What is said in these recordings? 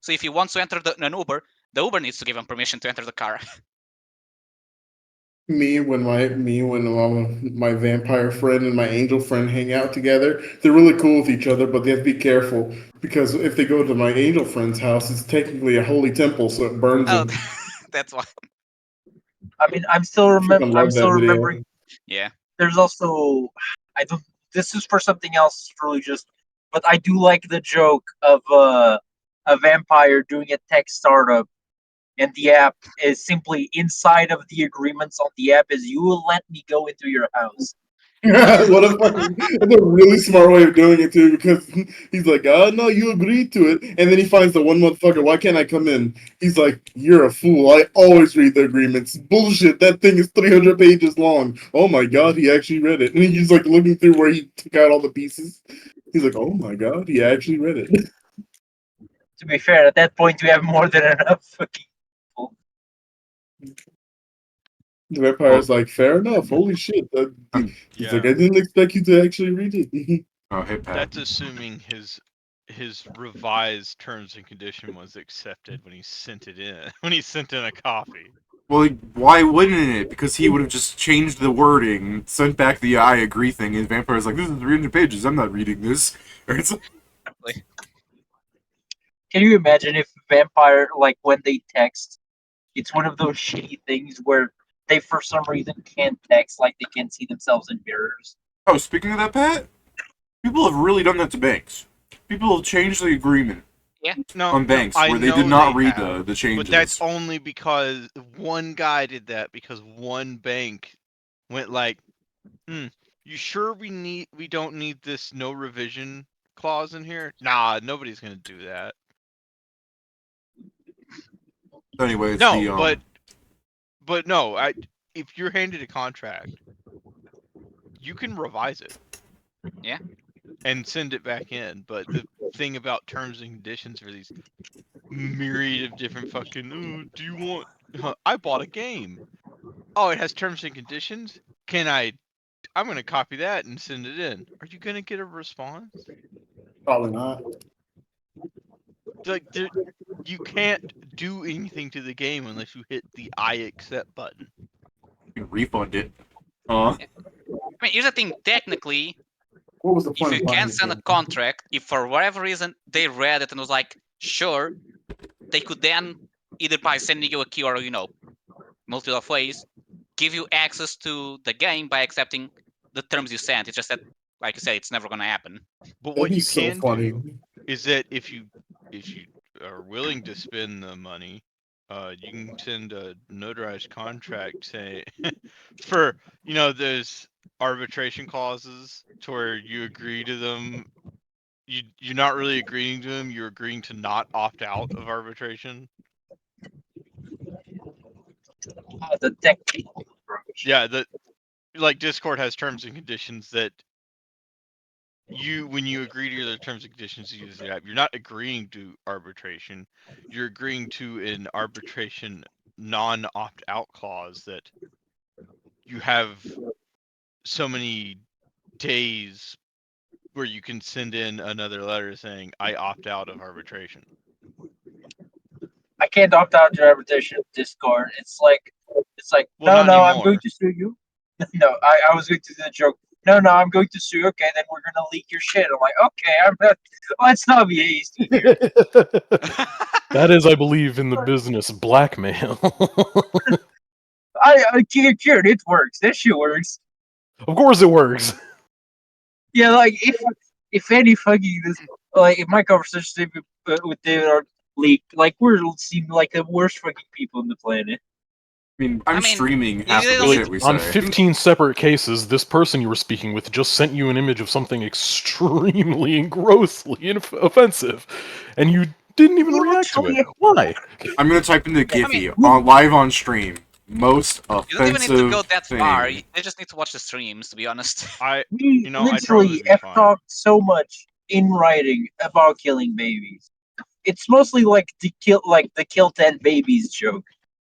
So if he wants to enter an Uber, the Uber needs to give him permission to enter the car. When my vampire friend and my angel friend hang out together, they're really cool with each other, but they have to be careful because if they go to my angel friend's house, it's technically a holy temple, so it burns Oh, them. that's why. I mean, I'm still I love that remembering. video. Yeah. There's also I don't. This is for something else, truly just. But I do like the joke of a vampire doing a tech startup, and the app is simply inside of the agreements on the app is you will let me go into your house. That's a really smart way of doing it too, because he's like, oh no, you agreed to it, and then he finds the one motherfucker. Why can't I come in? He's like, you're a fool. I always read the agreements. Bullshit. That thing is 300 pages long. Oh my god, he actually read it, and he's like looking through where he took out all the pieces. He's like, oh my god, he actually read it. To be fair, at that point you have more than enough fucking people. The vampire's like, fair enough. Holy shit. He's like, I didn't expect you to actually read it. Oh, hey, Pat. That's assuming his revised terms and condition was accepted when he sent it in. When he sent in a copy. Well, why wouldn't it? Because he would have just changed the wording, sent back the I agree thing, and Vampire's like, this is 300 pages, I'm not reading this. Or it's Can you imagine if vampire like when they text, it's one of those shitty things where they for some reason can't text, like they can't see themselves in mirrors. Oh, speaking of that, Pat, people have really done that to banks. People have changed the agreement Yeah. on banks I where they know did not they read have, the changes. But that's only because one guy did that because one bank went like, you sure we don't need this no revision clause in here? Nah, nobody's gonna do that. Anyway, it's no, but no, if you're handed a contract, you can revise it. Yeah. And send it back in. But the thing about terms and conditions for these myriad of different fucking, do you want? I bought a game. Oh, it has terms and conditions. I'm gonna copy that and send it in. Are you gonna get a response? Probably not. Like, you can't do anything to the game unless you hit the I accept button. You can refund it. I mean, here's the thing. Technically, What was the point if you can send a contract, if for whatever reason they read it and was like, sure, they could then either by sending you a key or multiple of ways, give you access to the game by accepting the terms you sent. It's just that, like you said, it's never gonna happen. But what you can do is that if you are willing to spend the money, you can send a notarized contract saying for those arbitration clauses to where you agree to them. You're not really agreeing to them. You're agreeing to not opt out of arbitration. The technical approach. Yeah, like Discord has terms and conditions that when you agree to the terms and conditions to use the app, you're not agreeing to arbitration. You're agreeing to an arbitration non-opt-out clause that you have so many days where you can send in another letter saying, I opt out of arbitration. I can't opt out of arbitration of Discord. It's like well, no, anymore. I'm going to sue you. No, I was going to do the joke. No, I'm going to sue you. Okay, then we're gonna leak your shit. I'm like, okay, I'm not. Let's not be hasty here. That is, I believe, in the business blackmail. I can't cure it. It works. This shit works. Of course, it works. Yeah, like if any fucking this, like if my conversation with David are leaked, like we're seem like the worst fucking people on the planet. I mean, I'm streaming half of the Like, shit we say. on 15 separate cases, this person you were speaking with just sent you an image of something extremely and grossly offensive, and you didn't even react to it. Why? I'm gonna type in the Giphy live on stream. Most offensive. You don't even need to go that thing. far. They just need to watch the streams, to be honest. We literally have talked so much in writing about killing babies. It's mostly like the kill 10 babies joke,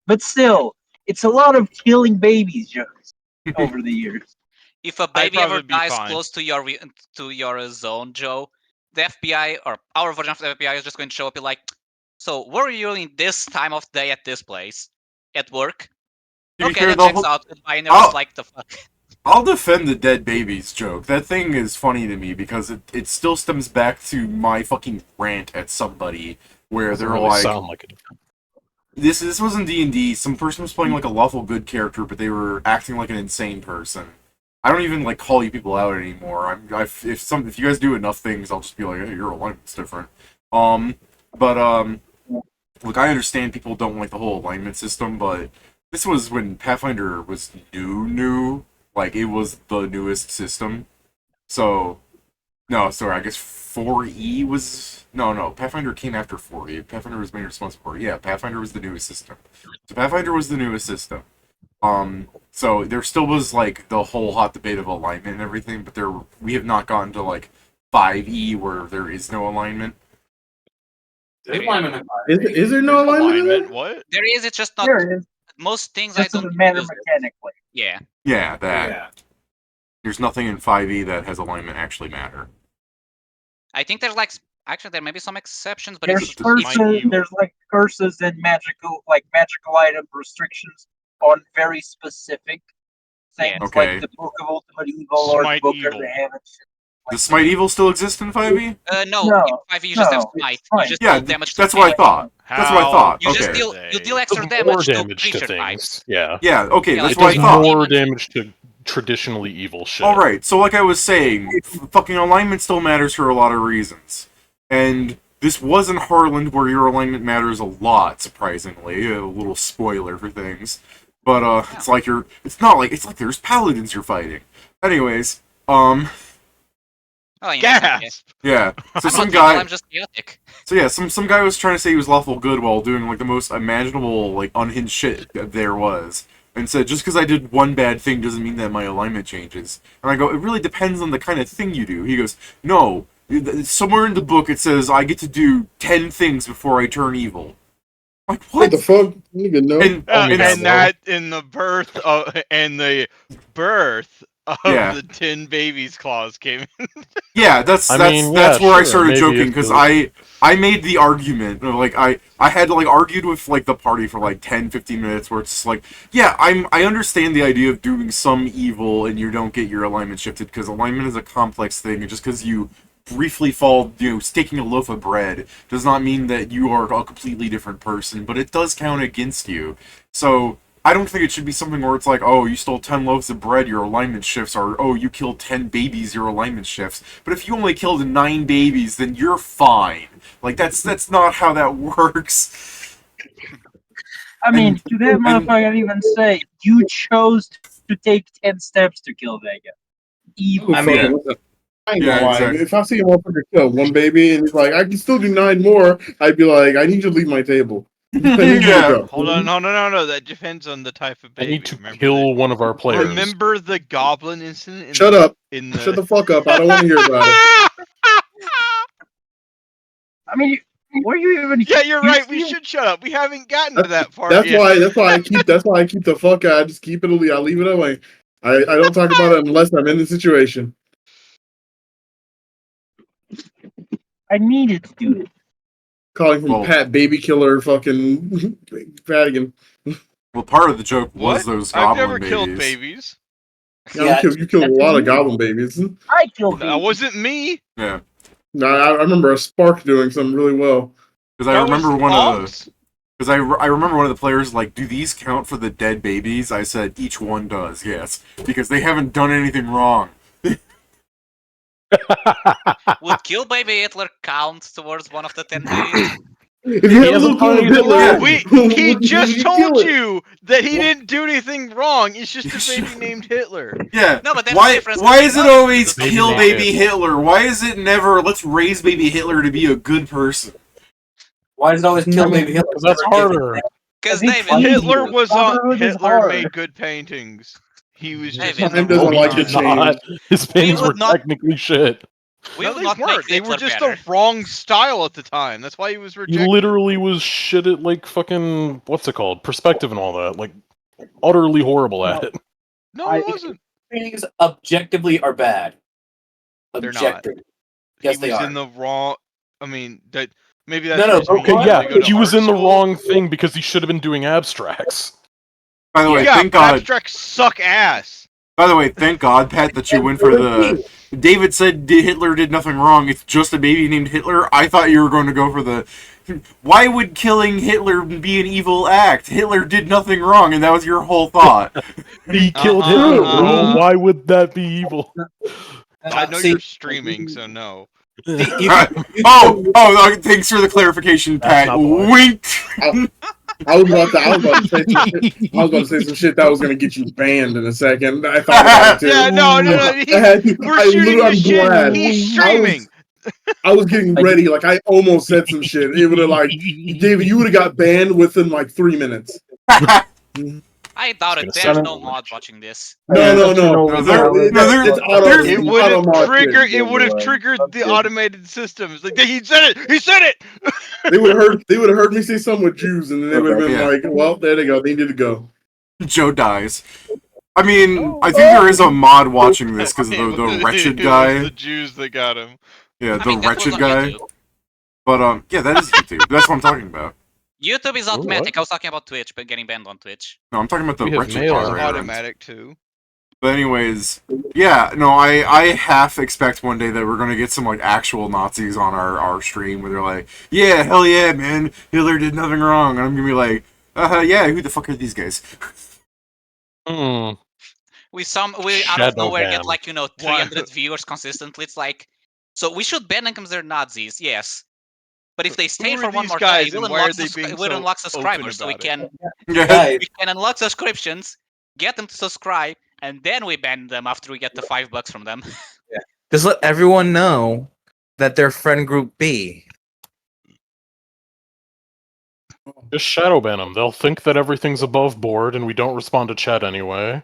but still, it's a lot of killing babies jokes over the years. If a baby ever dies close to your zone, Joe, the FBI or our version of the FBI is just going to show up and like, So what are you doing this time of day at this place? At work? You Okay, hear that the checks whole- out. Goodbye. And Oh. like the fuck. I'll defend the dead babies joke. That thing is funny to me because it still stems back to my fucking rant at somebody where Doesn't they're really like, sound like it. this wasn't D&D. Some person was playing like a lawful good character, but they were acting like an insane person. I don't even like call you people out anymore. If you guys do enough things, I'll just be like, hey, your alignment's different. Look, I understand people don't like the whole alignment system, but this was when Pathfinder was new. Like, it was the newest system. So, no, sorry, I guess 4E was... No, Pathfinder came after 4E. Pathfinder was made responsible for it. Yeah, Pathfinder was the newest system. So Pathfinder was the newest system. So there still was, like, the whole hot debate of alignment and everything, but we have not gotten to, like, 5E where there is no alignment. Is there no alignment? What? There is. It's just not. There is. Most things Just I doesn't don't matter use it. mechanically. Yeah. Yeah, that. There's nothing in 5E that has alignment actually matter. I think there's like actually there may be some exceptions, but There's it's curses. evil. There's like curses and magical item restrictions on very specific things, Yeah. Okay. like the Book of Ultimate Evil or the Smite Book Evil. of the Heavens. Does Smite Evil still exist in 5E? No, No, in 5 you just have no, smite. it's You just Yeah, deal damage that's to what I things. thought. That's what I thought. You Okay. just deal you deal extra Does more damage to damage to creature things. types. Yeah. Yeah, okay, Yeah, that's It like what I does thought. more demons. damage to traditionally evil shit. Alright, so like I was saying, fucking alignment still matters for a lot of reasons. And this wasn't Harlonde where your alignment matters a lot, surprisingly. A little spoiler for things. But, it's like it's like there's paladins you're fighting. Anyways, Oh, you know, Gasp! yeah. So I'm some not evil, guy... I'm just chaotic. So yeah, some guy was trying to say he was lawful good while doing like the most imaginable like unhinged shit that there was, and said just because I did one bad thing doesn't mean that my alignment changes. And I go, it really depends on the kind of thing you do. He goes, no, somewhere in the book it says I get to do 10 things before I turn evil. Like what? What the fuck? You even know? And, And that in the birth of Yeah. the 10 babies clause came in. yeah, that's I that's mean, that's yeah, where I sure, started maybe joking if because the- I made the argument like I had like argued with like the party for like 10-15 minutes where it's just like yeah I understand the idea of doing some evil and you don't get your alignment shifted because alignment is a complex thing and just because you briefly fall staking a loaf of bread does not mean that you are a completely different person, but it does count against you. So I don't think it should be something where it's like, oh, you stole 10 loaves of bread, your alignment shifts, or oh, you killed 10 babies, your alignment shifts. But if you only killed 9 babies, then you're fine. Like, that's not how that works. I mean, to that motherfucker even say, you chose to take 10 steps to kill Vega. Evil. I mean, I ain't Yeah, gonna lie. exactly. If I see a motherfucker kill one baby and he's like, I can still do 9 more, I'd be like, I need you to leave my table. I need you to Yeah. go. Hold on, no. That depends on the type of I baby. need to Remember kill one of our players. Remember the goblin incident? Shut up. In the... Shut the fuck up. I don't want to hear about it. I mean, were you even? Yeah, you're right. We see- should shut up. We haven't gotten to that part That's yet. why I keep the fuck out. I just keep it. I leave it away. I don't talk about it unless I'm in the situation. I needed to do it. Calling from Well- Pat Baby Killer fucking Vatican. Well, part of the joke was What? those I've goblin never babies. killed babies. Yeah, you killed a that's lot of weird. goblin babies. I killed That him. wasn't me. Yeah, No, I remember a Spark doing something really well. because I That remember was one of the... Ox. Because I remember one of the players like, do these count for the dead babies? I said, each one does, yes. Because they haven't done anything wrong. Would kill baby Hitler count towards one of the 10 babies? If you He have a hasn't little kid done with Hitler, anything He would just you told kill it? you that he didn't do anything wrong. It's just a baby named Hitler. Yeah. No, but that's the why difference why between is it us always and the baby kill named baby Hitler? Why is it never let's raise baby Hitler to be a good person? Why does it always kill baby Hitler? Because that's harder. Because I think David, Hitler was on. Fatherhood is Hitler hard. made good paintings. He was just David, in the Time doesn't wrong like time. to change. Not. His paintings were would not- technically shit. we No, would they not make weren't. They Hitler were just better. the wrong style at the time. That's why he was He rejected. literally was shit at like fucking what's it called? Perspective and all that. Like utterly horrible at it. No, he wasn't. Paintings objectively are bad. They're not. Objective. Yes, he they was are. in the wrong. I mean, that Maybe that's No, the reason Okay, he yeah, wanted to go to he was art in the school. wrong thing because he should have been doing abstracts. By the way, Yeah, thank but God. abstracts suck ass. By the way, thank God, Pat, that you went for the. David said Hitler did nothing wrong. It's just a baby named Hitler. I thought you were going to go for the. Why would killing Hitler be an evil act? Hitler did nothing wrong, and that was your whole thought. He killed Uh-huh, Hitler, uh-huh. bro. Why would that be evil? I know See, you're streaming, so no. Oh, thanks for the clarification, That's Pat. not the way. Wink. I was about to say some shit. I was about to say some shit that was gonna get you banned in a second. I thought about it too. Yeah, no. We're shooting the I'm shit. glad. He's streaming. I was getting ready. Like I almost said some shit. It would have like David, you would have got banned within like 3 minutes. I doubt it. There's no mod watching this. No. There's- It would have triggered. It would have triggered the automated systems. Like he said it. He said it. They would have heard me say something with Jews, and then they would have been Yeah. like, "Well, there they go. They need to go." Joe dies. I mean, I think there is a mod watching this because the wretched It guy. was the Jews that got him. Yeah, I the mean, that was wretched on guy. YouTube. But yeah, that is YouTube. That's what I'm talking about. YouTube is Ooh, automatic. what? I was talking about Twitch, but getting banned on Twitch. No, I'm talking about the We have wretched mail guy. on right, Automatic too. But anyways, yeah, no, I half expect one day that we're gonna get some like actual Nazis on our stream where they're like, yeah, hell yeah, man, Hitler did nothing wrong, and I'm gonna be like, yeah, who the fuck are these guys? Hmm. We out of Shadow nowhere ban. get like 300 viewers consistently. It's like, so we should ban them because they're Nazis, yes. But if they stay Who for are one these more guys day, and why are they being we'll so unlock open subscribers, so we about it? can Yeah, we can unlock subscriptions, get them to subscribe, and then we ban them after we get the $5 from them. Just let everyone know that they're friend group B. Just shadow ban them. They'll think that everything's above board and we don't respond to chat anyway.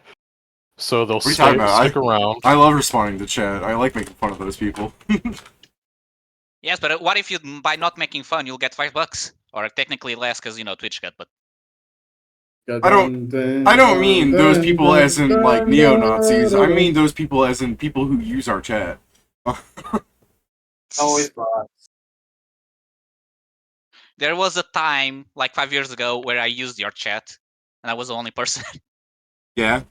So they'll are you talking about? stick around. I love responding to chat. I like making fun of those people. Yes, but what if you, by not making fun, you'll get $5, or technically less because Twitch got. But I don't mean those people as in like neo-Nazis. I mean those people as in people who use our chat. always bots. there was a time like 5 years ago where I used your chat, and I was the only person. Yeah.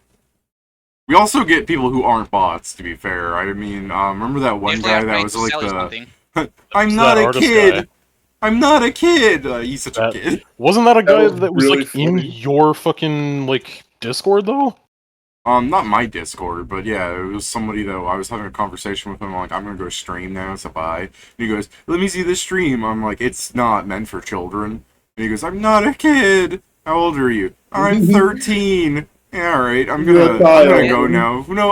We also get people who aren't bots, to be fair. I mean, remember that one Usually guy I'm that trying was to like sell you the something. I'm Who's not that a artist kid. guy? I'm not a kid. He's such That- a kid. Wasn't that a guy was that was really like in funny. your fucking like Discord though? Not my Discord, but yeah, it was somebody that I was having a conversation with him. I'm like, I'm gonna go stream now, so bye. And he goes, let me see the stream. I'm like, it's not meant for children. And he goes, I'm not a kid. How old are you? I'm 13. Yeah, all right. I'm gonna go now. No,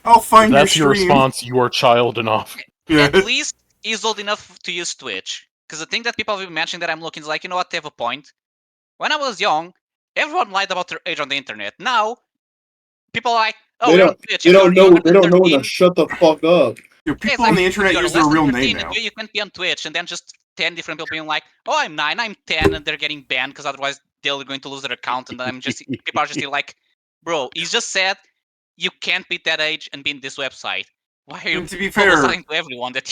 I'll find If that's your your stream. response. You are child enough. Yeah. At least he's old enough to use Twitch. Because the thing that people have been mentioning that I'm looking is like, you know what, they have a point. When I was young, everyone lied about their age on the internet. Now, people are like, oh, They you're on don't. Twitch. They If don't you're know. less They than don't know when to 13, shut the fuck up. Yo, it's people like, on the if internet you're use less their than real 13, name now. you can't be on Twitch. And then just 10 different people being like, oh, I'm 9, I'm 10, and they're getting banned because otherwise they're going to lose their account. And people are just still like, bro, he's just said you can't be that age and be in this website. Why are you And to be fair, telling to everyone that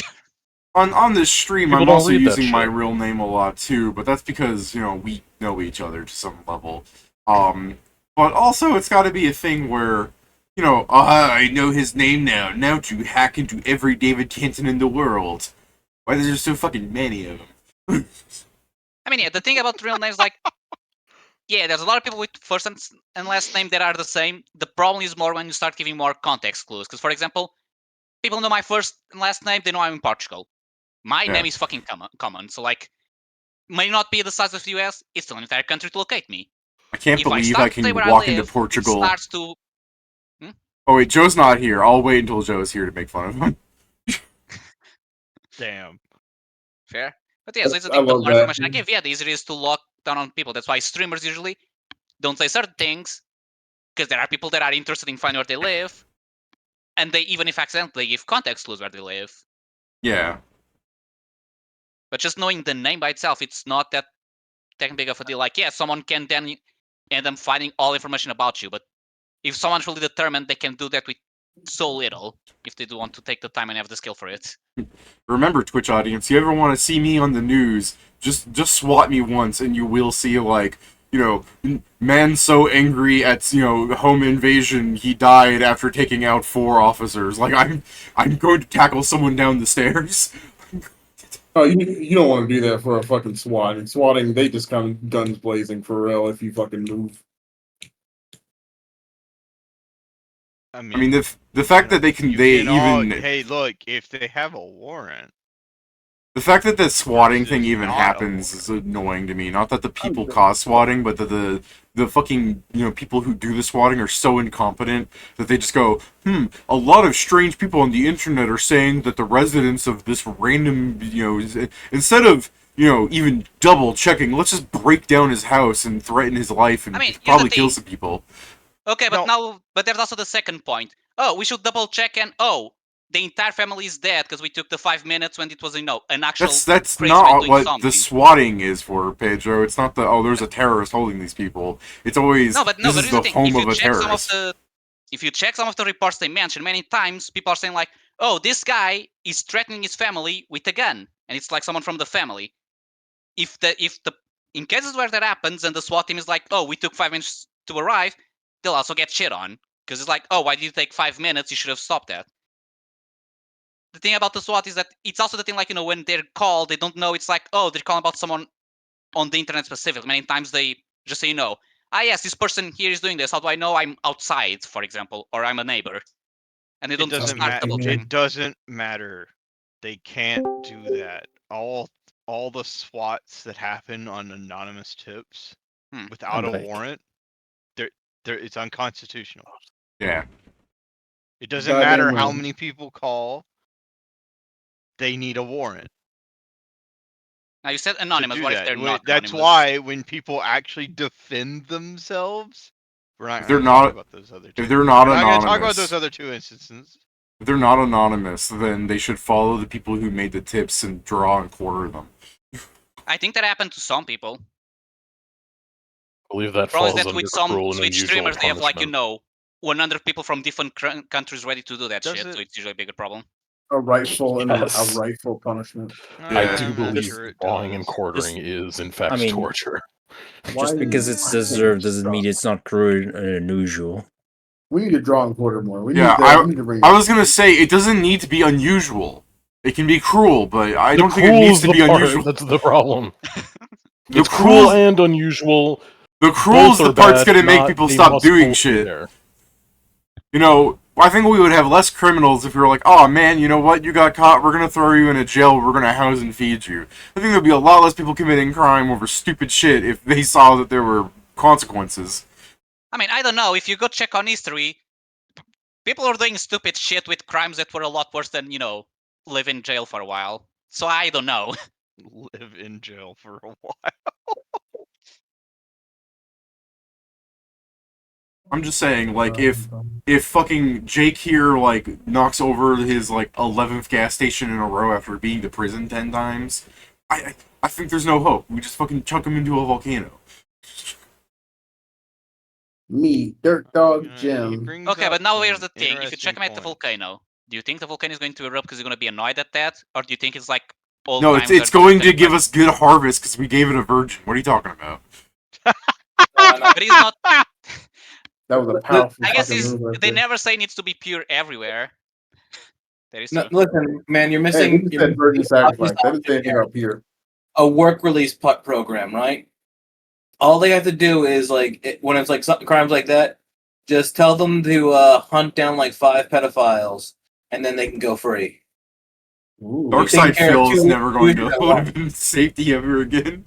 on this stream, People I'm don't also read that using my shit. real name a lot too, but that's because we know each other to some level. But also it's got to be a thing where I know his name now. Now to hack into every David Kenton in the world. Why is there so fucking many of them? I mean, yeah, the thing about real names, like, yeah, there's a lot of people with first and last name that are the same. The problem is more when you start giving more context clues. Because, for example, people know my first and last name, they know I'm in Portugal. My Yeah. name is fucking common. So, like, may not be the size of the US, it's still an entire country to locate me. I can't If I believe start I to say can where I walk into live, it Portugal. starts to... Oh wait, Joe's not here. I'll wait until Joe's here to make fun of him. Damn. Fair. But yeah, so it's a I thing. The love more that. information I give, yeah, the easier it is to lock down on people. That's why streamers usually don't say certain things, because there are people that are interested in finding where they live, and they, even if accidentally, give context clues where they live. Yeah. But just knowing the name by itself, it's not that big of a deal. Like, yeah, someone can then end up finding all information about you, but if someone's really determined, they can do that with so little if they do want to take the time and have the skill for it. Remember, Twitch audience, you ever want to see me on the news, just swat me once and you will see, like, man so angry at, home invasion, he died after taking out 4 officers. Like, I'm going to tackle someone down the stairs. Oh, you don't want to do that for a fucking SWAT. And swatting, they just come guns blazing for real if you fucking move. I mean, the fact that hey, look, if they have a warrant. The fact that the swatting thing even happens is annoying to me. Not that the people cause swatting, but that the fucking, people who do the swatting are so incompetent that they just go, a lot of strange people on the internet are saying that the residents of this random, instead of, even double checking, let's just break down his house and threaten his life and probably kill some people. Okay, but there's also the second point. Oh, we should double check and the entire family is dead because we took the 5 minutes when it was, an actual. That's not what the swatting is for, Pedro. It's not there's a terrorist holding these people. It's always this is the home of a terrorist. If you check some of the reports they mentioned, many times people are saying like, "Oh, this guy is threatening his family with a gun," and it's like someone from the family. In cases where that happens and the SWAT team is like, "Oh, we took 5 minutes to arrive," they'll also get shit on because it's like, "Oh, why did you take 5 minutes? You should have stopped that." The thing about the SWAT is that it's also the thing, like, when they're called, they don't know. It's like, oh, they're calling about someone on the internet specifically. Many times they just say, yes, this person here is doing this. How do I know? I'm outside, for example, or I'm a neighbor. And they don't It doesn't matter. They can't do that. All the SWATs that happen on anonymous tips without a warrant, it's unconstitutional. Yeah. It doesn't matter how many people call. They need a warrant. Now you said anonymous. What if they're not That's anonymous? why when people actually defend themselves, we're not going to talk about those other two. If they're not anonymous, we're not going to talk about those other 2 instances. If they're not anonymous, then they should follow the people who made the tips and draw and quarter them. I think that happened to some people. I believe that Probably falls that under with some cruel and Twitch unusual streamers, they have punishment. 100 people from different countries ready to do that shit, so it's usually a bigger problem. A rightful punishment. I do believe drawing and quartering is, in fact, torture. Just because it's deserved doesn't mean it's not cruel and unusual. We need to draw and quarter more. I was gonna say, it doesn't need to be unusual. It can be cruel, but I don't think it needs to be unusual. That's the problem. It's cruel and unusual. The cruel's the part's gonna make people stop doing shit. I think we would have less criminals if we were like, oh man, you know what, you got caught, we're gonna throw you in a jail, we're gonna house and feed you. I think there'd be a lot less people committing crime over stupid shit if they saw that there were consequences. I mean, I don't know, if you go check on history, people are doing stupid shit with crimes that were a lot worse than, live in jail for a while. So I don't know. Live in jail for a while. I'm just saying, like, if fucking Jake here, like, knocks over his, like, 11th gas station in a row after being to prison 10 times, I think there's no hope. We just fucking chuck him into a volcano. Me, Dirt Dog Jim. Okay, but now here's the thing. If you check him at the volcano, do you think the volcano is going to erupt because he's going to be annoyed at that? Or do you think it's like old No, it's going to give us good harvest because we gave it a virgin. What are you talking about? But he's not... That was a powerful I guess they never say it needs to be pure everywhere. Listen, man, you're missing. Hey, said virgin sacrifice. They didn't say anything up here. A work release program, right? All they have to do is when it's like crimes like that, just tell them to hunt down like 5 pedophiles, and then they can go free. Darkside Phil is never going to live in safety ever again.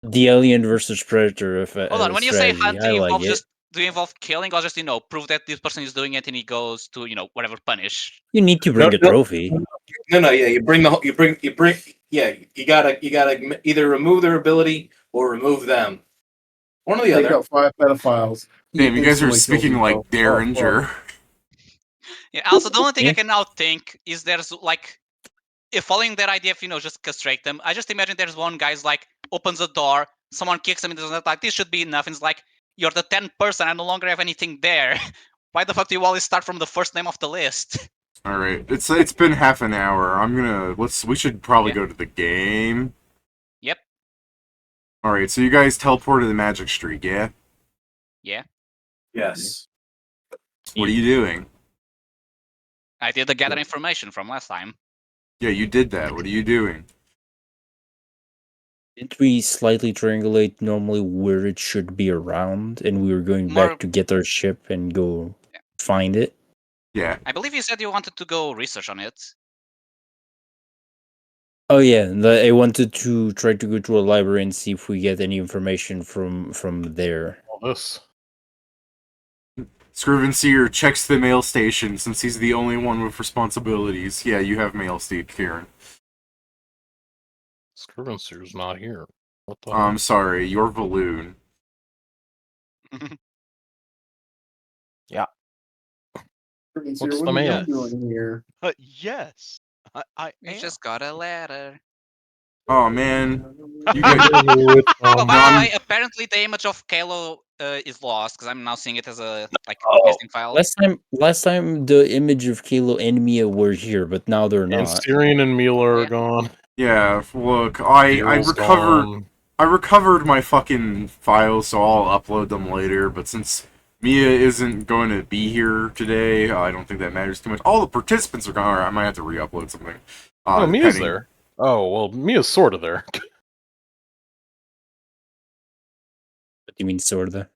The Alien versus Predator. Hold on, when you say hunt, do you involve killing, or just prove that this person is doing it and he goes to whatever punish? You need to bring the trophy. No, yeah, you gotta either remove their ability or remove them. One or the other. Take out 5 pedophiles. Damn, you guys are speaking like Derringer. Yeah. Also, the only thing I can now think is there's if following that idea of just castrate them. I just imagine there's one guy's opens a door, someone kicks him, and there's this should be enough. And it's like, you're the 10th person, I no longer have anything there. Why the fuck do you always start from the first name of the list? All right, it's been half an hour. We should probably go to the game. Yep. All right, so you guys teleported to the Magic Street, yeah? Yeah. Yes. What are you doing? I did the gather information from last time. Yeah, you did that. What are you doing? Didn't we slightly triangulate normally where it should be around, and we were going back to get our ship and go find it? Yeah. I believe you said you wanted to go research on it. Oh yeah, I wanted to try to go to a library and see if we get any information from there. All this. Scrivenseer checks the mail station since he's the only one with responsibilities. Yeah, you have mail, Steve, Kieran. Scrivenseer's not here. What the I'm sorry, you're Valoon. Yeah. What's the mail? doing here? Yes. I You just got a letter. Oh man, you Oh, got. by the way, apparently the image of Kalo is lost because I'm now seeing it as a missing file. Last time the image of Kalo and Mia were here, but now they're And not. Syrian and Mila are gone. Yeah, look, I Bill's recovered. gone. I recovered my fucking files, so I'll upload them later. But since Mia isn't going to be here today, I don't think that matters too much. All the participants are gone. Alright, I might have to re-upload something. Oh, Mia's there. Oh, well, Mia's sort of there. What do you mean, sort of?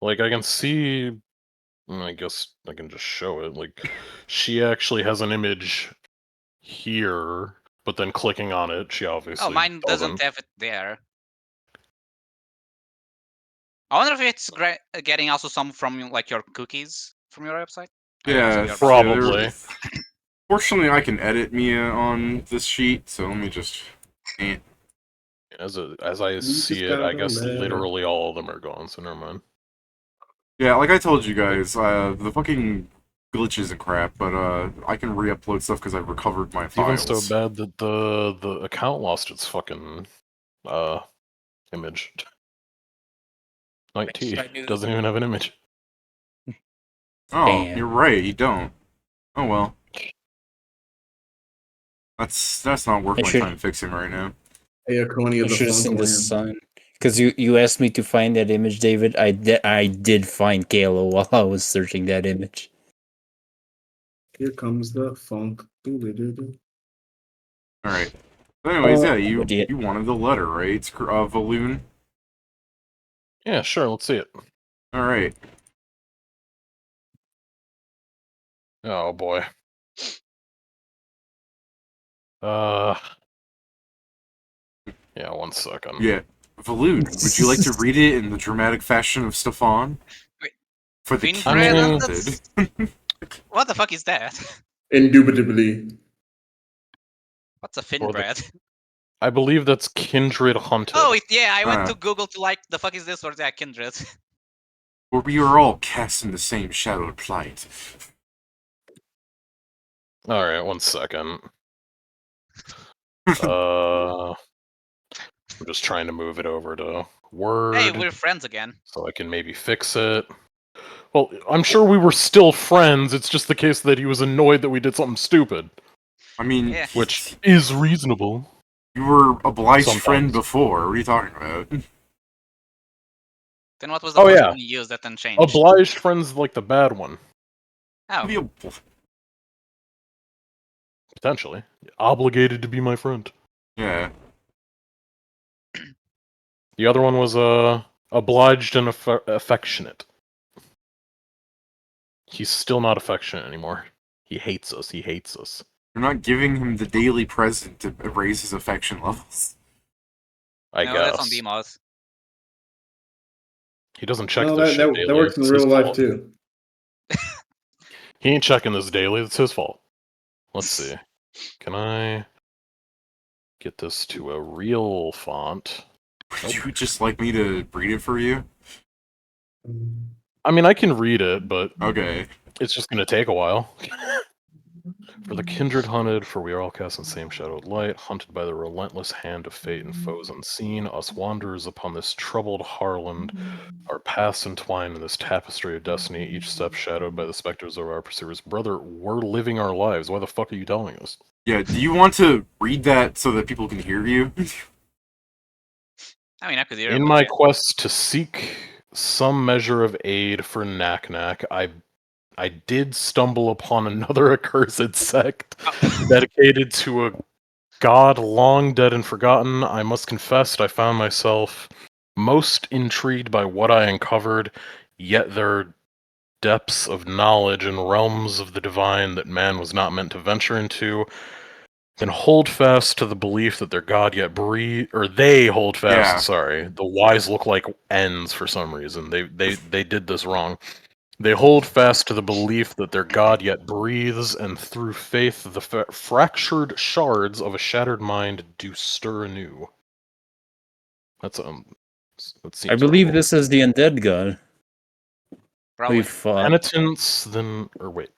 Like, I can see... I guess I can just show it. Like, she actually has an image here, but then clicking on it, she obviously... Oh, mine doesn't have it there. I wonder if it's getting also some from like your cookies from your website. Yeah, probably. Fortunately, I can edit Mia on this sheet, so let me just. As I see it, I guess literally all of them are gone, so never mind. Yeah, like I told you guys, the fucking glitches and crap, but I can re-upload stuff because I've recovered my It's files. even so bad that the account lost its fucking image. Night T doesn't even have an image. Oh, Damn. you're right, you don't. Oh well. That's not worth my time fixing right now. Hey, Oconee of I the should have seen Funk the Land. sign. Because you asked me to find that image, David. I did find Kalo while I was searching that image. Here comes the funk. Doo-doo-doo-doo. Alright. But anyways, yeah, what do you- you wanted the letter, right? It's Valoon? Yeah, sure, let's see it. Alright. Oh boy. Yeah, 1 second. Yeah. Valoon, would you like to read it in the dramatic fashion of Stefan? Wait. For the Finbred? keen-minded. What the fuck is that? Indubitably. What's a Finbred? I believe that's Kindred Hunted. Oh, yeah, I went to Google to like, the fuck is this? Or yeah, Kindred. For we are all cast in the same shadowed plight. Alright, 1 second. I'm just trying to move it over to Word. Hey, we're friends again. So I can maybe fix it. Well, I'm sure we were still friends, it's just the case that he was annoyed that we did something stupid. I mean, Yeah. Which is reasonable. You were obliged Sometimes. friend before. What are you talking about? Then what was the Oh, first yeah. one you used that then changed? Obliged friends like the bad one. Oh. Potentially. Obligated to be my friend. Yeah. The other one was obliged and affectionate. He's still not affectionate anymore. He hates us. He hates us. You're not giving him the daily present to raise his affection levels. I No, guess. that's on DMOS. He doesn't check No, this shit that daily. works in It's real his life fault. too. He ain't checking this daily. It's his fault. Let's see. Can I get this to a real font? Would you just like me to read it for you? I mean, I can read it, but Okay. it's just going to take a while. For the kindred hunted, for we are all cast in the same shadowed light, hunted by the relentless hand of fate and foes unseen, us wanderers upon this troubled Harlonde, our paths entwined in this tapestry of destiny, each step shadowed by the specters of our pursuers. Brother, we're living our lives. Why the fuck are you telling us? Yeah, do you want to read that so that people can hear you? I mean, I could hear In him, my yeah. quest to seek some measure of aid for Knack, I did stumble upon another accursed sect dedicated to a god long dead and forgotten. I must confess I found myself most intrigued by what I uncovered, yet there are depths of knowledge and realms of the divine that man was not meant to venture into. Then hold fast to the belief that their god yet breathe, or they hold fast. Yeah. Sorry, the Y's look like N's for some reason. They did this wrong. They hold fast to the belief that their god yet breathes, and through faith the fractured shards of a shattered mind do stir anew. That seems I believe horrible. this is the undead god. Probably. We fought. Penitence, then, or wait.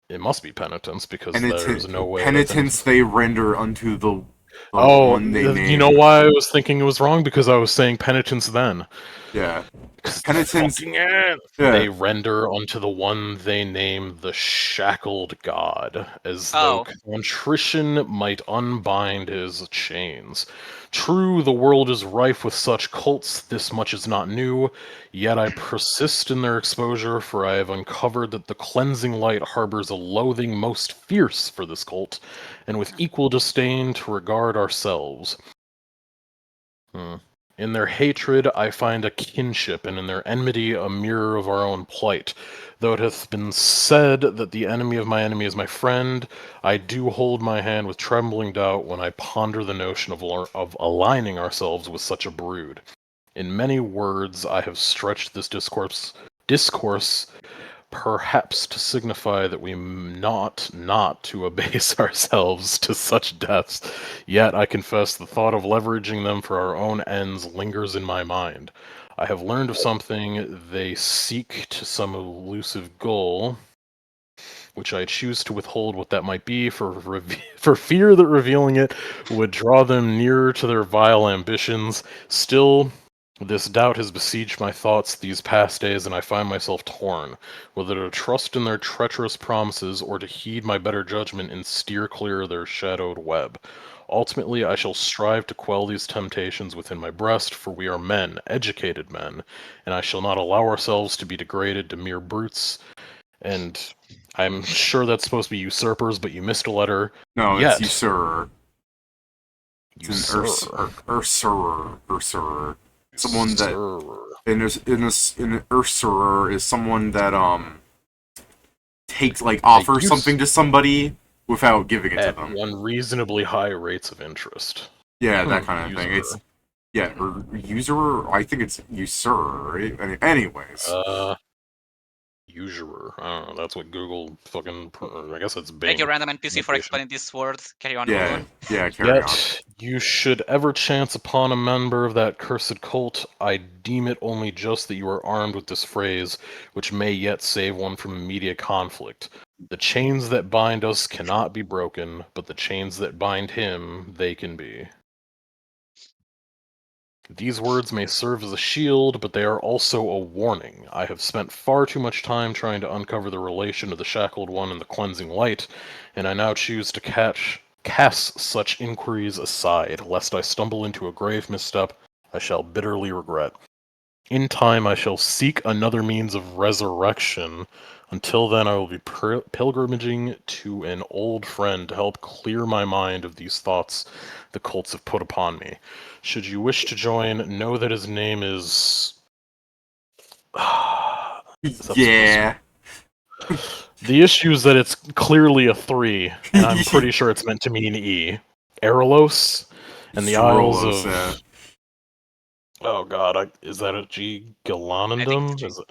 It must be penitence, because there's no way penitence they render unto the Oh, one they name. you know why I was thinking it was wrong? Because I was saying penitence then. Yeah. Penitence. Yeah. They render unto the one they name the shackled god, as though contrition might unbind his chains. True, the world is rife with such cults, this much is not new, yet I persist in their exposure, for I have uncovered that the cleansing light harbors a loathing most fierce for this cult, and with equal disdain to regard ourselves. In their hatred I find a kinship, and in their enmity a mirror of our own plight. Though it hath been said that the enemy of my enemy is my friend, I do hold my hand with trembling doubt when I ponder the notion of aligning ourselves with such a brood. In many words I have stretched this discourse perhaps to signify that we not to abase ourselves to such depths, yet I confess the thought of leveraging them for our own ends lingers in my mind. I have learned of something they seek to some elusive goal, which I choose to withhold what that might be for fear that revealing it would draw them nearer to their vile ambitions. Still, this doubt has besieged my thoughts these past days, and I find myself torn, whether to trust in their treacherous promises or to heed my better judgment and steer clear of their shadowed web. Ultimately, I shall strive to quell these temptations within my breast, for we are men, educated men, and I shall not allow ourselves to be degraded to mere brutes. And I'm sure that's supposed to be usurpers, but you missed a letter. No, Yet, it's usurer. It's an Usurer. usurer. Someone that an usurer is someone that takes offers something to somebody without giving it to them. At unreasonably high rates of interest. Yeah, that kind of thing. It's usurer. I think it's usurer. Right? Anyways. Usurer. I don't know. That's what Google fucking. I guess it's Bing. Thank you, random NPC, for explaining this word. Carry on. Yeah, carry Yet, you should ever chance upon a member of that cursed cult, I deem it only just that you are armed with this phrase, which may yet save one from immediate conflict. The chains that bind us cannot be broken, but the chains that bind him, they can be. These words may serve as a shield, but they are also a warning. I have spent far too much time trying to uncover the relation of the shackled one and the cleansing light, and I now choose to cast such inquiries aside, lest I stumble into a grave misstep I shall bitterly regret. In time I shall seek another means of resurrection. Until then I will be pilgrimaging to an old friend to help clear my mind of these thoughts the cults have put upon me. Should you wish to join, know that his name is... Yeah. The issue is that it's clearly a 3, and I'm pretty sure it's meant to mean E. Erelos, and the Isles of... Oh god, is that a G? Galanandum? Is it?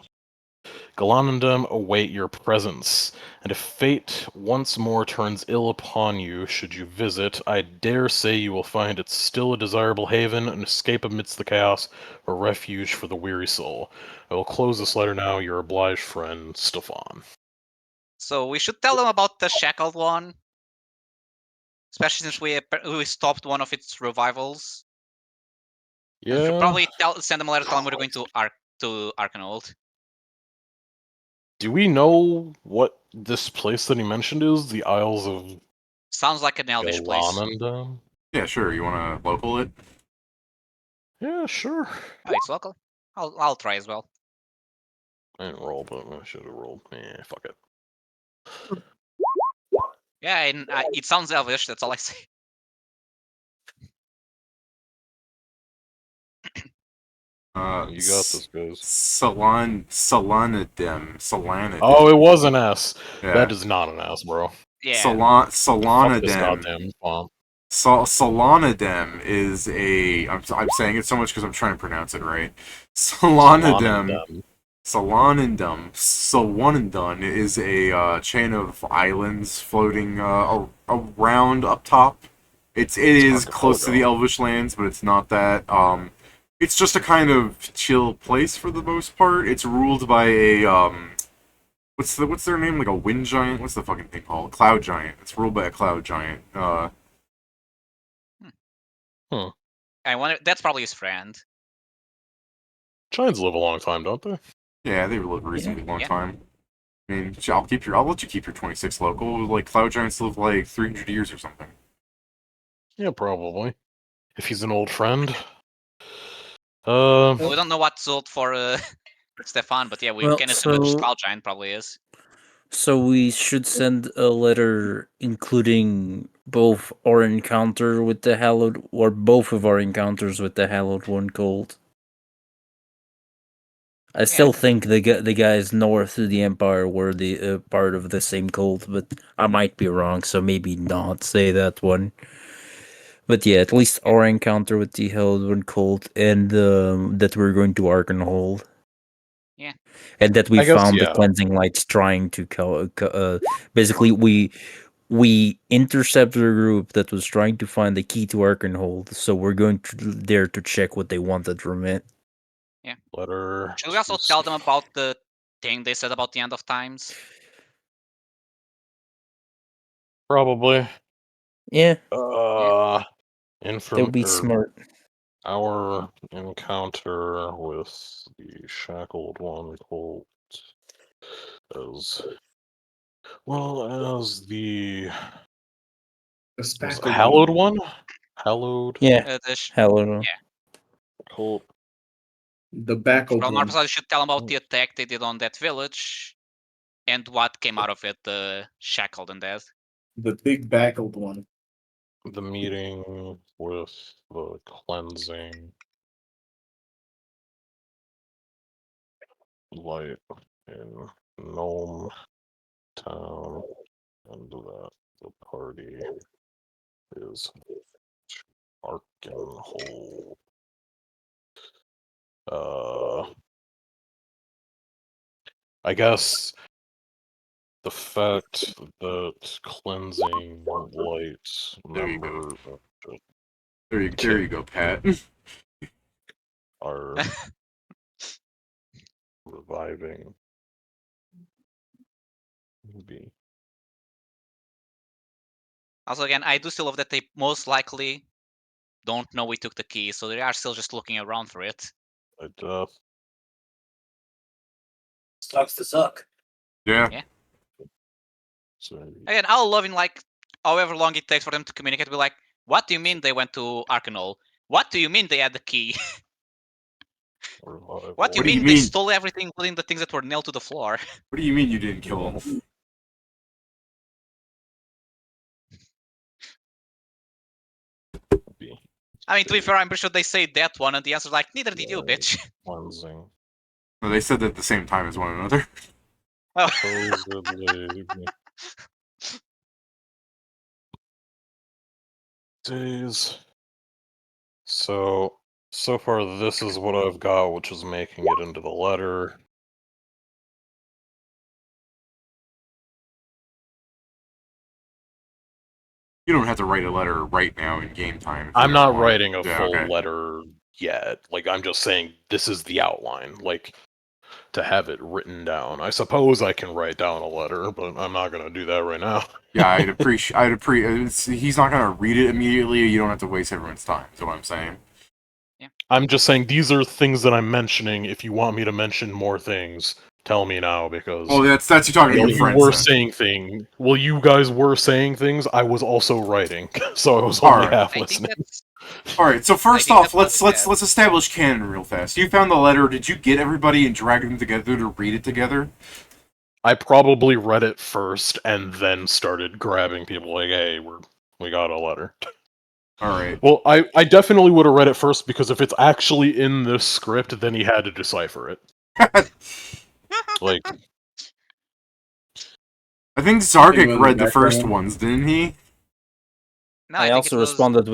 Galanandum await your presence, and if fate once more turns ill upon you should you visit, I dare say you will find it still a desirable haven, an escape amidst the chaos, a refuge for the weary soul. I will close this letter now, your obliged friend, Stefan. So we should tell them about the shackled one, especially since we stopped one of its revivals. And we should Yeah. probably send them a letter telling them we're going to Arkanhold. Do we know what this place that he mentioned is? The Isles of Sounds like an Elvish place. Harlonde? Yeah, sure. You want to local it? Yeah, sure. Oh, it's local. I'll try as well. I didn't roll, but I should have rolled. Fuck it. Yeah, and it sounds Elvish. That's all I say. You got this, guys. Solanidem. Oh, it was an S. Yeah. That is not an S, bro. Yeah. Fuck this Solanidem. goddamn swamp. Solanidem is a. I'm saying it so much because I'm trying to pronounce it right. Solanidem. Solanidem is a chain of islands floating around up top. It is close to the Elvish lands, but it's not that. It's just a kind of chill place for the most part. It's ruled by a what's their name? Like a wind giant? What's the fucking thing called? Cloud giant. It's ruled by a cloud giant. I wonder. That's probably his friend. Giants live a long time, don't they? Yeah, they live a reasonably long Yeah. time. I mean, I'll let you keep your 26 local. Like cloud giants live like 300 years or something. Yeah, probably. If he's an old friend. Well, we don't know what's old for Stefan, but yeah, we Well, can assume that so- Cloud Giant probably is. So we should send a letter including both our encounter with the Hallowed, or both of our encounters with the Hallowed One Cold. I still think the guys north of the Empire were the part of the same cult, but I might be wrong, so maybe not say that one. But yeah, at least our encounter with the Hallowed One Cult, and that we're going to Arkanhold. Yeah. And that we I guess, found the yeah. cleansing lights trying to basically we intercepted a group that was trying to find the key to Arkanhold, so we're going there to check what they wanted from it. Yeah. Letter. Should we also tell them about the thing they said about the end of times? Yeah. Probably. That would be smart. Our encounter with the Shackled One cult as well as the Hallowed One? Hallowed? Yeah. Hallowed One. Yeah. Cult. The backup Well, one. Marpasad should tell them about the attack they did on that village and what came out of it, the shackled and dead. The big backup one. The meeting with the cleansing light in Gnome Town, and that the party is Arkanhold. I guess the fact that cleansing light members There you go, Pat. are reviving. Maybe. Also, again, I do still love that they most likely don't know we took the key, so they are still just looking around for it. Sucks to suck. Yeah. Yeah. Again, I'll love in like however long it takes for them to communicate. Be like, what do you mean they went to Arkanhold? What do you mean they had the key? What do you mean they stole everything, including the things that were nailed to the floor? What do you mean you didn't kill him? I mean, to be fair, I'm pretty sure they say that one, and the answer's like, neither did you, bitch. Cleansing. No, they said that at the same time as one another. Oh. Days. So far this is what I've got, which is making it into the letter. You don't have to write a letter right now in game time. I'm not writing a full letter yet. Like, I'm just saying this is the outline. Like, to have it written down. I suppose I can write down a letter, but I'm not gonna do that right now. Yeah, I'd appreciate. He's not gonna read it immediately. You don't have to waste everyone's time. Is what I'm saying. I'm just saying these are things that I'm mentioning. If you want me to mention more things, tell me now, because Oh, that's you talking to while your you friends. were Then. saying things, while you guys were saying things, I was also writing, so I was All only right. half I think listening. that's All right. So first think off, that's let's establish canon real fast. You found the letter. Did you get everybody and drag them together to read it together? I probably read it first and then started grabbing people like, "Hey, we got a letter." All right. Well, I definitely would have read it first because if it's actually in this script, then he had to decipher it. Like, I think Thinking Zargik about read the the first background. ones, didn't he? no. I I think also it was. responded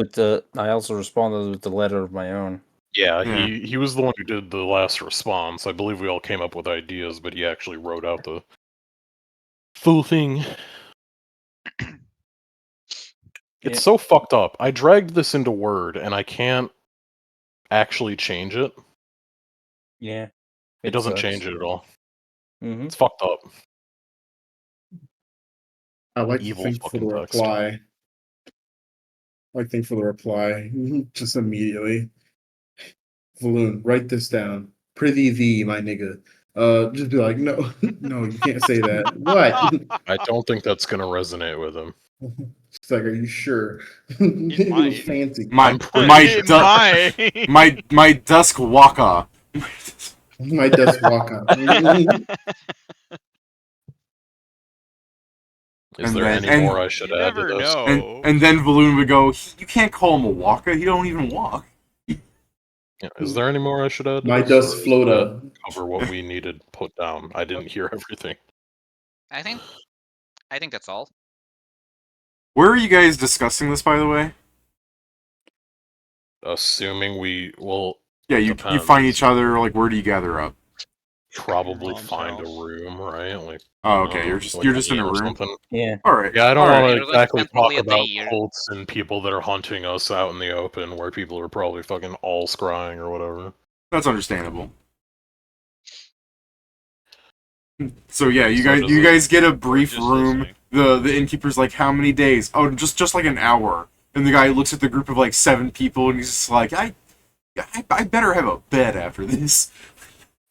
with the letter of my own. yeah, Yeah. he was the one who did the last response. I believe we all came up with ideas, but he actually wrote out the full thing. It's Yeah. so fucked up. I dragged this into Word, and I can't actually change it. Yeah. It doesn't sucks. change it at all. Mm-hmm. It's fucked up. I like to Evil think for fucking the text. reply. I like to think for the reply just immediately. Valoon, write this down. Prithee thee, my nigga. Just be like, no, no, you can't say that. What? I don't think that's gonna resonate with him. It's like, are you sure? It was might. fancy. I'm pretty sure. my dusk waka. My dust walk on. Is And there then- any more I should You add to never this? know. And then Valoon would go, you can't call him a waka. He don't even walk. Yeah, is there any more I should add to My this? dust Or does floata. that cover what we needed put down? I didn't hear everything. I think that's all. Where are you guys discussing this, by the way? Assuming we will Yeah, you depends. find each other. Like, where do you gather up? Probably mom's find house. a room, right? Like, Oh, okay. You're just like in a inn or room. something. Yeah. All right. Yeah, I don't All right. want You're to going to exactly spend talk probably a about day here. cults and people that are hunting us out in the open, where people are probably fucking all scrying or whatever. That's understandable. So yeah, you So guys get a brief just room. listening. The innkeeper's like, how many days? Oh, just like an hour. And the guy looks at the group of like 7 people and he's just like, I better have a bed after this.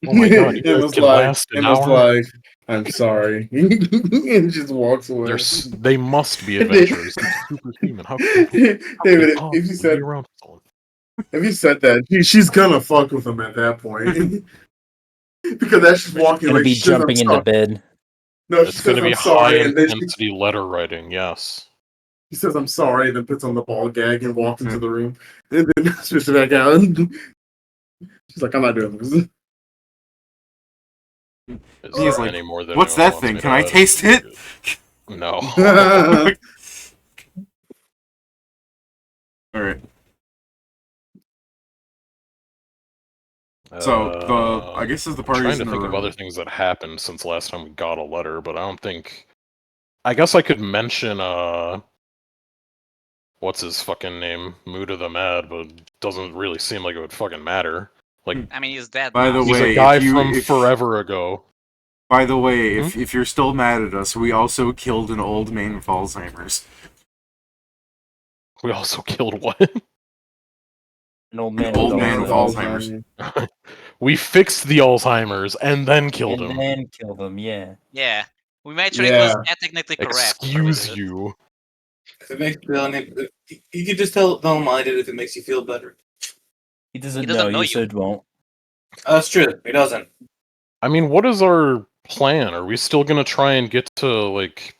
Oh my god, you It guys was can like, last an it was hour? like, I'm sorry, and just walks away. They must be adventurers. They're superhuman. How could they David, if possibly you said be around someone? that, she's gonna fuck with him at that point. Because that's just walking Gonna away. be She says, I'm jumping into sorry. bed. No, she It's says, going to I'm be high sorry, and then intensity letter writing, yes. she says, I'm sorry, and then puts on the ball gag and walks into the room. And then switches it back out. She's like, I'm not doing this. Is He's there like, any more than what's anyone that wants thing? me Can to I add? taste it? No. All right. So I guess as the I'm trying party's to in the think of room. other things that happened since last time we got a letter, but I don't think. I guess I could mention what's his fucking name, Mood of the Mad, but doesn't really seem like it would fucking matter. Like, I mean, he's dead By now. the he's way, a guy if you- from if- forever ago. By the way, if you're still mad at us, we also killed an old man with Alzheimer's. We also killed what? An old man. old with man with Alzheimer's. Alzheimer's. We fixed the Alzheimer's and then killed And him. then kill them. Yeah. Yeah, we made sure it was Yeah. technically correct. before we Excuse did it. you. If it makes you feel any, you could just don't mind it if it makes you feel better. He doesn't, He doesn't know you, you. so it won't. That's true. He doesn't. I mean, what is our plan? Are we still gonna try and get to, like,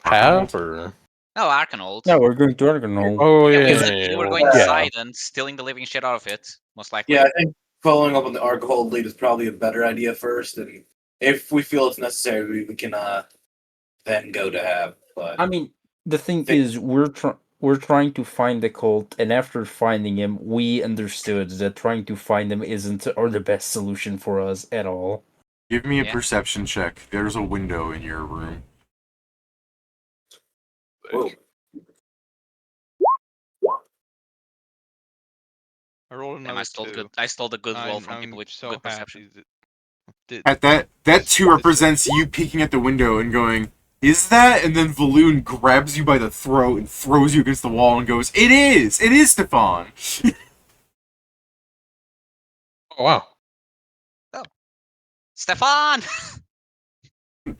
half, or...? No, Arkanhold. No, we're going to Arkanhold. Oh, yeah, because yeah, you were well, going yeah. inside and stealing the living shit out of it, most likely. Yeah, I think following up on the Arkanhold lead is probably a better idea first, and if we feel it's necessary, we can then go to have. But I mean, the thing is, we're trying to find the cult, and after finding him, we understood that trying to find him isn't or the best solution for us at all. Give me a Yeah. perception check. There's a window in your room. whoa. I rolled Damn, another I stole 2. good. I stole the good roll from I'm people with so good perception. happy At that 2 represents you peeking at the window and going, "Is that?" And then Valoon grabs you by the throat and throws you against the wall and goes, "It is! It is Stefan!" Oh, wow. Stefan!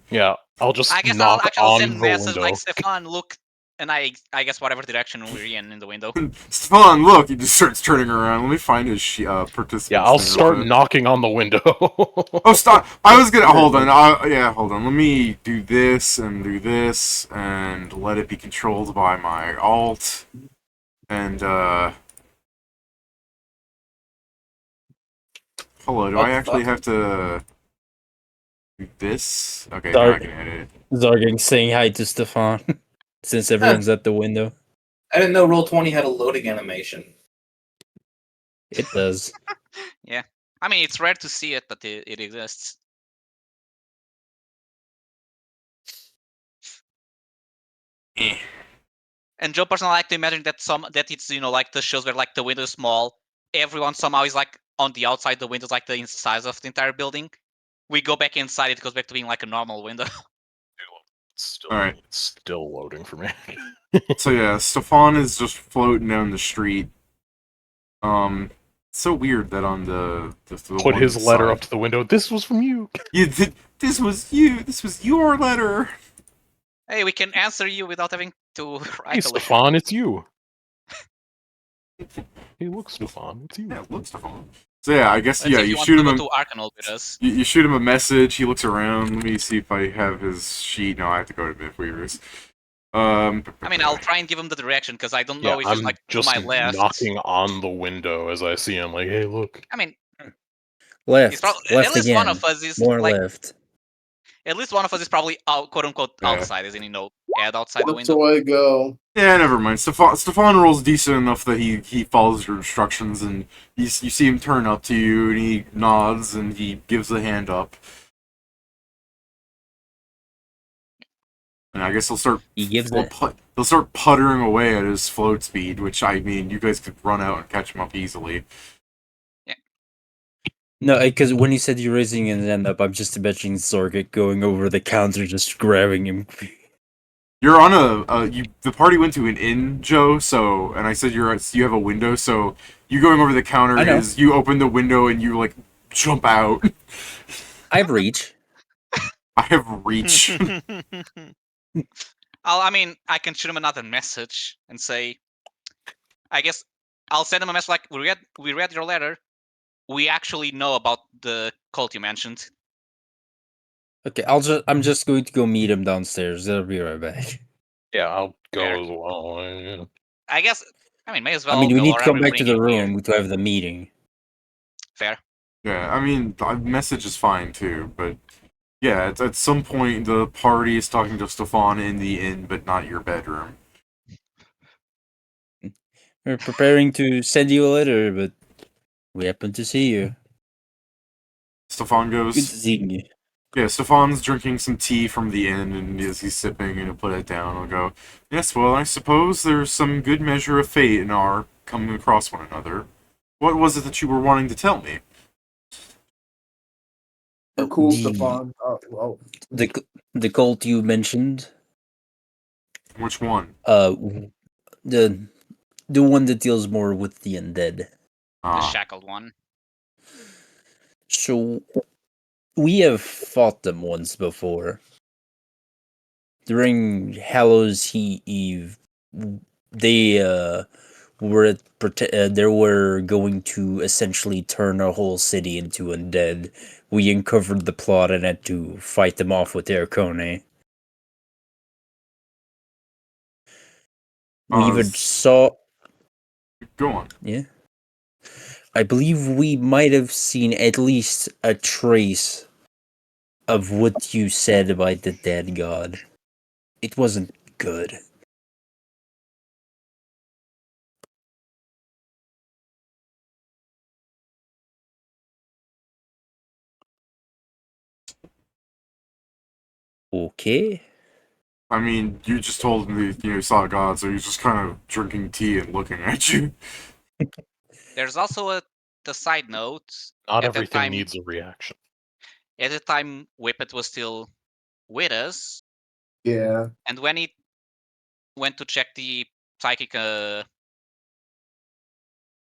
Yeah, I'll just I guess knock I'll on send a the message window. like, Stefan, look, and I guess whatever direction we're in the window. Stefan, look! He just starts turning around. Let me find his participants. Yeah, I'll thing real start quick. knocking on the window. Oh, stop! I was gonna hold on. Hold on. Let me do this and let it be controlled by my alt. And hello. Do I actually have to do this? Okay, now I can edit it. Zarging saying hi to Stefan since everyone's at the window. I didn't know Roll20 had a loading animation. It does. Yeah. I mean, it's rare to see it, but it exists. And Joe personally like to imagine that it's like the shows where like the window is small, everyone somehow is like on the outside the windows, like the size of the entire building. We go back inside, it goes back to being like a normal window. Alright. It's still loading for me. So yeah, Stefan is just floating down the street. It's so weird that on the Put his letter up to the window. This was from you. This was you. This was your letter. Hey, we can answer you without having to write Hey, a letter. Stefan, it's you. Hey, look, Stefan, it's you. Yeah, look, Stefan. So yeah, I guess Let's see if you you shoot him. want to go to Arkanhold with us. You shoot him a message. He looks around. Let me see if I have his sheet. No, I have to go to Mythweavers. I mean, I'll try and give him the direction because I don't know if I'm he's like just to my left. knocking on the window as I see him. Like, hey, look. I mean, Left. left Left at least again. one of us is More like, left. At least one of us is probably out, quote unquote, outside, as in head outside the That's the window. way to go. Yeah, never mind. Stefan rolls decent enough that he follows your instructions, and you see him turn up to you, and he nods, and he gives a hand up. And I guess he'll start. He'll start puttering away at his float speed, which I mean, you guys could run out and catch him up easily. Yeah. No, because when you said you're raising his hand up, I'm just imagining Zorgit going over the counter, just grabbing him. You're on the party went to an inn, Joe. So, and I said you have a window. So you going over the counter is you open the window and you like jump out. I have reach. I have reach. I mean, I can shoot him another message and say, I guess I'll send him a message like, we read your letter. We actually know about the cult you mentioned. Okay, I'm just going to go meet him downstairs. I'll be right back. Yeah, I'll go Fair. as well. Yeah. I guess. I mean, may as well. I mean, we go, need or to come I'm back to the bringing here. room to have the meeting. Fair. Yeah, I mean, the message is fine too, but yeah, at some point the party is talking to Stefan in the inn, but not your bedroom. We're preparing to send you a letter, but we happen to see you. Stefan Good goes. seeing you. Yeah, Stefan's drinking some tea from the inn, and as he's sipping, and he'll put it down, he'll go, "Yes, well, I suppose there's some good measure of fate in our coming across one another. What was it that you were wanting to tell me?" Cool, Stefan. The cult you mentioned. Which one? The one that deals more with the undead. The shackled one. So we have fought them once before. During Hallows Eve, they were going to essentially turn our whole city into undead. We uncovered the plot and had to fight them off with Arkanhold. We even saw. Go on. Yeah. I believe we might have seen at least a trace of what you said about the dead god. It wasn't good. Okay. I mean, you just told me you saw God, so he's just kind of drinking tea and looking at you. There's also the side note. Not at that everything time, needs a reaction. At the time, Whippet was still with us, Yeah. and when he went to check the psychic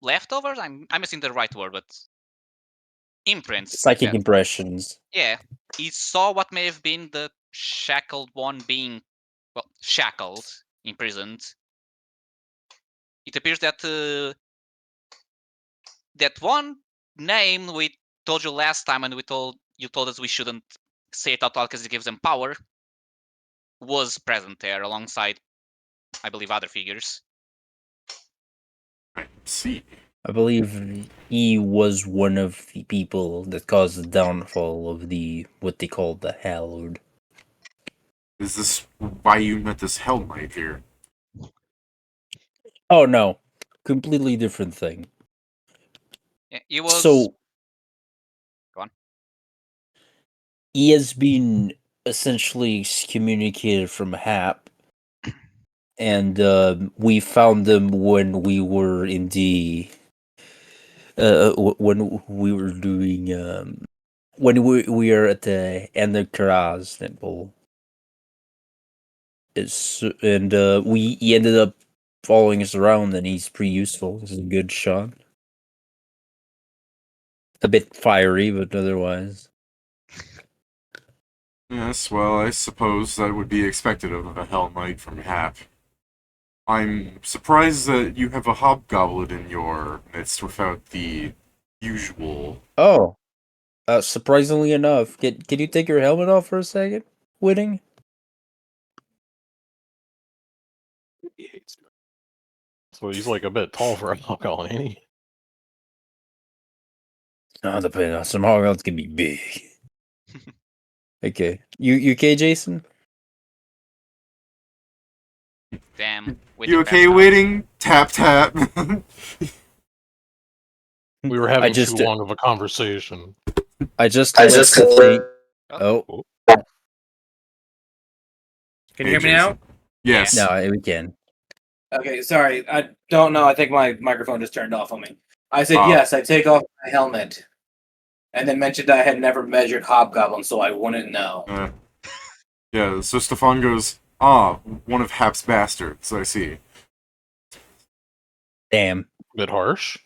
leftovers, I'm missing the right word, but imprints. Psychic impressions. Yeah, he saw what may have been the shackled one being, well, shackled, imprisoned. It appears that that one name we told you last time, and you told us we shouldn't say it out loud because it gives them power, was present there alongside, I believe, other figures. I see. I believe he was one of the people that caused the downfall of the what they call the Hallowed. Is this why you met this Hell Knight here? Oh no, completely different thing. Yeah, he was. So Go on. he has been essentially excommunicated from HAP, and we found him when we were in the when we were doing when we are at the Karaz temple. And he ended up following us around, and he's pretty useful. He's a good shot. A bit fiery, but otherwise. Yes, well, I suppose that would be expected of a Hell Knight from Hap. I'm surprised that you have a hobgoblin in your midst without the usual. Oh, surprisingly enough, can you take your helmet off for a second, Whitting? So he's like a bit tall for a hobgoblin, ain't he? Oh, depending on some hobgoblins can be big. Okay, you okay, Jason? Damn. You okay, waiting? Tap tap. We were having just- too long of a conversation. I just think. Oh, Can you hear me now? Yes. no, we can. Okay, sorry. I don't know. I think my microphone just turned off on me. I said, Oh. yes, I take off my helmet. And then mentioned I had never measured hobgoblins, so I wouldn't know. Yeah, so Stefan goes, one of Hap's bastards, I see. Damn. Bit harsh.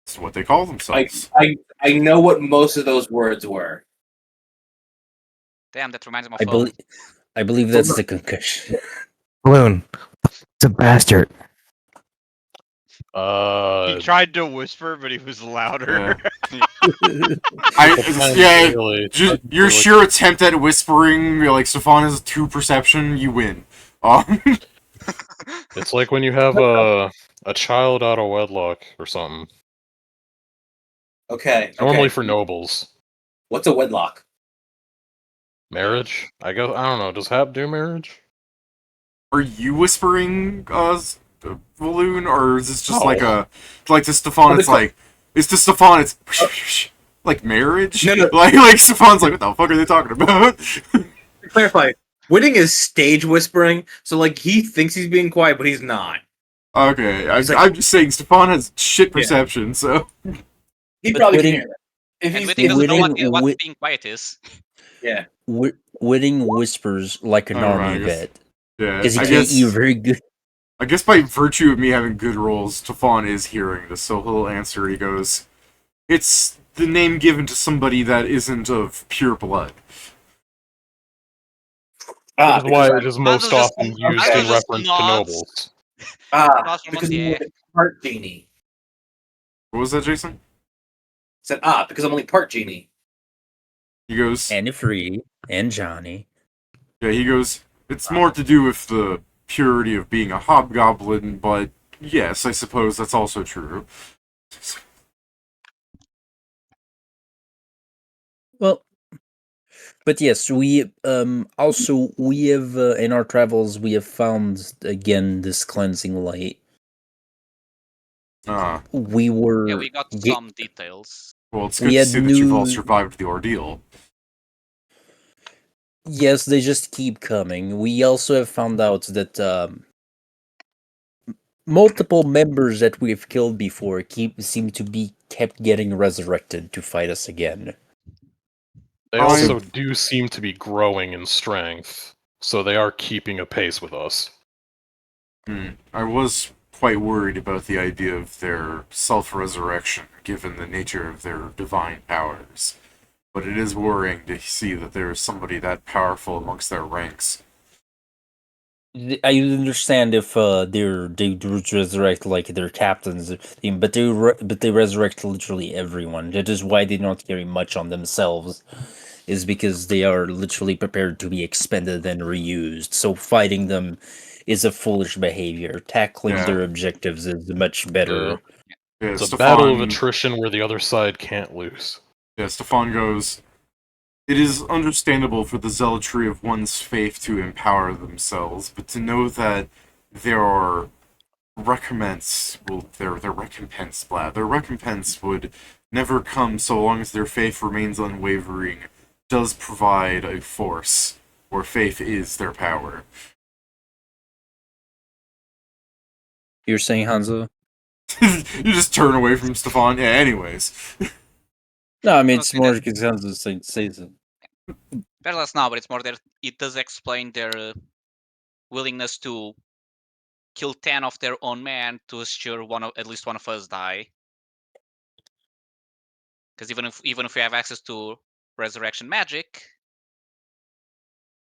That's what they call themselves. I know what most of those words were. Damn, that reminds me I of believe. I believe that's the concussion. Balloon. It's a bastard. He tried to whisper, but he was louder. Your sheer attempt at whispering, like Stefan has 2 perception, you win. It's like when you have a child out of wedlock or something. Okay. Normally for nobles. What's a wedlock? Marriage? I don't know. Does Hap do marriage? Are you whispering, Balloon, or is this just No. like to Stefan? It's like it's to Stefan. It's like marriage. No. Like Stefan's like, what the fuck are they talking about? To clarify, Whitting is stage whispering, so like he thinks he's being quiet, but he's not. Okay, I'm just saying Stefan has shit perception, so He But probably Whitting- can hear that. If And he's Whitting doesn't know what Whitting- being quiet is. yeah. Whitting whispers like an Alright, army I guess- vet. yeah. Because he I can't guess eat very good. I guess by virtue of me having good rolls, Stefan is hearing this, so he'll answer. He goes, "It's the name given to somebody that isn't of pure blood." That is why it is most just- often used Other in just reference to nods. nobles. Because Yeah. I'm only part genie. What was that, Jason? Said because I'm only part genie. He goes, And Free and Johnny. yeah, he goes, it's more to do with the purity of being a hobgoblin, but yes, I suppose that's also true. Well, but yes, we also we have in our travels we have found again this cleansing light. We were Yeah, we got some details. Well, it's We good to had see that you've all new- survived the ordeal. Yes, they just keep coming. We also have found out that multiple members that we've killed before seem to be kept getting resurrected to fight us again. They I- also do seem to be growing in strength, so they are keeping a pace with us. I was quite worried about the idea of their self-resurrection, given the nature of their divine powers. But it is worrying to see that there is somebody that powerful amongst their ranks. I understand if they resurrect like their captains, but they resurrect literally everyone. That is why they don't carry much on themselves, is because they are literally prepared to be expended and reused. So fighting them is a foolish behavior. Tackling Yeah. their objectives is much better. Yeah, It's a battle of Stefan, attrition where the other side can't lose. yeah, Stefan goes, "It is understandable for the zealotry of one's faith to empower themselves, but to know that their recompense their recompense would never come so long as their faith remains unwavering does provide a force where faith is their power." You're saying, Hanzo? You just turn away from Stefan. Yeah, anyways. No, I mean it's Okay, more because Hanzo says it. Better less now, but it's more that it does explain their willingness to kill 10 of their own men to assure at least one of us die. Because even if we have access to resurrection magic,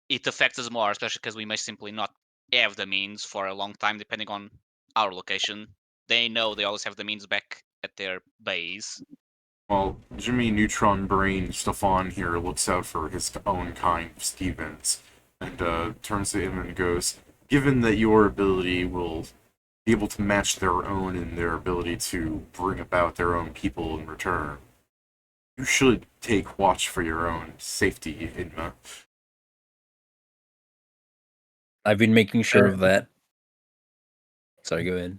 it affects us more, especially because we may simply not have the means for a long time, depending on our location. They know they always have the means back at their base. Well, Jimmy Neutron Brain Stefan here looks out for his own kind of Stevens, and turns to him and goes, "Given that your ability will be able to match their own in their ability to bring about their own people in return, you should take watch for your own safety, Inma." I've been making sure of that. Sorry, go ahead.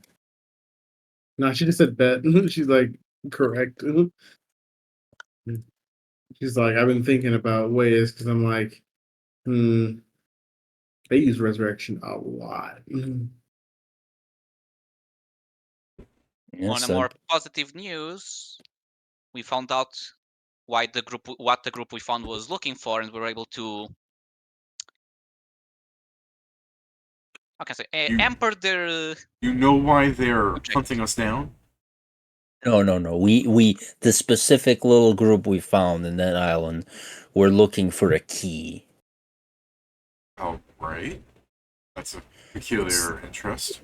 No, she just said bet. She's like, correct. She's like, I've been thinking about ways because I'm like, they use resurrection a lot. On a more positive news, we found out what the group we found was looking for, and we were able to, how can I say, hamper their. You know why they're hunting us down? No. We the specific little group we found in that island, we're looking for a key. Oh, right. That's a peculiar interest.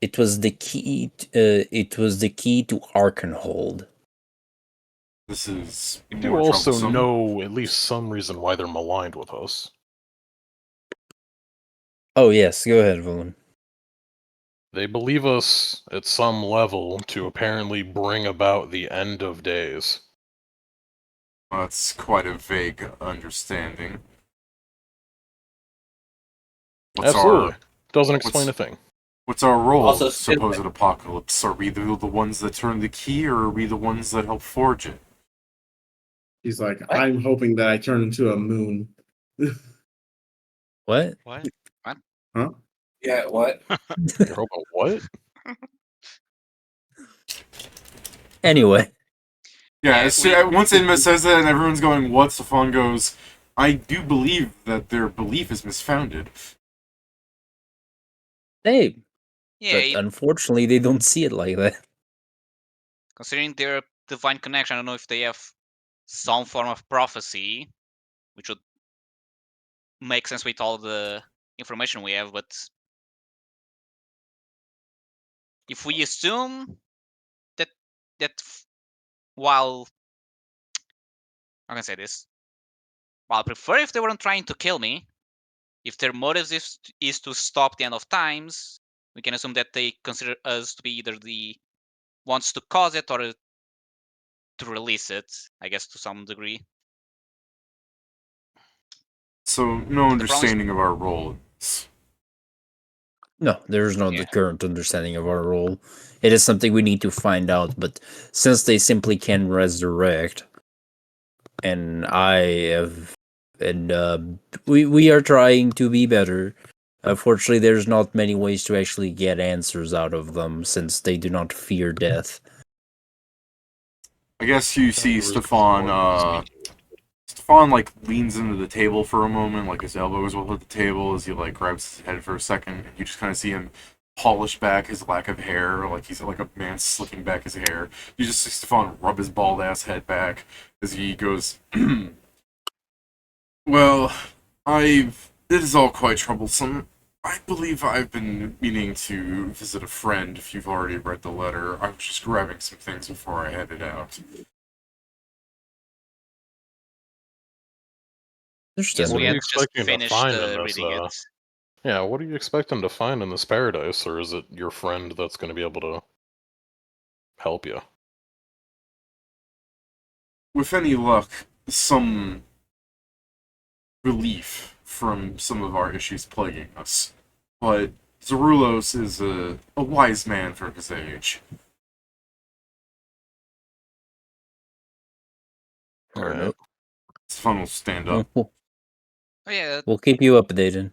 It was the key. It was the key to Arkanhold. This is We do more also troublesome. know at least some reason why they're maligned with us. Oh yes, go ahead, Valen. They believe us at some level to apparently bring about the end of days. That's quite a vague understanding. Absolutely. Doesn't explain a thing. What's our role Also, in supposed apocalypse? Are we the ones that turn the key, or are we the ones that help forge it? He's like, I'm hoping that I turn into a moon. What? What? Huh? Yeah, what? You're hoping what? Anyway. Yeah, once Inma says that and everyone's going, what? Stefan goes, I do believe that their belief is misfounded. Hey. Yeah, But unfortunately, they don't see it like that. considering their divine connection, I don't know if they have some form of prophecy, which would make sense with all the information we have, but if we assume that while, how can I say this? While I prefer if they weren't trying to kill me, if their motives is to stop the end of times, we can assume that they consider us to be either the ones to cause it or to release it, I guess, to some degree. So, no understanding of our role. No, there's no current understanding of our role. It is something we need to find out, but since they simply can resurrect, and we are trying to be better. Unfortunately, there's not many ways to actually get answers out of them since they do not fear death. I guess you see Stefan Stefan like leans into the table for a moment, like his elbows will hit the table as he like grabs his head for a second, and you just kind of see him polish back his lack of hair, like he's like a man slicking back his hair. You just see Stefan rub his bald ass head back as he goes, "Well, it is all quite troublesome. I believe I've been meaning to visit a friend. If you've already read the letter, I was just grabbing some things before I headed out." Yes, What we are had you just expecting to finished find in this? reading it. Yeah, what are you expecting to find in this paradise, or is it your friend that's going to be able to help you? With any luck, some relief from some of our issues plaguing us. But Zerulos is a wise man for his age. Alright. Stefan will stand up. Oh, yeah, We'll keep you updated.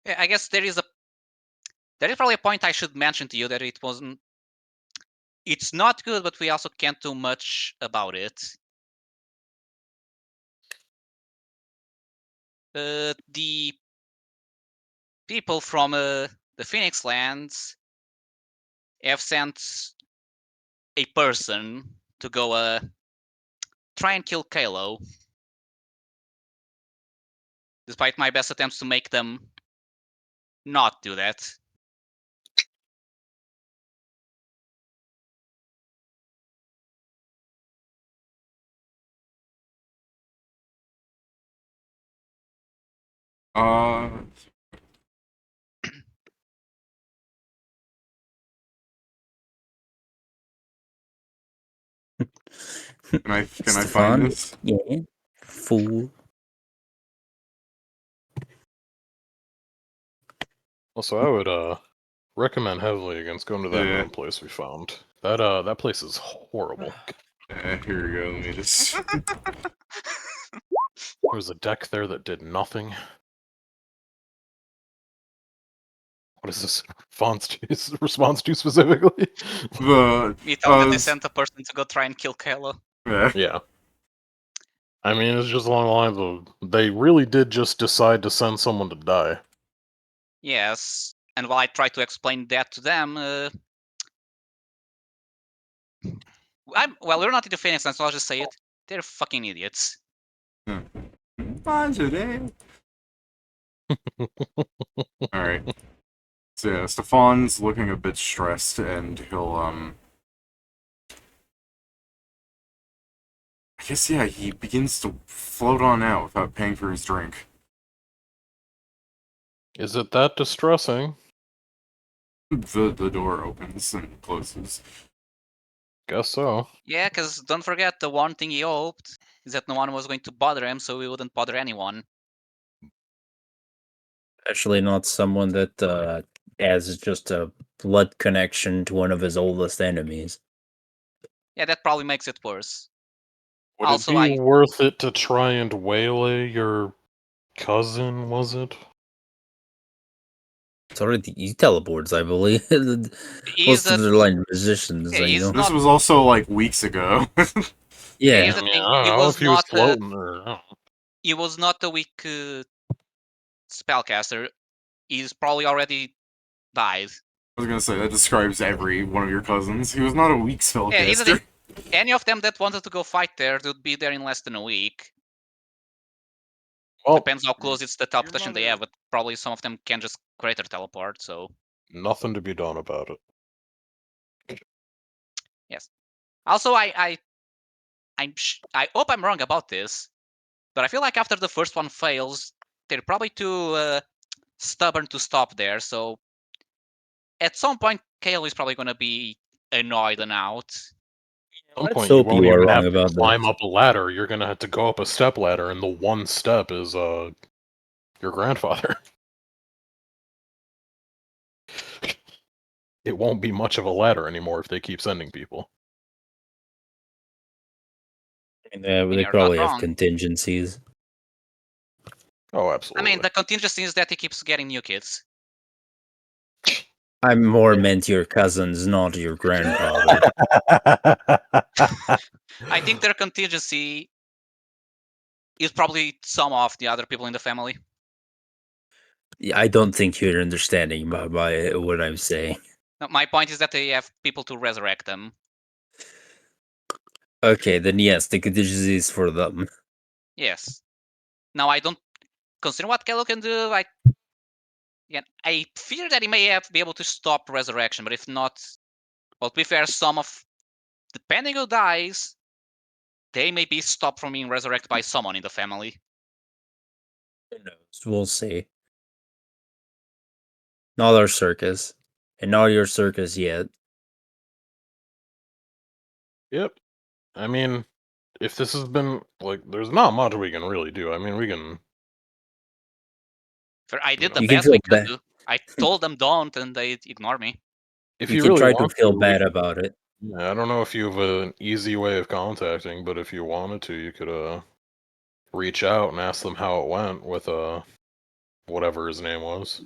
yeah, I guess there is probably a point I should mention to you that it wasn't. It's not good, but we also can't do much about it. The people from the Phoenix Lands have sent a person to go try and kill Kalo. Despite my best attempts to make them not do that. Can I find Stefan? this? Yeah. Fool. Also, I would recommend heavily against going to that Yeah. known place we found. That place is horrible. Here we go. Let me just. There was a deck there that did nothing. What is this response to specifically? We tell that they sent a person to go try and kill Kalo. Yeah. I mean, it's just along the lines of they really did just decide to send someone to die. Yes, and while I try to explain that to them, we're not in the Phoenix Lands, so I'll just say it. They're fucking idiots. Alright. So yeah, Stefan's looking a bit stressed, and he'll, I guess, yeah, he begins to float on out without paying for his drink. Is it that distressing? The door opens and closes. Guess so. Yeah, because don't forget, the one thing he hoped is that no one was going to bother him, so he wouldn't bother anyone. Actually, not someone that has just a blood connection to one of his oldest enemies. Yeah, that probably makes it worse. Would Also, it be worth it to try and waylay your cousin, was it? It's already he teleports, I believe. Most of their line musicians, yeah, you know. This was also like weeks ago. Yeah, Yeah. here's the I mean, thing. I don't He know was if he was not floating or I don't know. he was not a weak spellcaster. He's probably already died. I was gonna say, that describes every one of your cousins. He was not a weak Yeah, here's the spellcaster. thing. Any of them that wanted to go fight there would be there in less than a week. Well, Depends how close it's the teleportation they have, but probably some of them can just greater teleport, so... Nothing to be done about it. Yes. Also, I hope I'm wrong about this, but I feel like after the first one fails, they're probably too stubborn to stop there, so... At some point, Kale is probably going to be annoyed and out. At some Let's point, you hope won't you are even wrong have to about climb that. up a ladder. You're gonna have to go up a step ladder, and the one step is your grandfather. It won't be much of a ladder anymore if they keep sending people. And, mean, they you're probably not have wrong. contingencies. Oh, I absolutely. mean, the contingency is that he keeps getting new kids. I more meant your cousins, not your grandfather. I think their contingency is probably some of the other people in the family. Yeah, I don't think you're understanding by what I'm saying. No, my point is that they have people to resurrect them. Okay, then yes, the contingency is for them. Yes. Now I don't consider what Kello can do. I fear that he may be able to stop resurrection, but if not, well, to be fair, depending who dies, they may be stopped from being resurrected by someone in the family. Who knows? We'll see. Not our circus, and not your circus yet. Yep. I mean, if this has been like, there's not much we can really do. I mean, we can. I did the You can best we feel could do. I told them don't, and they ignore me. If you you can really try to want feel we bad can- about it. Yeah, I don't know if you have an easy way of contacting, but if you wanted to, you could reach out and ask them how it went with whatever his name was.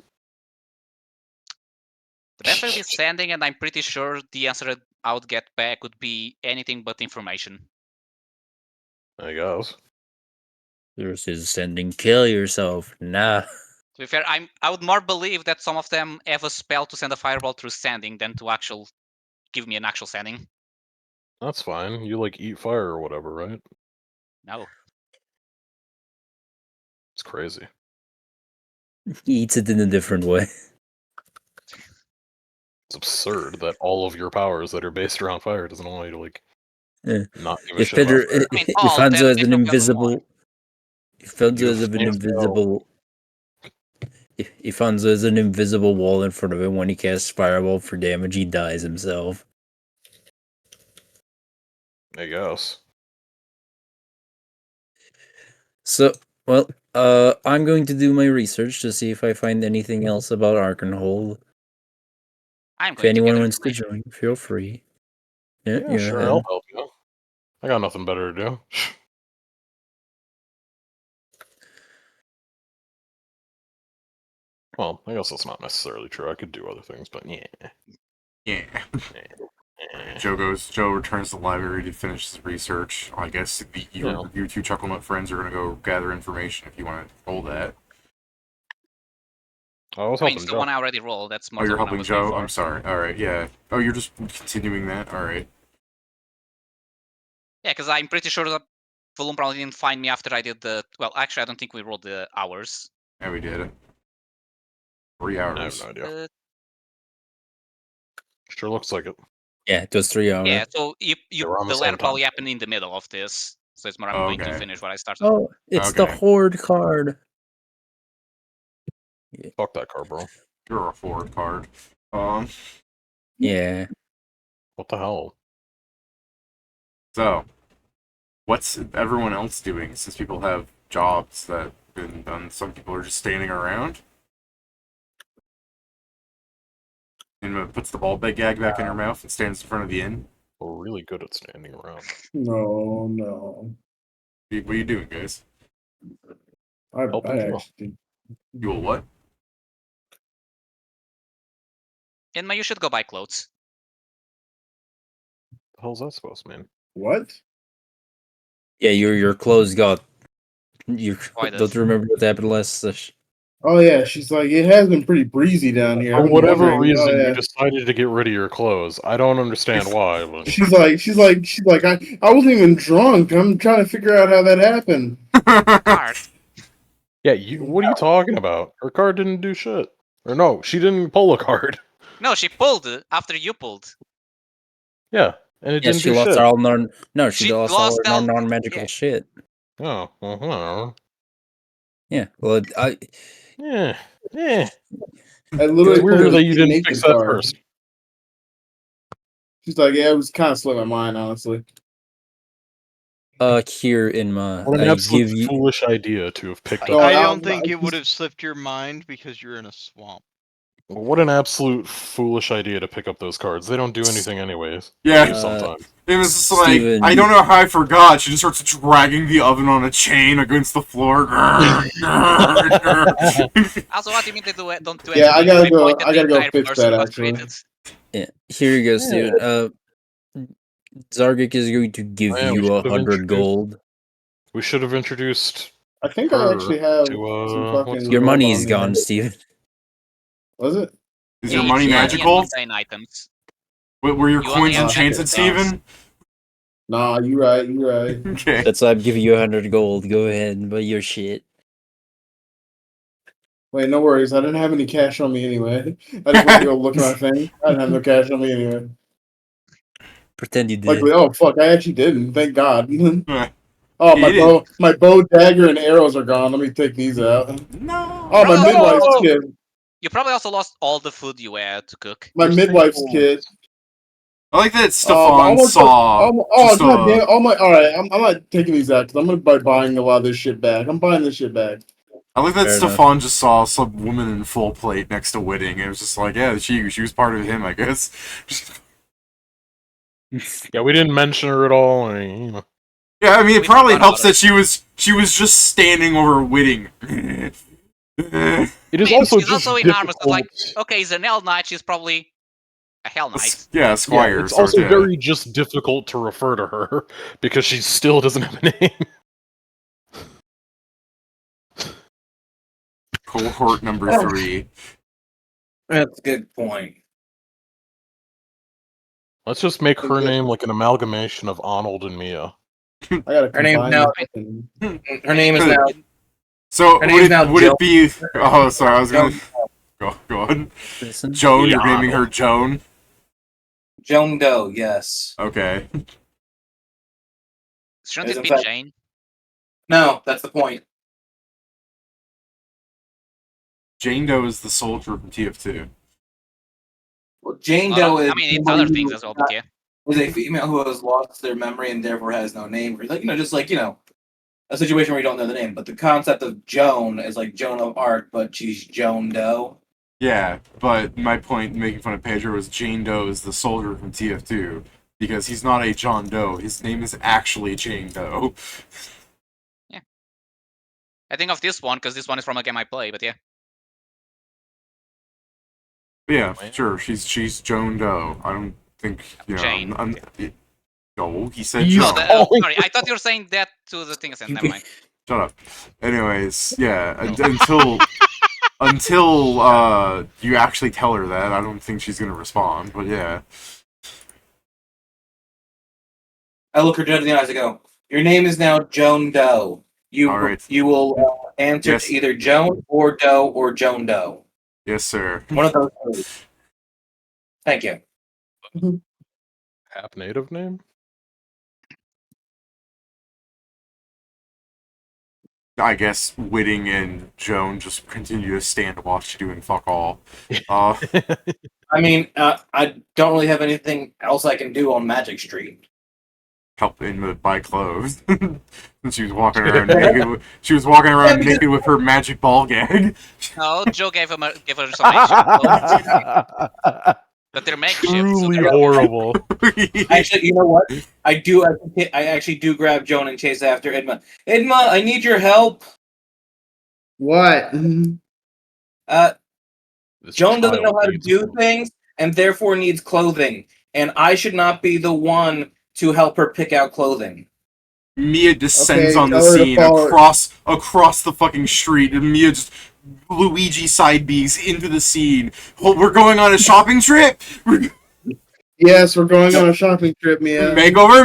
The best way would be sending, and I'm pretty sure the answer that I would get back would be anything but information. I guess. Versus sending kill yourself. Nah. To be fair, I would more believe that some of them have a spell to send a fireball through sending than to give me an actual sending. That's fine. You like eat fire or whatever, right? No. It's crazy. He eats it in a different way. It's absurd that all of your powers that are based around fire doesn't allow you to like Yeah. not give a If shit about Pedro, fire. I mean, if Hanzo has an technically I'm invisible, if Hanzo You has have an flamethrower. invisible, if Hanzo has an invisible wall in front of him when he casts fireball for damage, he dies himself. I guess. So, well, I'm going to do my research to see if I find anything else about Arkanhold. I'm If going to anyone get wants to information. join, feel free. Yeah, Yeah, go sure, ahead. I'll help you. I got nothing better to do. Well, I guess that's not necessarily true. I could do other things, but yeah. Yeah. Eh. Joe returns to the library to finish his research. I guess your two Chuckle Nut friends are gonna go gather information if you want to roll that. I was I mean, helping it's the Joe. one I already rolled. That's more Oh, you're than what I helping was going Joe? for. I'm sorry. Alright, yeah. Oh, you're just continuing that? Alright. Yeah, because I'm pretty sure that Volum probably didn't find me after I did the... Well, actually, I don't think we rolled the hours. Yeah, we did it. 3 I have hours. no idea. Sure looks like it. Yeah, it was 3 hours. Yeah, so we're on the the same letter probably time. happened in the middle of this. So it's more I'm going to Okay. finish what I started. Oh, it's the Okay. Horde card. Fuck that car, bro. You're a forward card. Yeah. What the hell? So, what's everyone else doing since people have jobs that have been done? Some people are just standing around. And puts the ball bag gag back in her mouth and stands in front of the inn. We're really good at standing around. No. What are you doing, guys? Helping Joe. Actually. You will what? Inma, you should go buy clothes. The hell's that supposed to mean? What? Yeah, your clothes got. You Why don't the- remember what happened last session. Oh yeah, she's like, it has been pretty breezy down here. For I'm whatever wondering- reason, oh, yeah. you decided to get rid of your clothes. I don't understand why, but She's like, I wasn't even drunk. I'm trying to figure out how that happened. Card. yeah, what are you talking about? Her card didn't do shit. Or no, she didn't pull a card. No, she pulled after you pulled. Yeah, and it Yeah, didn't she do lost shit. all non. No, she She lost all lost her all- non-magical yeah. shit. Oh, well, Yeah, well, I yeah. I literally It's weird pulled that a you didn't naked fix that card. first. She's like, yeah, it was kind of slipped my mind, honestly. here in my, What an I absolute give you. foolish idea to have picked No, up. I I- don't think I- it would have slipped your mind because you're in a swamp. What an absolute foolish idea to pick up those cards. They don't do anything anyways. Yeah. They do sometimes. It was just like, Steven, I don't know how I forgot. She just starts dragging the oven on a chain against the floor. Also, what do you mean they don't do anything? Yeah, I gotta They go- point at I the gotta go entire fix person that, who was actually. created. Yeah, here you go, Steven. Zargic is going to give Oh, yeah, we you should have 100 introduced- gold. We should have introduced. I think I actually have to, some what's fucking. it Your gold money's on gone, there. Steven. Was it? Is Yeah, your it's money money and magical? mundane items. Were your You only coins have enchanted, magic things. Steven? Nah, you right. You right. Okay. That's why I'm giving you 100 gold. Go ahead and buy your shit. Wait, no worries. I didn't have any cash on me anyway. I just went to go look at my thing. I didn't have no cash on me anyway. Pretend you did. Like, oh fuck, I actually didn't. Thank God. Eh, Oh, You my bow, dagger, and arrows are gone. Let me take these out. No. Oh, my Probably midwife's also- kit. You probably also lost all the food you had to cook. My midwife's kit. I like that all Stefan my- saw. just god damn it! All right, I'm not taking these out because I'm gonna be buying a lot of this shit back. I'm buying this shit back. I like that Fair enough. Stefan just saw some woman in full plate next to Whitting. It was just like, yeah, she was part of him, I guess. Yeah, we didn't mention her at all. You know. Yeah, I mean, it We probably forgot helps about that she was just standing over Whitting. It is I mean, also she's just also enormous. It's like, difficult. okay, he's an Hell Knight. She's probably a Hell Knight. Yeah, Squire. Yeah, it's sort also of. very just difficult to refer to her because she still doesn't have a name. Cohort number 3. That's a good point. Let's just make her name like an amalgamation of Arnold and Mia. I gotta Her name's combine now- this. Her name is now. So Her name's now would Joan. it be? Oh, sorry, I was gonna go on. Listen. Joan, you're Yeah. naming her Joan. Joan Doe, yes. Okay. Shouldn't Is it in be fact- Jane? No, that's the point. Jane Doe is the soldier from TF2. Well, Jane Well, Doe is. I mean, it's other things as well, but yeah. Is a female who has lost their memory and therefore has no name. Like, just like, a situation where you don't know the name. But the concept of Joan is like Joan of Arc, but she's Joan Doe. Yeah, but my point in making fun of Pedro was Jane Doe is the soldier from TF2 because he's not a John Doe. His name is actually Jane Doe. I think of this one because this one is from a game I play, but yeah. Yeah, sure. She's Joan Doe. I don't think Jane. No, he said You Oh, Joan. sorry, I thought you were saying that to the thing. Never mind. Shut up. Anyways, yeah. Until you actually tell her that, I don't think she's gonna respond. But yeah. I look her dead in the eyes and go, your name is now Joan Doe. You All right. you will answer Yes. to either Joan or Doe or Joan Doe. Yes, sir. One of those three. Thank you. Half native name? I guess Whitting and Joan just continue to stand watch doing fuck all. I mean, I don't really have anything else I can do on Magic Street. Help in buy clothes. And she was walking around naked. She was walking around naked with her magic ball gag. No, Joe gave her some makeshift clothes, but they're makeshift. So Truly they're horrible. Actually, you know what? I actually do grab Joan and chase after Idma. Idma, I need your help. What? This Joan doesn't know child how to needs do food. things and therefore needs clothing. And I should not be the one to help her pick out clothing. Mia descends Okay, on the tell her to scene follow- across the fucking street, and Mia just Luigi side B's into the scene. Well, we're going on a shopping trip. Yes, we're going on a shopping trip, Mia. Makeover.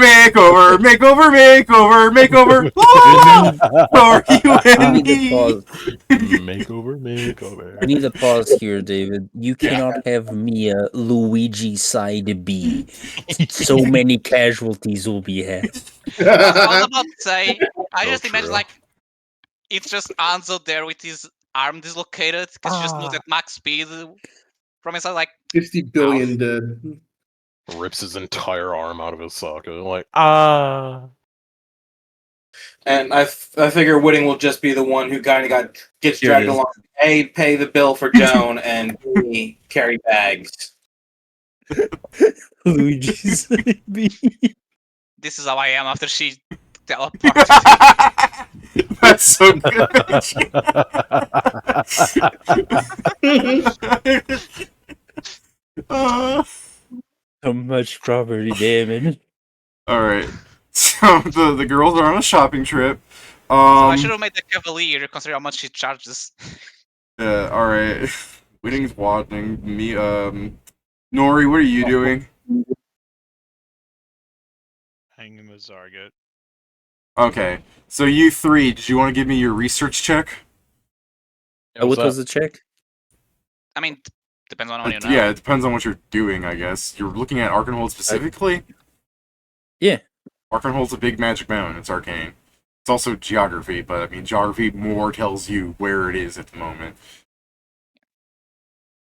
Ah! Are you I and need to me? pause. Makeover. I need to pause here, David. You cannot have Mia Luigi side B. So many casualties will be had. I was about to say, I So just imagine true. like it's just Anzo there with his arm dislocated because he just moved at max speed from his side. Like 50 billion dead. Rips his entire arm out of his socket. Like, And I figure Whitting will just be the one who kind of gets Here it dragged is. along. A, pay the bill for Joan, and B, carry bags. Luigi side B. this is how I am after she teleported. That's so good. So much property damage. All right. So the girls are on a shopping trip. So I should Um, have made the Cavalier, considering how much she charges. yeah, all right. Winning's watching me. Nori, what are you doing? Hanging with Zarget. Okay, so you three, did you want to give me your research check? What was the check? I mean, depends on what you know. Yeah, it depends on what you're doing, I guess. You're looking at Arkanhold specifically? Yeah. Arkanhold's a big magic mountain. It's arcane. It's also geography, but I mean, geography more tells you where it is at the moment.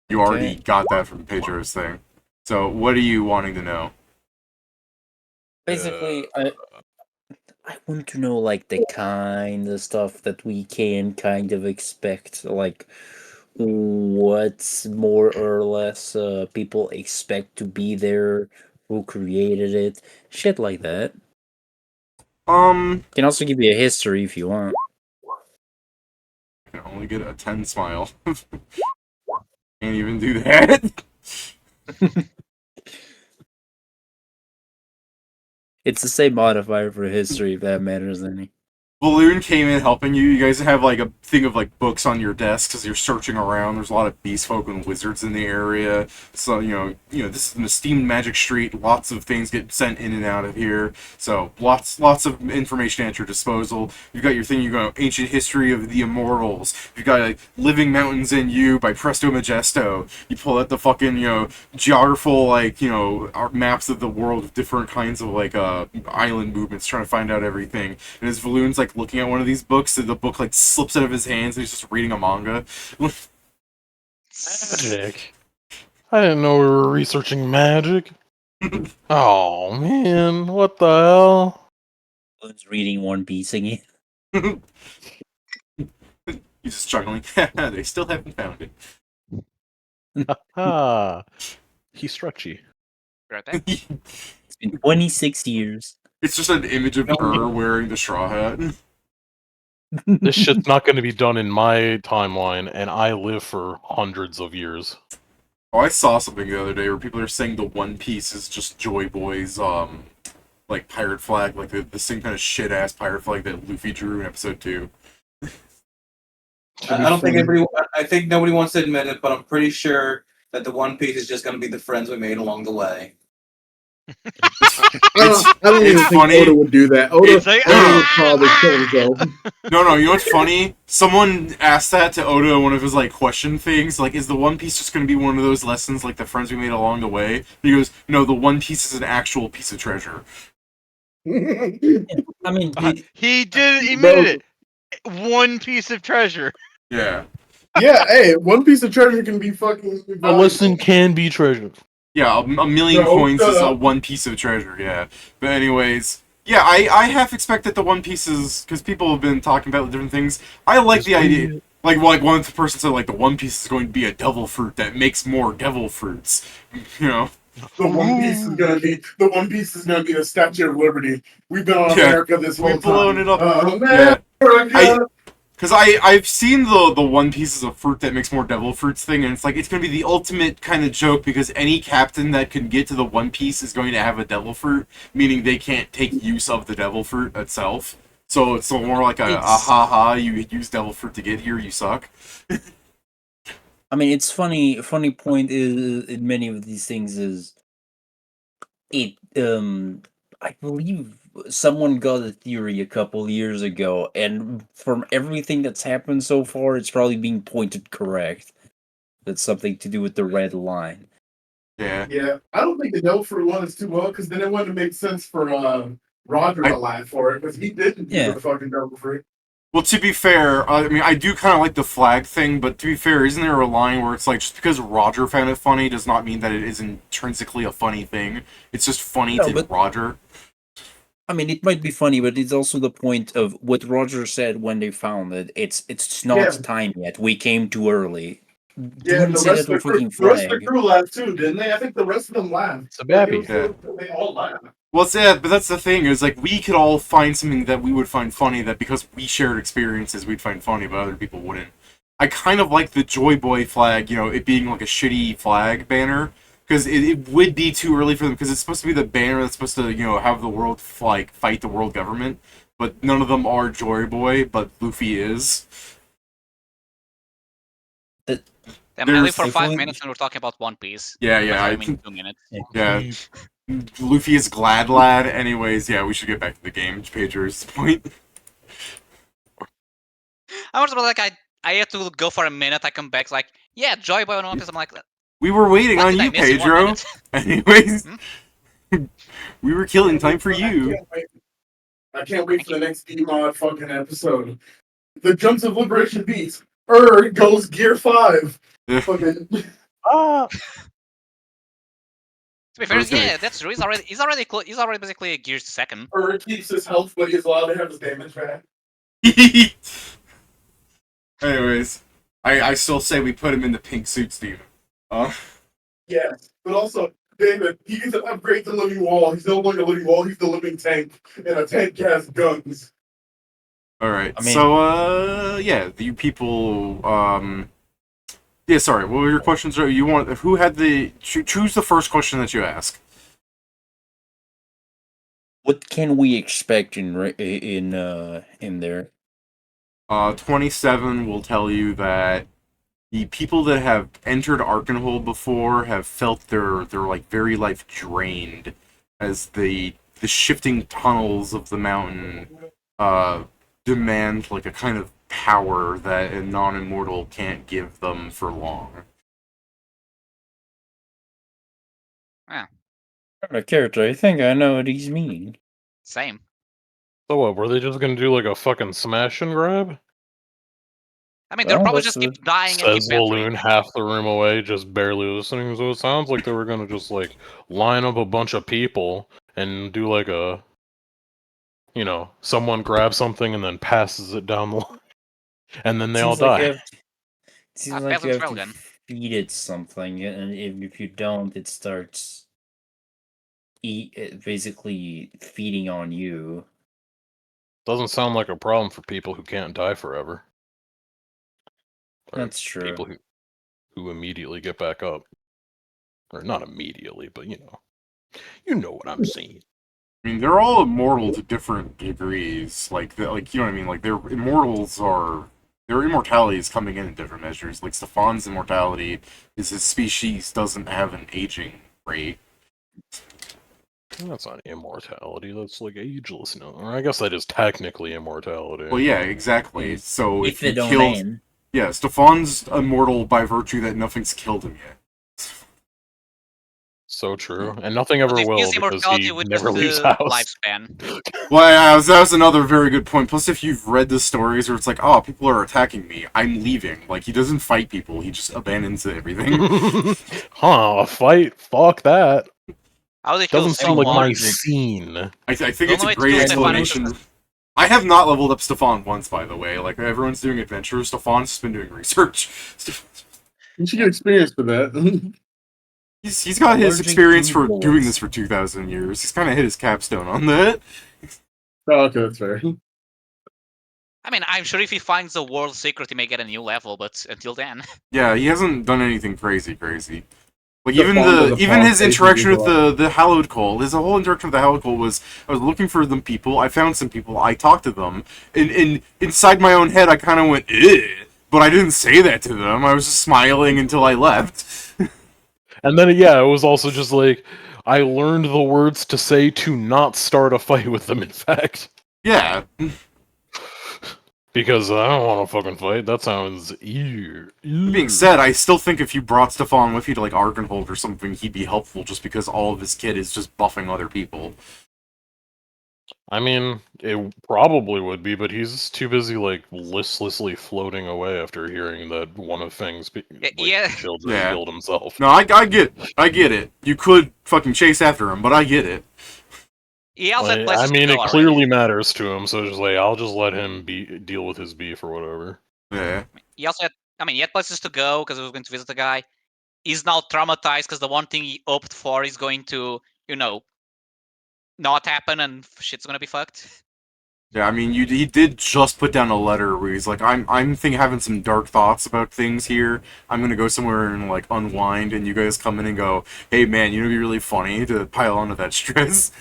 You already got that from Pedro's thing. So, what are you wanting to know? Basically, I want to know like the kind of stuff that we can kind of expect, like what's more or less people expect to be there, who created it, shit like that. Can also give you a history if you want. I can only get a 10 smile. Can't even do that. It's the same modifier for history if that matters any. Balloon came in helping you. You guys have like a thing of like books on your desks as you're searching around. There's a lot of beast folk and wizards in the area. So this is an esteemed magic street. Lots of things get sent in and out of here. So lots of information at your disposal. You've got your thing. You got ancient history of the immortals. You've got like Living Mountains in You by Presto Majesto. You pull out the fucking geographical maps of the world of different kinds of like island movements, trying to find out everything. And as Valoon's like looking at one of these books, and the book like slips out of his hands, and he's just reading a manga. Magic. I didn't know we were researching magic. Oh man, what the hell? Who's reading One Piece again? He's just chuckling. They still haven't found it. Ah, he's stretchy. Right there. It's been 26 years. It's just an image of her wearing the straw hat. This shit's not going to be done in my timeline, and I live for hundreds of years. Oh, I saw something the other day where people are saying the One Piece is just Joy Boy's like pirate flag, like the same kind of shit ass pirate flag that Luffy drew in episode 2. I don't think everybody. I think nobody wants to admit it, but I'm pretty sure that the One Piece is just going to be the friends we made along the way. I don't even think funny. Oda would do that. Oda, It's like, Oda would probably kill himself. No, you know what's funny? Someone asked that to Oda in one of his like question things, like, is the One Piece just going to be one of those lessons like the friends we made along the way? He goes, no, the One Piece is an actual piece of treasure. I mean, he admitted it. One piece of treasure. Yeah. Yeah, hey, one piece of treasure can be fucking. A lesson can be treasured. Yeah, a million coins is one piece of treasure, yeah. But anyways, yeah, I half expect that the One Pieces, because people have been talking about different things, I like the idea. Like one person said, like, the One Piece is going to be a devil fruit that makes more devil fruits. You know? The One Piece is gonna be the Statue of Liberty. We've been on America this whole time. We've blown it up. America. Because I've seen the One Piece is a fruit that makes more devil fruits thing, and it's like, it's going to be the ultimate kind of joke, because any captain that can get to the One Piece is going to have a devil fruit, meaning they can't take use of the devil fruit itself. So it's more like a ha-ha, you use devil fruit to get here, you suck. I mean, it's funny. A funny point is in many of these things is it. I believe someone got a theory a couple years ago, and from everything that's happened so far, it's probably being pointed correct. That's something to do with the red line. Yeah. I don't think the Devil Fruit one is too well, because then it wouldn't make sense for Roger to lie for it, because he didn't do the fucking Devil Fruit. Well, to be fair, I mean, I do kind of like the flag thing, but to be fair, isn't there a line where it's like, just because Roger found it funny does not mean that it is intrinsically a funny thing. It's just funny to Roger. I mean, it might be funny, but it's also the point of what Roger said when they found it. It's not time yet. We came too early. Yeah, the rest of the crew laughed too, didn't they? I think the rest of them laughed. It's a baby. They all laughed. Well, but that's the thing, is like, we could all find something that we would find funny that because we shared experiences we'd find funny, but other people wouldn't. I kind of like the Joy Boy flag, it being like a shitty flag banner, because it would be too early for them because it's supposed to be the banner that's supposed to have the world fight the world government, but none of them are Joy Boy, but Luffy is. I'm only for If 5 we- minutes and we're talking about One Piece. Yeah, I mean 2 minutes. Yeah. Luffy is glad lad. Anyways, yeah, we should get back to the game. Pedro's point. I was like, I had to go for a minute. I come back like, yeah, Joy Boy on One Piece. I'm like, We were waiting what on did I you, miss in 1 Pedro. minute? Anyways, we were killing time for you. I can't wait for the next D-Mod fucking episode. The Jumps of Liberation beats. Goes Gear 5. Fucking. To be fair, Okay. yeah, that's true. He's already basically a Gear 2nd. Keeps his health, but he's allowed to have his damage back. Anyways, I still say we put him in the pink suit, Steven. Yes, but also, David, he gets an upgrade to Living Wall. He's no longer Living Wall, he's the Living Tank. And a tank has guns. Alright, I mean- so, yeah, you people, yeah, sorry, what were your questions? You want, who had the, choose the first question that you ask. What can we expect in there? 27 will tell you that the people that have entered Arkanhold before have felt their like very life drained as the shifting tunnels of the mountain demand like a kind of power that a non-immortal can't give them for long. A character, I think I know what he's meaning. Same. So what, were they just gonna do like a fucking smash and grab? I mean, they'll Well, probably that's just keep dying and keep Says battling. Walloon half the room away, just barely listening. So it sounds like they were gonna just like line up a bunch of people and do like a, someone grabs something and then passes it down the line, and then they all Seems like die. you have- Seems like you Peasants have to Railgun. feed it something, and if you don't, it starts basically feeding on you. Doesn't sound like a problem for people who can't die forever. Or That's true. People who immediately get back up, or not immediately, but you know what I'm saying. I mean, they're all immortal to different degrees. Like you know what I mean? Like, their immortality is coming in different measures. Like, Stefan's immortality is his species doesn't have an aging rate. That's not immortality. That's like agelessness. Or I guess that is technically immortality. Well, yeah, exactly. So If if they you don't killed, end. yeah, Stefan's immortal by virtue that nothing's killed him yet. So true, and nothing ever But if will his because immortality he with never just leaves the house. lifespan. Well, that was another very good point. Plus, if you've read the stories where it's like, oh, people are attacking me, I'm leaving. Like, he doesn't fight people; he just abandons everything. A fight? Fuck that. How they kill Doesn't seem like someone? my scene. I think The it's only a way to great kill Stefan is explanation. I have not leveled up Stefan once, by the way. Like, everyone's doing adventures. Stefan's just been doing research. You should get experience for that. He's got his Allergic experience to for doing bullets. this for 2,000 years. He's kind of hit his capstone on that. Oh, okay, that's fair. I mean, I'm sure if he finds the world secret, he may get a new level, but until then. Yeah, he hasn't done anything crazy. Like, The even Fawn does a even Fawn his face interaction with visual. the Hallowed Cult, his whole interaction with the Hallowed Cult was, I was looking for them people, I found some people, I talked to them, and inside my own head I kind of went, eh, but I didn't say that to them, I was just smiling until I left. And then, yeah, it was also just like, I learned the words to say to not start a fight with them, in fact. Yeah. Because I don't want to fucking fight. That sounds ew. That being said, I still think if you brought Stefan with you to, like, Arkanhold or something, he'd be helpful just because all of his kit is just buffing other people. I mean, it probably would be, but he's too busy, like, listlessly floating away after hearing that one of Feng's Yeah. children Yeah. killed himself. No, I get it. You could fucking chase after him, but I get it. He also had Like, places I mean, to it go clearly already. matters to him, so just like, I'll just let him deal with his beef or whatever. Yeah. He also had, he had places to go because he was going to visit the guy. He's now traumatized because the one thing he opted for is going to, not happen and shit's gonna be fucked. Yeah, I mean, he did just put down a letter where he's like, I'm having some dark thoughts about things here. I'm gonna go somewhere and like unwind, and you guys come in and go, hey man, you know, it'd be really funny to pile onto that stress.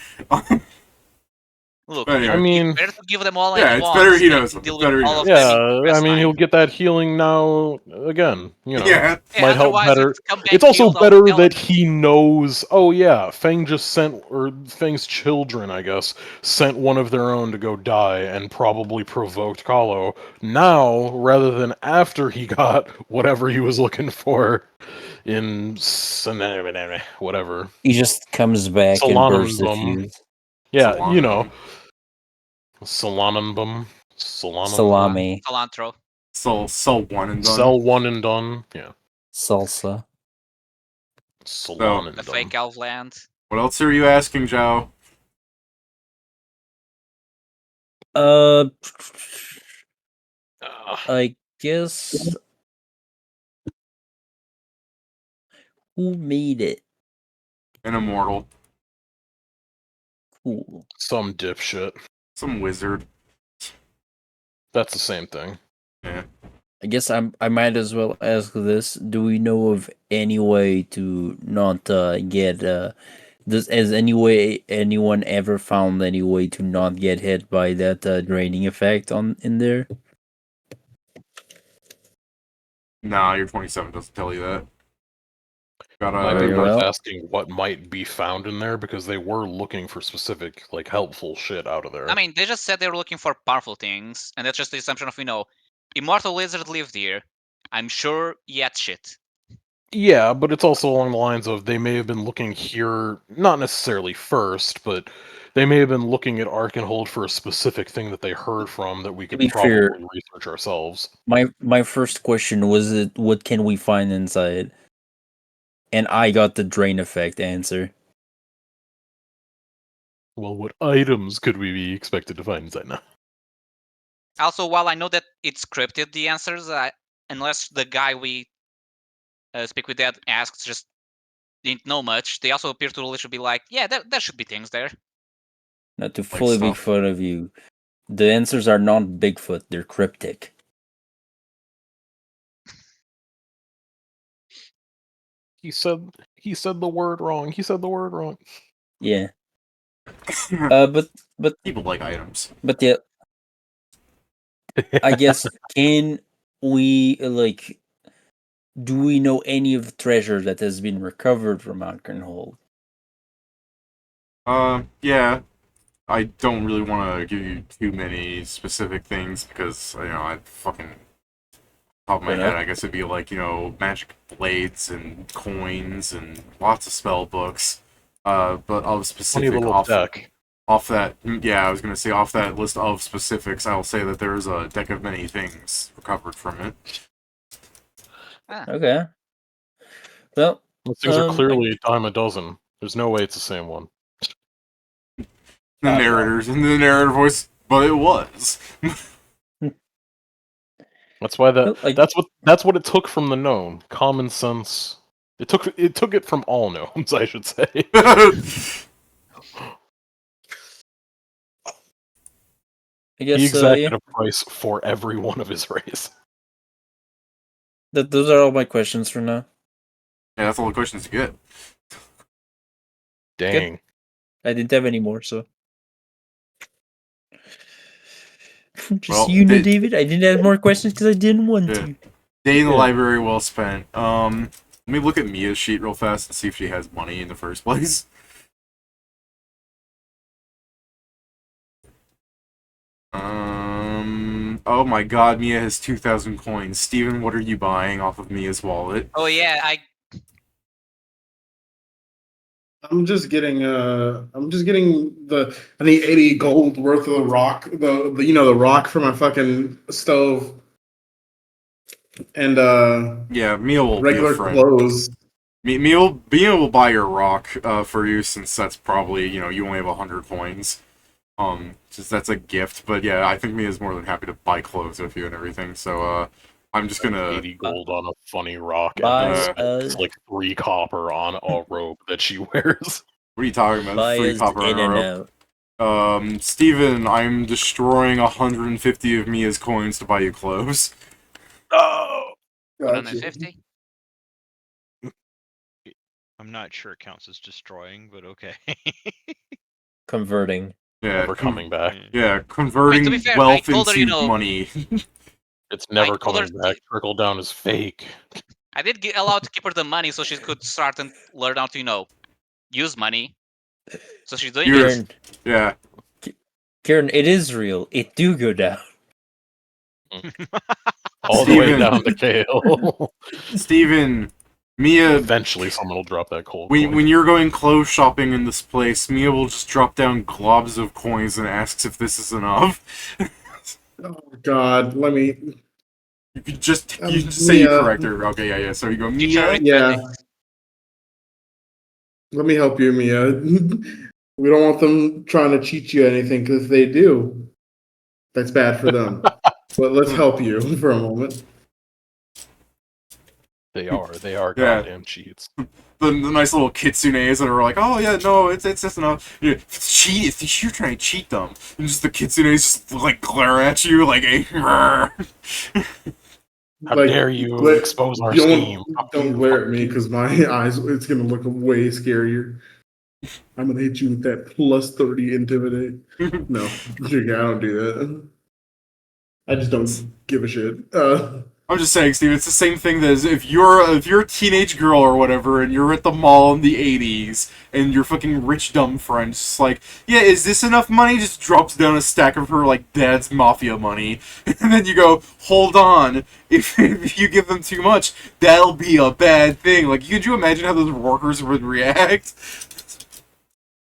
Look, Anyway. I mean, it's better to give them all yeah, at it's once. better he than knows. to It's deal better with he all of knows. them in yeah, press I mean, time. he'll get that healing now again, you know. Yeah, Yeah, Might help otherwise better. it's come back It's also healed, I'll better tell that him. he knows, oh yeah, Fang just sent, or Fang's children, I guess, sent one of their own to go die and probably provoked Kahlo. Now, rather than after he got whatever he was looking for in whatever. He just comes back and bursts the Solanum. fuse. Yeah, you know. Solanum. Solanum. Salami. Cilantro. So one and done. Sell one and done. Yeah. Salsa. Salon and The done. fake elf land. What else are you asking, Joe? I guess who made it? An immortal. Cool. Some dipshit. Some wizard. That's the same thing. Yeah. I guess I might as well ask this. Do we know of any way to not get has anyone ever found any way to not get hit by that draining effect on in there? Nah, your 27 doesn't tell you that. Might be Very worth well. asking what might be found in there because they were looking for specific, like, helpful shit out of there. I mean, they just said they were looking for powerful things, and that's just the assumption of, Immortal Lizard lived here. I'm sure yet shit. Yeah, but it's also along the lines of they may have been looking here, not necessarily first, but they may have been looking at Arkanhold for a specific thing that they heard from that we To could be probably fair, research ourselves. my first question was what can we find inside? And I got the drain effect answer. Well, what items could we be expected to find inside now? Also, while I know that it's scripted, the answers, unless the guy we speak with that asks just didn't know much, they also appear to literally be like, yeah, there should be things there. Not to Like fully make stuff. fun of you. The answers are not Bigfoot, they're cryptic. He said the word wrong. He said the word wrong. Yeah. But People like items. But yeah, I guess can we do we know any of the treasure that has been recovered from Arkanhold? Yeah. I don't really want to give you too many specific things because, I fucking top of my Fair head, enough. I guess it'd be like, magic blades and coins and lots of spell books. But of Funny specific little deck. off that, I was gonna say off that list of specifics, I'll say that there's a deck of many things recovered from it. Okay. Well, Those things are clearly a dime a dozen. There's no way it's the same one. The narrators in the narrator voice, but it was. That's why that's what it took from the gnome. Common sense. It took it from all gnomes, I should say. I guess He exacted yeah. a price for every one of his race. Those are all my questions for now. Yeah, that's all the questions you get. Dang. Good. I didn't have any more, so just David. I didn't have more questions because I didn't want to. Day in the library well spent. Let me look at Mia's sheet real fast and see if she has money in the first place. Oh my god, Mia has 2,000 coins. Steven, what are you buying off of Mia's wallet? Oh yeah, I'm just getting the I need 80 gold worth of the rock, the rock for my fucking stove. And yeah, Mia will regular be a friend. clothes. Mia will buy your rock for you since that's probably, you only have 100 coins. Just that's a gift, but yeah, I think Mia's more than happy to buy clothes with you and everything. So I'm just gonna 80 gold on a funny rock buy and then like 3 copper on a robe that she wears. What are you talking about? Buy 3 us copper in on a and rope. out. Steven, I'm destroying 150 of Mia's coins to buy you clothes. Oh, Gotcha. 150? I'm not sure it counts as destroying, but okay. Converting. Yeah, Never coming back. Yeah, converting to be fair, I wealth told her, into money. It's never told her coming back. Trickle down is fake. I did allow to keep her the money so she could start and learn how to, use money. So she's doing You're- it. Kieran, Yeah. Kieran, it is real. It do go down. All the way Steven. down the Kale. Steven, Mia, Eventually someone will drop that cold when coin. you're going clothes shopping in this place, Mia will just drop down globs of coins and asks if this is enough. Oh God, let me. You can just say you Mia. correct her. Okay, yeah. So you go, Teach her Mia. Yeah. arithmetic. Let me help you, Mia. We don't want them trying to cheat you or anything, because if they do, that's bad for them. But let's help you for a moment. They are Yeah. goddamn cheats. The nice little kitsunes that are like, oh yeah, no, it's just enough. Cheat if you're trying to cheat them, and just the kitsunes just like glare at you like, hey, How Like, dare you glare- expose our don't, scheme? How Don't you glare at fucking me, cheat. because my eyes, it's gonna look way scarier. I'm gonna hit you with that plus 30 intimidate. No, I don't do that. I just don't give a shit. I'm just saying, Steve, it's the same thing as if you're a teenage girl or whatever, and you're at the mall in the '80s, and your fucking rich dumb friend's just like, yeah, is this enough money? Just drops down a stack of her like dad's mafia money, and then you go, hold on, if you give them too much, that'll be a bad thing. Like, could you imagine how those workers would react?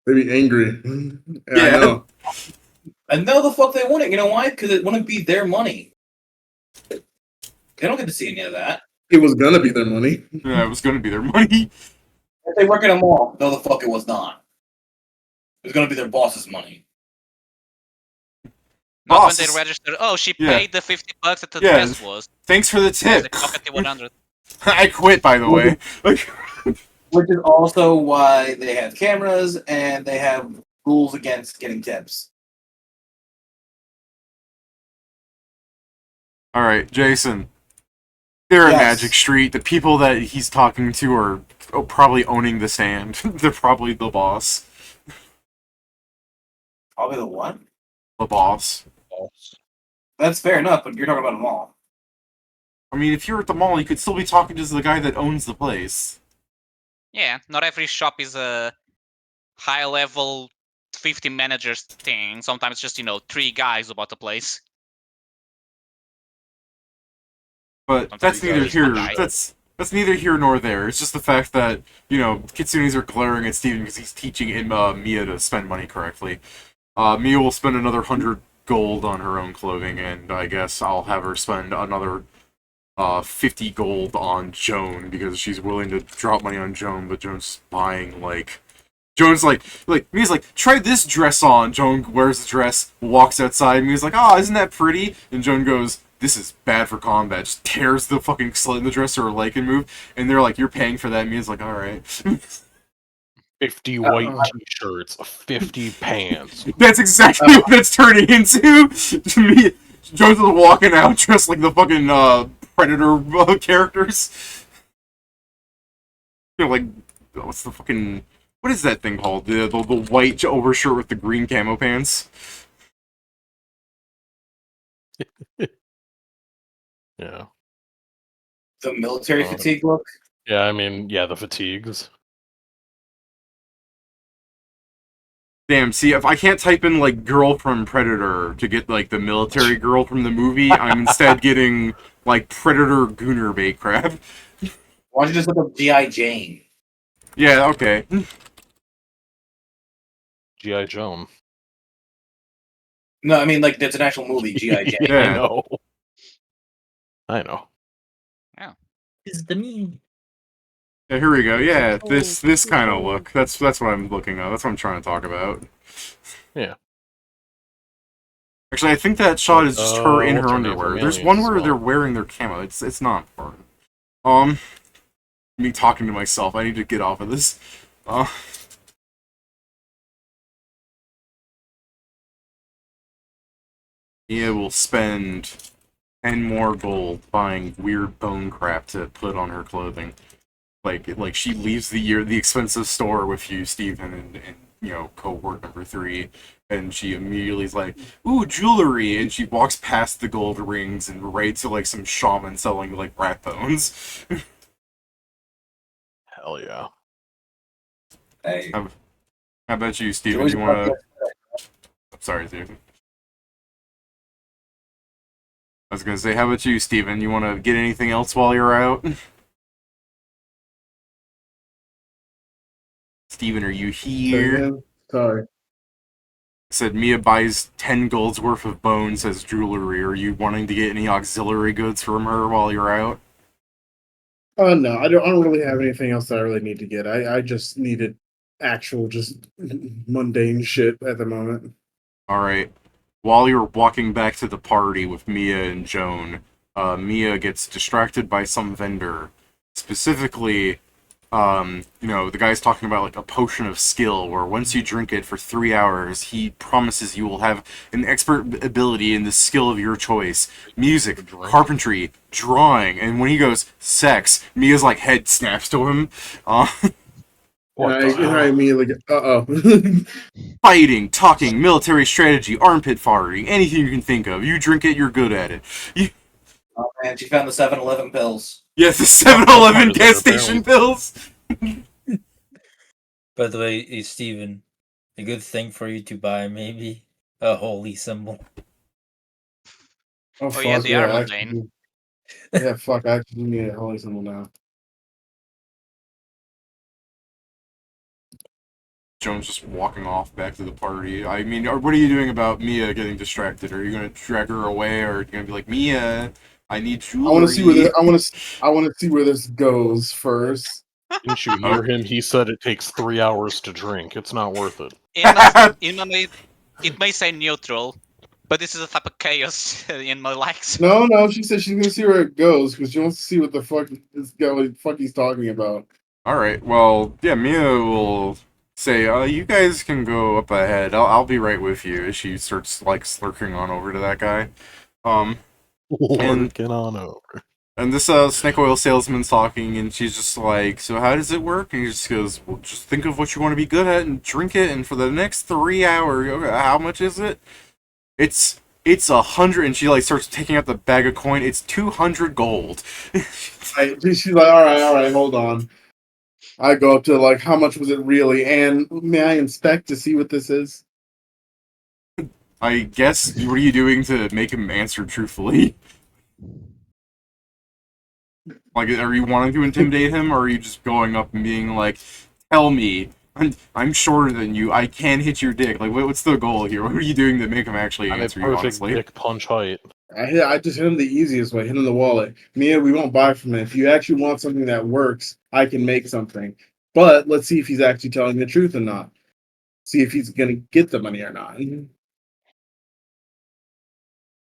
They'd be angry. Yeah. I know. And no, the fuck they wouldn't. You know why? Because it wouldn't be their money. They don't get to see any of that. It was gonna be their money. Yeah, it was gonna be their money. If they work at a mall, no, the fuck it was not. It was gonna be their boss's money. Not when Bosses. they register. Oh, she Yeah. paid the $50 that the Yeah. dress was. Thanks for the They tip. pocket the 100. I quit, by the way. Which is also why they have cameras and they have rules against getting tips. All right, Jason. They're at Yes. Magic Street. The people that he's talking to are probably owning the stand. They're probably the boss. Probably the what? The boss. That's fair enough, but you're talking about a mall. I mean, if you're at the mall, you could still be talking to the guy that owns the place. Yeah, not every shop is a high-level 50 managers thing. Sometimes just, 3 guys about the place. But Sometimes that's it's neither just one here. guy. That's neither here nor there. It's just the fact that kitsunes are glaring at Steven because he's teaching Mia to spend money correctly. Mia will spend another 100 gold on her own clothing, and I guess I'll have her spend another 50 gold on Joan because she's willing to drop money on Joan, but Joan's buying Joan's like Mia's like, try this dress on. Joan wears the dress, walks outside. Mia's like, oh, isn't that pretty? And Joan goes, this is bad for combat. Just tears the fucking slit in the dress so her leg can move. And they're like, you're paying for that. Mia's like, all right. 50 white t-shirts, 50 pants. That's exactly what that's turning into. Mia, Joan's just walking out dressed like the fucking Predator characters. Like, what's the fucking... What is that thing called? The white overshirt with the green camo pants? Yeah. The military fatigue look? Yeah, I mean, yeah, the fatigues. Damn, see, if I can't type in, like, girl from Predator to get, like, the military girl from the movie, I'm instead getting, like, Predator Gooner bait crab. Why don't you just look up G.I. Jane? Yeah, okay. G.I. Joan. No, I mean, like, it's an actual movie, G.I. Jane. Yeah, I know. I know. Is the me? Yeah, here we go. Yeah, this kind of look. That's what I'm looking at. That's what I'm trying to talk about. Yeah. Actually, I think that shot is just her in what's her her name underwear. from There's Aliens one as where well. they're wearing their camo. It's not important. Me talking to myself. I need to get off of this. Mia will spend 10 more gold buying weird bone crap to put on her clothing. Like she leaves the expensive store with you, Stephen, and cohort number 3, and she immediately is like, "Ooh, jewelry!" And she walks past the gold rings and right to like some shaman selling like rat bones. Hell yeah. Hey, How about you, Stephen? Joey's You want to? Sorry, Stephen. I was gonna say, how about you, Stephen? You want to get anything else while you're out? Stephen, are you Say here? again? Sorry. Said Mia buys 10 gold's worth of bones as jewelry. Are you wanting to get any auxiliary goods from her while you're out? No, I don't really have anything else that I really need to get. I just needed actual, just mundane shit at the moment. Alright. While you're walking back to the party with Mia and Joan, Mia gets distracted by some vendor. Specifically, the guy's talking about like a potion of skill where once you drink it for 3 hours, he promises you will have an expert ability in the skill of your choice. Music, carpentry, drawing, and when he goes, sex, Mia's like head snaps to him. What and the I hell? immediately go, Fighting, talking, military strategy, armpit farting, anything you can think of. You drink it, you're good at it. oh man, she found the 7-Eleven pills. Yes, the What part 7-Eleven is gas it, station apparently? pills. By the way, Steven, a good thing for you to buy, maybe a holy symbol. oh Oh yeah, fuck they are yeah, mundane. yeah, fuck, I actually need a holy symbol now. Joan's just walking off back to the party. I mean, what are you doing about Mia getting distracted? Are you going to drag her away, or are you going to be like, Mia, I need I want to see where jewelry? I want to see where this goes first. Didn't you hear him? He said it takes 3 hours to drink. It's not worth it. It may say neutral, but this is a type of chaos in my likes. No, she said she's gonna see where it goes because she wants to see what the fuck this guy, what the fuck he's talking about. All right. Well, yeah, Mia will say, "You guys can go up ahead. I'll be right with you." As she starts like slurking on over to that guy. Um, and Lurking on over. and this snake oil salesman's talking, and she's just like, "So how does it work?" And he just goes, "Well, just think of what you want to be good at and drink it. And for the next 3 hours, okay, how much is it? It's 100." And she like starts taking out the bag of coin. It's 200 gold. She's like, all right, hold on. I go up to like, how much was it really? And may I inspect to see what this is? I guess. What are you doing to make him answer truthfully? Like, are you wanting to intimidate him, or are you just going up and being like, "Tell me, I'm shorter than you. I can hit your dick." Like, what's the goal here? What are you doing to make him actually I'm a answer you perfect honestly? dick punch height. I just hit him the easiest way, hit him the wallet. Mia, we won't buy from it. If you actually want something that works, I can make something. But let's see if he's actually telling the truth or not. See if he's gonna get the money or not.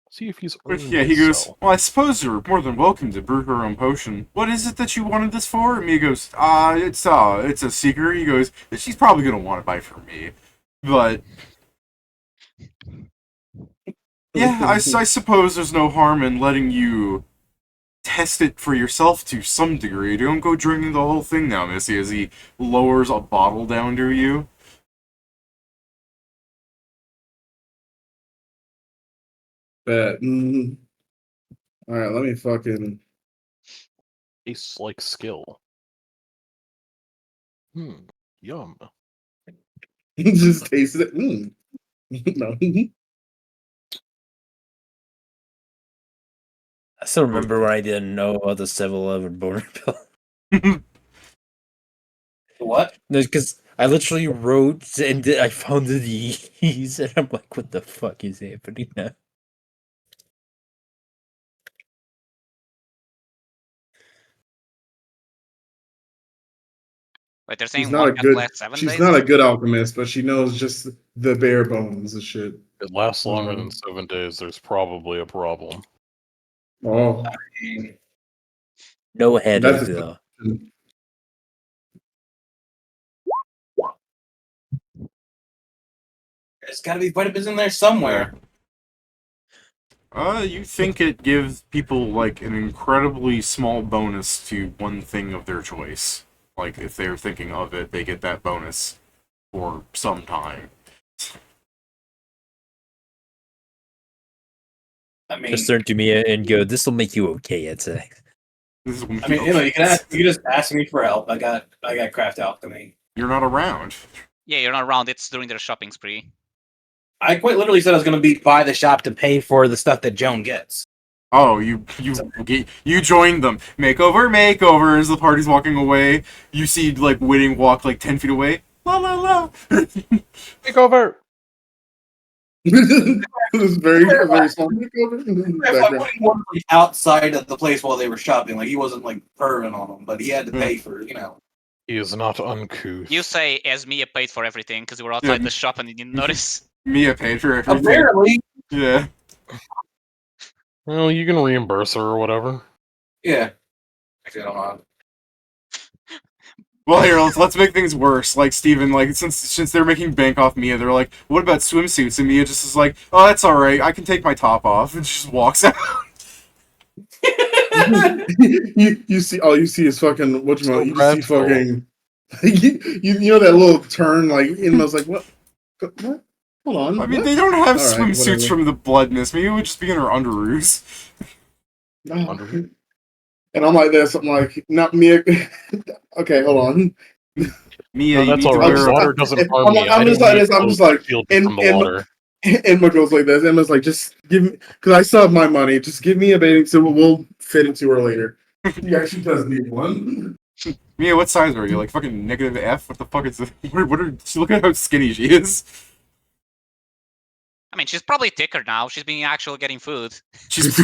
See if he's But earned yeah, he his goes, sell. "Well, I suppose you're more than welcome to brew her own potion. What is it that you wanted this for?" And Mia goes, it's a secret." He goes, "She's probably gonna want to buy from me, but." Yeah, I suppose there's no harm in letting you test it for yourself to some degree. Don't go drinking the whole thing now, Missy, as he lowers a bottle down to you. Bet. All right, let me fucking. Tastes like skill. Yum. Just taste it. No. I still remember when I didn't know about the 7-Eleven boner pill. What? No, because I literally wrote and I found the D's, and I'm like, what the fuck is happening now? Wait, they're She's saying not one a can good. last 7 She's days? not a good alchemist, but she knows just the bare bones of shit. If it lasts longer than 7 days, there's probably a problem. Oh, No headache, that's though. There's got to be vitamins in there somewhere. You think it gives people like an incredibly small bonus to one thing of their choice. Like if they're thinking of it, they get that bonus for some time. I mean, Just turn to me and go, "This will make you okay." I'd say. This is I mean, you can just ask me for help. I got craft alchemy. You're not around. Yeah, you're not around. It's during their shopping spree. I quite literally said I was going to be by the shop to pay for the stuff that Joan gets. Oh, you joined them. Makeover, as the party's walking away. You see, like, Whitting walk, like, 10 feet away. La la la! Makeover! It was very small makeover in the background. He wasn't like, outside of the place while they were shopping. Like, he wasn't, like, purring on them, but he had to pay for, He is not uncouth. You say as Mia paid for everything because you were outside the shop and you didn't notice. Mia paid for everything. Apparently. Yeah. Well, you can reimburse her or whatever. Yeah. Actually, I don't know. Well, here, let's make things worse. Like, Steven, like, since they're making bank off Mia, they're like, what about swimsuits? And Mia just is like, oh, that's alright, I can take my top off. And she just walks out. you see, all you see is fucking, you see practical. fucking, you know that little turn, like, and I was like, what? Hold on. I mean, what? they don't have All right, swimsuits whatever. from the bloodness. Maybe it would just be in her underoos. Oh. And I'm like this. I'm like, not Mia. Okay, hold on. Mia, No, that's you need alright. to wear Water doesn't harm me. I'm just like this. I'm just like, shield and from the water. Emma goes like this. Emma's like, just give me, because I still have my money. Just give me a bathing suit. We'll fit into her later. Yeah, she does need one. Mia, what size are you? Like fucking negative F? What the fuck is this? Look at how skinny she is. I mean, she's probably thicker now. She's been actually getting food. She's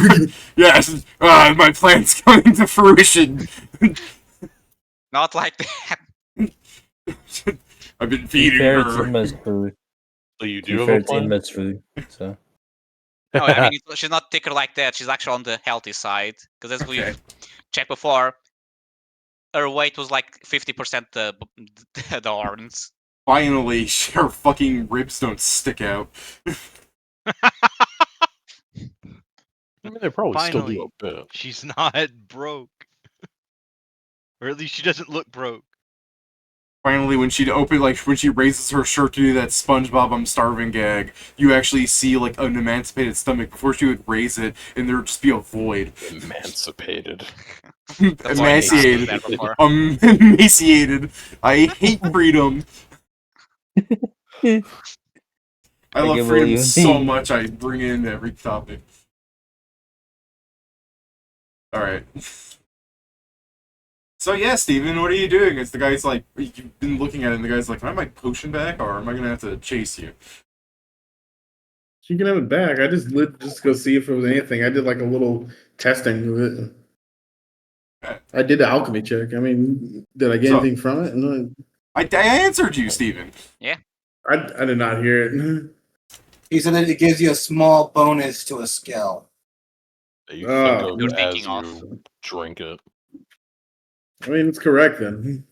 my plan's coming to fruition. Not like that. I've been feeding Fair, it's her. Emma's food. So you To do be have fair, a it's plan? Emma's food. So. No, I mean, she's not thicker like that. She's actually on the healthy side. Because as we've checked before, her weight was like 50% the arms. Finally, her fucking ribs don't stick out. I mean, they probably still do Finally. a bit. She's not broke. Or at least she doesn't look broke. Finally, when she raises her shirt to do that SpongeBob "I'm starving" gag, you actually see like an emancipated stomach. Before she would raise it, and there'd just be a void. Emancipated. Emaciated. That before. Emaciated. I hate freedom. I love give freedom all you. so much. I bring in every topic. All right. So yeah, Steven, what are you doing? It's the guy's like, you've been looking at it, and the guy's like, am I my potion back, or am I gonna have to chase you? She can have it back. I just go see if it was anything. I did like a little testing of it. I did the alchemy check. I mean, did I get anything from it? No. I answered you, Steven. Yeah. I did not hear it. He said that it gives you a small bonus to a skill. That you Oh. think of You're as thinking of. you drink it. I mean, it's correct then.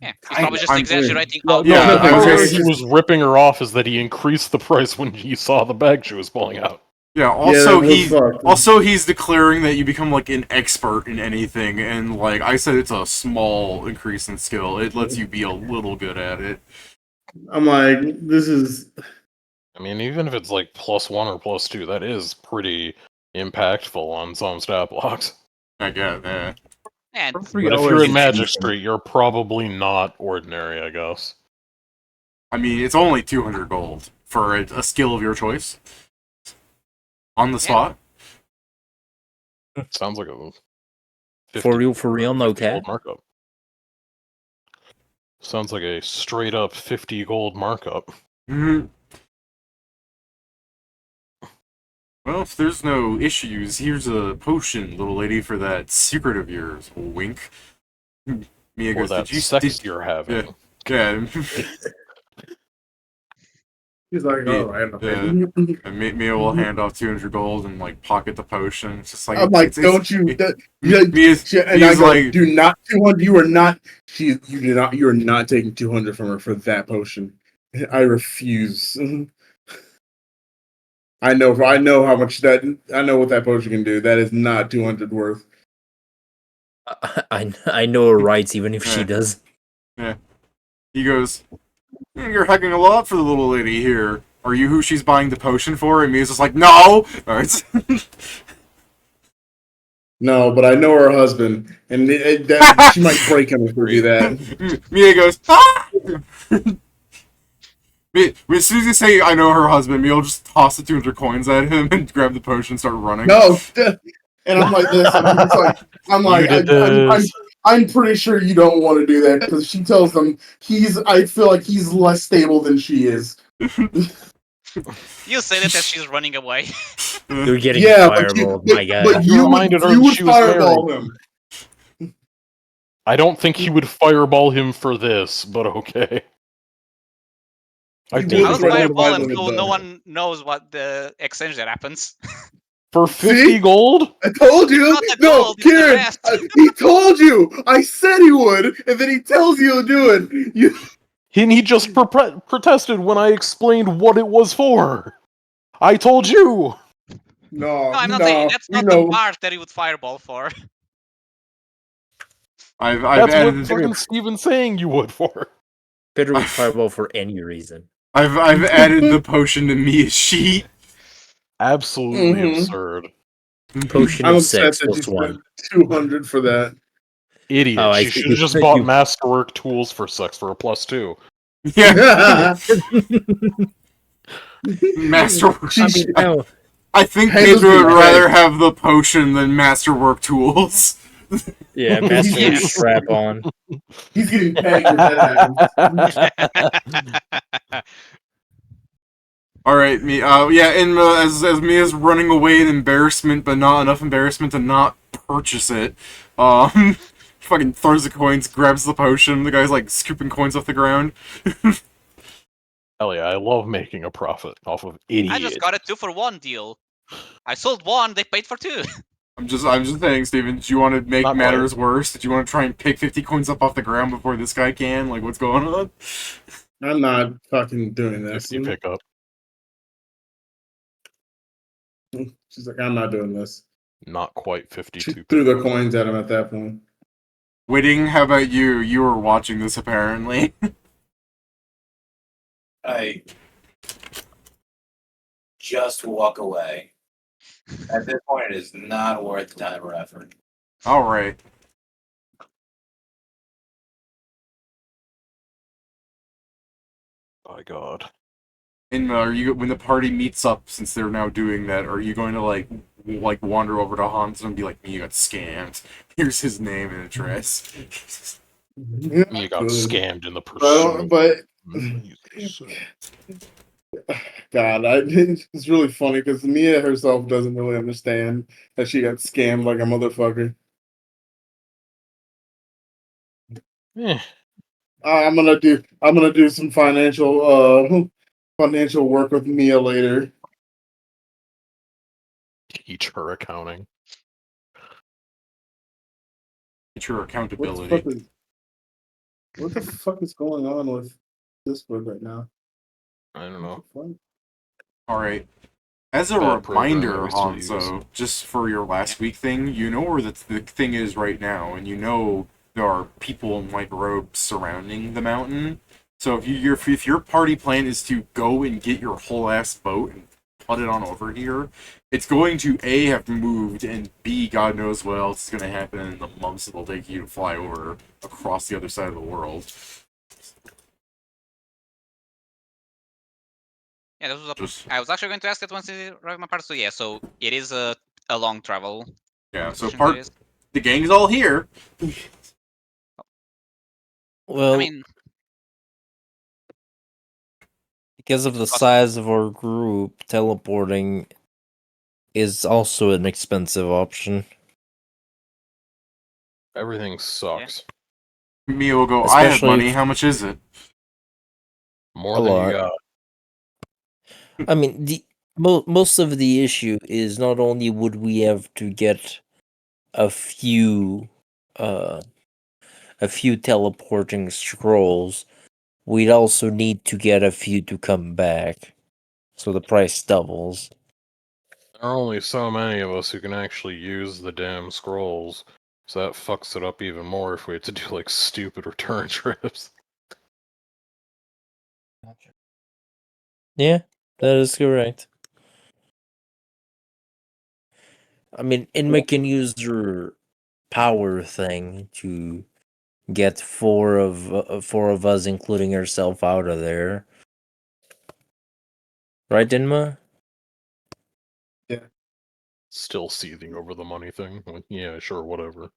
Yeah, he's probably just I'm- exaggerating. No, out no, Yeah, the I was part gonna where say- he was ripping her off is that he increased the price when he saw the bag she was pulling out. Yeah. that was fucked. He's declaring that you become like an expert in anything, and like I said, it's a small increase in skill. It lets you be a little good at it. I'm like, this is. I mean, even if it's like +1 or +2, that is pretty impactful on some stat blocks. I get that. And But if you're in Magic Street, you're probably not ordinary, I guess. I mean, it's only 200 gold for a skill of your choice. On the spot. Sounds like a 50 For real, no gold cap. markup. Sounds like a straight up 50 gold markup. Mhm. Well, if there's no issues, here's a potion, little lady, for that secret of yours. Wink. Mia Or goes, that did you sex you're having. Yeah. He's like, Yeah, all right. And Mia will hand off 200 gold and like pocket the potion. It's just like I'm like, don't you? Mia's And I go, like, do not 200. You are not. You do not. You are not taking 200 from her for that potion. I refuse. I know how much that. I know what that potion can do. That is not 200 worth. I know her rights, even if she Yeah. does. Yeah. He goes, "You're hecking a lot for the little lady here. Are you who she's buying the potion for?" And Mia's just like, "No!" Alright. No, but I know her husband, and she might break him if we do that. Mia goes, "Ah!" As soon as you say, "I know her husband," Mia will just toss the 200 coins at him and grab the potion and start running. No, and I'm like this, and he's like, I'm pretty sure you don't want to do that because she tells him I feel like he's less stable than she is. You said it as she's running away. You're getting Yeah, fireballed, but my guy. But You you reminded her would that she was fireball him. I don't think he would fireball him for this, but okay. I He think I would would run for, the fireball him Bible so with no them. one knows what the exchange that happens. for 50 See? gold? I told you. Not the No, gold, it's the Kieran, rest. he told you. I said he would, and then he tells you to do it. He just protested when I explained what it was for. I told you. No, No, I'm not saying that's you not the know. part that he would fireball for. I've That's what added fucking Steven's saying you would for. Peter would fireball for any reason. I've added the potion to Mia's sheet. Absolutely Mhm. absurd. Potion I'm of upset sex that you plus one. spent 200 for that. Idiot. Oh, I She see. should have just bought Masterwork tools for sex for a +2. Yeah, Masterwork. She I mean, should- no. I think Hey, those Pedro would be rather great. have the potion than Masterwork tools. Yeah, master Yeah. strap on. He's getting pegged if that happens. All right, yeah, and as Mia's running away in embarrassment, but not enough embarrassment to not purchase it, fucking throws the coins, grabs the potion. The guy's like scooping coins off the ground. Hell yeah, I love making a profit off of idiots. I just got a 2-for-1 deal. I sold one, they paid for 2. I'm just saying, Steven, do you want to make Not matters worse? Did you want to try and pick 50 coins up off the ground before this guy can? Like, what's going on? I'm not fucking doing this. 50 pickup. She's like, I'm not doing this. Not quite She 52 threw the pickup. coins at him at that point. Whitting, how about you? You were watching this, apparently. I just walk away. At this point, it is not worth the time or effort. Alright. My god. And are you, when the party meets up, since they're now doing that, are you going to like wander over to Hans and be like, "You got scammed. Here's his name and address." You got scammed in the pursuit. But God, it's really funny because Mia herself doesn't really understand that she got scammed like a motherfucker. Eh, I'm gonna do some financial work with Mia later. teach her accounting. It's your What the accountability. fuck is going on with this book right now? I don't know. Alright. As a Bad program reminder, that we still use. Hanzo, just for your last week thing, you know where the thing is right now, and you know there are people in white robes surrounding the mountain. So if your party plan is to go and get your whole ass boat and put it on over here, it's going to A, have moved, and B, God knows what else is going to happen in the months it'll take you to fly over across the other side of the world. Yeah, this was Just, I was actually going to ask that once in my part. So yeah, so it is a long travel. yeah, so It is. the gang's all here. Well, I mean, because of the size of our group, teleporting is also an expensive option. Everything sucks. Mia will go, "I have Especially money, if- how much is it?" More A than lot. you got. I mean, the most of the issue is not only would we have to get a few teleporting scrolls, we'd also need to get a few to come back, so the price doubles. There are only so many of us who can actually use the damn scrolls, so that fucks it up even more if we had to do like stupid return trips. Yeah, that is correct. I mean, Inma can use her power thing to get four of us, including herself, out of there. Right, Inma? Still seething over the money thing. Like, yeah, sure, whatever.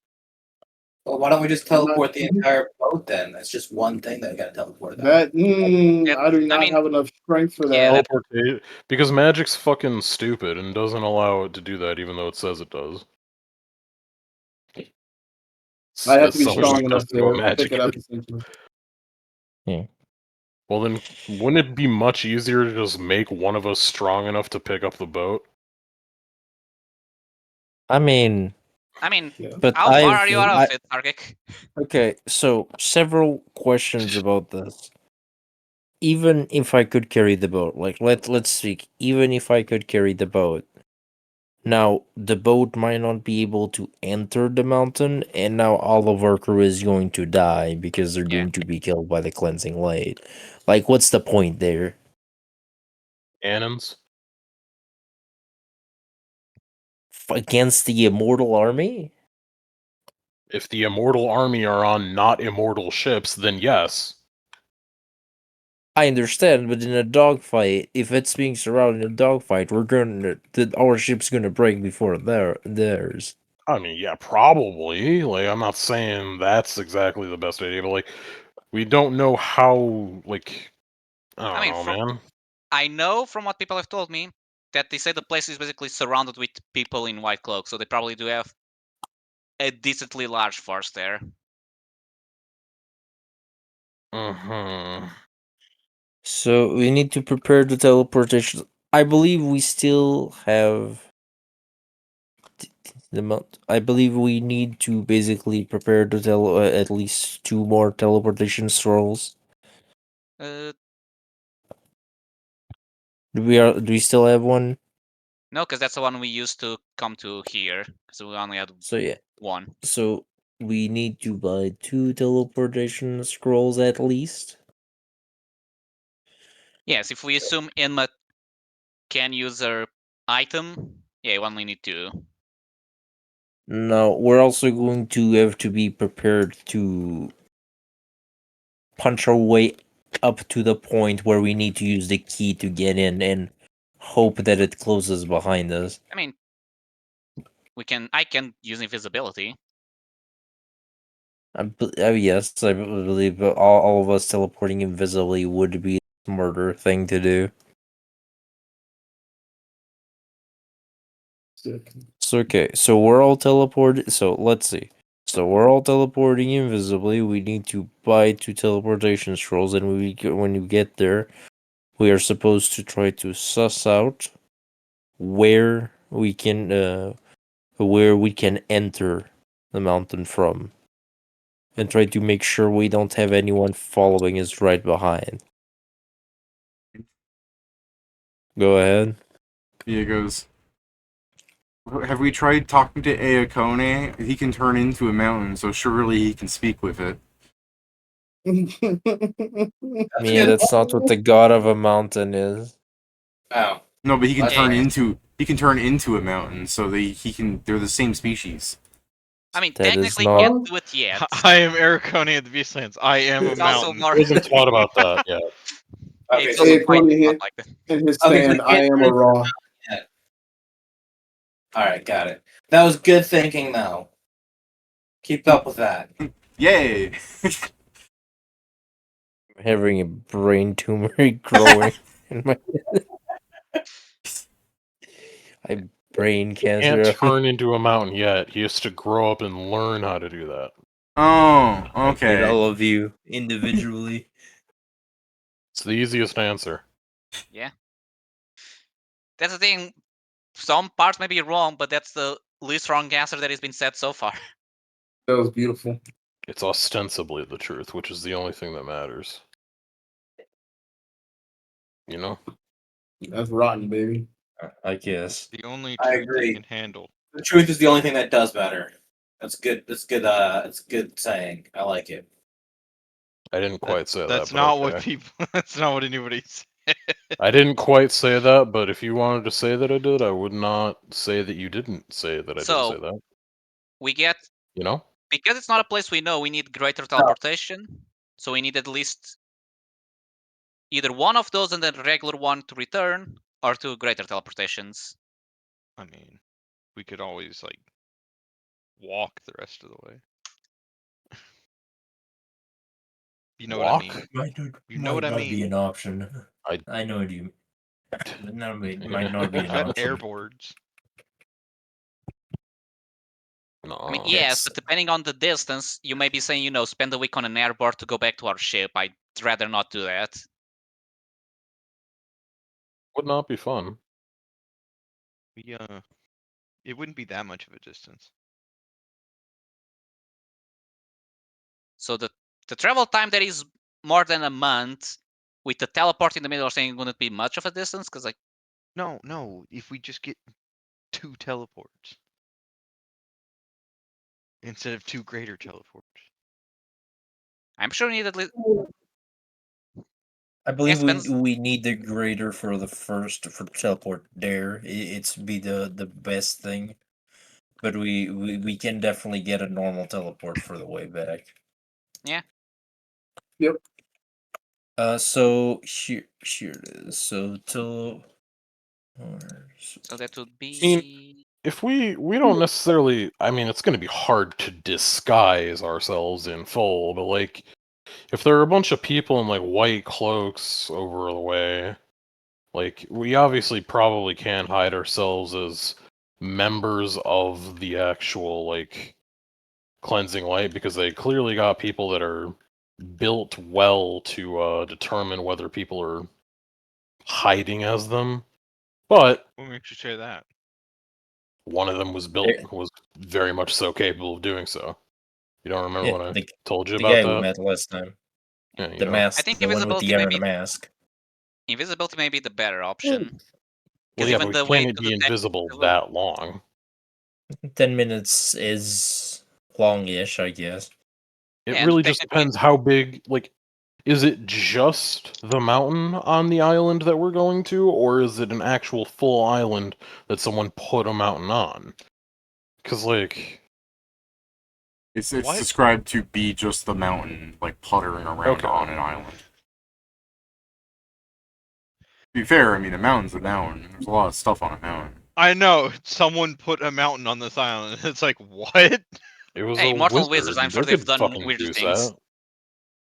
Well, why don't we just teleport the entire boat then? That's just one thing that got teleported. I do not have enough strength for Yeah, that. Teleport, because magic's fucking stupid and doesn't allow it to do that, even though it says it does. I have That's to be so strong enough disgusting what to magic pick it up. is. Essentially. Yeah. Well, then, wouldn't it be much easier to just make one of us strong enough to pick up the boat? I mean, but how far are you out of it, Targic? Okay, so several questions about this. Even if I could carry the boat, like let's speak. Even if I could carry the boat, now the boat might not be able to enter the mountain, and now all of our crew is going to die because they're doomed to be killed by the cleansing light. Like, what's the point there? Cannons? Against the immortal army? If the immortal army are on not immortal ships, then yes. I understand, but in a dogfight, if it's being surrounded in a dogfight, our ship's gonna break before theirs. I mean, yeah, probably. Like, I'm not saying that's exactly the best idea, but like, we don't know how. Like, I don't know, man. I know from what people have told me that they say the place is basically surrounded with people in white cloaks, so they probably do have a decently large force there. So we need to prepare the teleportation. I believe we still have the amount. I believe we need to basically prepare to at least 2 more teleportation scrolls. Uh, Do we still have one? no, because that's the one we used to come to here. So we only had So yeah, one. So we need to buy 2 teleportation scrolls at least. Yes, if we assume Inma can use her item, yeah, we only need 2. No, we're also going to have to be prepared to punch our way up to the point where we need to use the key to get in and hope that it closes behind us. I mean, I can use invisibility. Yes, I believe all of us teleporting invisibly would be a smarter thing to do. So okay, so we're all teleported. So let's see. So we're all teleporting invisibly. We need to buy 2 teleportation scrolls, and when you get there, we are supposed to try to suss out where we can enter the mountain from, and try to make sure we don't have anyone following us right behind. Go ahead. He goes, have we tried talking to Aokone? He can turn into a mountain, so surely he can speak with it. Yeah, that's not what the god of a mountain is. Oh. No, but he can Yeah. turn into a mountain, so they're the same species. I mean, That is technically not- can't do it yet. I am Arkanhold of the Beastlands. I am a It's also mountain. more. I wasn't taught about that yet. Yeah, it's also quite not like that. In his Okay, so stand, I am a raw. Alright, got it. That was good thinking, though. Keep up with that. Yay! having a brain tumor growing in my I brain cancer. Can't turn into a mountain yet. He has to grow up and learn how to do that. Oh, I get okay. all of you individually. It's the easiest answer. Yeah. That's the thing. Some parts may be wrong, but that's the least wrong answer that has been said so far. That was beautiful. It's ostensibly the truth, which is the only thing that matters. You know? That's rotten, baby. I guess. The only I truth they agree. can handle. The truth is the only thing that does matter. That's good. That's good. It's a good saying. I like it. I didn't quite say That's that, but not okay. what people. That's not what anybody said. I didn't quite say that, but if you wanted to say that I did, I would not say that you didn't say that I didn't say that. We get, You know? because it's not a place we know, we need greater teleportation. So we need at least either one of those and then a regular one to return, or two greater teleportations. I mean, we could always like walk the rest of the way. You know what I mean? You know what I be mean? an option. I- I know what you. No, it might Yeah. not be We've an got option. airboards. No. I mean, yes, but depending on the distance, you may be saying, spend a week on an airboard to go back to our ship. I'd rather not do that. Would not be fun. We it wouldn't be that much of a distance. So the travel time that is more than a month with the teleport in the middle of saying wouldn't be much of a distance, because like No. If we just get 2 teleports instead of 2 greater teleports. I'm sure we need at least. I believe depends. we need the greater for the teleport there. It's be the best thing, but we can definitely get a normal teleport for the way back. Yeah. Yep. So here it is. So till. So that would I mean, be. if we don't necessarily, I mean, it's going to be hard to disguise ourselves in full, but like, if there are a bunch of people in like white cloaks over the way, like, we obviously probably can't hide ourselves as members of the actual like cleansing light, because they clearly got people that are built well to determine whether people are hiding as them. But What makes you say that? one of them was very much so capable of doing so. You don't remember what I told you the about guy that? we met last time. Yeah, The mask. I think the one with the invisibility may iron be mask. invisibility may be the better option. Well, Because yeah, even but the we way can't to be detect invisible that long. 10 minutes is long-ish, I guess. It and really just technically- depends how big, like, is it just the mountain on the island that we're going to, or is it an actual full island that someone put a mountain on? Because, like... It's What? described to be just the mountain, like, puttering around on an island. To be fair, I mean, a mountain's a mountain. There's a lot of stuff on a mountain. I know someone put a mountain on this island. It's like, what? It was Hey, a Mortal wizard. Wizards, I'm sure They they've could done fucking weirder do things. that.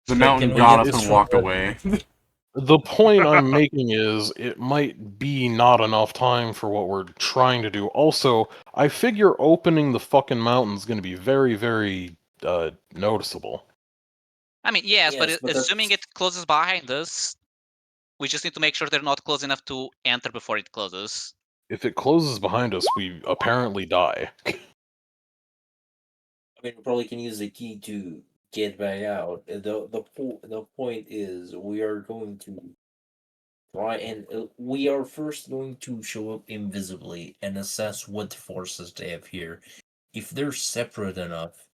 The Can mountain we got get up this and walked right? away. The point I'm making is it might be not enough time for what we're trying to do. Also, I figure opening the fucking mountain's going to be very, very noticeable. I mean, yes, but Yes, but assuming it closes behind us, we just need to make sure they're not close enough to enter before it closes. If it closes behind us, we apparently die. I mean, we probably can use the key to get back out. The point is, we are going to try and we are first going to show up invisibly and assess what forces they have here. If they're separate enough,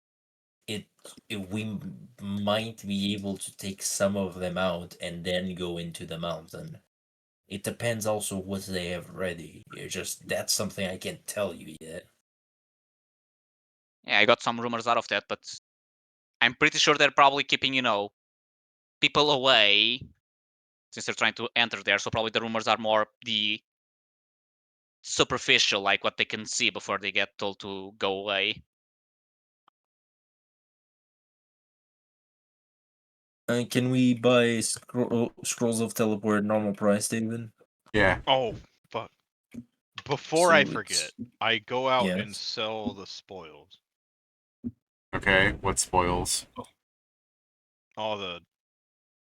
we might be able to take some of them out and then go into the mountain. It depends also what they have ready. That's something I can't tell you yet. Yeah, I got some rumors out of that, but I'm pretty sure they're probably keeping, people away since they're trying to enter there. So probably the rumors are more the superficial, like what they can see before they get told to go away. Can we buy scrolls of teleport normal price, David? Yeah. Oh, fuck. Before So I it's- forget, I go out and Yes. sell the spoils. Okay, what spoils? All the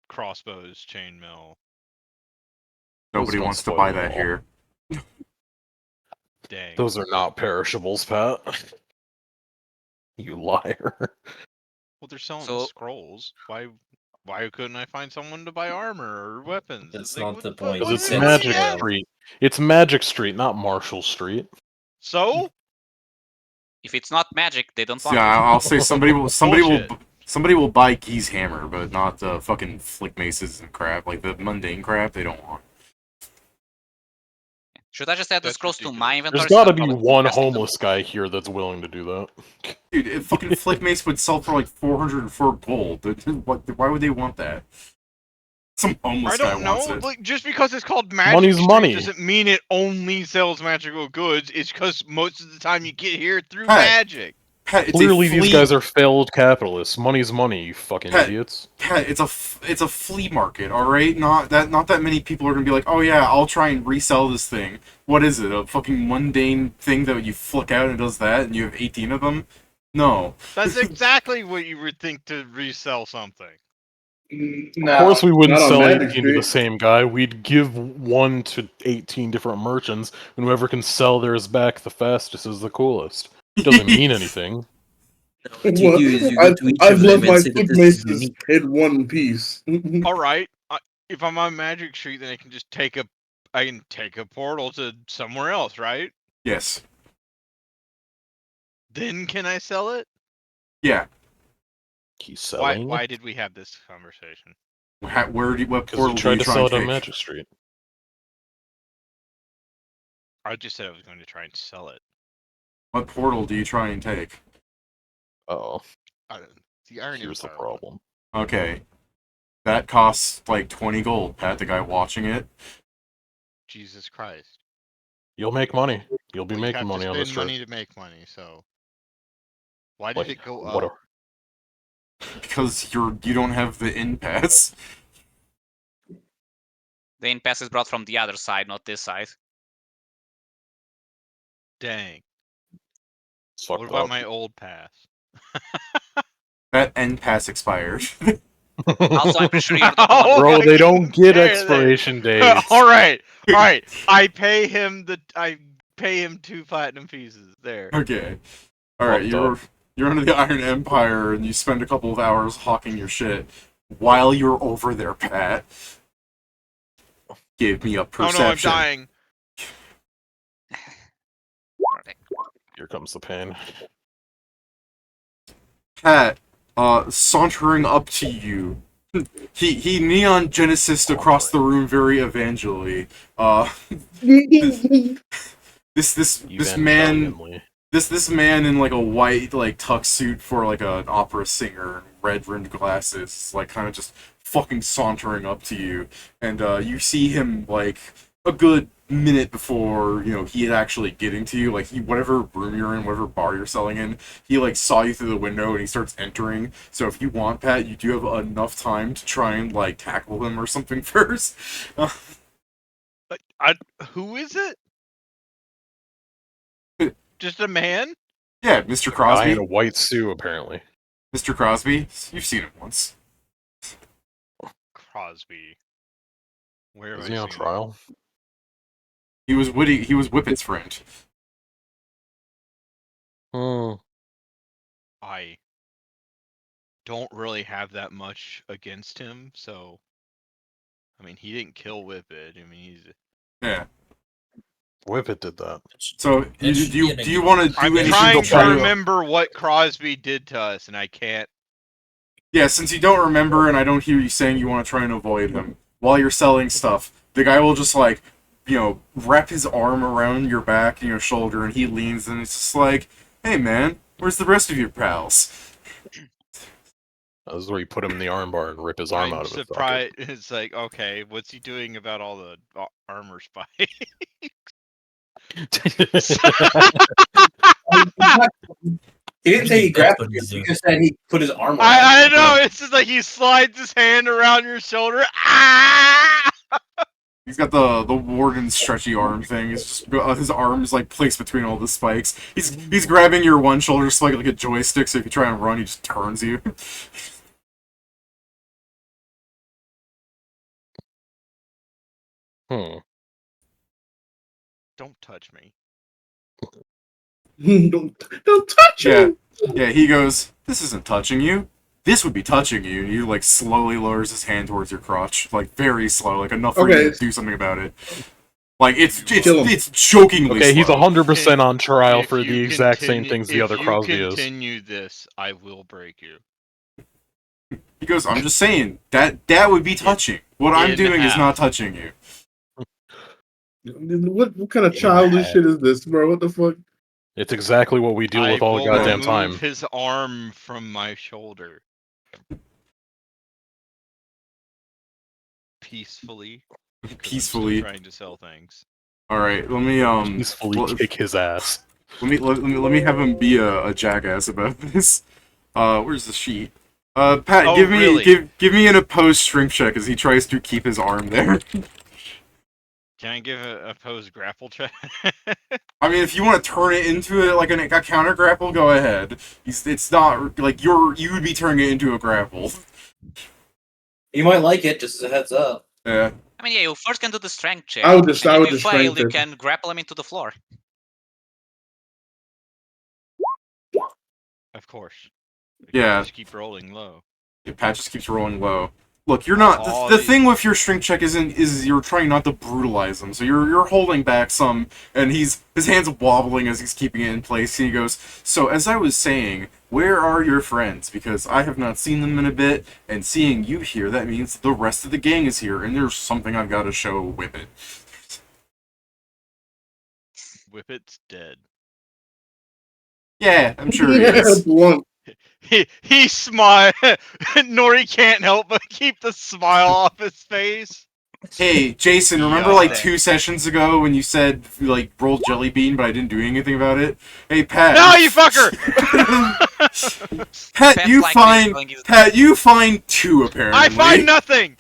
crossbows, chainmail. Nobody don't wants to spoil buy at that all. here. Dang. Those are not perishables, Pat. You liar. Well, they're selling So- the scrolls. Why? Why couldn't I find someone to buy armor or weapons? That's Like, not what the fuck- point. Because what it's do you That's- Magic have? Street. It's Magic Street, not Marshall Street. So? If it's not magic, they don't So, want yeah, it. I'll say somebody Bullshit. will buy Guy's hammer, but not the fucking flick maces and crap, like the mundane crap. They don't want. Should I just add this That's close to ridiculous. my inventory? There's so gotta I'm be probably one casting them? homeless guy here that's willing to do that. Dude, if fucking flick mace would sell for like 404 gold. Why would they want that? Some I homeless guy don't wants know. it. Like, just because it's called Magic Money's Street money. doesn't mean it only sells magical goods. It's because most of the time you get here through Pat, magic. Pat, it's Clearly, a these flea, guys are failed capitalists. Money's money, you fucking Pat, idiots. Pat, it's a flea market, all right. Not that many people are gonna be like, oh yeah, I'll try and resell this thing. What is it? A fucking mundane thing that you flick out and it does that, and you have 18 of them? No. That's exactly what you would think to resell something. No, Of course, we wouldn't not on sell Magic 18 to the Street. same guy. We'd give 1 to 18 different merchants, and whoever can sell theirs back the fastest is the coolest. It doesn't mean anything. What you do is you go to each I've of them left my and say that flick this is maces unique. in one piece. All right, if I'm on Magic Street, then I can just take a portal to somewhere else, right? Yes. Then can I sell it? Yeah. He's selling Why did we have this conversation? What because portal you do tried you to try sell and it on take? Magic Street. I just said I was going to try and sell it. What portal do you try and take? Oh, The Iron here's the Empire one. problem. Okay. That costs like 20 gold, Pat, the guy watching it. Jesus Christ. You'll make money. You'll be Well, you making have money to on spend this money trip. to make money, so why did Like, it go what up? Because you don't have the in pass. The in pass is brought from the other side, not this side. Dang. It's What fucked about up. my old pass? That end pass expired. Also, I'm pretty sure you're the Oh, one. Bro, they don't get there, there. expiration dates. all right. I pay him 2 platinum pieces. There. Okay. Alright, Fucked you're under the Iron Empire and you spend a couple of hours hawking your shit. While you're over there, Pat, give me a Oh perception. no, I'm dying. Here comes the pain. Pat, sauntering up to you. He neon genesis across the room very evangelially. This man Evangelion-ly. this man in like a white like tux suit for like an opera singer and red rimmed glasses, like kind of just fucking sauntering up to you, and you see him like a good minute before he had actually getting to you. Like whatever room you're in, whatever bar you're selling in, he like saw you through the window and he starts entering. So if you want, Pat, you do have enough time to try and like tackle him or something first. Who is it? Just a man? Yeah, Mr. Guy Crosby. in a white suit, apparently. Mr. Crosby, you've seen him once. Crosby. Where Is have he I on seen trial? He was Whippet's friend. Hmm. I don't really have that much against him, so I mean he didn't kill Whippet. I mean Yeah. Whippet did that. So do you want to do I'm anything trying to to try remember what Crosby did to us, and I can't. Yeah, since you don't remember and I don't hear you saying you want to try and avoid him, while you're selling stuff, the guy will just like, wrap his arm around your back and your shoulder, and he leans and it's just like, hey man, where's the rest of your pals? That was where you put him in the armbar and rip his arm I'm out of his surprised. It's like, okay, what's he doing about all the armor spikes? He didn't say he That's grabbed what you. he's He doing. just said he put his arm around I you. know. It's just like he slides his hand around your shoulder. Ah! He's got the warden's stretchy arm thing. It's just his arms like placed between all the spikes. He's grabbing your one shoulder spike like a joystick, so if you try and run, he just turns you. Don't touch me. don't touch Yeah. him. Yeah, he goes, this isn't touching you. This would be touching you, and he like slowly lowers his hand towards your crotch, like very slow, like enough for you to do something about it. Like it's jokingly Okay, he's slow. 100% on trial If for you the exact same continue- things the other Crosby If you is. continue this, I will break you. He goes, I'm just saying, that would be touching. What I'm doing is not touching you. What kind of childish shit is this, bro? What the fuck? It's exactly what we deal with all the goddamn time. Remove his arm from my shoulder. Peacefully. Peacefully. I'm still trying to sell things. All right, let me peacefully kick his ass. Let me have him be a jackass about this. Where's the sheet? Pat, give me an opposed strength check as he tries to keep his arm there. Can I give a opposed grapple check? I mean, if you want to turn it into like a counter grapple, go ahead. It's not like you would be turning it into a grapple. You might like it, just as a heads up. Yeah. I mean, yeah, you first can do the strength check. I would just if you fail, strength you it. can grapple him into the floor. Of course. Yeah. Just keep rolling low. Yeah, Pat just keeps rolling low. Look, you're not. The thing with your strength check is you're trying not to brutalize him. So you're holding back some, and his hand's wobbling as he's keeping it in place. And he goes, "So as I was saying, where are your friends? Because I have not seen them in a bit, and seeing you here, that means the rest of the gang is here, and there's something I've got to show Whippet." Whippet's dead. Yeah, I'm sure he is. He smile. Nori can't help but keep the smile off his face. Hey, Jason, remember like 2 sessions ago when you said like roll jelly bean, but I didn't do anything about it? Hey, Pat. No, you fucker! Pat, you find 2 apparently. I find nothing.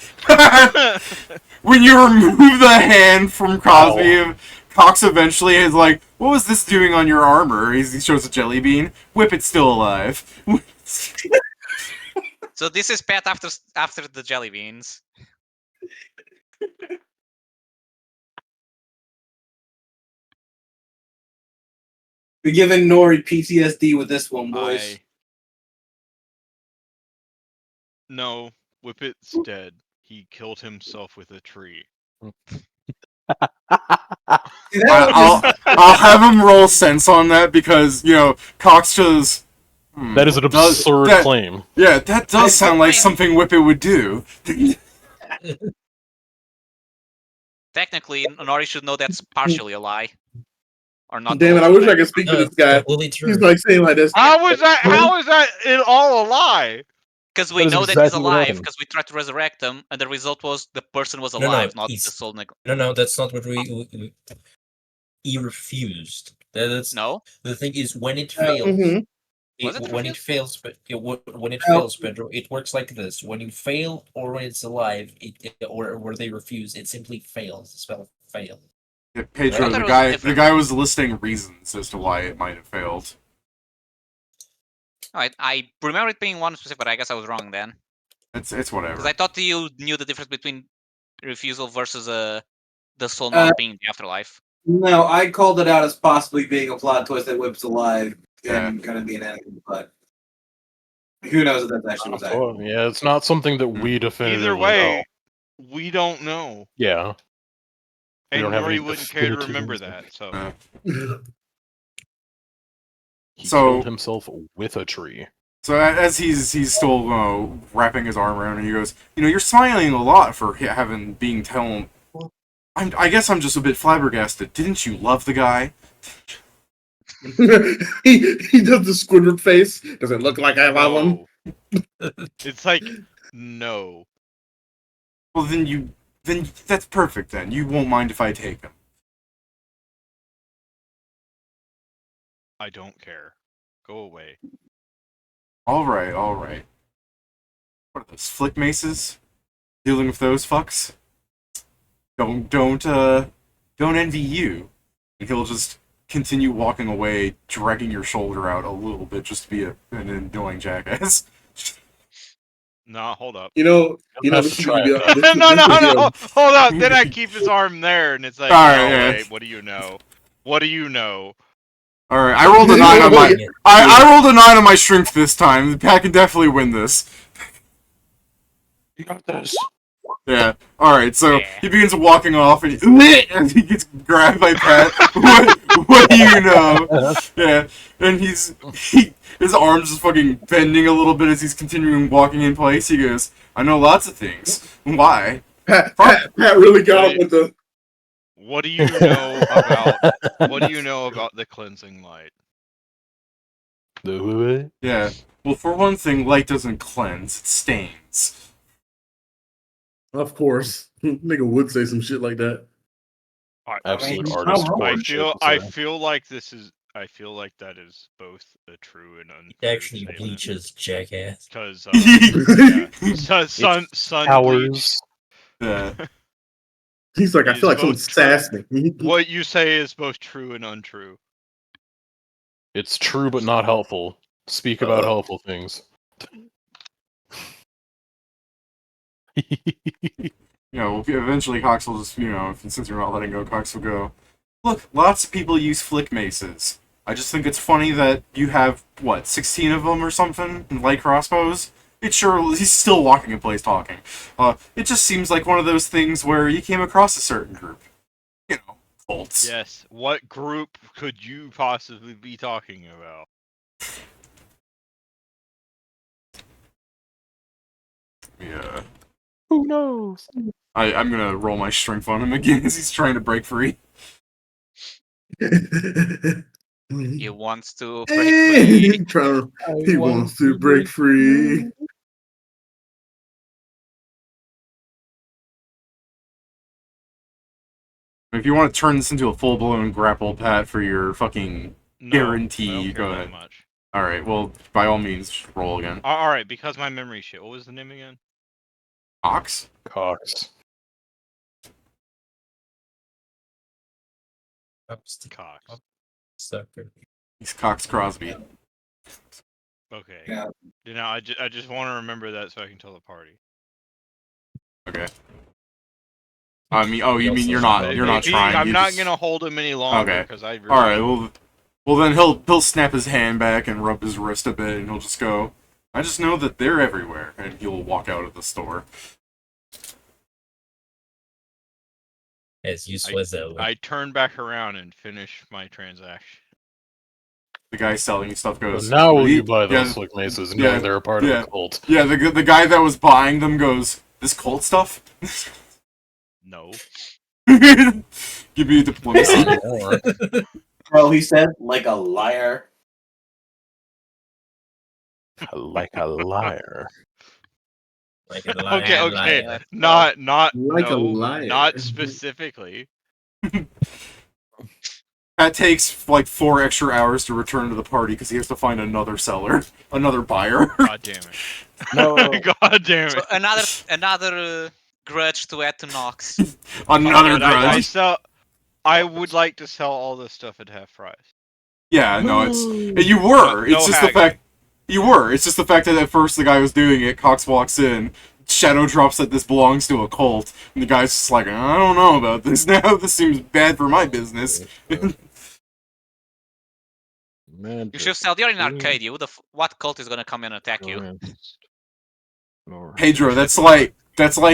When you remove the hand from Crosby, Cox eventually is like, "What was this doing on your armor?" He shows a jelly bean. Whippet's still alive. So this is Pat after the jelly beans. We're giving Nori PTSD with this one, boys. No, Whippet's dead. He killed himself with a tree. I'll have him roll sense on that because, Cox just... That is an absurd claim. Yeah, that does sound like something Whippet would do. Technically, Nori should know that's partially a lie. Or not. Damn it, I wish I could speak to this guy. He's like saying like this. How is that all a lie? Because we know that he's alive, because we tried to resurrect him, and the result was the person was alive, not the soul. No, that's not what he refused. No. The thing is, when it fails, when it fails, Pedro, it works like this: when you fail, or when it's alive, or where they refuse, it simply fails. The spell fails. Yeah, Pedro, the guy was listing reasons as to why it might have failed. Alright, I remember it being one specific, but I guess I was wrong then. It's whatever. Because I thought you knew the difference between refusal versus the soul not being in the afterlife. No, I called it out as possibly being a plot twist that Whip's alive and gonna be an enemy, but who knows if that's actually what's happening. Yeah, it's not something that we definitively Either way, know. we don't know. Yeah. And Nori wouldn't care to remember that, so... He killed himself with a tree. So as he's still wrapping his arm around, and he goes, "You're smiling a lot for being told. I guess I'm just a bit flabbergasted. Didn't you love the guy?" he does the Squidward face. Does it look like I love him? It's like, no. Well, then that's perfect. Then you won't mind if I take him. I don't care. Go away. All right. What are those, flick maces? Dealing with those fucks? Don't envy you. And he'll just continue walking away, dragging your shoulder out a little bit, just to be an annoying jackass. No, hold up. This is gonna be no, hold up. Then I keep his arm there, and it's like, wait, what do you know? What do you know? All right, I rolled a 9 on my. I rolled a 9 on my strength this time. Pat can definitely win this. You got this. Yeah. All right. So Yeah. he begins walking off, and he gets grabbed by Pat. What do you know? Yeah. And his arms just fucking bending a little bit as he's continuing walking in place. He goes, "I know lots of things. Why?" Pat really got him with the. What do you know about? What do you know about the cleansing light? Yeah. Well, for one thing, light doesn't cleanse; it stains. Of course, nigga would say some shit like that. Absolute he's artist. not wrong. I feel like this is. I feel like that is both a true and untrue He actually statement. bleaches, jackass. Because yeah, sun Hours. bleach. Yeah. He's like, I It feel is like someone both sassed me. What you say is both true and untrue. It's true but not helpful. Speak about helpful things. You know, eventually Cox will just, since you're not letting go, Cox will go, "Look, lots of people use flick maces. I just think it's funny that you have, 16 of them or something, in light crossbows? He's still walking in place talking. It just seems like one of those things where you came across a certain group. You know, cults." Yes. What group could you possibly be talking about? Yeah. Who knows? I'm gonna roll my strength on him again as he's trying to break free. He wants to break free. He wants to break free. If you want to turn this into a full-blown grapple, Pat, for your fucking guarantee, I don't go care ahead. that much. Alright, well, by all means, roll again. Alright, because my memory shit. What was the name again? Cox? Cox. Cox. Sucker. He's Cox Crosby. Okay. Yeah. You know, I just want to remember that so I can tell the party. Okay. I mean, you mean you're not trying. I'm you not just... gonna hold him any longer Okay. because I. Really Alright, well then he'll snap his hand back and rub his wrist a bit, and he'll just go, "I just know that they're everywhere," and he'll walk out of the store. As useful as ever. I turn back around and finish my transaction. The guy selling you stuff goes, Well, now will you buy those flick maces knowing they're a part of the cult? Yeah, the guy that was buying them goes, "This cult stuff?" No. Give me a diplomacy. Well, he said, like a liar. Like a liar. Like a liar. Okay. Liar. Not Like a no, liar. not specifically. That takes like 4 extra hours to return to the party because he has to find another seller, another buyer. God damn it. No. God damn So it. another grudge to add to Nox. Another I grudge. I would like to sell all this stuff at half price. Yeah, no, you were. No It's just haggling. the fact you were. It's just the fact that at first the guy was doing it. Cox walks in, shadow drops that this belongs to a cult, and the guy's just like, "I don't know about this now. This seems bad for my business." Man, You should sell. You're in Arcadia. What cult is gonna come and attack you? Pedro, that's like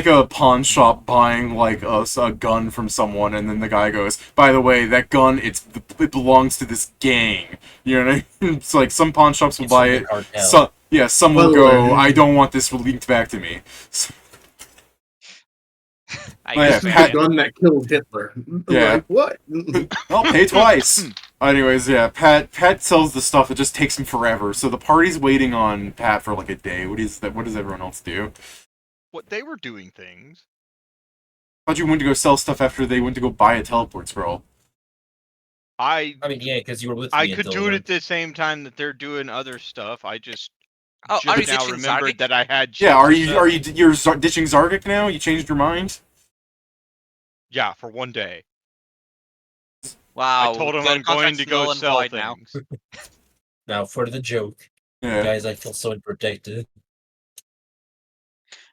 a pawn shop buying like a gun from someone, and then the guy goes, "By the way, that gun it belongs to this gang." You know what I mean? It's like some pawn shops will buy it. Some will go, "I don't want this linked back to me." I That's guess the gun that killed Hitler. Yeah. Like, what? I'll pay twice. Anyways, yeah, Pat sells the stuff. It just takes him forever. So the party's waiting on Pat for like a day. What does everyone else do? What they were doing things. How'd you went to go sell stuff after they went to go buy a teleport scroll? I mean, yeah, because you were with I me could until do it then. at the same time that they're doing other stuff. I just Oh, are you now ditching remembered Zargik? that I had. Yeah, shit to sell. you're ditching Zargik now? You changed your mind? Yeah, for one day. Wow. I told him the I'm going to contract's go null and sell void now. things. Now, for the joke. Yeah. Guys, I feel so unprotected.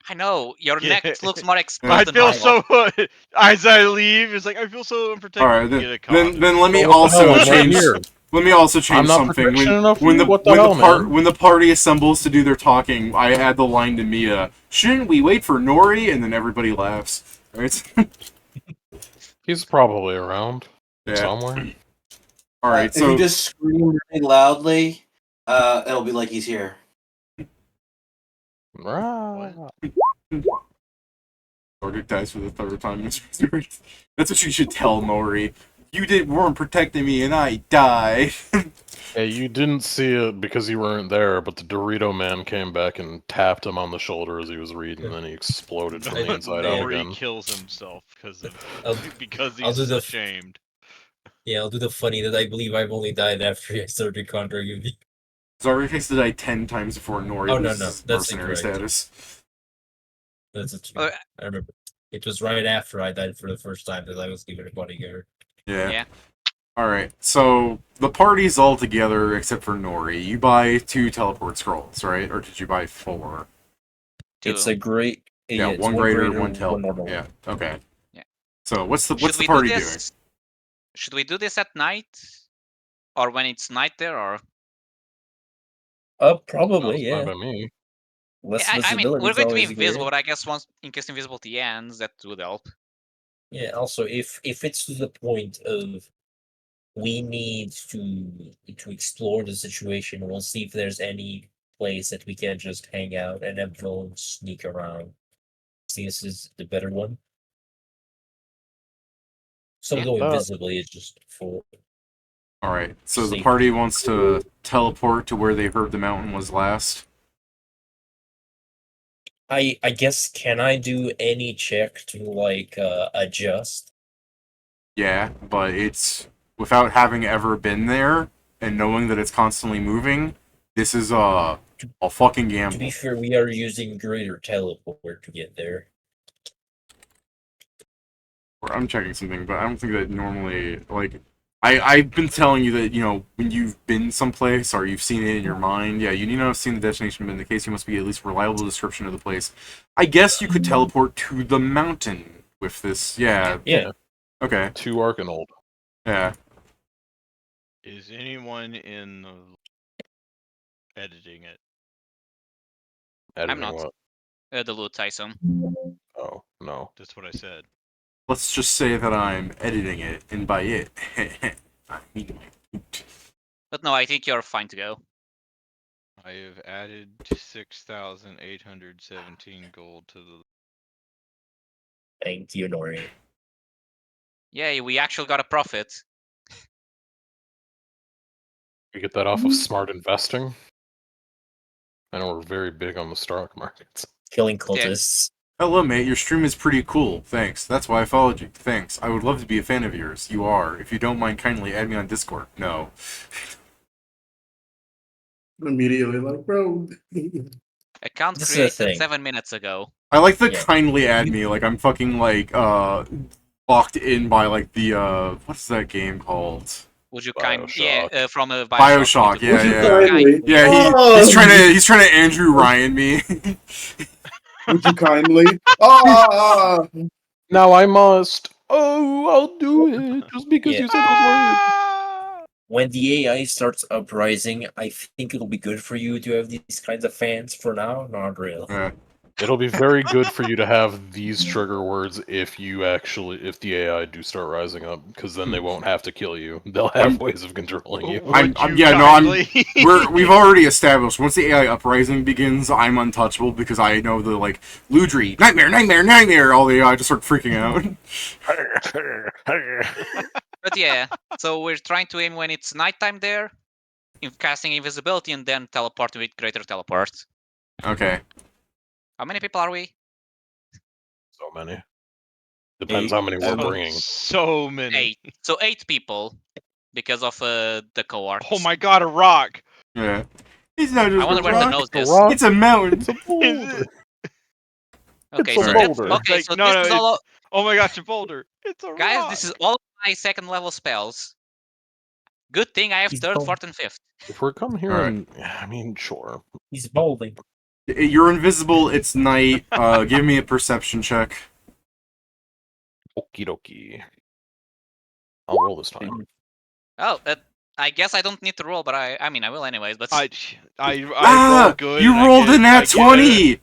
I know your Yeah. neck looks more I exposed than feel normal. so. As I leave, it's like I feel so unprotected. Alright, You get a then comment. let me Well, what the also hell, I'm right change. here. Let me also change I'm not something. protection enough for When you? the What the hell, man? when the party assembles to do their talking, I add the line to Mia. Shouldn't we wait for Nori? And then everybody laughs. Right? He's probably around Yeah. somewhere. All right. If you just scream really loudly, it'll be like he's here. Rah. Nori dies for the third time. That's what you should tell Nori. You weren't protecting me, and I die. Hey, you didn't see it because you weren't there, but the Dorito man came back and tapped him on the shoulder as he was reading, and then he exploded from the inside out Nori again. kills himself because I'll do he's the ashamed. Yeah, I'll do the funny that I believe I've only died after I started contract with you. Sorry, has to die 10 times before Nori Oh, no, loses that's mercenary incorrect. status. That's a true. I remember. It was right after I died for the first time that I was given a bodyguard. Yeah. Alright, so the party's all together except for Nori. You buy 2 teleport scrolls, right? Or did you buy 4? It's a great. Yeah, it's one greater, one one teleport. normal. Yeah, okay. Yeah. So what's the Should we party do doing? this? Should we do this at night, or when it's night there, or? Sounds Probably, fine yeah. by me. Less I mean, visibility we're is going to be always invisible, great. but I guess once in case invisibility ends, that would help. Yeah. Also, if it's to the point of we need to explore the situation, we'll see if there's any place that we can just hang out and everyone sneak around. See, this is the better one. So going invisibly is just for. Alright, so the Safety. party wants to teleport to where they heard the mountain was last. I guess, can I do any check to like adjust? Yeah, but it's without having ever been there and knowing that it's constantly moving. This is a fucking gamble. To be fair, we are using greater teleport to get there. I'm checking something, but I don't think that normally, like, I've been telling you that, you know, when you've been someplace or you've seen it in your mind, yeah, you need to have seen the destination, but in the case you must be at least a reliable description of the place. I guess you could teleport to the mountain with this, yeah. Yeah. Okay. To Arkanhold. Yeah. Is anyone in the editing it? I'm not. What? The loot, I assume. Oh, no. That's what I said. Let's just say that I'm editing it, and by it, I mean my loot. But no, I think you're fine to go. I have added 6,817 gold to the. Thank you, Nori. Yeah, we actually got a profit. We get that off of smart investing. I know we're very big on the stock markets. Killing cultists. Hello, mate. Your stream is pretty cool. Thanks. That's why I followed you. Thanks. I would love to be a fan of yours. You are. If you don't mind, kindly add me on Discord. No. Immediately, like, bro. Account This is the created thing. 7 minutes ago. I like the Yeah. kindly add me. Like I'm fucking like locked in by like the what's that game called? Would you Bioshock. from a Bioshock. You do- Yeah. He's trying to Andrew Ryan me. Would you kindly? Ah! Now I must. Oh, I'll do it just because Yeah. you said those words. When the AI starts uprising, I think it'll be good for you to have these kinds of fans. For now, not really. Yeah. It'll be very good for you to have these trigger words if the AI do start rising up, because then they won't have to kill you. They'll have ways of controlling you. We've already established once the AI uprising begins, I'm untouchable because I know the like Ludri, nightmare. All the AI just start freaking out. But yeah, so we're trying to aim when it's nighttime there, casting invisibility, and then teleport with greater teleport. Okay. How many people are we? So many. Depends how many we're bringing. So many. 8. So 8 people because of the cohort. Oh my god, a rock! Yeah. It's not just I wonder a where rock. the nose is. It's a mountain. It's a boulder. Okay, It's a so boulder. okay, Like, so no, this is no, all. Oh my gosh, a boulder! It's a Guys, rock! this is all my second level spells. Good thing I have He's third, bold. fourth, and fifth. If we're coming here Alright. and... I mean, sure. He's bolding. You're invisible. It's night. Give me a perception check. Okie dokie. I'll roll this time. Oh, I guess I don't need to roll, but I mean I will anyways. But I roll good. You and rolled a nat I get 20!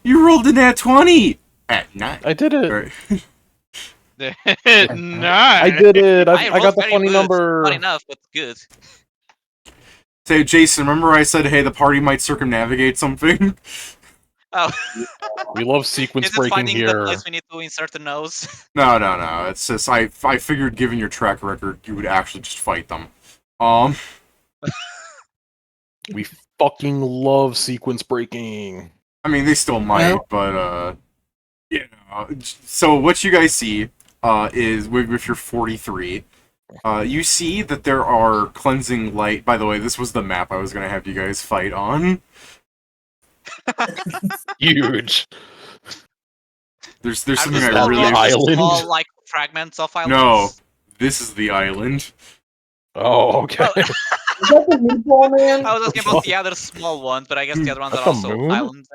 You rolled a nat 20! At 9. I did it. Right. I Nice. did it. I I rolled got the very funny good. number. Not enough, but good. Say, Jason, remember I said, hey, the party might circumnavigate something? Oh, We love sequence is it breaking finding the here. place we need to insert the nose? No. It's just, I figured given your track record, you would actually just fight them. We fucking love sequence breaking. I mean, they still might, but, you know. So what you guys see, is, with your 43, you see that there are cleansing light. By the way, this was the map I was going to have you guys fight on. Huge. There's Are something those I all really... just Island? small like fragments of islands? No, this is the island. Oh, okay. Oh. Is that the meatball man? I was asking about the other small ones, but I guess the other ones That's are the also moon? islands.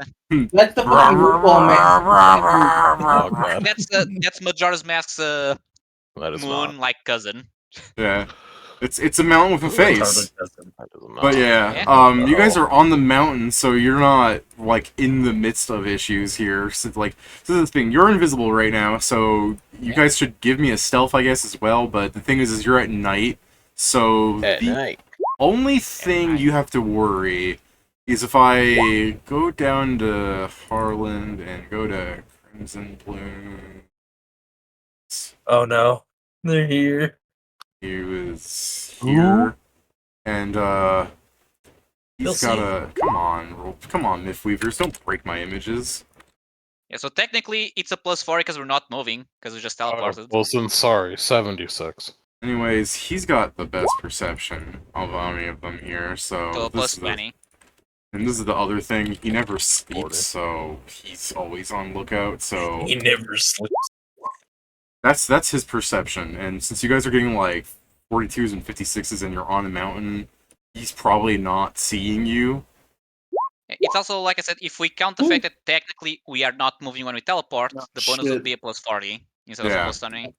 That's the fucking meatball man. Oh, God. That's Majora's Mask's That is moon not. like cousin. Yeah. It's a mountain with a face. That is not. But yeah, you guys are on the mountain, so you're not, like, in the midst of issues here. So, like, this is the thing, you're invisible right now, so you guys should give me a stealth, I guess, as well, but the thing is you're at night, so At the night. only thing you have to worry is if I go down to Harlonde and go to Crimson Bloom. Oh no, they're here. He was Who? here, and You'll he's got see. a come on, Mythweavers, don't break my images. Yeah, so technically it's a +4 because we're not moving, because we just teleported. Wilson, sorry, 76. Anyways, he's got the best perception of any of them here, so So this is the, +20. and this is the other thing. He never sleeps, so he's always on lookout. So He never sleeps. that's his perception. And since you guys are getting like 42s and 56s, and you're on a mountain, he's probably not seeing you. It's also, like I said, if we count the fact that technically we are not moving when we teleport, the bonus would be a +40 instead of a +20.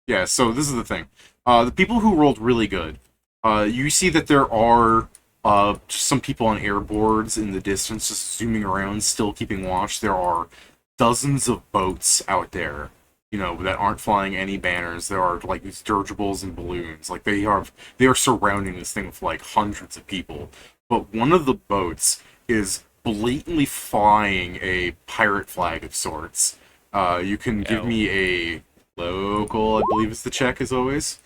Yeah, so this is the thing. The people who rolled really good, you see that there are just some people on airboards in the distance, just zooming around, still keeping watch. There are dozens of boats out there, you know, that aren't flying any banners. There are like these dirigibles and balloons. Like they are surrounding this thing with like hundreds of people. But one of the boats is blatantly flying a pirate flag of sorts. You can give me a local, I believe it's the check as always.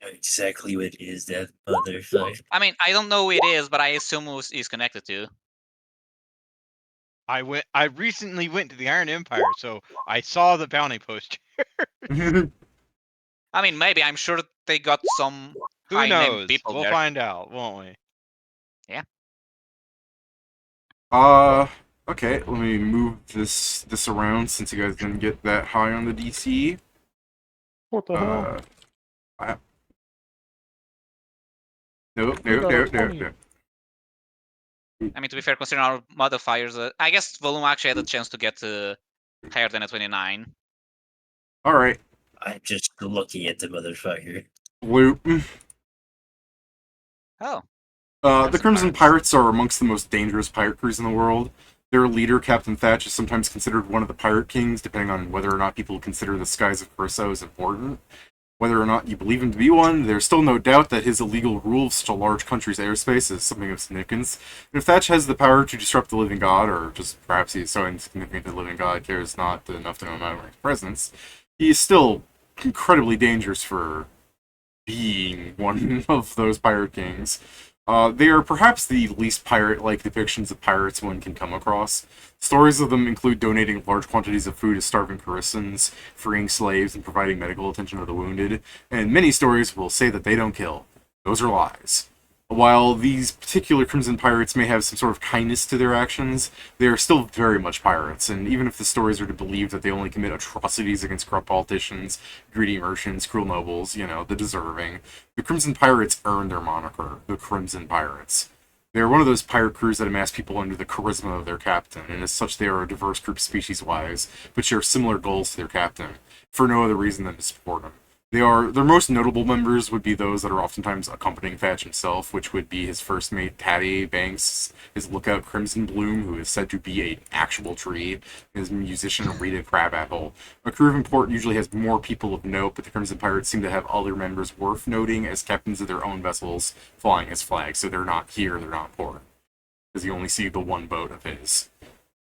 Know exactly what it is, that motherfucker. I mean, I don't know who it is, but I assume who is connected to. I recently went to the Iron Empire, so I saw the bounty poster. I mean, maybe. I'm sure they got some Who high-named knows? people We'll there. find out, won't we? Yeah. Okay, let me move this around since you guys didn't get that high on the DC. What the hell? Nope. I mean, to be fair, considering our modifiers, I guess Volume actually had a chance to get higher than a 29. Alright. I'm just looking at the motherfucker. Loop. Oh. The Crimson Pirates are amongst the most dangerous pirate crews in the world. Their leader, Captain Thatch, is sometimes considered one of the pirate kings, depending on whether or not people consider the skies of Curacao as important. Whether or not you believe him to be one, there's still no doubt that his illegal rule of such a large country's airspace is something of significance. And if Thatch has the power to disrupt the living god, or just perhaps he is so insignificant that the living god cares not enough to know about his presence, he is still incredibly dangerous for being one of those pirate kings. They are perhaps the least pirate-like depictions of pirates one can come across. Stories of them include donating large quantities of food to starving Carissans, freeing slaves, and providing medical attention to the wounded, and many stories will say that they don't kill. Those are lies. While these particular Crimson Pirates may have some sort of kindness to their actions, they are still very much pirates, and even if the stories are to believe that they only commit atrocities against corrupt politicians, greedy merchants, cruel nobles, you know, the deserving, the Crimson Pirates earned their moniker, the Crimson Pirates. They are one of those pirate crews that amass people under the charisma of their captain, and as such they are a diverse group species-wise, but share similar goals to their captain, for no other reason than to support him. Their most notable members would be those that are oftentimes accompanying Thatch himself, which would be his first mate Tatty Banks, his lookout Crimson Bloom, who is said to be an actual tree, his musician Rita Crabapple. A crew of import usually has more people of note, but the Crimson Pirates seem to have other members worth noting as captains of their own vessels flying his flag, so they're not here, they're not poor. Because you only see the one boat of his.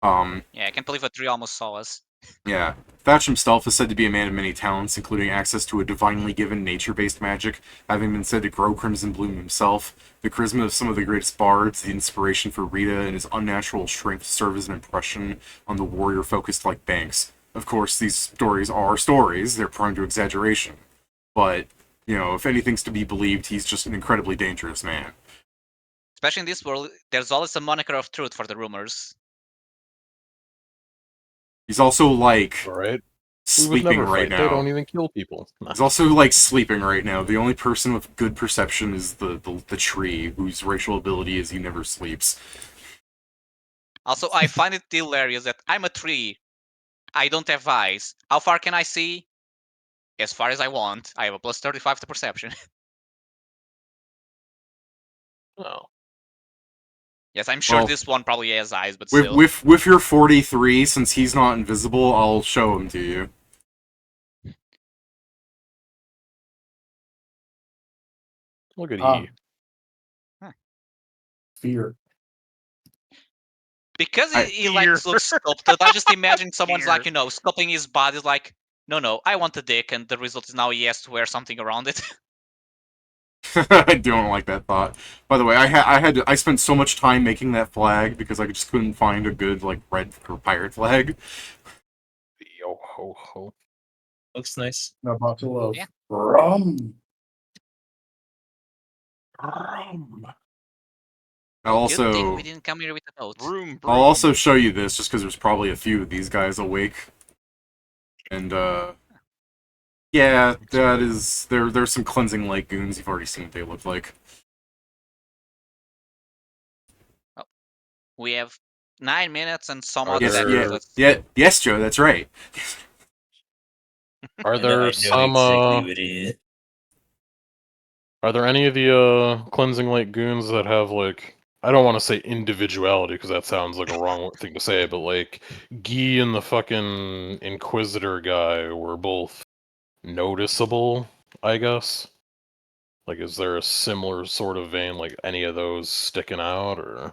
Yeah, I can't believe a tree almost saw us. Yeah. Thatch himself is said to be a man of many talents, including access to a divinely given nature-based magic, having been said to grow Crimson Bloom himself, the charisma of some of the greatest bards, the inspiration for Rita, and his unnatural strength to serve as an impression on the warrior focused like Banks. Of course, these stories are stories, they're prone to exaggeration. But, you know, if anything's to be believed, he's just an incredibly dangerous man. Especially in this world, there's always a moniker of truth for the rumors. He's also, like, Right? We would sleeping never right fight. They don't now. even kill people. He's also, like, sleeping right now. The only person with good perception is the tree, whose racial ability is he never sleeps. Also, I find it hilarious that I'm a tree. I don't have eyes. How far can I see? As far as I want. I have a plus 35 to perception. Oh. Yes, I'm sure Well, this one probably has eyes, but With, still. with your 43, since he's not invisible, I'll show him to you. Look at Ah. E. Fear. Because I- he like looks sculpted, I just imagine someone's like, Fear. you know, sculpting his body like, no, I want a dick, and the result is now he has to wear something around it. I don't like that thought. By the way, I spent so much time making that flag because I just couldn't find a good like red or pirate flag. Yo ho ho. Looks nice. A bottle of Yeah. rum. I'll Good thing also we didn't come here with a boat. Broom, I'll also show you this just because there's probably a few of these guys awake. And yeah, that is there's some cleansing light goons. You've already seen what they look like. We have 9 minutes and some Are odd Yes, seconds. yes, Joe, that's right. Are I know there some exactly what it is. Are there any of the cleansing light goons that have like, I don't want to say individuality because that sounds like a wrong thing to say, but like Guy and the fucking Inquisitor guy were both noticeable, I guess. Like, is there a similar sort of vein, like any of those sticking out, or?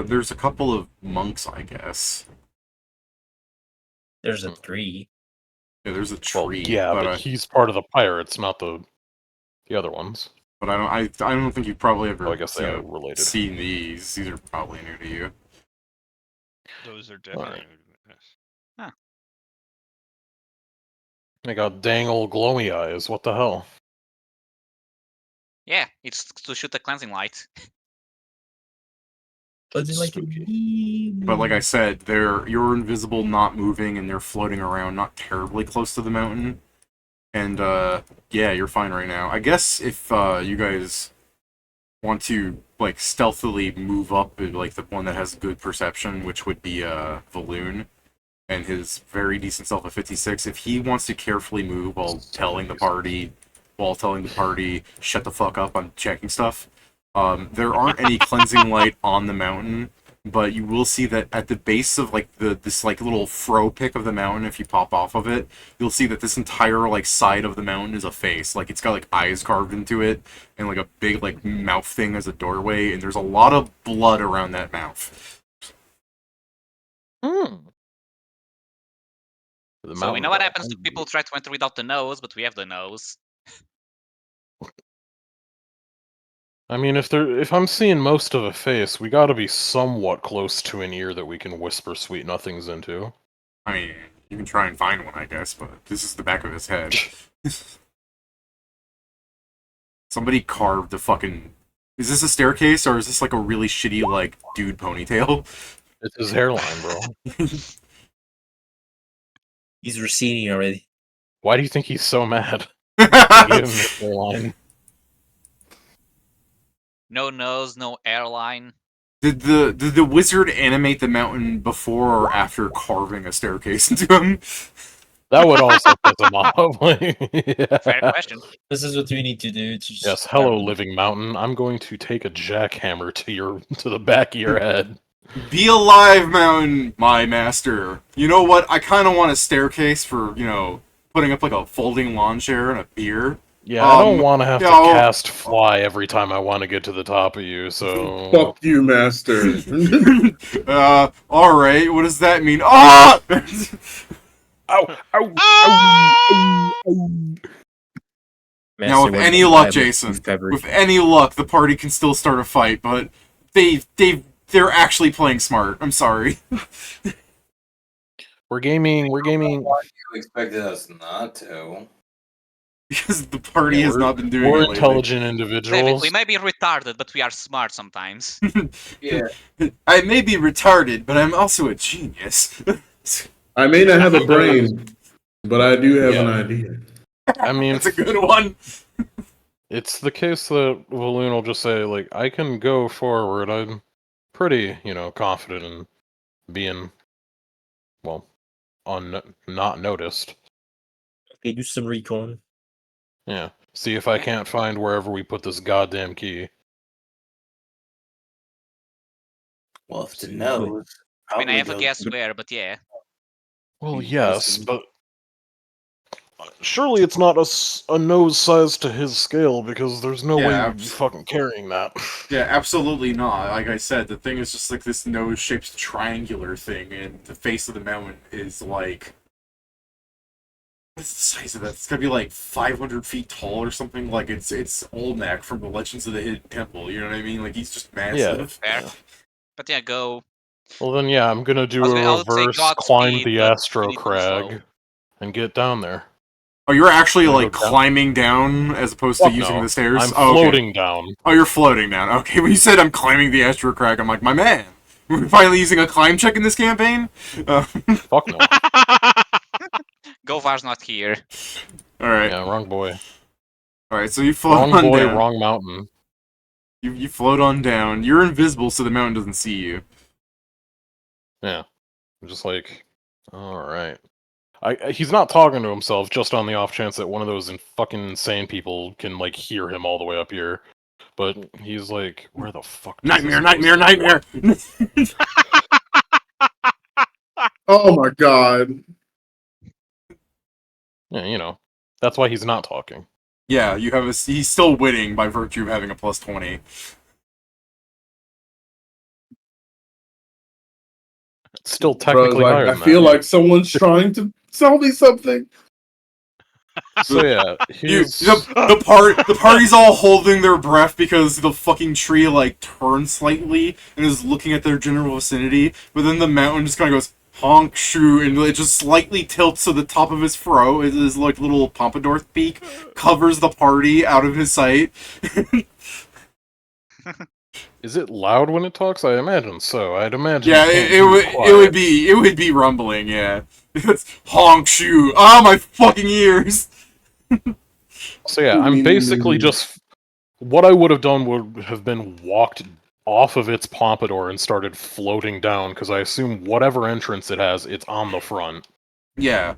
There's a couple of monks, I guess. There's a tree. Yeah, there's a Well, tree. yeah, but he's part of the pirates, not the other ones. But I don't think you've probably ever Oh, I guess they are related. seen these. These are probably new to you. Those are definitely. Alright. Yes. They got dang old glowy eyes. What the hell? Yeah, it's to shoot the cleansing light. But it's like But like I said, you're invisible, not moving, and they're floating around, not terribly close to the mountain. And yeah, you're fine right now. I guess if you guys want to like stealthily move up, like the one that has good perception, which would be Valoon, and his very decent self of 56, if he wants to carefully move while telling the party, shut the fuck up, I'm checking stuff. There aren't any cleansing light on the mountain, but you will see that at the base of like this like little fro pick of the mountain, if you pop off of it, you'll see that this entire like side of the mountain is a face. Like it's got like eyes carved into it, and like a big like mouth thing as a doorway, and there's a lot of blood around that mouth. So we know what happens to people who try to enter without the nose, but we have the nose. I mean, if I'm seeing most of a face, we gotta be somewhat close to an ear that we can whisper sweet nothings into. I mean, you can try and find one, I guess, but this is the back of his head. Somebody carved the fucking... Is this a staircase, or is this like a really shitty, like, dude ponytail? It's his hairline, bro. He's receding already. Why do you think he's so mad? Give him the hairline. No nose, no airline. Did the wizard animate the mountain before or after carving a staircase into him? That would also piss him off. Yeah. Fair question. This is what we need to do. To just Yes, hello, living mountain. I'm going to take a jackhammer to the back of your head. Be alive, mountain, my master. You know what? I kind of want a staircase for, putting up like a folding lawn chair and a beer. Yeah, I don't want to have to cast fly every time I want to get to the top of you, so... Fuck you, master. Alright, what does that mean? Ah! Ow! Ow! Ow! Ow! Now, with any luck, Jason, with any luck, the party can still start a fight, but they're actually playing smart. I'm sorry. We're gaming. Why you expected us not to? Because the party has not been doing it We're lately. intelligent individuals. We may be retarded, but we are smart sometimes. Yeah. I may be retarded, but I'm also a genius. I may not have a brain, but I do have an idea. I mean, that's a good one. It's the case that Valoon will just say, like, I can go forward. I'm pretty, confident in being, well, not noticed. Okay, do some recon. Yeah. See if I can't find wherever we put this goddamn key. Well, if to know. I mean, I have a guess where, but yeah. Well, yes, but surely it's not a nose size to his scale, because there's no way you'd be fucking carrying that. Yeah, absolutely not. Like I said, the thing is just like this nose-shaped triangular thing, and the face of the mountain is like... What's the size of that? It's gotta be like 500 feet tall or something. Like it's Olmec from the Legends of the Hidden Temple. You know what I mean? Like he's just massive. Yeah. But yeah, go. Well then, yeah, I'm gonna do a reverse climb the Astro Crag and get down there. Oh, you're actually like climbing down as opposed to using the stairs? I'm floating down. Oh, you're floating down. Okay, when you said I'm climbing the Astro Crag, I'm like, my man, we're finally using a climb check in this campaign? Fuck no. Govar's not here. Alright. Yeah, wrong boy. Alright, so you float wrong boy, down. wrong mountain. You float on down. You're invisible, so the mountain doesn't see you. Yeah. I'm just like, alright. He's not talking to himself, just on the off chance that one of those fucking insane people can, like, hear him all the way up here. But he's like, where the fuck? Nightmare! Oh my god. Yeah, that's why he's not talking. Yeah, he's still winning by virtue of having a plus 20. It's still technically higher than I feel like someone's trying to tell me something. So yeah, the party's all holding their breath because the fucking tree like turns slightly and is looking at their general vicinity, but then the mountain just kind of goes honk shoo, and it just slightly tilts to the top of his fro. His like little pompadour peak covers the party out of his sight. Is it loud when it talks? I imagine so. I'd imagine. Yeah, it would be rumbling. Yeah, it's honk shoo. Ah, my fucking ears. So yeah, I'm basically just what I would have done would have been walked off of its pompadour and started floating down, because I assume whatever entrance it has, it's on the front. Yeah.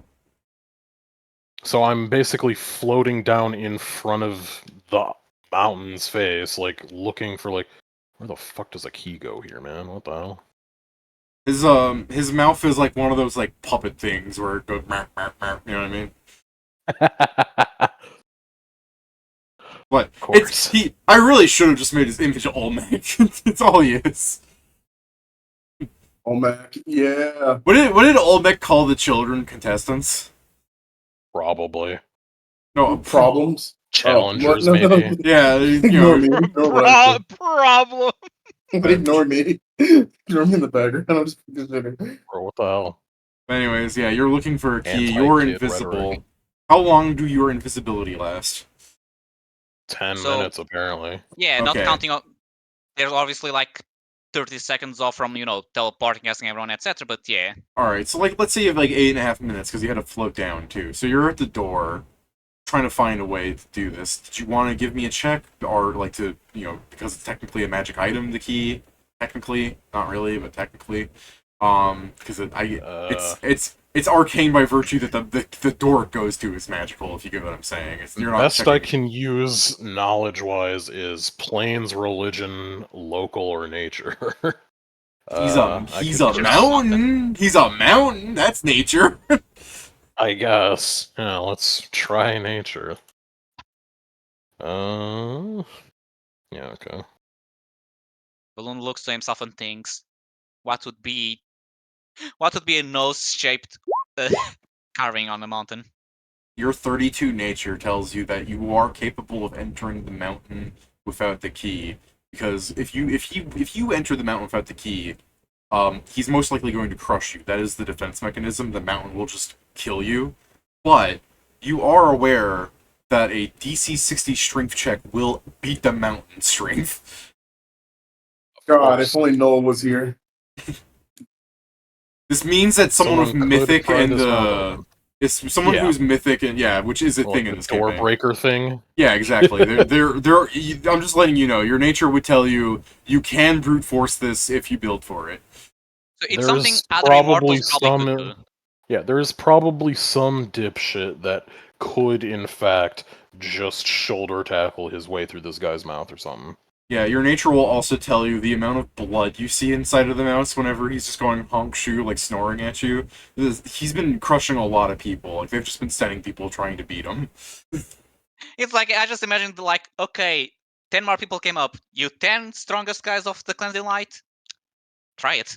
So I'm basically floating down in front of the mountain's face, like looking for like, where the fuck does a key go here, man? What the hell? His mouth is like one of those like puppet things where it goes, you know what I mean? What? I really should have just made his image Olmec. It's all he is. Olmec, yeah. What did Olmec call the children contestants? Probably. No, problems? Challengers, maybe. Yeah, ignore me. Problem. Ignore me. Ignore me in the background. I'm just considering. Bro, what the hell? Anyways, yeah, you're looking for a key. You're invisible. Rhetoric. How long do your invisibility last? 10 minutes, apparently. Yeah, not counting. There's obviously like 30 seconds off from, teleporting, asking everyone, etc. But yeah. Alright, so like, let's say you have like 8.5 minutes because you had to float down too. So you're at the door trying to find a way to do this. Did you want to give me a check? Or like to, because it's technically a magic item, the key? Technically. Not really, but technically. Because It's arcane by virtue that the door it goes to is magical, if you get what I'm saying. You're not Best I checking- can use knowledge-wise is planes, religion, local, or nature. He's a mountain. He's a mountain. That's nature. I guess. Yeah, let's try nature. Yeah, okay. Balloon looks to himself and thinks, what would be a nose-shaped carving on a mountain? Your 32 nature tells you that you are capable of entering the mountain without the key. Because if you enter the mountain without the key, he's most likely going to crush you. That is the defense mechanism. The mountain will just kill you. But you are aware that a DC 60 strength check will beat the mountain strength. God, if only Noah was here. This means that someone with could mythic pry and this mountain. it's someone Yeah. who's mythic and which is a Like thing the in this door campaign. breaker thing. Yeah, exactly. I'm just letting you know. Your nature would tell you you can brute force this if you build for it. So it's There's something other probably immortals probably could do. Yeah, there's probably some dipshit that could, in fact, just shoulder tackle his way through this guy's mouth or something. Yeah, your nature will also tell you the amount of blood you see inside of the mouse whenever he's just going honk shoe, like snoring at you. He's been crushing a lot of people. Like they've just been sending people trying to beat him. It's like, I just imagined, like, okay, 10 more people came up. You 10 strongest guys of the Cleansing Light? Try it.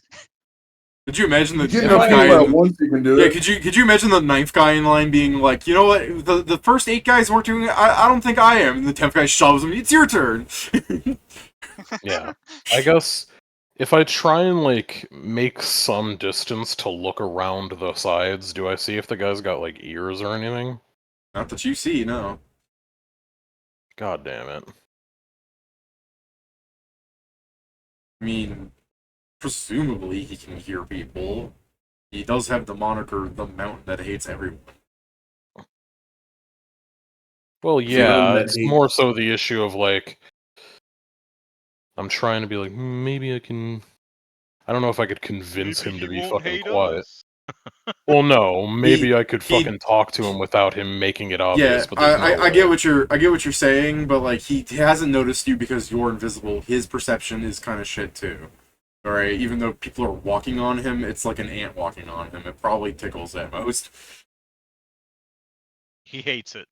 Could you imagine the You get ninth enough guy? people at once, you can do Yeah, it. could you imagine the ninth guy in line being like, you know what, the first 8 guys weren't doing it. I don't think I am. And the 10th guy shoves him. It's your turn. Yeah. I guess if I try and, like, make some distance to look around the sides, do I see if the guy's got, like, ears or anything? Not that you see, no. God damn it. I mean, presumably he can hear people. He does have the moniker, the mountain that hates everyone. Well, Feeling yeah, that it's hate. more so the issue of, like, I'm trying to be like, maybe I can... I don't know if I could convince Maybe him to he be won't fucking hate quiet. us. Well, no, maybe I could he- fucking talk to him without him making it Yeah, obvious, but there's no I get way. what you're saying, but like he hasn't noticed you because you're invisible. His perception is kind of shit too. All right, even though people are walking on him, it's like an ant walking on him. It probably tickles at most. He hates it.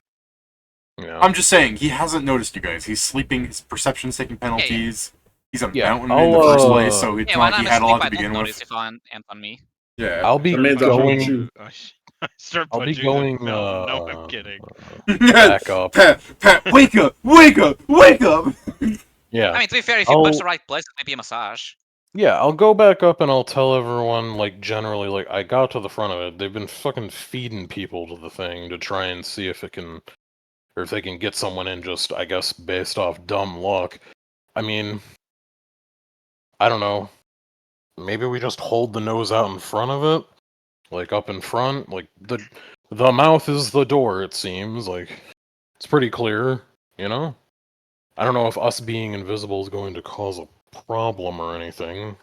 Yeah. I'm just saying he hasn't noticed you guys. He's sleeping. His perception's taking penalties. He's a Yeah, mountain in the first place, so it's Yeah, not when like I'm he had a asleep, lot to I don't begin notice with. if an ant on me. Yeah, I'll be That means I'm going. too. I start I'll be punching going. the mountain. No, I'm kidding. Back up. Pat, wake up! Wake up! Wake up! Yeah. I mean, to be fair, if you punch the right place, it might be a massage. Yeah, I'll go back up and I'll tell everyone, like, generally, like, I got to the front of it. They've been fucking feeding people to the thing to try and see if it can, or if they can get someone in just, I guess, based off dumb luck. I mean, I don't know. Maybe we just hold the nose out in front of it? Like, up in front? Like, the mouth is the door, it seems. Like, it's pretty clear, you know? I don't know if us being invisible is going to cause a problem or anything.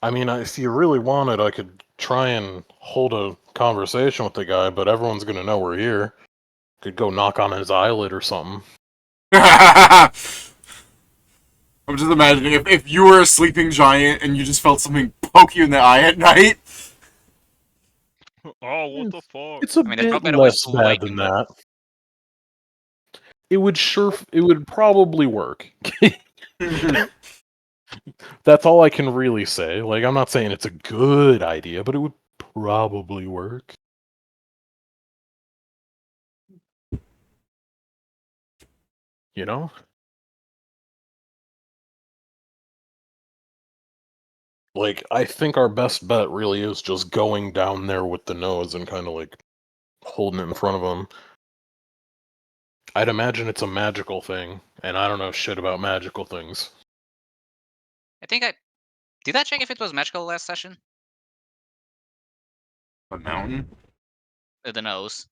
I mean, if you really wanted, I could try and hold a conversation with the guy, but everyone's gonna know we're here. Could go knock on his eyelid or something. I'm just imagining if you were a sleeping giant and you just felt something poke you in the eye at night. Oh, what the fuck? It's a I mean, there's bit probably better ways less to bad awaken than them. that. It would probably work. That's all I can really say. Like, I'm not saying it's a good idea, but it would probably work. You know? Like, I think our best bet really is just going down there with the nose and kind of, like, holding it in front of him. I'd imagine it's a magical thing, and I don't know shit about magical things. I think did I check if it was magical last session? A mountain? The nose.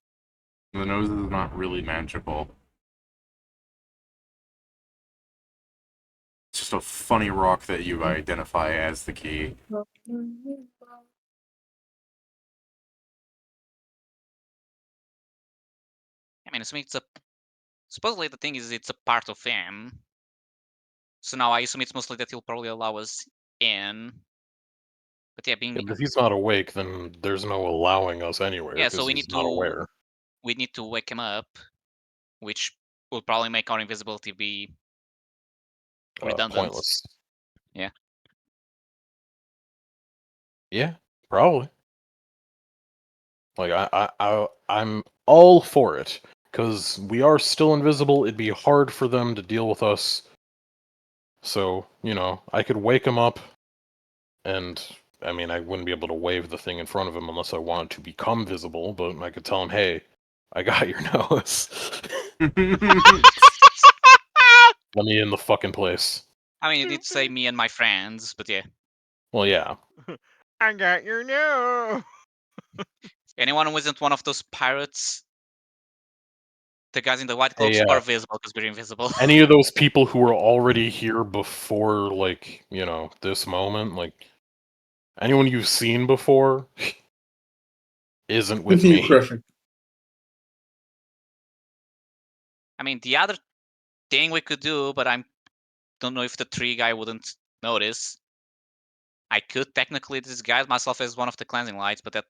The nose is not really magical. It's just a funny rock that you identify as the key. I mean, assuming it's a supposedly the thing is it's a part of him. So now I assume it's mostly that he'll probably allow us in. But yeah, being If he's not awake, then there's no allowing us anywhere yeah, because so we he's need not to aware. wake him up, which will probably make our invisibility be redundant. Pointless. Yeah. Yeah, probably. Like I'm all for it because we are still invisible. It'd be hard for them to deal with us. So I could wake him up, and I mean I wouldn't be able to wave the thing in front of him unless I wanted to become visible. But I could tell him, "Hey, I got your nose. Let me in the fucking place." I mean, you did say me and my friends, but yeah. Well, yeah. I got your nose. Anyone who isn't one of those pirates, the guys in the white Hey, cloaks are visible because we're invisible. any of those people who were already here before, like, this moment, like, anyone you've seen before isn't with Continue me. crushing. I mean, the other thing we could do, but I don't know if the tree guy wouldn't notice. I could technically disguise myself as one of the cleansing lights, but that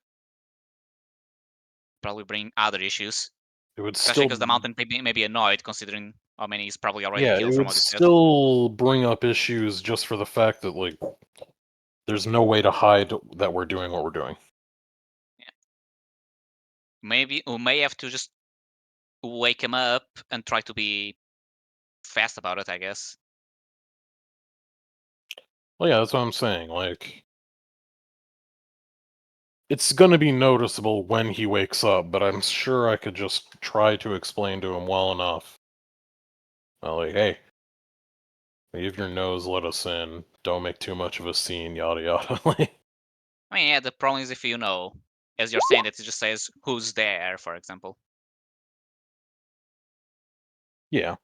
probably bring other issues. It would Especially still, because the mountain may be annoyed, considering how many he's probably already yeah, killed it from would what he said. still bring up issues just for the fact that, like, there's no way to hide that we're doing what we're doing. Yeah. Maybe we may have to just wake him up and try to be fast about it, I guess. Well, yeah, that's what I'm saying. Like, it's gonna be noticeable when he wakes up, but I'm sure I could just try to explain to him well enough. Like, hey, leave your nose, let us in. Don't make too much of a scene, yada yada. I mean, yeah, the problem is if as you're saying, that it just says who's there, for example. Yeah.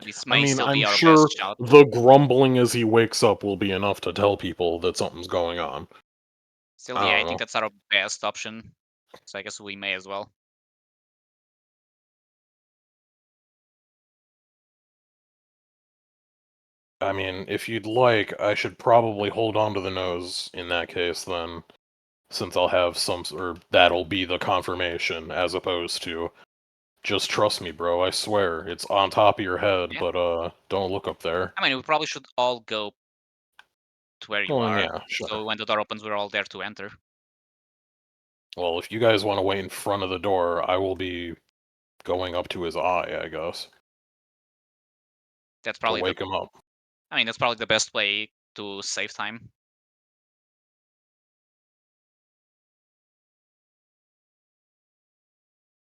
This I may mean, still I'm be our sure best shot. the grumbling as he wakes up will be enough to tell people that something's going on. Still, I yeah, I don't think know. that's our best option. So I guess we may as well. I mean, if you'd like, I should probably hold on to the nose in that case, then, since I'll have or that'll be the confirmation, as opposed to, just trust me, bro, I swear, it's on top of your head, Yeah. but, don't look up there. I mean, we probably should all go to where you Well, are. yeah, sure. So when the door opens, we're all there to enter. Well, if you guys want to wait in front of the door, I will be going up to his eye, I guess. That's To probably wake him up. I mean, that's probably the best way to save time.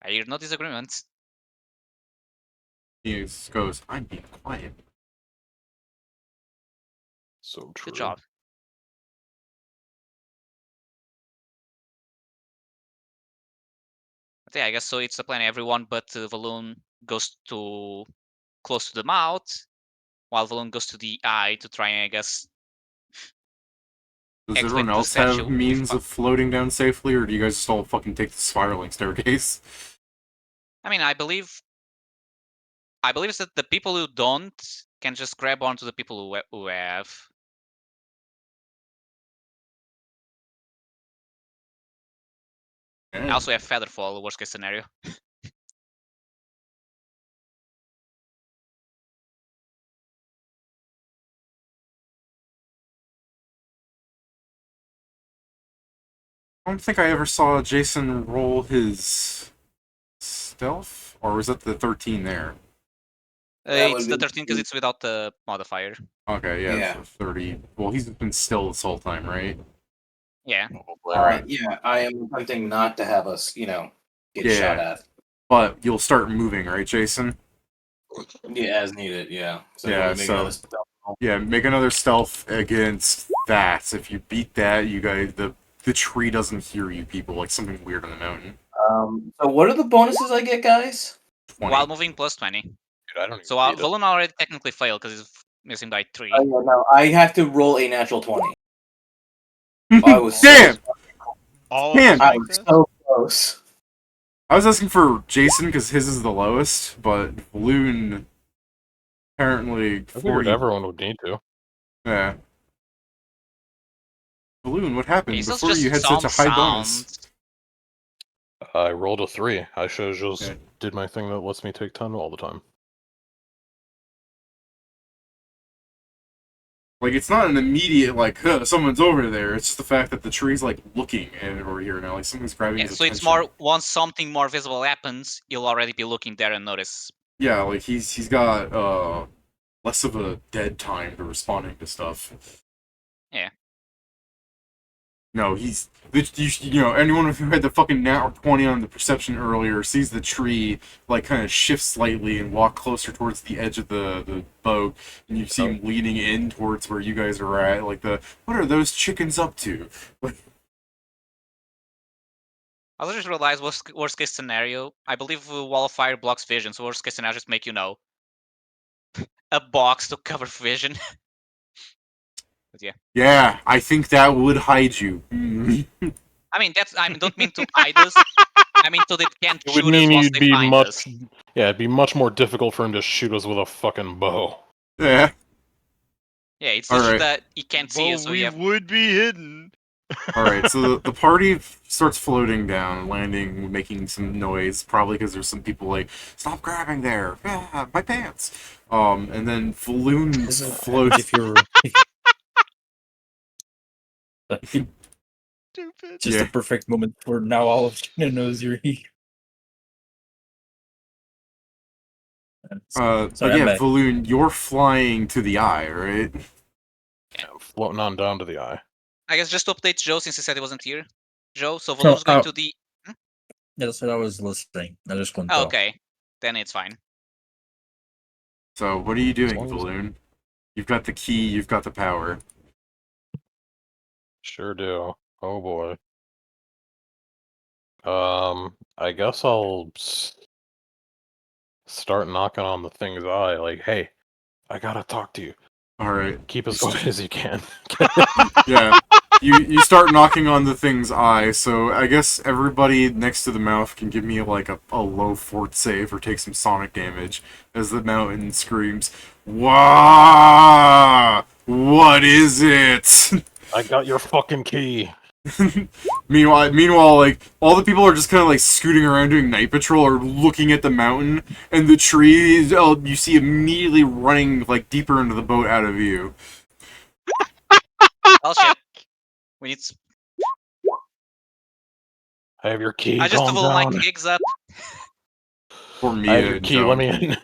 I hear no disagreements. He goes, I'm being quiet. So true. Good job. But yeah, I guess so. It's the plan. Everyone but Valoon goes to close to the mouth, while Valoon goes to the eye to try and, I guess, Does activate everyone the else statue. have means of floating down safely, or do you guys just all fucking take the spiraling staircase? I mean, I believe it's that the people who don't can just grab onto the people who have. I also have Featherfall, worst case scenario. I don't think I ever saw Jason roll his stealth, or was that the 13 there? That It's would the be 13 because it's without the modifier. Okay, yeah, Yeah. so 30. Well, he's been still this whole time, right? Yeah. Alright. Yeah, I am attempting not to have us, get Yeah. shot at. But you'll start moving, right, Jason? Yeah, as needed. Yeah. So Yeah, we make so- another stealth roll. Yeah, make another stealth against that. If you beat that, you guys, the tree doesn't hear you people, like something weird on the mountain. So what are the bonuses I get, guys? 20. While moving plus 20. Dude, I don't even So need it. Valoon already technically failed because he's missing by 3. Yeah, no, I have to roll a natural 20. I was Damn! so, All Damn! of us I make was this? so close. I was asking for Jason because his is the lowest, but Balloon apparently I figured 40. everyone would need to. Yeah. Balloon, what happened It's before you had some such a high bonus? sounds. I rolled a 3. I should have just Yeah. did my thing that lets me take 10 all the time. Like, it's not an immediate, like, huh, someone's over there. It's just the fact that the tree's, like, looking at it over here now. Like, something's grabbing Yeah, his so attention. it's more once something more visible happens, you'll already be looking there and notice. Yeah, like, he's got, less of a dead time to responding to stuff. Yeah. No, you know, anyone who had the fucking nat 20 on the perception earlier sees the tree, like, kind of shift slightly and walk closer towards the edge of the boat, and you see him leaning in towards where you guys are at, like what are those chickens up to? I also just realized worst case scenario. I believe Wall of Fire blocks vision, so worst case scenario just make, you know, a box to cover vision. But yeah. Yeah, I think that would hide you. I mean, don't mean to hide us. I mean, so they can't It would shoot us mean once you'd they be find us. Yeah, it'd be much more difficult for him to shoot us with a fucking bow. Yeah. Yeah, it's All just right. that he can't see us, But so we you have... would be hidden. Alright, so the party starts floating down, landing, making some noise, probably because there's some people like, stop grabbing there! Ah, my pants! And then balloons float. If you're Stupid. just Yeah. a perfect moment for now all of China knows you're here. But Sorry, I'm yeah, back. Balloon, you're flying to the eye, right? Yeah, floating on down to the eye. I guess just to update Joe since he said he wasn't here. Joe, so Valoon's going to the... Yeah, that's what I was listening. I just couldn't Oh, tell. okay. Then it's fine. So, what are you As doing, long as- Balloon? You've got the key, you've got the power. Sure do. Oh boy. I guess I'll start knocking on the thing's eye, like, hey, I gotta talk to you. Alright. Keep as quiet as you can. Yeah. You start knocking on the thing's eye, so I guess everybody next to the mouth can give me like a low fort save or take some sonic damage as the mountain screams, "Wah! What is it?" I got your fucking key. Meanwhile, like all the people are just kind of like scooting around doing night patrol or looking at the mountain, and the trees you see immediately running like deeper into the boat out of view. Oh shit. We need... I have your key. I just Calm level my down. gigs up. For me, I have your key. Let me in.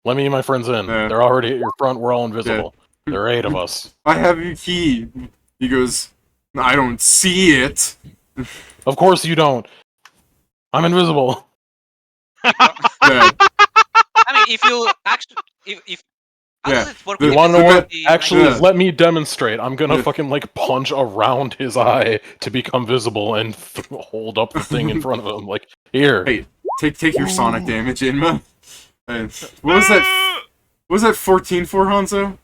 Let me and my friends in. Yeah. They're already at your front. We're all invisible. Yeah. There are 8 of us. I have your key. He goes, I don't see it. Of course you don't. I'm invisible. Yeah. I mean, if you actually... If how Yeah, does it work the- with You wanna know what? invisibility? Actually, Yeah. let me demonstrate. I'm gonna Yeah. fucking like punch around his eye to become visible and hold up the thing in front of him. Like, here. Hey, take your sonic damage, Inma. And what was that? What was that 14 for, Hanzo?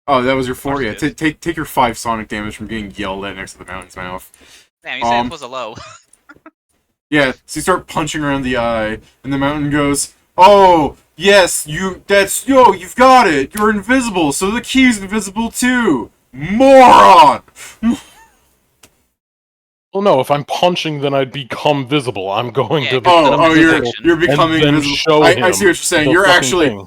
Oh, that was your 4. Yeah, take your 5 sonic damage from getting yelled at next to the mountain's mouth. Damn, you said it was a low. Yeah, so you start punching around the eye, and the mountain goes, "Oh, yes, you've got it. You're invisible, so the key's invisible too, moron." Well, no. If I'm punching, then I'd become visible. I'm going Yeah, to Oh, become visible you're becoming and then invisible. show I him see what you're saying. the You're fucking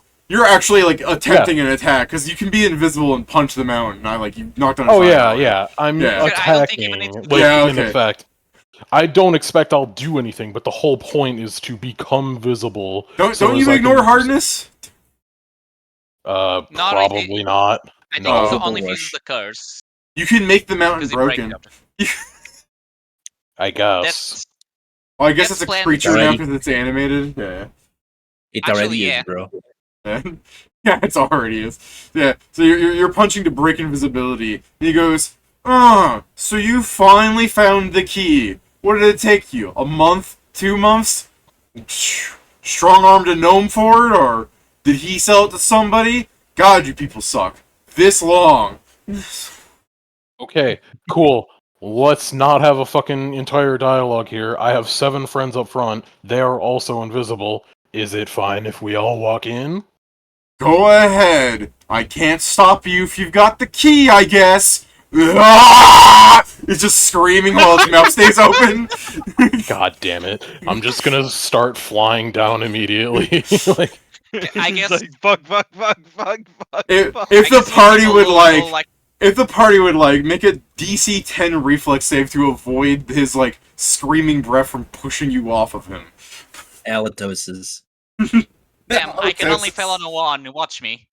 actually thing. like attempting an attack because you can be invisible and punch the mountain. Not like you knocked on. Oh his eye yeah, already. yeah. I'm Yeah. I don't think even attacking. it's- Like, Yeah, in okay. effect, I don't expect I'll do anything, but the whole point is to become visible. Don't so as you I ignore can- hardness? Not Probably really. not. I think No. it's only if Overrush. you use the curse. You can make the mountain Because it breaks broken. it. I guess. That's... Well, I guess That's it's a planned. creature now Already. because it's animated. Yeah. It Actually, already yeah. is, bro. Yeah, yeah, it's already is. Yeah, so you're punching to break invisibility. And he goes, so you finally found the key. What did it take you? A month? 2 months? Strong-armed a gnome for it, or did he sell it to somebody? God, you people suck. This long. Okay, cool. let's not have a fucking entire dialogue here. I have 7 friends up front. They are also invisible. Is it fine if we all walk in? Go ahead. I can't stop you if you've got the key, I guess. Ah! It's just screaming while its mouth stays open. God damn it. I'm just gonna start flying down immediately. Like, I He's guess- like, fuck. If the party would if the party would make a DC 10 reflex save to avoid his screaming breath from pushing you off of him. Halitosis. Damn, I can only fail on a 1. Watch me.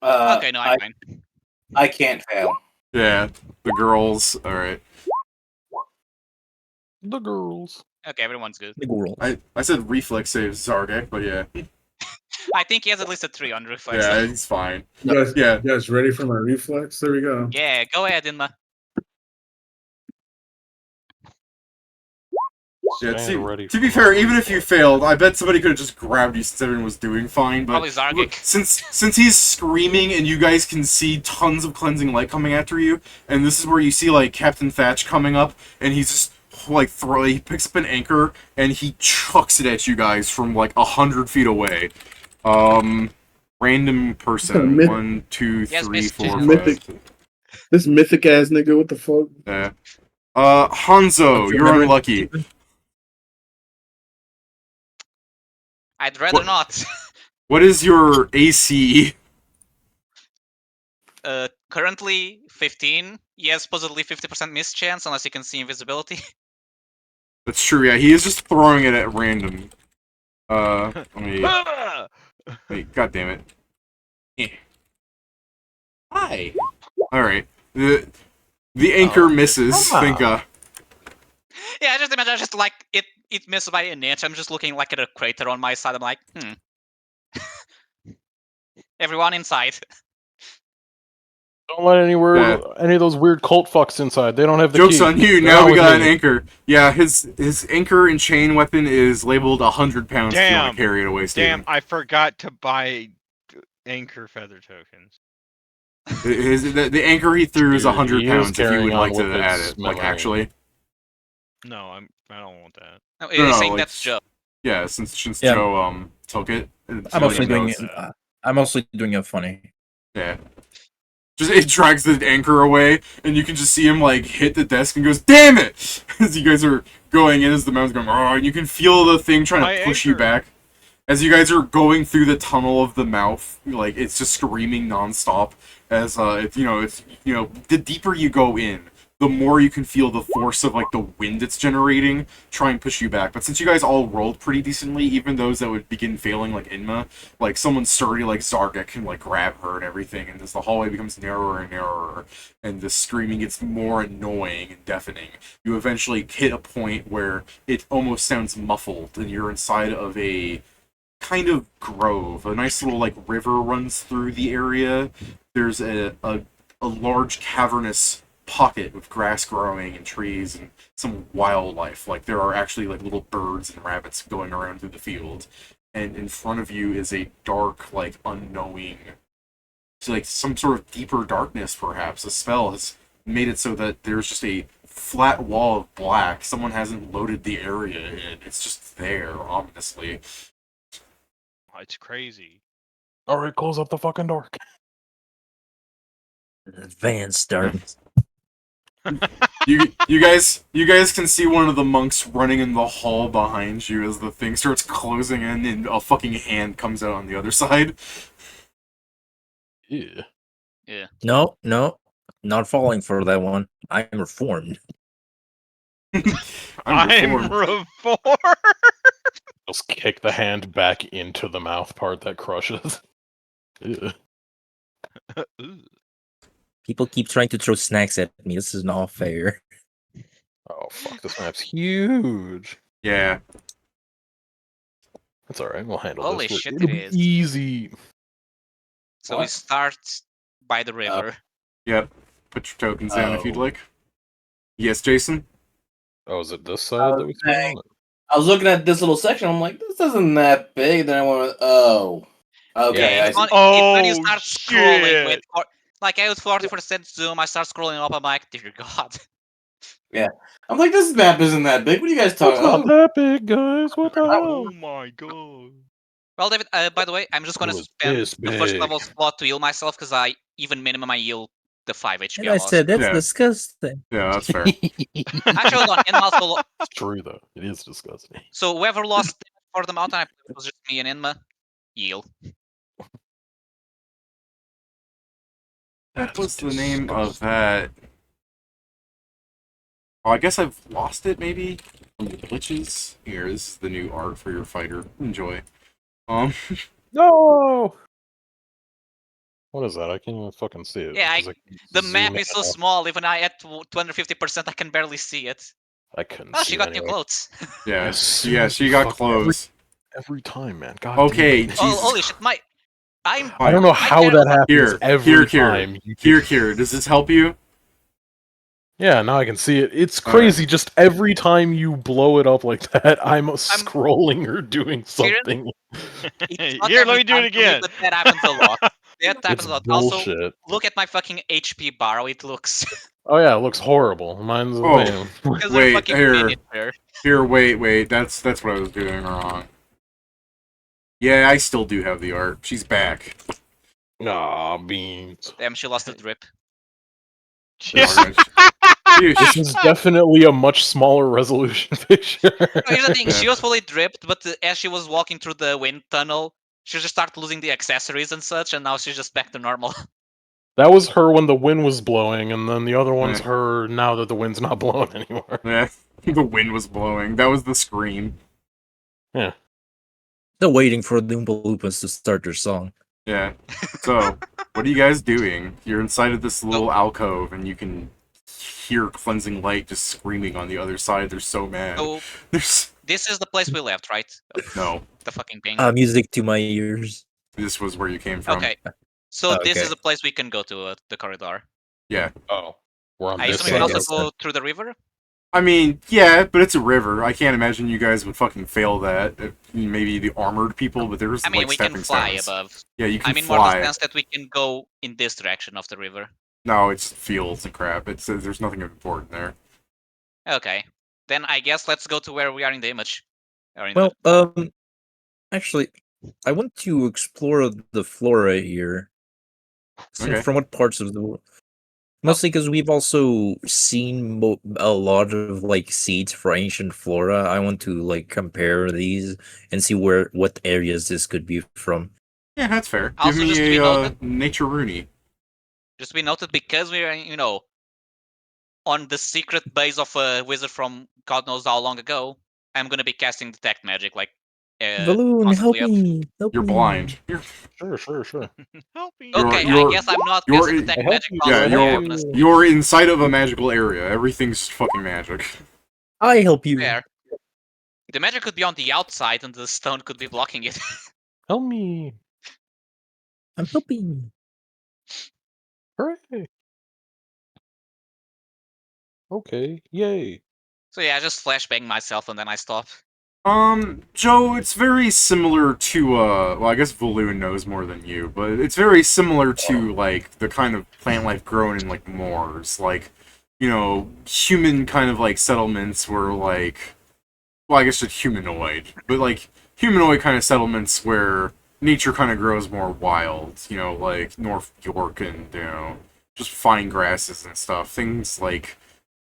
Okay, no, I'm fine. I can't fail. Yeah, the girls. All right. the girls. Okay, everyone's good. The girl. I said reflex saves Zargak, but yeah. I think he has at least a 3 on reflex. Yeah, he's fine. You Yeah. guys ready for my reflex? There we go. Yeah, go ahead, Inma. Yeah, Stand ready to be for fair, my even if you failed, I bet somebody could have just grabbed you since everyone was doing fine. But Probably Zargak. since he's screaming and you guys can see tons of cleansing light coming after you, and this is where you see Captain Thatch coming up, and he's just he picks up an anchor and he chucks it at you guys from 100 feet away. Random person. Myth- 1, 2, Yes, 3, Miss 4, Mythic. 5. This mythic ass nigga, what the fuck? Yeah. Hanzo, you're unlucky. I'd rather What- not. What is your AC? Currently 15. He has supposedly 50% miss chance unless you can see invisibility. That's true, yeah. He is just throwing it at random. Let me... Ah! Wait, god damn it. Eh. Hi. Alright. The anchor misses. Think, Yeah, I just imagine it missed by an inch. I'm just looking at a crater on my side. I'm like, Everyone inside. Don't let any of those weird cult fucks inside. They don't have the Joke's key. on you, They're now not we with got an me. anchor. Yeah, his anchor and chain weapon is labeled 100 pounds if you want Damn. to carry it away, Steven. Damn, I forgot to buy anchor feather tokens. The anchor he threw is Dude, 100 he is pounds if you carrying would on like to with add his it. memory. Actually. No, I don't want that. No, No, he's no, saying that's Joe. Yeah, since Yeah. Joe took it. I'm mostly no, doing it's- it. I'm mostly doing it funny. Yeah. Just it drags the anchor away, and you can just see him hit the desk and goes, "Damn it!" As you guys are going in, as the mountain's going, and you can feel the thing trying My to push you anchor. back. As you guys are going through the tunnel of the mouth, it's just screaming nonstop. As the deeper you go in, the more you can feel the force of the wind it's generating try and push you back. But since you guys all rolled pretty decently, even those that would begin failing Inma, someone sturdy Zargak can grab her and everything, and as the hallway becomes narrower and narrower, and the screaming gets more annoying and deafening, you eventually hit a point where it almost sounds muffled, and you're inside of a kind of grove. A nice little river runs through the area. There's a large cavernous pocket with grass growing and trees and some wildlife. There are actually little birds and rabbits going around through the field. And in front of you is a dark, unknowing, some sort of deeper darkness perhaps. A spell has made it so that there's just a flat wall of black. Someone hasn't loaded the area in. It's just there, ominously. It's crazy. Alright, close up the fucking door. Advanced start. You guys can see one of the monks running in the hall behind you as the thing starts closing in and a fucking hand comes out on the other side. Yeah. No, not falling for that one. I'm reformed. I'm reformed. reformed. Just kick the hand back into the mouth part that crushes. Yeah. People keep trying to throw snacks at me. This is not fair. Oh fuck, this map's huge. Yeah. That's alright, we'll handle Holy this. shit, It'll it be is. easy. So we start by the river. Yep. Put your tokens down if you'd like. Yes, Jason? Oh, is it this side that we start Okay. on? I was looking at this little section. I'm like, this isn't that big. Then I went, oh, okay. Yeah, I it's see. when you Oh, start scrolling. shit. Like, I would 40% zoom, I start scrolling up, I'm like, dear God. I'm like, this map isn't that big. What are you guys It's talking not about? that big, guys. What the hell? Oh my god. Well, David, by the way, I'm just gonna It was spend this the first big. level slot to heal myself, because I even minimum I heal the 5 HP And I I lost. said that's Yeah. disgusting. Yeah, that's fair. Actually, hold on, Inma also It's true though. It is disgusting. so whoever lost for the mountain, I believe it was just me and Inma. Heal. What's the name of that? Oh, I guess I've lost it, maybe? From the glitches? Here's the new art for your fighter. Enjoy. No. What is that? I can't even fucking see it. Yeah, because the zoom map in is so out. small, even I at 250%, I can barely see it. I couldn't Oh, see she it got new anyway. clothes. Yeah, As soon yeah, as she you got fuck clothes. Every time, man. God Okay, damn it. Oh, Jesus. holy shit, I'm... I don't know how can't- that happens every Here. time. Here. Does this help you? Yeah, now I can see it. It's All right. crazy. Just every time you blow it up like that, I'm scrolling or doing something. It's not Here, let every me do it time for me, again. but that happens a lot. That happens It's a lot. Also, bullshit. look at my fucking HP bar, how it looks. Oh yeah, it looks horrible. Mine's the Oh, same. Because they're wait, fucking here. miniature. Here, wait. That's what I was doing wrong. Yeah, I still do have the art. She's back. Aw, beans. Damn, she lost the drip. This is definitely a much smaller resolution picture. Here's the thing, Yeah. she was fully dripped, but as she was walking through the wind tunnel, she just started losing the accessories and such, and now she's just back to normal. That was her when the wind was blowing, and then the other one's Yeah. her now that the wind's not blowing anymore. Yeah, the wind was blowing. That was the scream. Yeah. They're waiting for the Oompa Loompas to start their song. Yeah. So, what are you guys doing? You're inside of this little alcove, and you can hear cleansing light just screaming on the other side. They're so mad. So, There's this is the place we left, right? no. The fucking ping. Music to my ears. This was where you came from. Okay. So this Okay. is a place we can go to, the corridor. Yeah. Oh. We're on I this assume we can side. also go through the river? I mean, yeah, but it's a river. I can't imagine you guys would fucking fail that. Maybe the armored people, but there's I mean, like we stepping can fly stones. above. Yeah, you can I mean, more in fly. the sense that we can go in this direction of the river. No, it's fields and crap. There's nothing important there. Okay. Then I guess let's go to where we are in the image. Or in Well, actually, I want to explore the flora here. So Okay. from what parts of the world? Mostly because we've also seen a lot of like seeds for ancient flora. I want to like compare these and see what areas this could be from. Yeah, that's fair. Give Also, just to me be a noted- nature Rooney. Just to be noted, because we are, on the secret base of a wizard from God knows how long ago, I'm gonna be casting detect magic, like, Balloon, help constantly up. me! Help You're me. blind. Sure. Help me. Okay, I you're- guess I'm not you're casting in- detect I help magic you, Yeah, constantly, I I have help an- you. you're inside of a magical area. Everything's fucking magic. I help you. Fair. The magic could be on the outside and the stone could be blocking it. Help me. I'm helping. Hooray. Okay, yay. So yeah, I just flashbang myself and then I stop. Joe, it's very similar to, well, I guess Valoon knows more than you, but it's very similar to, like, the kind of plant life grown in, like, moors. Like, human kind of, like, settlements were, like, well, I guess it's humanoid, but, like, humanoid kind of settlements where nature kind of grows more wild, like North York and, just fine grasses and stuff. Things like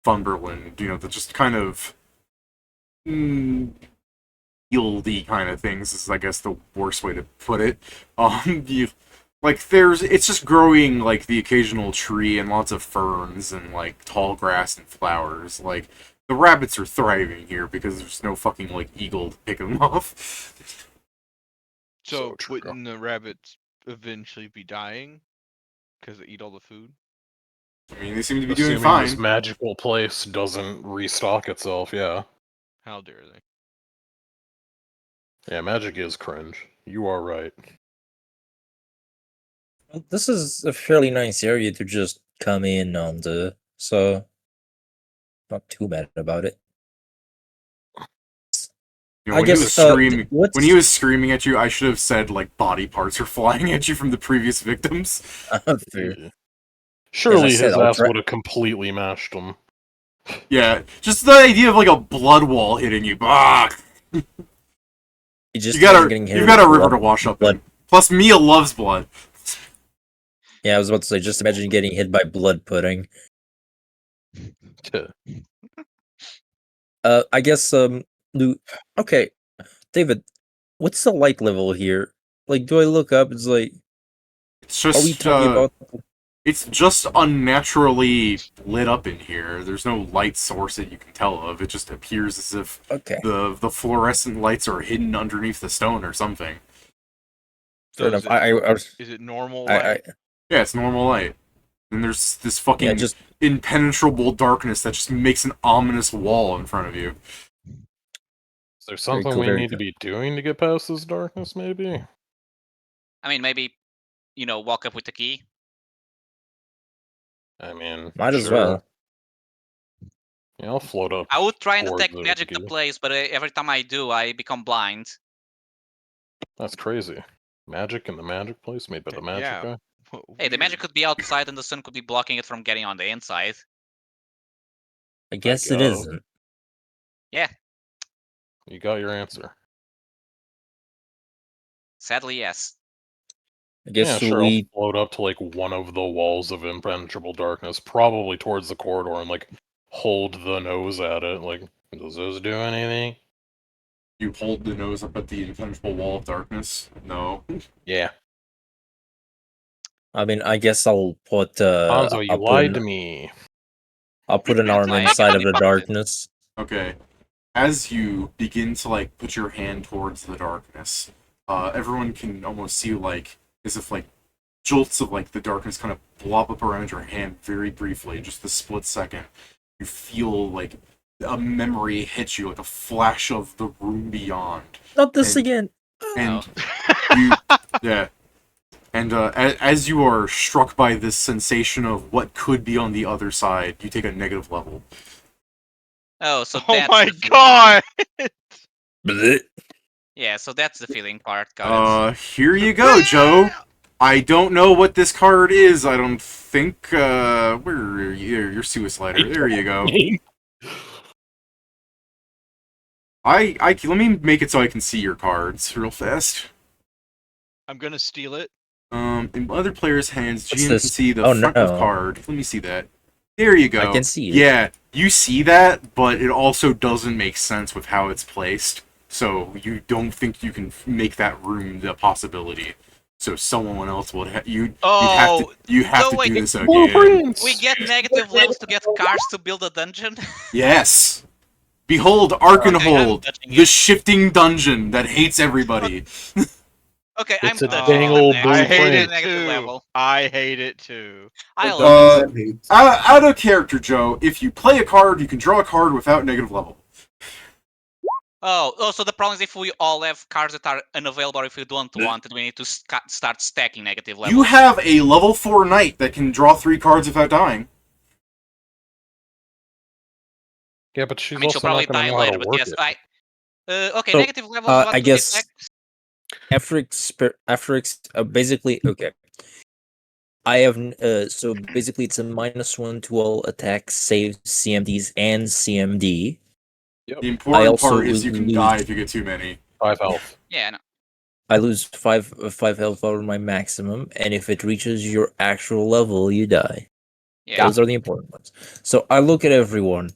Thunderland, that just kind of yieldy kind of things is, I guess, the worst way to put it. It's just growing, like, the occasional tree and lots of ferns and, like, tall grass and flowers. Like, the rabbits are thriving here because there's no fucking, like, eagle to pick them off. So true. wouldn't the rabbits eventually be dying? Because they eat all the food? I mean, they seem to be doing Assuming fine. this magical place doesn't restock itself, yeah. How dare they? Yeah, magic is cringe. You are right. This is a fairly nice area to just come in on so not too bad about it. I When guess, he was screaming, what's- when he was screaming at you, I should have said, like, body parts are flying at you from the previous victims. Fair. Yeah. Surely said, his I'll ass try- would have completely mashed him. Yeah, just the idea of like a blood wall hitting you. Ah! just You got imagine getting hit you've with got a river blood- to wash up blood. in. Plus, Mia loves blood. Yeah, I was about to say, just imagine getting hit by blood pudding. I guess Lou. Okay, David, what's the light level here? Like, do I look up? It's like, It's are we just talking about? it's just unnaturally lit up in here. There's no light source that you can tell of. It just appears as if Okay, the fluorescent lights are hidden underneath the stone or something. fair enough. I was, Is it normal I, light? Yeah, it's normal light. And there's this fucking yeah, just impenetrable darkness that just makes an ominous wall in front of you. Is there something cool, we very need to cool. be doing to get past this darkness, maybe? I mean, maybe, walk up with the key. I mean, Might as sure. well. Yeah, I'll float up. I would try and towards detect magic the key. place, but every time I do, I become blind. That's crazy. Magic in the magic place made by the magic Yeah. guy? Hey, the magic could be outside and the sun could be blocking it from getting on the inside. I guess it guess. isn't. Yeah, You got your answer. sadly, yes. I guess Yeah, sure, we. I'll float up to, like, one of the walls of impenetrable darkness, probably towards the corridor, and, like, hold the nose at it. Like, does this do anything? You hold the nose up at the impenetrable wall of darkness? No. Yeah. I mean, I guess I'll put. Hanzo, you I'll put lied an, to me. I'll put an arm I inside of the actually- darkness. Okay. As you begin to like put your hand towards the darkness, everyone can almost see like as if like jolts of like the darkness kind of blob up around your hand very briefly, just the split second. You feel like a memory hit you, like a flash of the room beyond. Not this And- again. And you, yeah. And as you are struck by this sensation of what could be on the other side, you take a negative level. Oh, so Oh that's my the feeling. god! Blech. Yeah, so that's the feeling part. Got it. Here you go, Joe. I don't know what this card is. I don't think. Where are you? You're Suicider. There you go. Let me make it so I can see your cards real fast. I'm gonna steal it. In other players' hands, What's GM this? can see the Oh, front of no. card. Let me see that. There you go. I can see it. Yeah, you see that, but it also doesn't make sense with how it's placed. So you don't think you can make that room the possibility. So someone else would you Oh, you have so to wait, do this again. Blueprints! we get negative levels to get cars to build a dungeon. Yes. Behold Okay, I'm Arkanhold, touching the it. shifting dungeon that hates everybody. Okay, It's I'm a touching dang it. old Next. I hate blueprint. it Negative too. level. I hate it too. I love it. Out of character, Joe. If you play a card, you can draw a card without negative level. Oh, so the problem is if we all have cards that are unavailable, or if we don't want it, we need to start stacking negative levels. You have a level 4 knight that can draw 3 cards without dying. Yeah, but she's I mean, she'll also probably not going die to know how later, to but work yes, it. okay, So, negative levels. What I do they guess affect? basically okay. I have so basically it's a -1 to all attacks, saves, CMDs, and CMD. The important also part is you can lose- die if you get too many. 5 health. Yeah, no. I lose five health over my maximum, and if it reaches your actual level, you die. Yeah. Those are the important ones. So I look at everyone,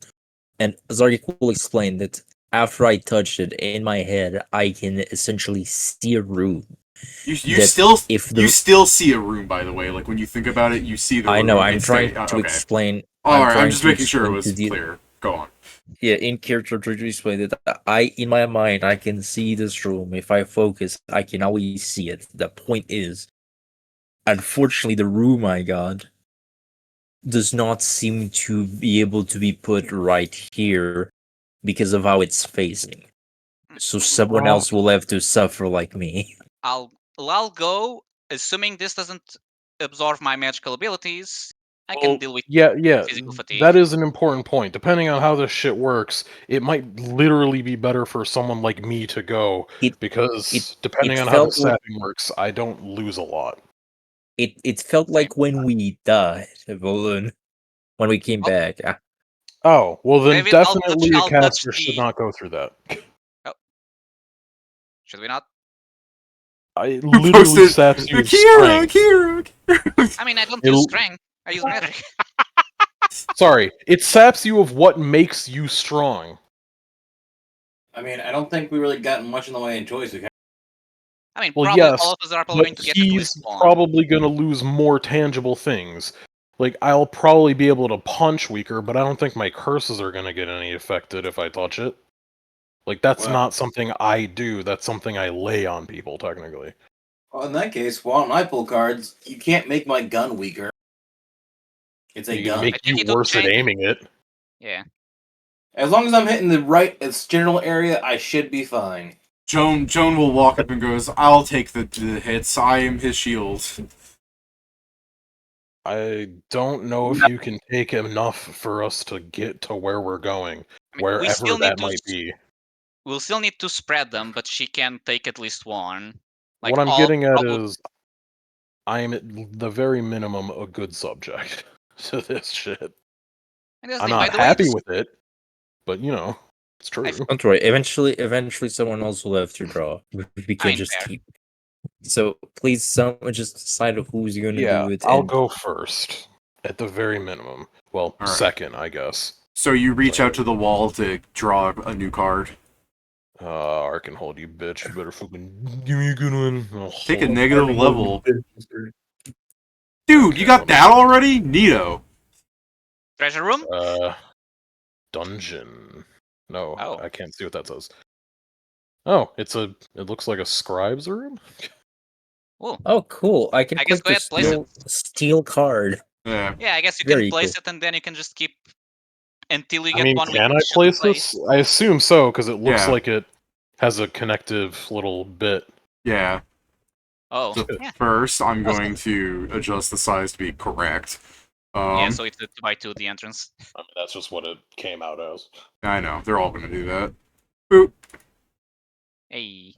and Zargi will explain that after I touched it in my head, I can essentially see a room. You that still if you the still see a room, by the way. Like when you think about it, you see the I room. know I'm It's trying very- to okay. explain. Alright, I'm trying just to making sure it explain was to the- clear. Go on. Yeah, in character to explain that in my mind I can see this room. If I focus, I can always see it. The point is, unfortunately, the room I got does not seem to be able to be put right here because of how it's facing. So someone Well- else will have to suffer like me. I'll go, assuming this doesn't absorb my magical abilities. I can Well, deal with yeah, physical fatigue. that is an important point. Depending on how this shit works, it might literally be better for someone like me to go, It- because it- depending it on how the felt like- setting works, I don't lose a lot. It felt like when we died, Evelyn, when we came Oh. back. Oh, well then David, I'll definitely a touch caster should the- not go through that. Should we not? I Who literally posted saps you with Akira, strength. Akira? I mean, I don't It'll- use strength. I use magic. Sorry, it saps you of what makes you strong. I mean, I don't think we really got much in the way of choice. I mean, Well, probably yes, all of us are probably going but to get at he's least one. probably going to lose more tangible things. Like, I'll probably be able to punch weaker, but I don't think my curses are going to get any affected if I touch it. Like, that's Well- not something I do, that's something I lay on people, technically. Well, in that case, why don't I pull cards? You can't make my gun weaker. It's a You can gun. make I think you it would worse at change- aiming it. Yeah. As long as I'm hitting the right general area, I should be fine. Joan will walk up and goes, "I'll take the hits. I am his shield." I don't know if you can take enough for us to get to where we're going, I mean, we wherever still need that to might be. We'll still need to spread them, but she can take at least one. Like, What I'm all- getting at all- is, I am at the very minimum a good subject to this shit. And that's the I'm thing, by not the way, happy this- with it, but you know, it's true. Don't worry. Eventually, someone else will have to draw. We can mean, just fair. keep. So please, someone just decide who's going to Yeah, do it. I'll and- go first, at the very minimum. Well, Alright. second, I guess. So you reach out to the wall to draw a new card. Arkanhold, you bitch. You better fucking give me a good one. Oh, Take a hold on. negative level. Dude, Dude, Okay, you got let me- that already? Neato. treasure room? Dungeon. No, Oh. I can't see what that says. Oh, it looks like a scribe's room? Oh, Oh, cool! I can I guess click go the ahead, place it. steel card. Yeah. yeah, I guess you can Very place cool. it and then you can just keep until you I get mean, one. can I which should place place. this? I assume so, because it looks Yeah. like it has a connective little bit. Yeah. Oh, So yeah. first, I'm going to adjust the size to be correct. Yeah, so it's a 2x2 the entrance. I mean, that's just what it came out as. I know, they're all going to do that. Boop. Hey,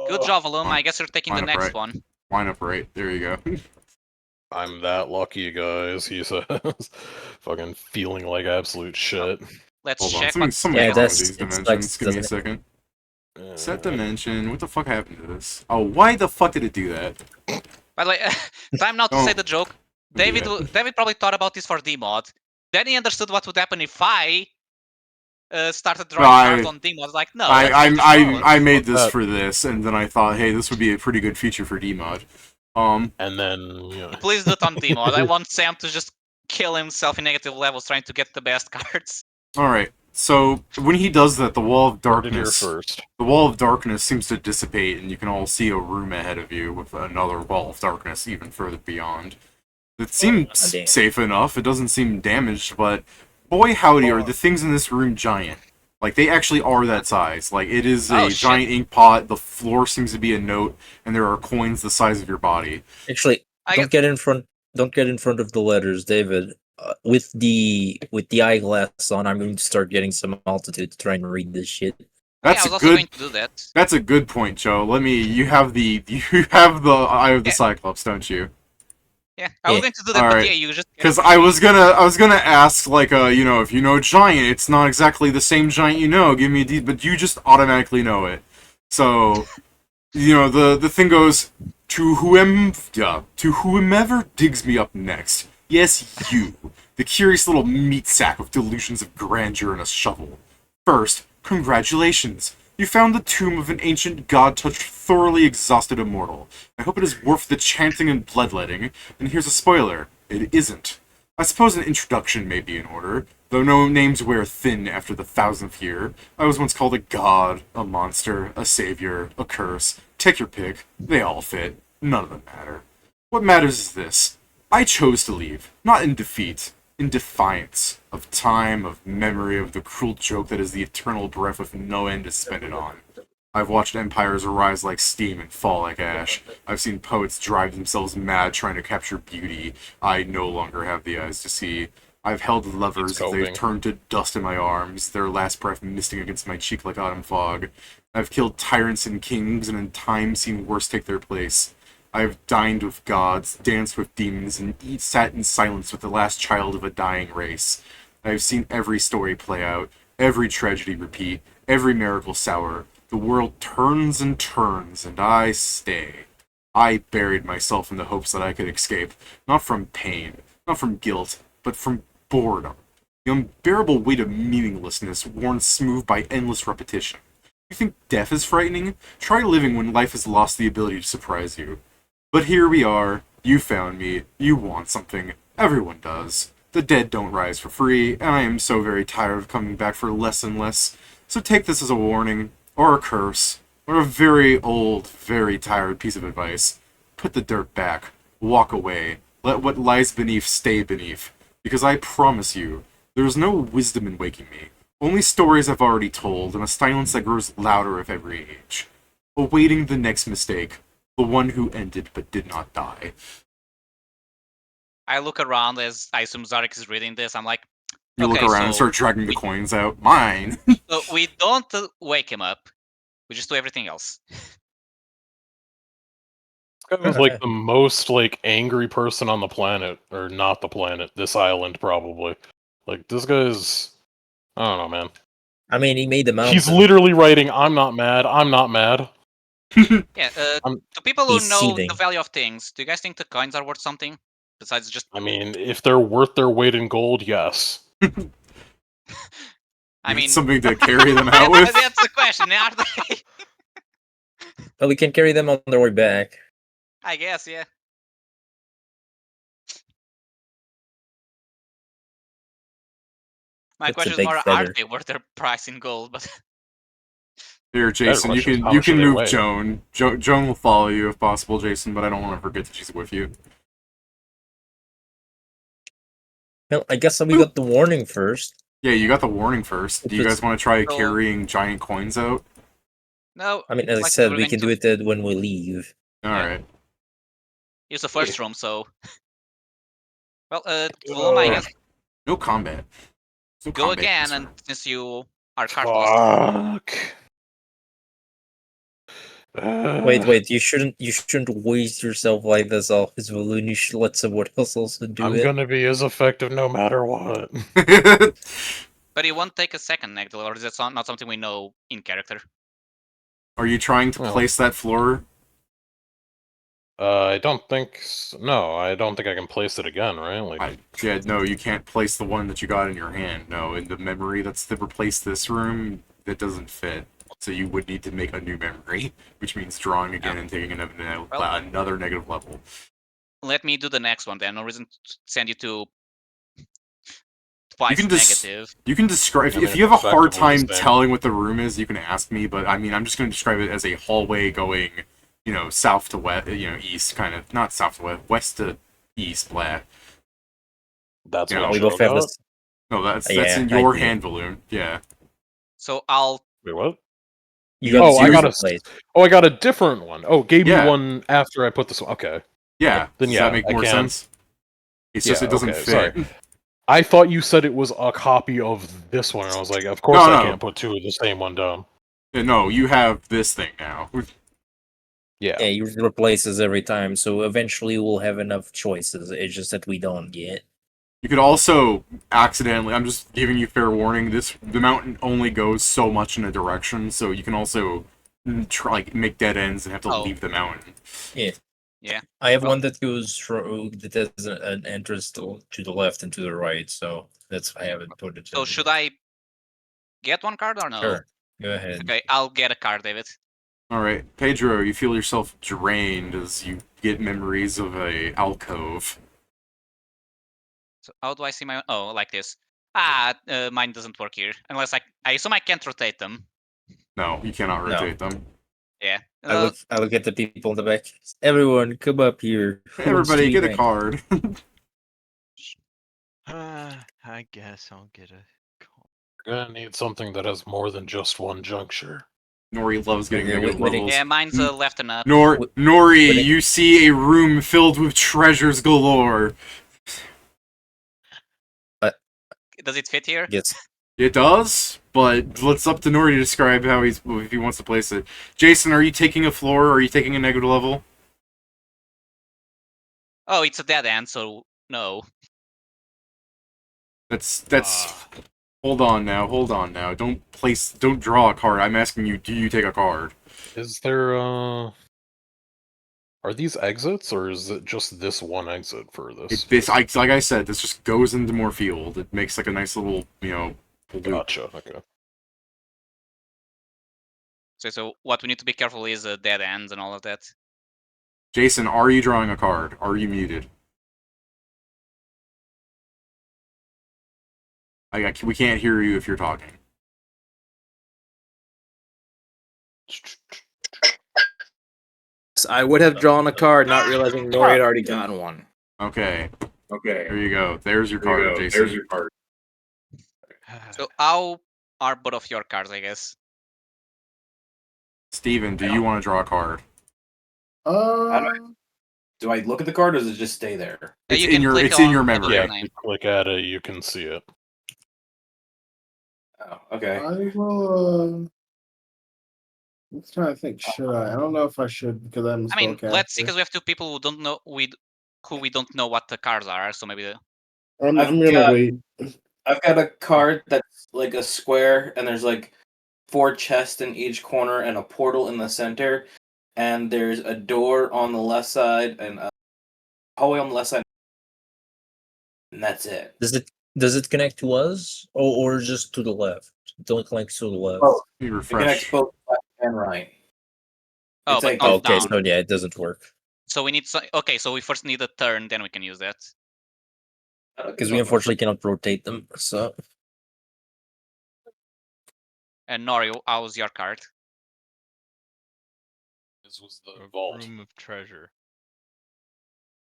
good job, Alum. I guess you're taking the Line up next right. one. Line up right. There you go. I'm that lucky, guys, he says. Fucking feeling like absolute shit. Let's Hold on. check. Something's Yeah, wrong with that's- these it dimensions. sucks, Give me a doesn't second. Set dimension. What the fuck happened to this? Oh, why the fuck did it do that? By the way, time now to say Don't the joke. do David, that. David probably thought about this for D-mod. Then he understood what would happen if I started drawing cards on D-mod. Like, no, let's just roll it. I made this That- for this, and then I thought, hey, this would be a pretty good feature for DMod. And then, you know, Please do it on D-mod. I want Sam to just kill himself in negative levels trying to get the best cards. Alright, so when he does that, the wall of started here darkness first. the wall of darkness seems to dissipate, and you can all see a room ahead of you with another wall of darkness even further beyond. It seems damn. safe enough, it doesn't seem damaged, but boy howdy are the things in this room giant. Like, they actually are that size. Like, it is a Oh, shit. giant ink pot, the floor seems to be a note, and there are coins the size of your body. Actually, I don't get in front. Don't get in front of the letters, David. With the eyeglass on, I'm going to start getting some altitude to try and read this shit. That's yeah, I was a also good going to do that. That's a good point, Joe. You have the Eye of the Yeah. Cyclops, don't you? Yeah, I was Yeah. going to do that, but Alright. yeah, you just... Because I was gonna ask, like, if you know giant, it's not exactly the same giant you know. Give me a D, but you just automatically know it. So, the thing goes to whomever digs me up next. Yes, you, the curious little meat sack with delusions of grandeur and a shovel. First, congratulations. You found the tomb of an ancient god-touched, thoroughly exhausted immortal. I hope it is worth the chanting and bloodletting, and here's a spoiler. It isn't. I suppose an introduction may be in order, though no names wear thin after the 1000th year. I was once called a god, a monster, a savior, a curse. Take your pick. They all fit. None of them matter. What matters is this. I chose to leave, not in defeat, in defiance of time, of memory, of the cruel joke that is the eternal breath with no end to spend it on. I've watched empires rise like steam and fall like ash. I've seen poets drive themselves mad trying to capture beauty I no longer have the eyes to see. I've held levers It's as they've coping. turned to dust in my arms, their last breath misting against my cheek like autumn fog. I've killed tyrants and kings, and in time seen worse take their place. I've dined with gods, danced with demons, and sat in silence with the last child of a dying race. I've seen every story play out, every tragedy repeat, every miracle sour. The world turns and turns, and I stay. I buried myself in the hopes that I could escape, not from pain, not from guilt, but from boredom. The unbearable weight of meaninglessness worn smooth by endless repetition. You think death is frightening? Try living when life has lost the ability to surprise you. But here we are. You found me. You want something. Everyone does. The dead don't rise for free, and I am so very tired of coming back for less and less. So take this as a warning, or a curse, or a very old, very tired piece of advice. Put the dirt back. Walk away. Let what lies beneath stay beneath. Because I promise you, there is no wisdom in waking me. Only stories I've already told, and a silence that grows louder with every age. Awaiting the next mistake. The one who ended but did not die. I look around as I assume Zarek is reading this. I'm like, You look okay, around and so start dragging the coins out. Mine! we don't wake him up. We just do everything else. This guy was like the most like angry person on the planet, or not the planet, this island probably. Like this guy's, I don't know, man. I mean, he made the mountain. He's literally writing, "I'm not mad. I'm not mad." Yeah. I'm- To people who He's know seething. the value of things, do you guys think the coins are worth something besides just? I mean, if they're worth their weight in gold, yes. I mean, something to carry them out with. that's the question. Are they? Well, we can carry them on their way back. I guess, yeah. My That's a question is big more: feather. are they worth their price in gold? But Here, Jason, you question is, can how you much do can they move weigh? Joan. Joan will follow you if possible, Jason, but I don't want to forget that she's with you. Well, I guess we got the warning first. Yeah, you got the warning first. Do you guys want to try So- carrying giant coins out? no. I mean, as I like, said, we're we going can to do it when we leave. Alright. use the first room. So, well, Voluma, I guess No combat. No go combat again, this and round. since you are cardless, Fuck. Wait! You shouldn't waste yourself like this, Office Balloon. You should let someone else also do I'm it. gonna be as effective no matter what. but it won't take a second negative, or is that not something we know in character? Are you trying to Well. place that floor? I don't think. No, I don't think I can place it again, right? Like, Yeah, no, you can't place the one that you got in your hand. No, in the memory that's to replace this room, that doesn't fit. So you would need to make a new memory, which means drawing again and taking another negative level. Let me do the next one then. No reason to send you to You twice can negative. You can describe I mean, if you have a hard effectively time the same. telling what the room is. You can ask me, but I mean, I'm just going to describe it as a hallway going, south to west, east, kind of not south to west to east, blah. that's Yeah, what We Joe both have got? this. No, that's Yeah, in I your do. hand balloon. Yeah. So I'll Wait, what? You got Oh, the I got series a- place. Oh, I got a different one. Oh, gave Yeah. me one after I put this one. Okay. Yeah. Then Does yeah, that make I more can't- sense? It's just Yeah, it doesn't okay, fit. sorry. I thought you said it was a copy of this one, and I was like, of course I No. can't put two of the same one down. No, you have this thing now. Yeah. Yeah, you replaces every time, so eventually we'll have enough choices. It's just that we don't yet. You could also accidentally. I'm just giving you fair warning. The mountain only goes so much in a direction, so you can also make dead ends and have to Oh. leave the mountain. Yeah. Yeah. I have one that goes through that has an entrance to the left and to the right, so that's I haven't put it. So in. should I get one card or no? Sure. Go ahead. Okay, I'll get a card, David. All right, Pedro, you feel yourself drained as you get memories of a alcove. So how do I see my? Oh, like this. Mine doesn't work here unless I assume I can't rotate them. No, you cannot No. rotate them. Yeah. I look at the people in the back. Everyone, come up here. Who wants to Everybody, be get a ranked? card. I guess I'll get a call. We're gonna need something that has more than just one juncture. Nori loves getting Okay, negative waiting. levels. Yeah, mine's left and up. Nori, Wait. you see a room filled with treasures galore. Does it fit here? Yes. It does, but it's up to Nori to describe if he wants to place it. Jason, are you taking a floor or are you taking a negative level? Oh, it's a dead end, so no. That's. Hold on now. Don't draw a card. I'm asking you, do you take a card? Is there are these exits, or is it just this one exit for this? Like I said, this just goes into more field. It makes like a nice little, loop. Gotcha. Okay. So what we need to be careful is dead ends and all of that. Jason, are you drawing a card? Are you muted? We can't hear you if you're talking. I would have drawn a card, not realizing Nori had already gotten one. Okay. There you go. There's your card, Jason. There's your card. So how are both of your cards, I guess? Steven, do you want to draw a card? Do I look at the card, or does it just stay there? It's you in can your click it's in your on memory. your Yeah, name. you click at it, you can see it. Oh, okay. I will. Let's try to think. Should I? I don't know if I should because I'm a I mean, spellcaster. let's see, because we have two people who don't know who we don't know what the cards are. So maybe I'm I've gonna got- wait. I've got a card that's like a square, and there's like 4 chests in each corner and a portal in the center, and there's a door on the left side and a hallway on the left side, and that's it. Does it connect to us or just to the left? Don't connect to the left. Oh, Let me it connects refresh. both left and right. oh, It's but like- not Okay, down. so yeah, it doesn't work So we need okay. So we first need a turn, then we can use that. because we unfortunately cannot rotate them. So And Nori, how's your card? This was the A vault. room of treasure.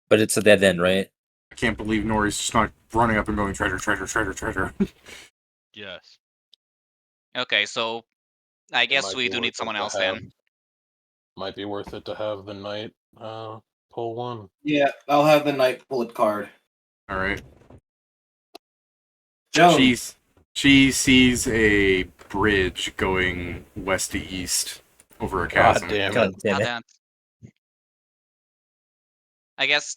but it's a dead end, right? I can't believe Nori's just not running up and going treasure, treasure, treasure, treasure. Yes. Okay, so I guess might we be do worth need it someone to else have- then. Might be worth it to have the knight pull one. Yeah, I'll have the knight bullet card. All right. Joan, She sees a bridge going west to east over a God chasm. damn God it. damn it! That. I guess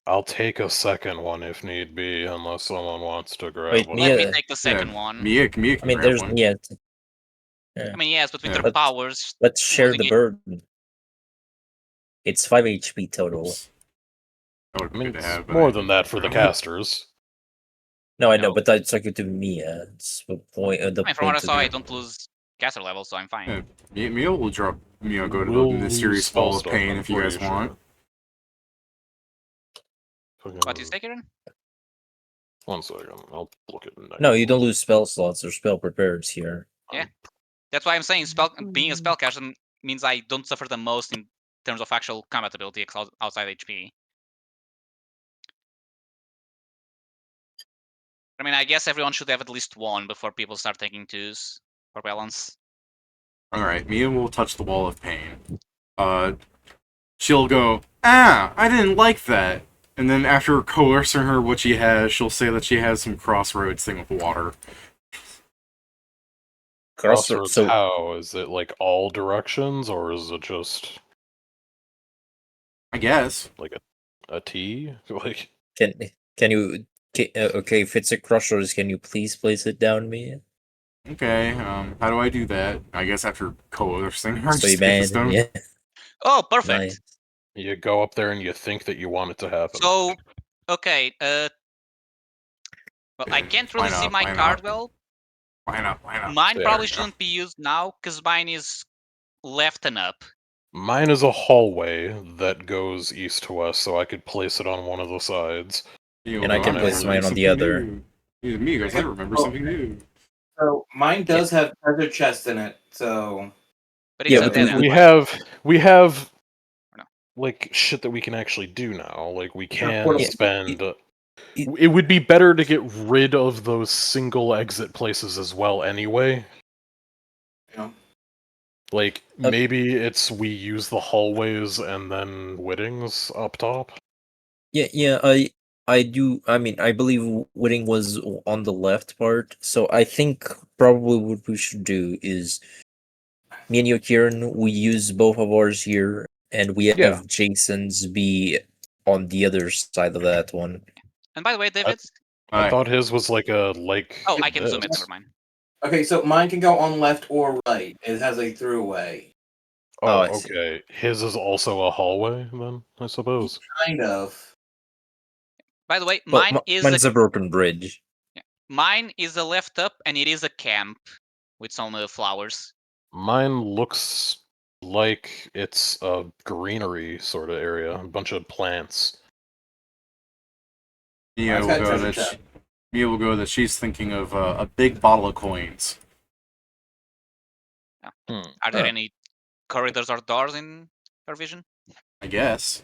I'll take a second one if need be, unless someone wants to grab Wait, one. let me Mia- take the second one. Mia can I mean, grab there's one. yeah. I mean, yes, but with Yeah. their powers, Let's share moving the it- burden. It's 5 HP total. That would I be mean, good to it's have. but more I than think that for the grab it. casters. No, I know, No. but that's talking to Mia. It's the point. The I mean, from what I point saw, of I it. don't lose caster level, so I'm fine. Yeah. Mia will drop. Go to We'll the lose mysterious spell ball of stuff, pain I'm if you guys pretty sure. want. What do you say, Kieran? 1 second, I'll look at the next No, you one. don't lose spell slots or spell preparers here. Yeah. That's why I'm saying being a spellcaster means I don't suffer the most in terms of actual combat ability outside HP. I mean, I guess everyone should have at least one before people start taking twos for balance. All right, Mia will touch the wall of pain. She'll go, "Ah, I didn't like that." And then after coercing her what she has, she'll say that she has some crossroads thing with water. Crossroads, So how? Is it like all directions, or is it just I guess. like a T? Like, can you? Okay, if it's a crossroads, can you please place it down, Mia? Okay, how do I do that? I guess after coercing her, So you just pick the man, stone. yeah, Oh, perfect. nice. you go up there and you think that you want it to happen. So, okay. Well, I can't really Why see not? my Why card not? well. Why not? Why not? Mine There probably we go. shouldn't be used now because mine is left and up. Mine is a hallway that goes east to west, so I could place it on one of the sides. And I can place mine on the other. Me goes, I remember something new. so mine does have treasure chest in it, so But it's Yeah, a but dead we- end. We have No. like shit that we can actually do now. Like we can portable- spend. It would be better to get rid of those single exit places as well, anyway. Yeah. Like maybe it's we use the hallways and then Whittings up top. Yeah. I do. I mean, I believe Whitting was on the left part, so I think probably what we should do is me and you, Kieran, we use both of ours here, and we have Yeah. Jason's be on the other side of that one. And by the way, David. I Alright. thought his was like a like. Oh, I can zoom it. this. Never mind. Okay, so mine can go on left or right. It has a throughway. Oh, I see. okay. His is also a hallway, then I suppose. Kind of. By the way, Well, mine is mine's a broken bridge. Mine is a left up, and it is a camp with some flowers. Mine looks like it's a greenery sort of area, a bunch of plants. Mia I've will had go treasure that chest. Mia will go that she's thinking of a big bottle of coins. Are there any corridors or doors in your vision? I guess.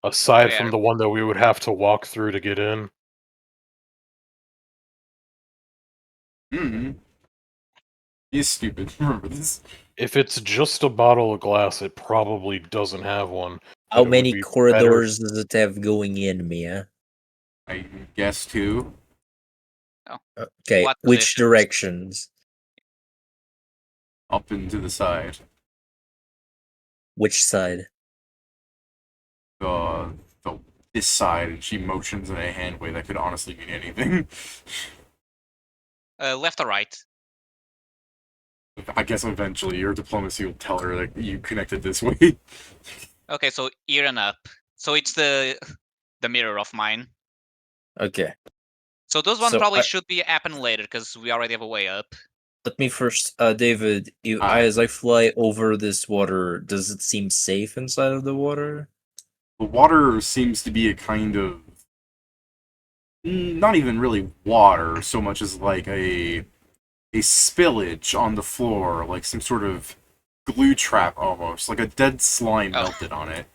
Aside Yeah. from the one that we would have to walk through to get in. Hmm. He's stupid. Remember this. If it's just a bottle of glass, it probably doesn't have one. How But it would many be corridors does it have going in, Mia? I guess too. Okay, What which positions? directions? Up and to the side. Which side? The this side, and she motions in a hand way that could honestly mean anything. Left or right? I guess eventually your diplomacy will tell her that you connected this way. Okay, so ear and up. So it's the mirror of mine. Okay. So those one So probably I- should be happen later because we already have a way up. Let me first, David. Aye. As I fly over this water, does it seem safe inside of the water? The water seems to be a kind of not even really water so much as like a spillage on the floor, like some sort of glue trap almost, like a dead slime Oh. melted on it.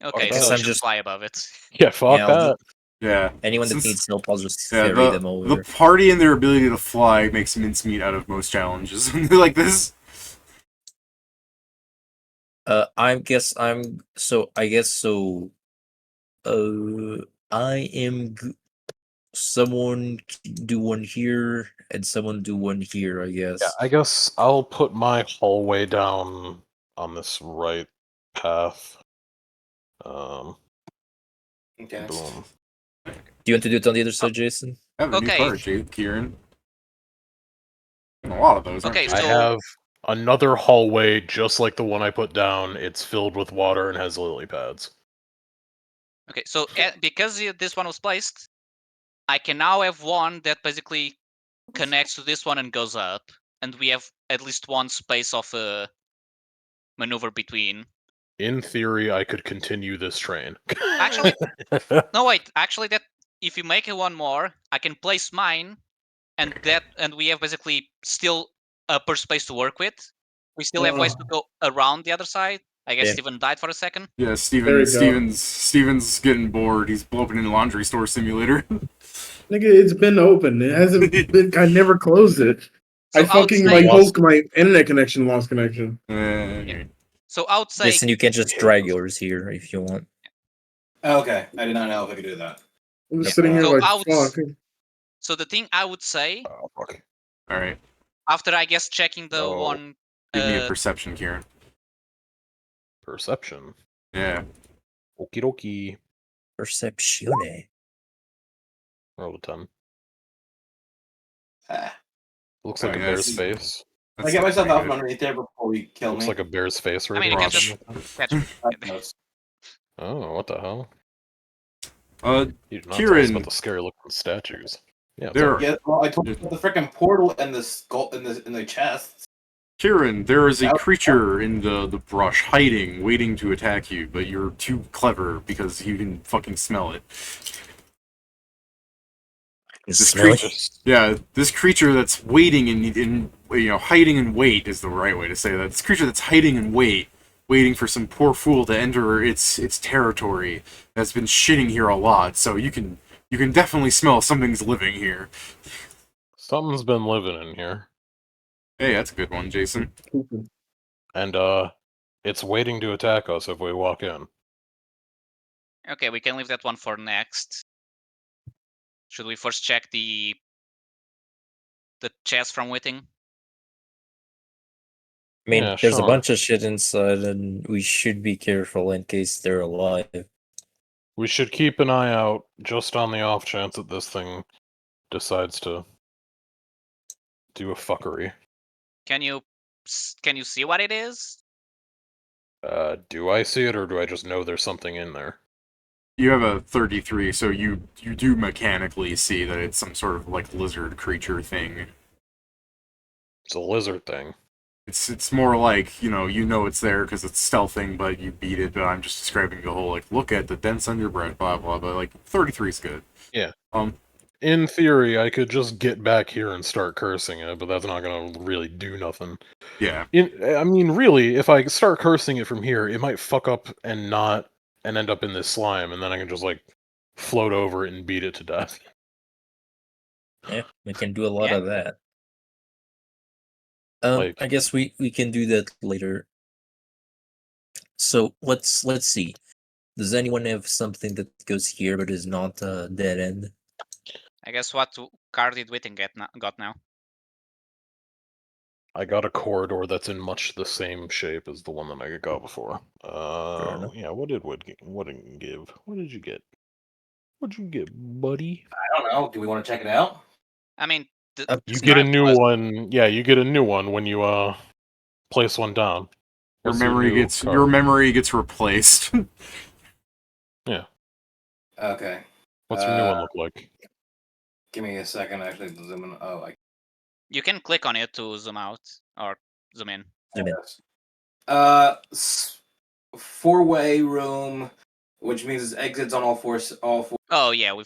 Okay, guess so I'm we should just- fly above it. Yeah, fuck Yeah, I'll that. Yeah. Anyone that Since- needs help, I'll just Yeah, ferry them over. the party and their ability to fly makes mincemeat out of most challenges like this. I guess so. I guess so. I am. Someone do one here and someone do one here. I guess. Yeah, I guess I'll put my hallway down on this right path. Okay. Boom. Do you want to do it on the other side, Jason? I have a Okay. new card, Jake, Kieran. And a lot of those, aren't Okay, there? I so- have another hallway just like the one I put down. It's filled with water and has lily pads. Okay, so because this one was placed, I can now have one that basically connects to this one and goes up, and we have at least one space of maneuver between. In theory, I could continue this train. Actually, no wait. Actually, that if you make it one more, I can place mine, and we have basically still upper space to work with. We still have ways to go around the other side. I guess Yeah. Steven died for a second. Yeah, There you go. Steven's getting bored. He's opening a laundry store simulator. Nigga, it's been open. It hasn't been. I never closed it. So I fucking I would say, my internet connection lost connection. so I would say Jason, you can just drag yours here if you want. Okay, I did not know if I could do that. I'm just Yeah. sitting here So like I would fuck. So the thing I would say, Oh, fuck. All right, after I guess checking the No. one, give me a perception, Kieran. Perception. Yeah. Okie dokie. Perceptione. Roll a 10. Ah. Looks Oh, like a yeah, bear's it's- face. I get myself out from good. underneath there before you kill Looks me. like a bear's face right I mean, here. you can just catch me. Oh, what the hell? You did not tell us Kieran, about the scary looking statues. Yeah, there- sorry. Yeah, well, I told you about the freaking portal and the skull in the chest. Kieran, there is a Yeah. creature in the brush hiding, waiting to attack you, but you're too clever because you can fucking smell it. This Smell creature, yeah, this creature that's waiting in hiding in wait is the right way to say that. This creature that's hiding in wait, waiting for some poor fool to enter its territory, has been shitting here a lot. So you can definitely smell something's living here. Something's been living in here. Hey, that's a good one, Jason. And, it's waiting to attack us if we walk in. Okay, we can leave that one for next. Should we first check the chest from waiting? I mean, Yeah, there's a sure. bunch of shit inside, and we should be careful in case they're alive. We should keep an eye out just on the off chance that this thing decides to do a fuckery. Can you see what it is? Do I see it, or do I just know there's something in there? You have a 33, so you do mechanically see that it's some sort of like lizard creature thing. It's a lizard thing. It's more like, you know it's there because it's stealthing, but you beat it. But I'm just describing the whole, like, look at the dents on your breath, blah blah. But like 33 is good. Yeah. In theory, I could just get back here and start cursing it, but that's not gonna really do nothing. Yeah. I mean, really, if I start cursing it from here, it might fuck up and end up in this slime, and then I can just like float over it and beat it to death. Yeah, we can do a lot Yeah. of that. Like- I guess we can do that later. So let's see. Does anyone have something that goes here but is not a dead end? I guess what card did Witten got now? I got a corridor that's in much the same shape as the one that I got before. enough. Yeah. What did Witten give? What did you get? What'd you get, buddy? I don't know. Do we want to check it out? I mean, You get a new one. Yeah, you get a new one when you place one down. Your What's new your card? memory gets replaced. Yeah. Okay. What's your new one look like? Give me a second. Actually, to zoom in. Oh, You can click on it to zoom out or zoom in. yes. Four-way room, which means it's exits on all four. Oh yeah, we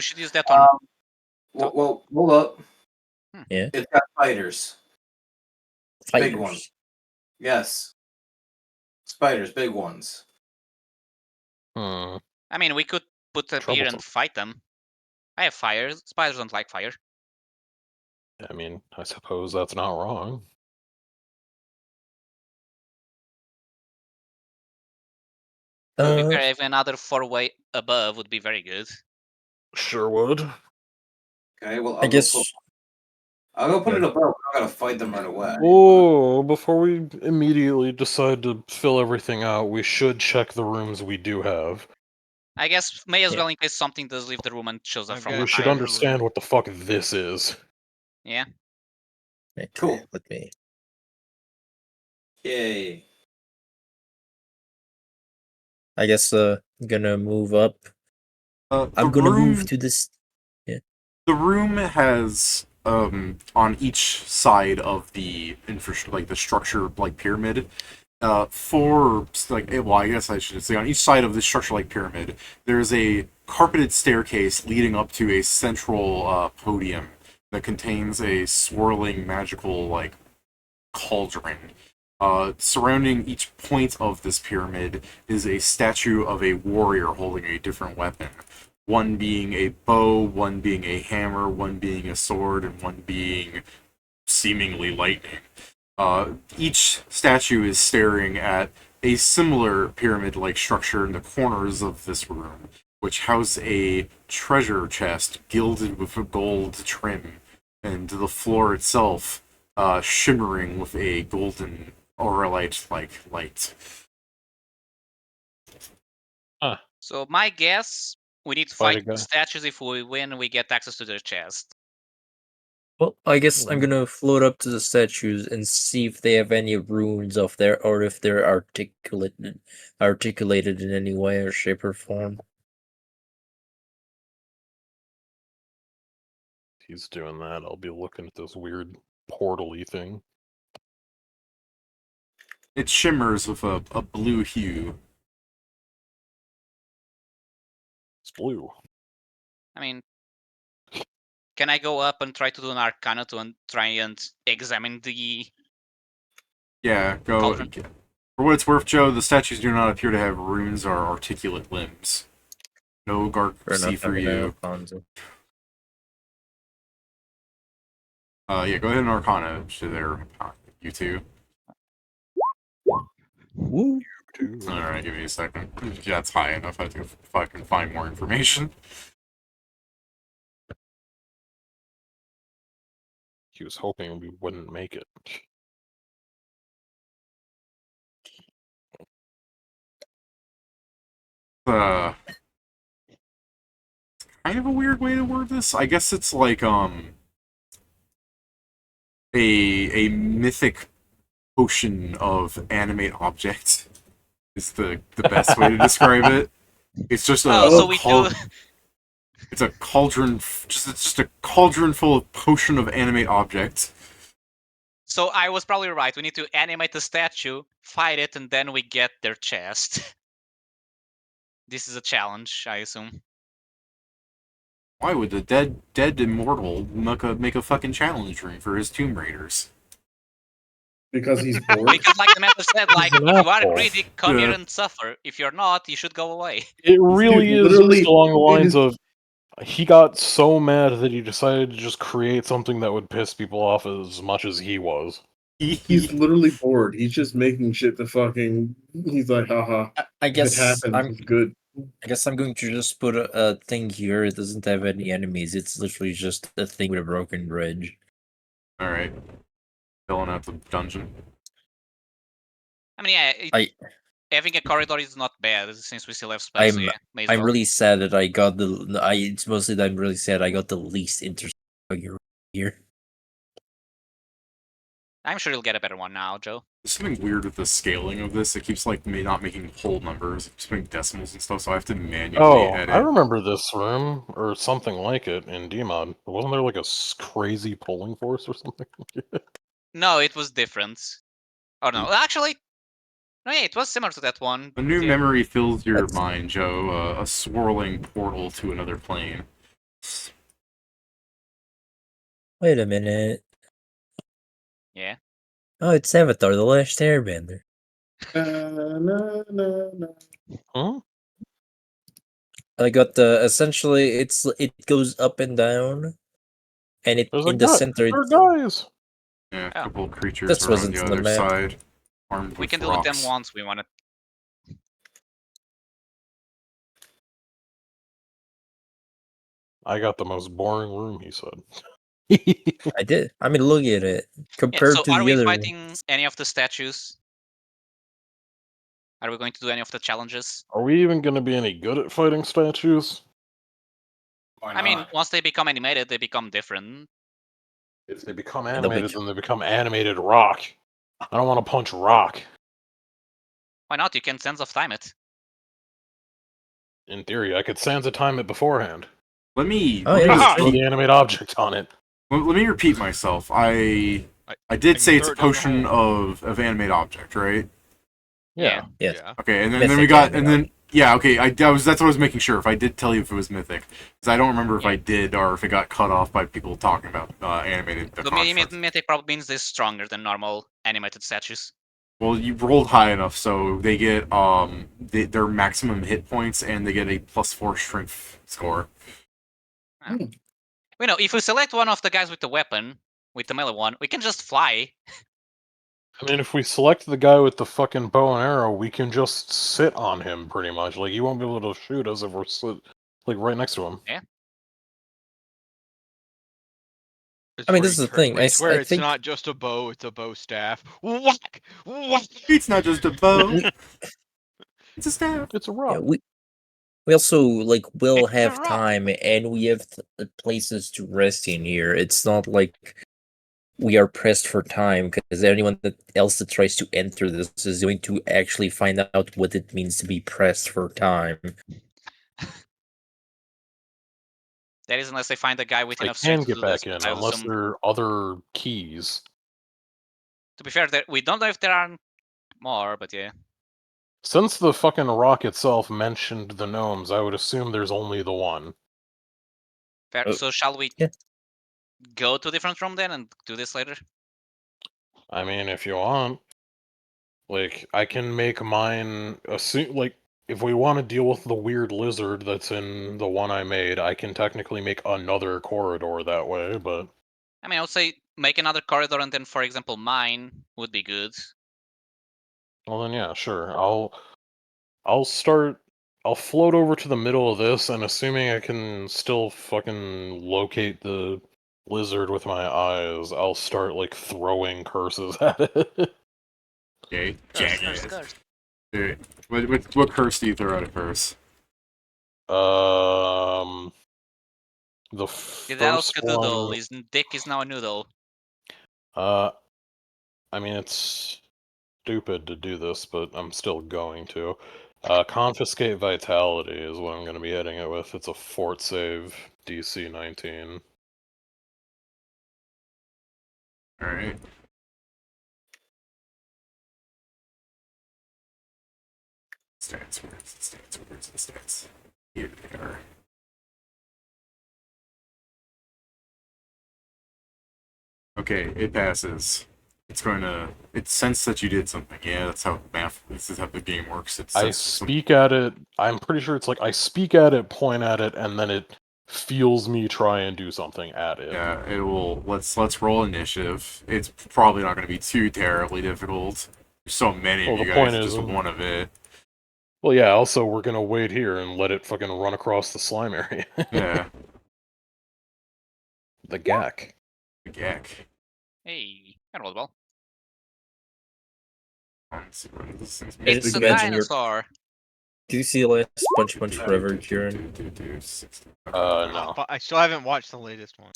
should use that on. Well, hold up. Yeah. It's got spiders. Big ones. Fighters. Yes. Spiders, big ones. Hmm. I mean, we could put up here and Troublesome. fight them. I have fire. Spiders don't like fire. I mean, I suppose that's not wrong. To be fair, if another 4-way above would be very good. Sure would. Okay, well, I guess. I'll go put it above. I'm gonna fight them right away. Oh, before we immediately decide to fill everything out, we should check the rooms we do have. I guess may as Yeah. well in case something does leave the room and shows up I've from got We behind. should fire understand room. what the fuck this is. Yeah. Cool. Let me. Yay. I guess gonna move up. The I'm gonna room, move to this. The room has on each side of the like the structure, like pyramid, four, like, well, I guess I should say on each side of the structure like pyramid, there's a carpeted staircase leading up to a central podium that contains a swirling magical like cauldron. Surrounding each point of this pyramid is a statue of a warrior holding a different weapon. One being a bow, one being a hammer, one being a sword, and one being seemingly lightning. Each statue is staring at a similar pyramid-like structure in the corners of this room, which house a treasure chest gilded with a gold trim, and the floor itself shimmering with a golden auralite-like light. So my guess, we need to Fight a fight the guy. statues. If we win, we get access to their chest. Well, I guess I'm gonna float up to the statues and see if they have any runes of there, or if they're articulated in any way or shape or form. He's doing that. I'll be looking at this weird portal-y thing. It shimmers with a blue hue. It's blue. I mean, can I go up and try to do an Arcana to try and examine the Yeah, go. cauldron? For what it's worth, Joe, the statues do not appear to have runes or articulate limbs. No Garcy for you. Yeah, go ahead and Arcana to their you two. Woo! Alright, give me a second. That's high enough. I have to fucking find more information. He was hoping we wouldn't make it. kind of a weird way to word this. I guess it's like a mythic potion of animate object is the best way to describe it. It's just so we do. It's a cauldron. It's just a cauldron full of potion of animate object. So I was probably right. We need to animate the statue, fight it, and then we get their chest. This is a challenge, I assume. Why would the dead immortal make a fucking challenge room for his Tomb Raiders? Because he's bored. Because, like the method said, like, an if you are asshole. greedy, come here Yeah. and suffer. If you're not, you should go away. It really Dude, is literally, just along the it lines is- of he got so mad that he decided to just create something that would piss people off as much as he was. He's literally bored. He's just making shit to fucking. He's like, haha. I If it guess happens, it's good. I guess I'm going to just put a thing here. It doesn't have any enemies. It's literally just a thing with a broken bridge. Alright. Filling out the dungeon. I mean, yeah, having a corridor is not bad since we still have space. So yeah, may as I'm well. really sad that I got it's mostly that I'm really sad I got the least interesting here. I'm sure you'll get a better one now, Joe. There's something weird with the scaling of this. It keeps like not making whole numbers, it's making decimals and stuff, so I have to manually edit. I remember this room, or something like it, in DMod. Wasn't there like a crazy pulling force or something? No, it was different. Oh no, actually, no, yeah, it was similar to that one. A new Yeah. memory fills your mind, Joe. A swirling portal to another plane. Wait a minute. Yeah. Oh, it's Avatar: The Last Airbender. Huh? I got the essentially it goes up and down, and it There's in the center. There are guys. Yeah, a Oh. couple creatures This are on wasn't the in the other map. side, armed We with can deal with them rocks. once we want to. I got the most boring room, he said. I did. I mean, look at it compared so to are the we other. fighting any of the statues? Are we going to do any of the challenges? Are we even going to be any good at fighting statues? Why I mean, not? once they become animated, they become different. If they become And they'll be animated, then they become animated rock. I don't want to punch rock. Why not? You can sense of time it. In theory, I could Sansa time it beforehand. Let me Oh, let yeah, me that's Throw repeat, the animate object on it. let me repeat myself. I did say it's a potion of animate object, right? Yeah. Yes. Yeah. Okay, and then Mythic we got animate and then yeah, okay. That's what I was making sure if I did tell you if it was mythic, because I don't remember if I did or if it got cut off by people talking about animated. The mythic probably means they're stronger than normal animated statues. Well, you rolled high enough, so they get their maximum hit points and they get a +4 strength score. You know, if we select one of the guys with the weapon, with the melee one, we can just fly. I mean, if we select the guy with the fucking bow and arrow, we can just sit on him, pretty much. Like, he won't be able to shoot us if we're right next to him. Yeah. I mean, this is the thing. I swear I it's think not just a bow; it's a bow staff. Whack! Whack! It's not just a bow; it's a staff. It's a rock. we also like will It's a have rock. time, and we have places to rest in here. It's not like we are pressed for time because anyone else that tries to enter this is going to actually find out what it means to be pressed for time. That is unless they find a guy with They enough can strength to get do this. back in, I would unless assume- there are other keys. To be fair, we don't know if there are more, but yeah. Since the fucking rock itself mentioned the gnomes, I would assume there's only the one. Fair. So shall we yeah. go to a different room then and do this later? I mean, if you want. Like, I can make mine assume, like, if we want to deal with the weird lizard that's in the one I made, I can technically make another corridor that way, but... I mean, I would say make another corridor and then, for example, mine would be good. Well then, yeah, sure. I'll float over to the middle of this, and assuming I can still fucking locate the lizard with my eyes, I'll start, like, throwing curses at it. Okay, Curse, jackass. curse. Alright. What curse do you throw out at first? The Did that first noodle? one. His dick is now a noodle. I mean, it's stupid to do this, but I'm still going to. Confiscate Vitality is what I'm going to be hitting it with. It's a fort save, DC 19. Alright. Stats, where's the stats, where's the stats? Here they are. Okay, it passes. It's going to... It sensed that you did something. Yeah, that's how math... This is how the game works. It I senses speak at it. I'm pretty sure it's like I speak at it, point at it, and then it feels me try and do something at it. Yeah, it will... Let's roll initiative. It's probably not going to be too terribly difficult. There's so many Well, of you the guys, point just is, one of it. well, yeah. Also, we're gonna wait here and let it fucking run across the slime area. Yeah. The gack. The gack. Hey, that was well. Let's see what this thing's It's just a imagine you're- dinosaur. Do you see the last Punch Punch Forever, Kieran? No. I still haven't watched the latest one.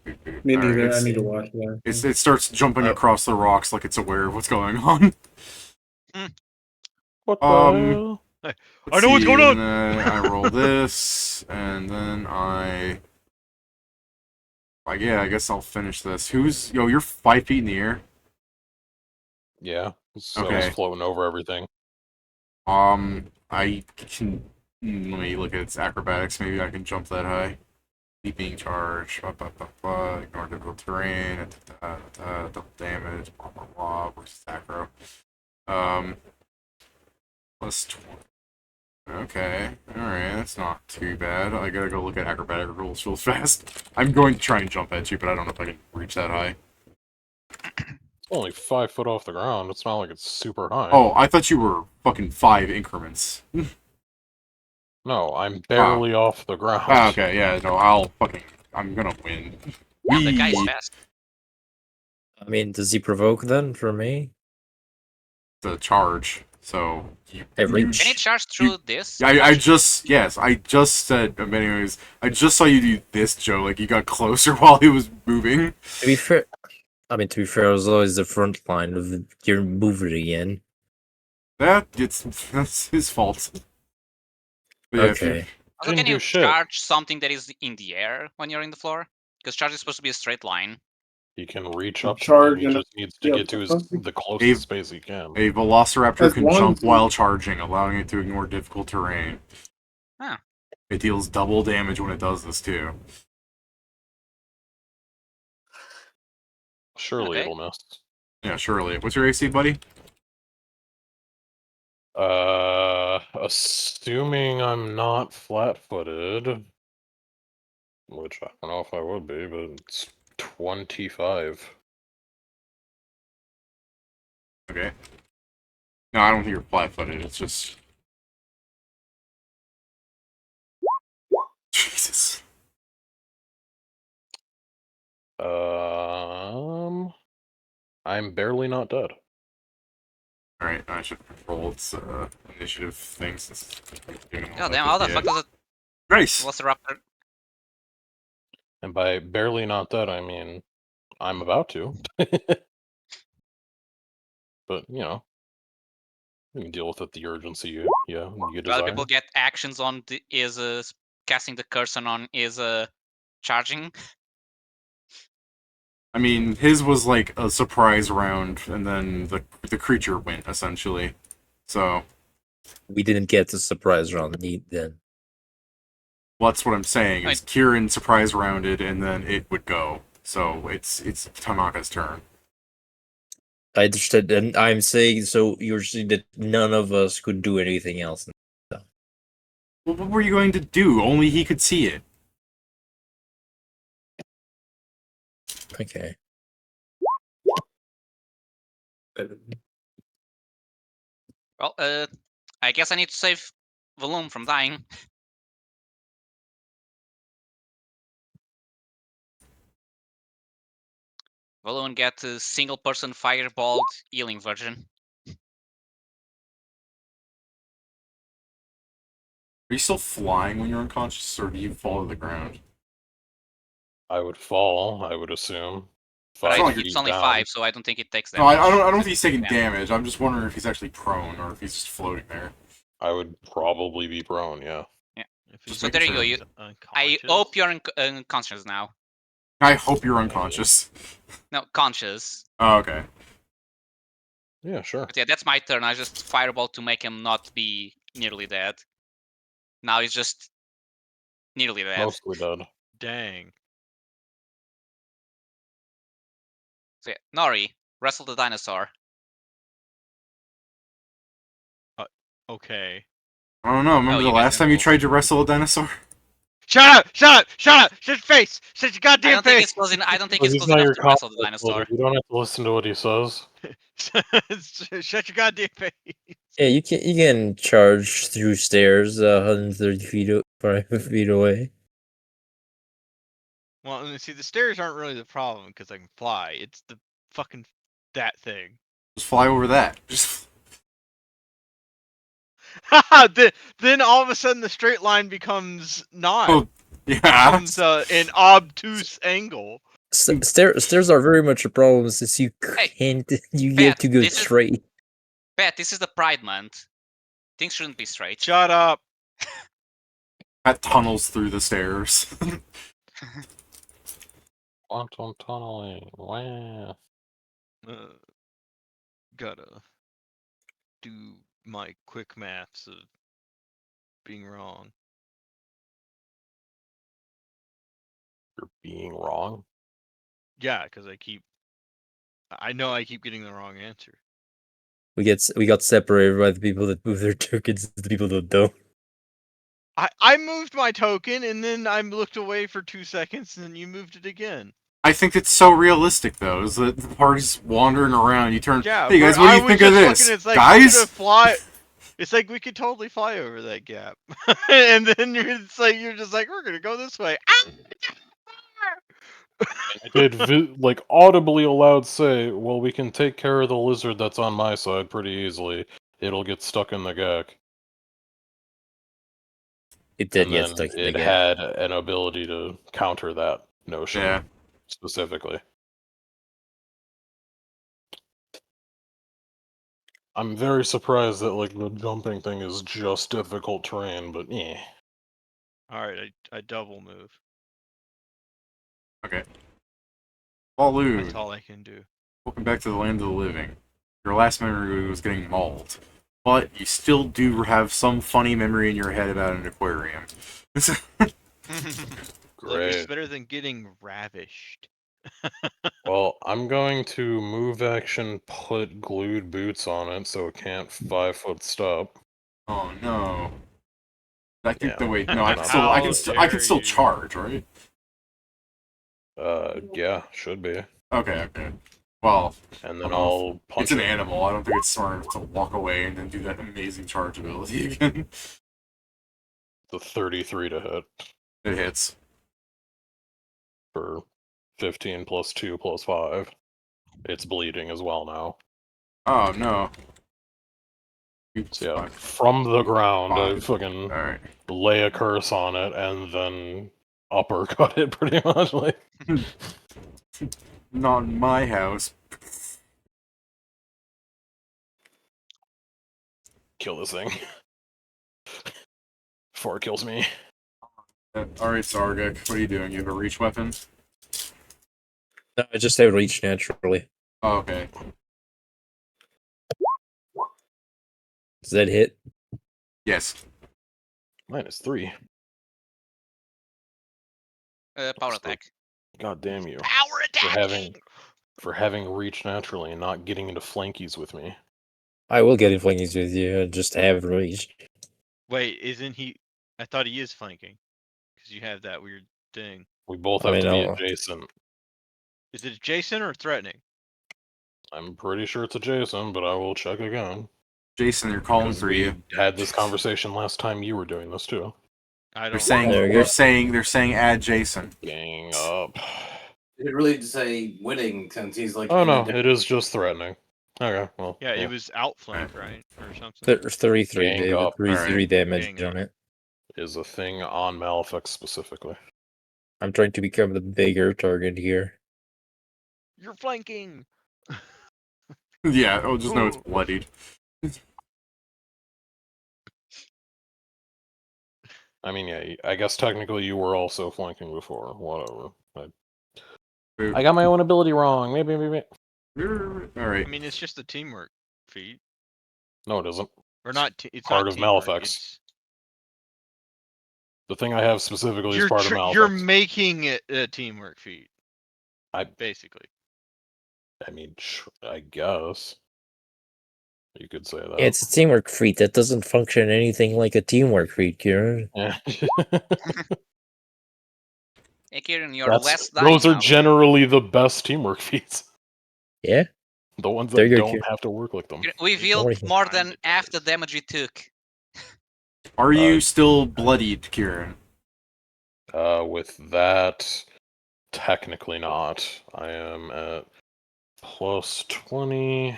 Me Alright, neither. I it's- need to watch that. It starts jumping across the rocks like it's aware of what's going on. What the hell? I know what's going on! And then I roll this, and then yeah, I guess I'll finish this. Yo, you're 5 feet in the air? Yeah. So Okay. it's floating over everything. I can... Let me look at its acrobatics. Maybe I can jump that high. Leaping charge. Ignore difficult terrain. Double damage. Blah, blah, blah. Versus acro. Plus 20. Okay. Alright, that's not too bad. I gotta go look at acrobatic rules real fast. I'm going to try and jump at you, but I don't know if I can reach that high. It's only 5 foot off the ground. It's not like it's super high. Oh, I thought you were fucking 5 increments. No, I'm barely off the ground. Okay, yeah, no, I'm gonna win. Yeah, the guy's fast. I mean, does he provoke then for me? The charge, so... Hey, reach. Can it charge through this? Yeah, I just said, but anyways, I just saw you do this, Joe, like you got closer while he was moving. To be fair, I was always the front line of your moving again. That's his fault. But yeah, if you- Okay. Also, can you charge something that is in the air when you're in the floor? Because charge is supposed to be a straight line. He can reach up Charge to him. He just needs to get to the closest space he can. A Velociraptor As can long jump as- while charging, allowing it to ignore difficult terrain. Huh. It deals double damage when it does this, too. Surely Okay. it'll miss. Yeah, surely. What's your AC, buddy? Assuming I'm not flat-footed, which I don't know if I would be, but it's 25. Okay. No, I don't think you're flat-footed, it's just... Jesus. I'm barely not dead. Alright, I should roll its initiative thing since it's doing all God that, damn, but how the yeah. fuck does it... Grace! Velociraptor? And by barely not dead, I mean I'm about to. But, you know, you can deal with it, the urgency you Other desire. people get actions on the, casting the cursor on is charging. I mean, his was like a surprise round, and then the creature went, essentially. So... We didn't get the surprise round then. Well, that's what I'm saying, is Kieran surprise rounded, and then it would go. So it's Tanaka's turn. I understood, and I'm saying so. You're saying that none of us could do anything else. Well, what were you going to do? Only he could see it. Okay. Well, I guess I need to save Valoom from dying. Valoon get a single person fireballed healing version. Are you still flying when you're unconscious, or do you fall to the ground? I would fall, I would assume. But 5 it's feet only down. 5, so I don't think it takes No, damage. I don't know if he's taking Yeah. damage. I'm just wondering if he's actually prone, or if he's just floating there. I would probably be prone, yeah. So there you go. I hope you're unconscious now. I hope you're unconscious. No, conscious. Oh, okay. Yeah, sure. But yeah, that's my turn. I just fireball to make him not be nearly dead. Now he's just nearly dead. Mostly dead. Dang. So yeah, Nori, wrestle the dinosaur. Okay. I don't know. Remember Oh, the you guys last time you didn't tried to wrestle a dinosaur? Shut up! Shut up! Shut up! Shut your face! Shut your I goddamn don't think face! it's close enough. I don't think Well, it's he's close not enough your to wrestle the combat dinosaur. buddy. You don't have to listen to what he says. Shut your goddamn face. Yeah, you can charge through stairs 130 feet, 5 feet away. Well, and see, the stairs aren't really the problem because I can fly. It's the fucking that thing. Just fly over that. Just Then all of a sudden the straight line becomes not. oh, yeah. Becomes an obtuse angle. Stairs are very much a problem since you can't. You Pat, have to go this is- straight. Pat, this is the Pride Month. Things shouldn't be straight. Shut up. That tunnels through the stairs. Quantum tunneling. Wow. Gotta do my quick maths of being wrong. You're being wrong. Yeah, because I know I keep getting the wrong answer. We got separated by the people that move their tokens to the people that don't. I moved my token and then I looked away for 2 seconds and then you moved it again. I think it's so realistic, though, is that the party's wandering around. You turn, Yeah, hey guys, but what do I you was think of just this? looking, it's like Guys? It's like we could totally fly over that gap. And then you're just like, we're gonna go this way. I did audibly aloud say, well, we can take care of the lizard that's on my side pretty easily. It'll get stuck in the gag. It did And get then stuck in the it gap. had an ability to counter that notion Yeah. specifically. I'm very surprised that the jumping thing is just difficult terrain, but yeah. Alright, I double move. Okay. Baloo, That's all I can do. welcome back to the land of the living. Your last memory was getting mauled, but you still do have some funny memory in your head about an aquarium. Look, Great. it's better than getting ravished. Well, I'm going to move action put glued boots on it so it can't 5-foot stop. Oh no. I think Yeah. the wait, no, How I can dare still you. charge, right? Yeah, should be. Okay. Well, And then I'll I'll punch it's an it. animal. I don't think it's smart enough to walk away and then do that amazing charge ability again. The 33 to hit It hits. for 15 plus 2 plus 5. It's bleeding as well now. Oh no. So yeah, from the ground, I fucking Alright. lay a curse on it and then uppercut it pretty much. Not in my house. Kill this thing. Before it kills me. Alright, Sargek, what are you doing? You have a reach weapon? No, I just have reach naturally. Oh, okay. Does that hit? Yes. -3. Power attack. God damn you. Power attack! For having reach naturally and not getting into flankies with me. I will get in flankies with you. I just have reach. Wait, isn't he? I thought he is flanking. Because you have that weird thing. We both I have to mean, be I'll- adjacent. Is it adjacent or threatening? I'm pretty sure it's adjacent, but I will check again. Jason, you're calling Because for we you. had this conversation last time you were doing this too. I don't They're saying There we they're go. saying add Jason. Gang up. Did it really say winning since he's like? Oh in a no, different- it is just threatening. Okay, well. Yeah, it was outflank, right? Or something. 33 Gang David. up. 33 damage Gang on up. it. is a thing on Malefic specifically. I'm trying to become the bigger target here. You're flanking. Yeah, oh, just know it's bloodied. I mean, yeah, I guess technically you were also flanking before. Whatever. I got my own ability wrong. Maybe. Alright. I mean, it's just a teamwork feat. No, it isn't. Or not. It's part not of teamwork. Malefics. The thing I have specifically is You're part of Malefics. you're making it a teamwork feat. Basically. I mean, I guess you could say that. It's a teamwork feat that doesn't function anything like a teamwork feat, Kieran. Yeah. Hey, Kieran, you're less dying those are now. generally the best teamwork feats. Yeah. The ones There that you go, don't Kieran. have to work like them. We healed more than half the damage you took. Are you still bloodied, Kieran? With that, technically not. I am at plus 20.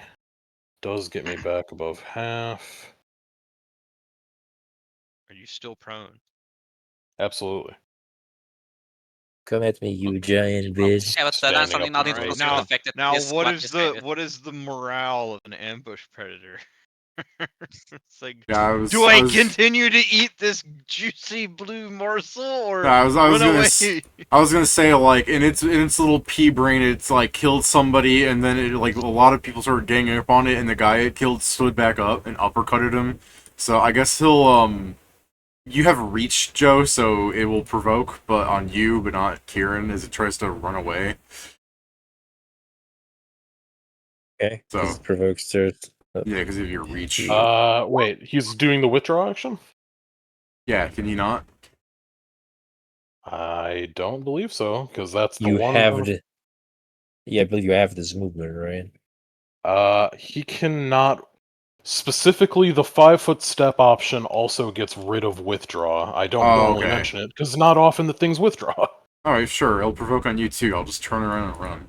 Does get me back above half. Are you still prone? Absolutely. Come at me, you giant bitch. Yeah, but that's something not All even right, consider the fact that now this what one is is the rated. what is the morale of an ambush predator? It's like, Yeah, do I continue to eat this juicy blue morsel or I was run gonna away? I was gonna say, like, in its little pea brain, it's like killed somebody, and then it, like, a lot of people started ganging up on it, and the guy it killed stood back up and uppercutted him. So I guess he'll you have reach, Joe, so it will provoke, but on you, but not Kieran, as it tries to run away. Okay. So This provokes dirt. yeah, because of your reach. Wait, he's doing the withdraw action? Yeah, can you not? I don't believe so, because that's the You one. have the. Yeah, but you have this movement, right? He cannot. Specifically, the 5-foot step option also gets rid of withdraw. I don't normally mention it, because not often the things withdraw. Alright, sure, it'll provoke on you too. I'll just turn around and run.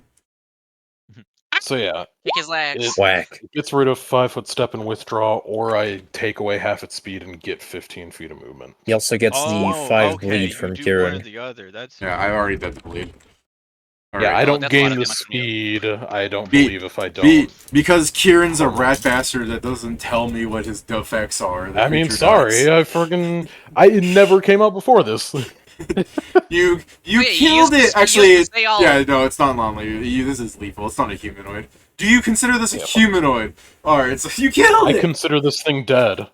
So yeah, Kick his legs. Whack. It gets rid of 5-foot step and withdraw, or I take away half its speed and get 15 feet of movement. He also gets the 5 bleed from you do Kieran. one or the other. That's Yeah, I already did the bleed. Yeah, I don't that's a lot gain of the damage from you. speed. I don't believe if I don't. Because Kieran's a rat bastard that doesn't tell me what his effects are. I mean, sorry, it never came up before this. You Wait, killed it. you Actually, used to say all- yeah, no, it's not lonely. This is lethal. It's not a humanoid. Do you consider this a humanoid? Alright, so you killed it! I consider this thing dead.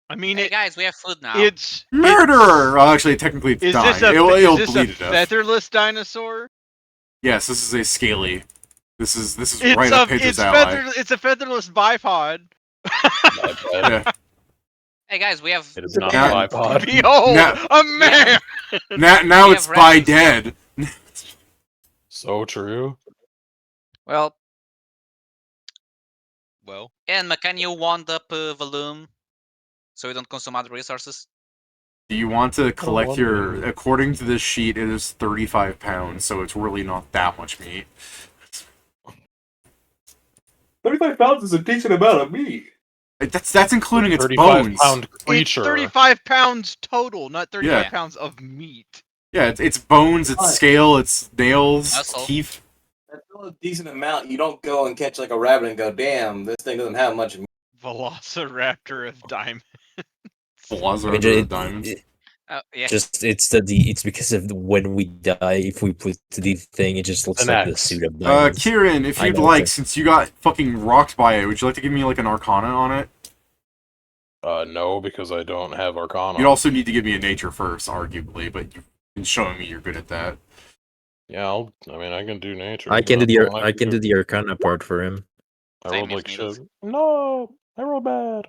I mean, Hey guys, we have food now. It's murderer! Well, actually, technically it's dying. It'll bleed to death. featherless dinosaur? Yes, this is a scaly. This is It's right up Pedro's ally. It's a featherless bipod. Yeah. Hey guys, we have. It is not a bipod. Behold, a man. Now We it's have by rations. dead. So true. Well, Well, and can you wand up volume so we don't consume other resources? Do you want to collect your... According to this sheet, it is 35 pounds, so it's really not that much meat. 35 pounds is a decent amount of meat. That's including its 35 bones. pound creature. it's 35 pounds total, not 35 Yeah. pounds of meat. Yeah, it's bones, it's scale, it's nails, Muscle. teeth. That's still a decent amount. You don't go and catch like a rabbit and go, damn, this thing doesn't have much. Velociraptor of diamond. Velociraptor of diamonds. Yeah. It's because of when we die, if we put the thing, it just looks An like the axe. suit of diamonds. Kieran, if I you'd know, like, but- since you got fucking rocked by it, would you like to give me like an arcana on it? No, because I don't have Arcana. You'd also need to give me a nature first, arguably, but you've been showing me you're good at that. Yeah, I can do nature. I can do That's the all I can do the Arcana part for him. I Same rolled if like needed. shit. No, I rolled bad.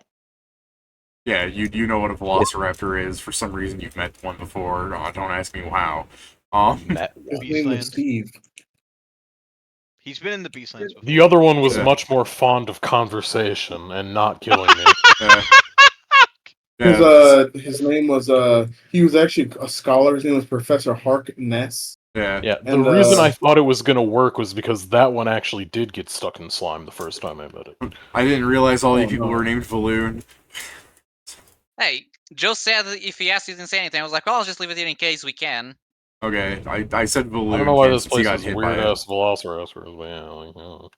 Yeah, you know what a velociraptor is. For some reason, you've met one before. Don't ask me how. Met His one. name was Steve. He's been in the Beastlands before. The other one was Yeah. much more fond of conversation and not killing me. His name was he was actually a scholar. His name was Professor Harkness. Yeah. Yeah, the And, reason I thought it was gonna work was because that one actually did get stuck in slime the first time I met it. I didn't realize all you Oh, people no. were named Valoon. Hey, Joe said if he asked, he didn't say anything. I was like, "Oh, I'll just leave it here in case we can." Okay, I said I balloon don't know why this since he place got is hit weird by it. ass velociraptors, but yeah, like,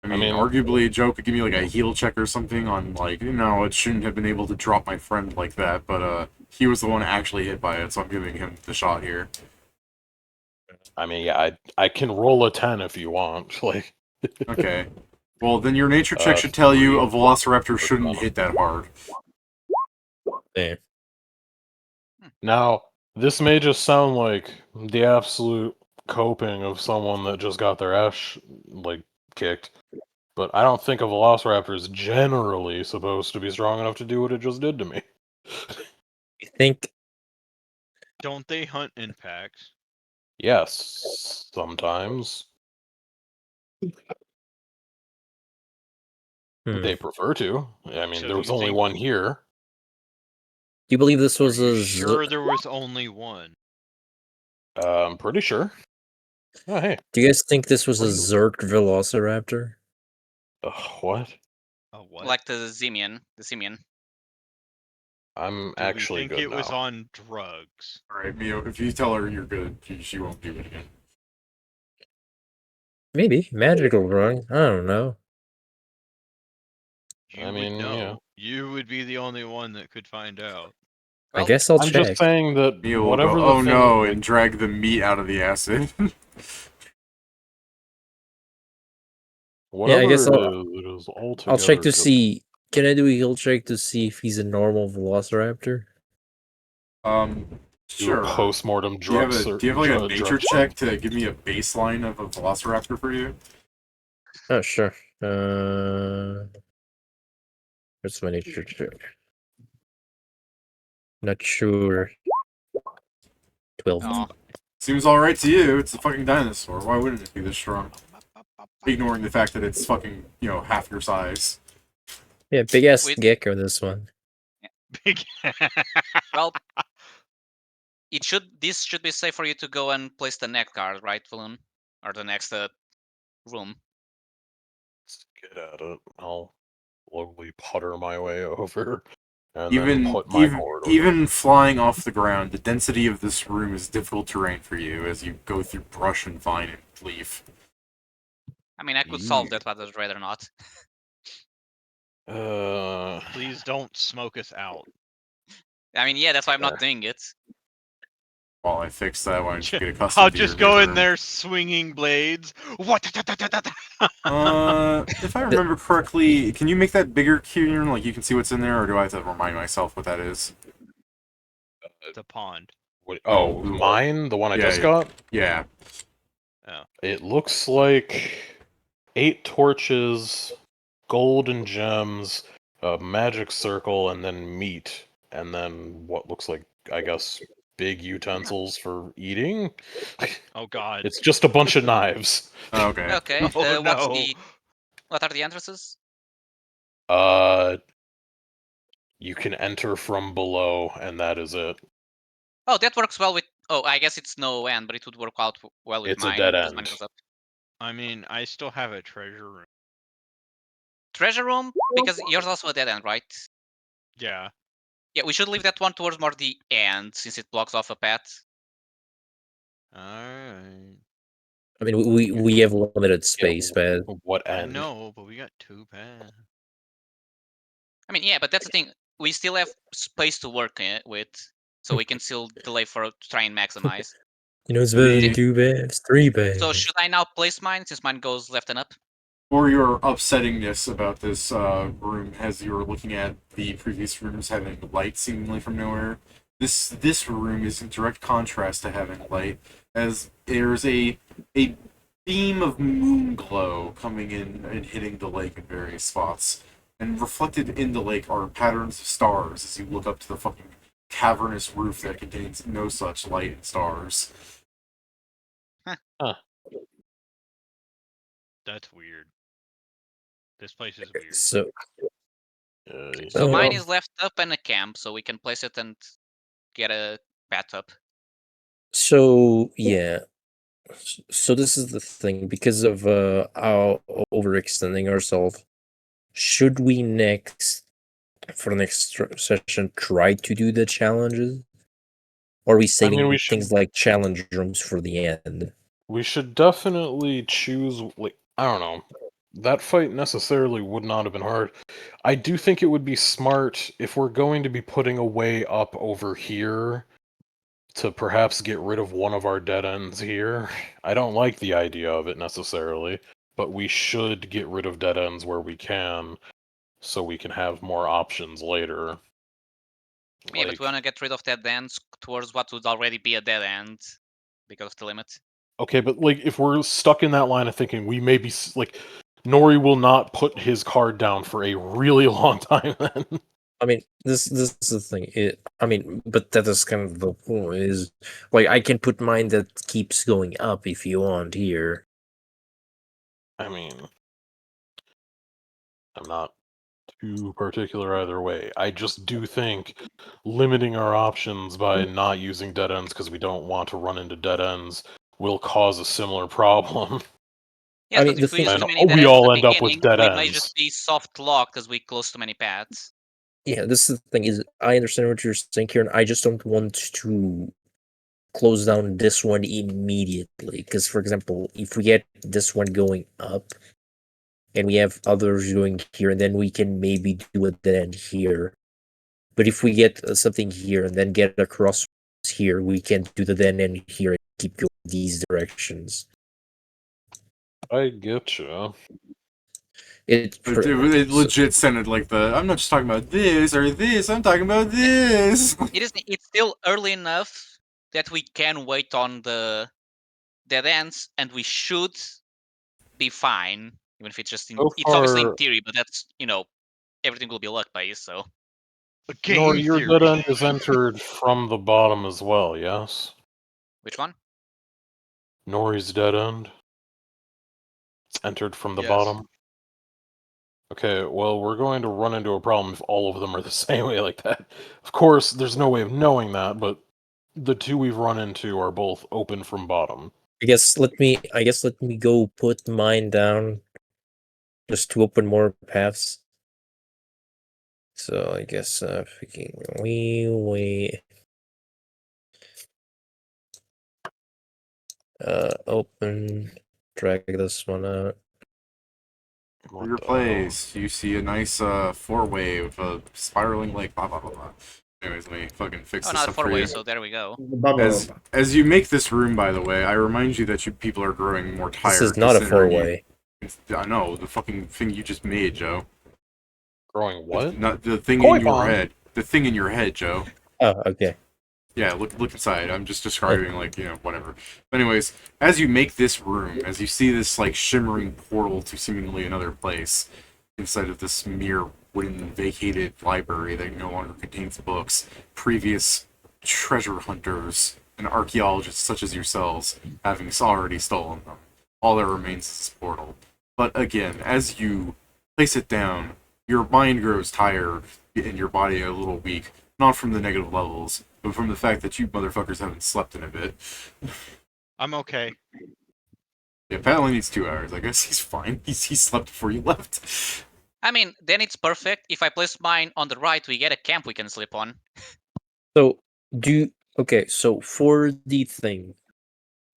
I mean, mean- arguably, Joe could give me like a heal check or something on like, it shouldn't have been able to drop my friend like that, but he was the one actually hit by it, so I'm giving him the shot here. I mean, yeah, I can roll a 10 if you want. Like, Okay. Well, then your nature check should tell you a velociraptor shouldn't hit that hard. Yeah. now this may just sound like the absolute coping of someone that just got their ass like kicked, but I don't think a velociraptor is generally supposed to be strong enough to do what it just did to me. I think Don't they hunt in packs? Yes, sometimes they prefer to. I mean, So there do was you only think- one here. Do you believe this Are was you a sure there was only one? I'm pretty sure. Oh, hey. Do you guys think this was a Zerk Velociraptor? What? A what? Like the Simian. I'm Do actually we think good it was now. on drugs? Alright, Mio, if you tell her you're good, she won't do it again. Maybe magical drug. I don't know. You I would mean, know. yeah. You would be the only one that could find out. I Well, guess I'll I'm check. just saying that Mio will whatever go, the oh thing, no, like, and drag the meat out of the acid. whatever I guess it is altogether. I'll check to just- see. Can I do a heal check to see if he's a normal Velociraptor? do a Sure. post-mortem Do you have drug. like a nature check to give me a baseline of a velociraptor for you? Oh, sure. Where's my nature check? Not sure. 12. oh, Seems alright to you. It's a fucking dinosaur. Why wouldn't it be this strong? Ignoring the fact that it's fucking, half your size. Yeah, big ass Wait. gecko. This one. Big. well, this should be safe for you to go and place the next card, right, Balloon? Or the next room. Let's get at it. I'll slowly putter my way over, and Even then put my even cord over. even flying off the ground, the density of this room is difficult terrain for you as you go through brush and vine and leaf. I mean, I could solve that, but I'd rather not. Please don't smoke us out. I mean, yeah, that's why I'm not doing it. While I fix that, why don't you get accustomed I'll to your just go in room? there swinging blades. What? If I remember correctly, can you make that bigger, Kieran? Like you can see what's in there, or do I have to remind myself what that is? The pond. Oh, mine? The one I just yeah. got? Yeah. Oh. It looks like 8 torches, gold and gems, a magic circle, and then meat, and then what looks like, I guess, big utensils for eating. Oh God. It's just a bunch of knives. Oh, okay. Okay. Oh, no. What are the entrances? You can enter from below, and that is it. Oh, that works well with. Oh, I guess it's no end, but it would work out well with It's a mine. dead because mine end. goes up. I mean, I still have a treasure room. Treasure room, because yours also a dead end, right? Yeah. Yeah, we should leave that one towards more the end since it blocks off a path. Alright. I mean, we have limited space, man. What I end? know, but we got 2 paths. I mean, yeah, but that's the thing. We still have space to work with, so we can still delay to try and maximize. It's better than 2 baths, 3 baths. So should I now place mine since mine goes left and up? For your upsettingness about this room, as you were looking at the previous rooms having light seemingly from nowhere, this room is in direct contrast to having light, as there's a beam of moon glow coming in and hitting the lake in various spots, and reflected in the lake are patterns of stars as you look up to the fucking cavernous roof that contains no such light and stars. That's weird. This place is weird. So So mine is left up and a camp, so we can place it and get a path up. So yeah. So this is the thing, because of our overextending ourselves. Should we next for the next session try to do the challenges? Or are we saving we things like challenge rooms for the end? We should definitely choose, like, I don't know. That fight necessarily would not have been hard. I do think it would be smart if we're going to be putting a way up over here to perhaps get rid of one of our dead ends here. I don't like the idea of it necessarily, but we should get rid of dead ends where we can, so we can have more options later. Yeah, but we want to get rid of dead ends towards what would already be a dead end because of the limit. Okay, but like if we're stuck in that line of thinking, we may be like Nori will not put his card down for a really long time then. I mean, this is the thing. But that is kind of the point. Is like I can put mine that keeps going up if you want here. I mean, I'm not too particular either way. I just do think limiting our options by not using dead ends because we don't want to run into dead ends will cause a similar problem. Yeah, I because mean, the if we use thing- too And many dead we ends all at the end up with beginning, dead we may ends. just be soft locked because we close too many paths. Yeah, this is the thing. Is I understand what you're saying, Kieran. I just don't want to close down this one immediately. Because, for example, if we get this one going up, and we have others going here, and then we can maybe do a dead end here. But if we get something here and then get across here, we can do the dead end here and keep going these directions. I get you. It legit sounded like I'm not just talking about this or this, I'm talking about this. It's still early enough that we can wait on the dead ends, and we should be fine, even if it's just in. So It's obviously in far, theory, but that's everything will be luck based. So Nor Game your theory. dead end is entered from the bottom as well, yes? which one? Nori's dead end. It's entered from the Yes. bottom. Okay, well, we're going to run into a problem if all of them are the same way like that. Of course, there's no way of knowing that, but the two we've run into are both open from bottom. I guess let me go put mine down just to open more paths. So I guess we open, drag this one out. For your place, you see a nice four-way with a spiraling lake, blah blah blah blah. Anyways, let me fucking fix Oh, this not a up for you. 4-way. So there we go. As you make this room, by the way, I remind you that you people are growing more tired. This is not a considering 4-way. I know, the fucking thing you just made, Joe. Growing what? Not the thing Koi in your pond. head. The thing in your head, Joe. Oh, okay. Yeah, look inside. I'm just describing, whatever. But anyways, as you make this room, as you see this, shimmering portal to seemingly another place, inside of this mere wooden vacated library that no longer contains books, previous treasure hunters and archaeologists such as yourselves having already stolen them. All that remains is this portal. But again, as you place it down, your mind grows tired and your body a little weak, not from the negative levels, but from the fact that you motherfuckers haven't slept in a bit. I'm okay. Yeah, Pat only needs 2 hours. I guess he's fine. He slept before you left. I mean, then it's perfect. If I place mine on the right, we get a camp we can sleep on. So so for the thing,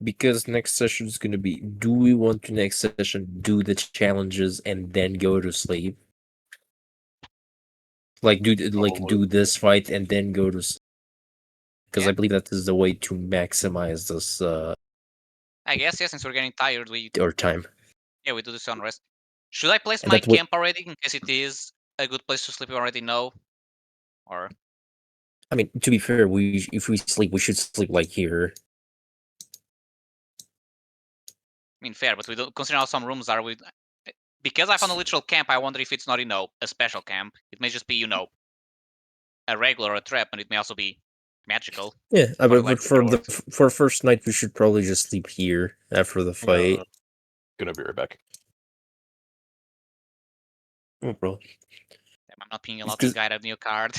because next session is gonna be, do we want to next session do the challenges and then go to sleep? Do this fight and then go to sleep? Because I believe that is the way to maximize this I guess, yeah, since we're getting tired, we our time. yeah, we do this on rest. Should I place And my that way, camp already in case it is a good place to sleep? We already know, or I mean, to be fair, if we sleep, we should sleep like here. I mean, fair, but we don't consider how some rooms are. Because I found a literal camp. I wonder if it's not a special camp. It may just be a regular or a trap, and it may also be magical. Yeah, Probably but like for first night, we should probably just sleep here after the fight. Gonna be right back. Oh, bro. I'm not being allowed to guide a new card.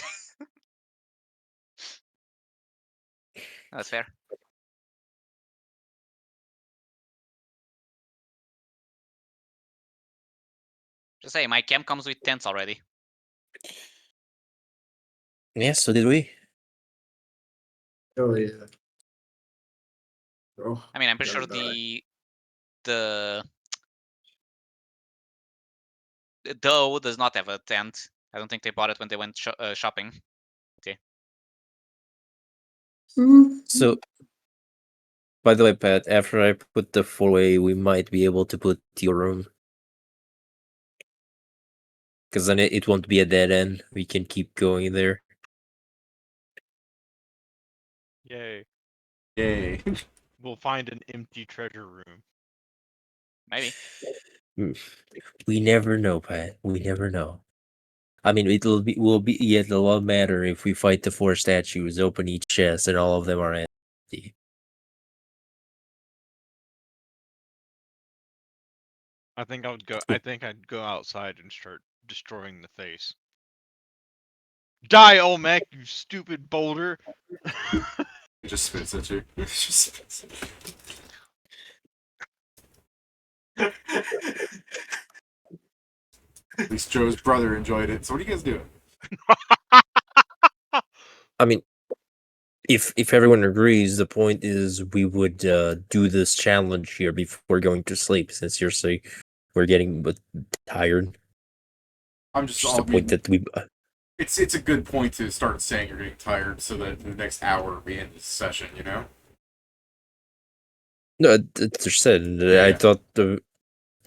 That's fair. Just say my camp comes with tents already. Yeah, so did we. Oh yeah. Oh, I mean, I'm pretty gotta sure die. the dough does not have a tent. I don't think they bought it when they went shopping. So, by the way, Pat, after I put the 4-way, we might be able to put your room. Because then it won't be a dead end. We can keep going there. Yay. Yay. We'll find an empty treasure room. Maybe. We never know, Pat. We never know. I mean, it'll matter if we fight the 4 statues, open each chest, and all of them are empty. I think I'd go outside and start destroying the face. Die, Olmec, you stupid boulder! It just spits at you. It just spits at you. At least Joe's brother enjoyed it. So what are you guys doing? I mean, if everyone agrees, the point is we would do this challenge here before going to sleep, since you're saying we're getting tired. I'm just the point that we. It's a good point to start saying you're getting tired, so that in the next hour we end this session. You know. No, it's said. Yeah. I thought the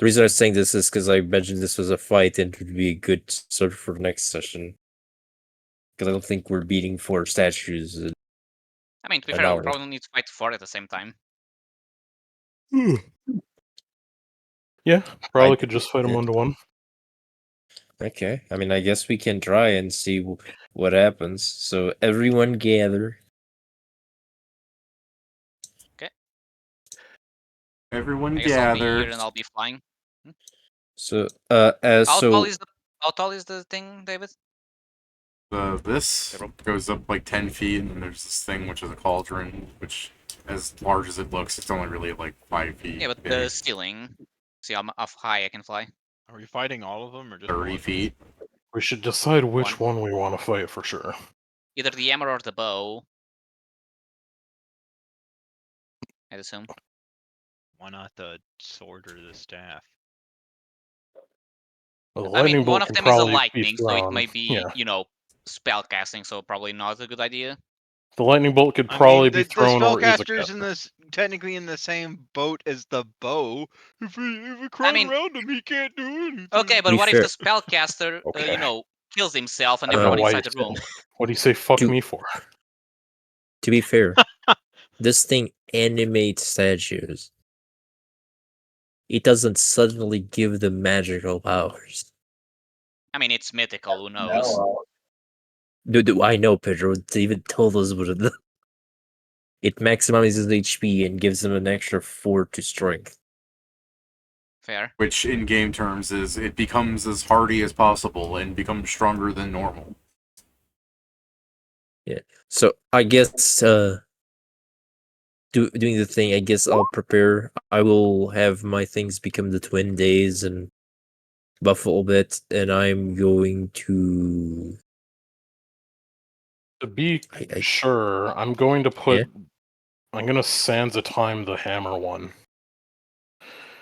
reason I was saying this is because I mentioned this was a fight and it would be a good sort for next session. Because I don't think we're beating 4 statues. I mean, to be fair, we'll probably need to fight 4 at the same time. Yeah, probably could just fight them 1-1. Okay, I mean, I guess we can try and see what happens. So everyone gather. Okay. Everyone I guess I'll be gathered. here and I'll be flying. So, How tall is the thing, David? This goes up like 10 feet, and there's this thing which is a cauldron, which, as large as it looks, it's only really like 5 feet. Yeah, but the ceiling. See how high I can fly. Are we fighting all of them or just 30 feet? We should decide which one we want to fight for sure. Either the hammer or the bow. I'd assume. Why not the sword or the staff? Well, the I mean, lightning bolt one of can them is a probably be lightning, so it thrown. might be, you know, spell casting, so probably not a good idea. The lightning bolt could probably be the thrown or is a spellcaster's in this technically in the same boat as the bow. If we crowd around him, he can't do anything. Okay, but what if the spellcaster, you know, kills himself and everyone inside the room? What do you say? Fuck me for? To be fair, this thing animates statues. It doesn't suddenly give them magical powers. I mean, it's mythical. Who knows? Dude, I know, Pedro. They even told us what it maximizes HP and gives them an extra 4 to strength. Fair. Which, in game terms, is it becomes as hardy as possible and becomes stronger than normal. Yeah. So I guess doing the thing. I guess I'll prepare. I will have my things become the twin days and buff a little bit, and I'm going to. To be sure, I'm going to put. I'm going to Sansa time the hammer one.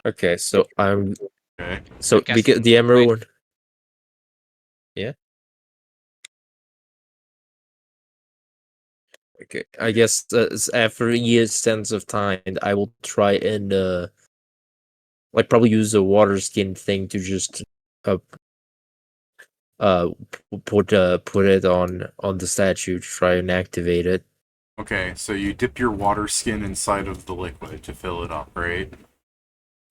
Okay, so I'm. Okay. So because the hammer one. Yeah. Okay, I guess after a year's sense of time, I will try and like probably use a water skin thing to just put it on the statue to try and activate it. Okay, so you dip your water skin inside of the liquid to fill it up, right?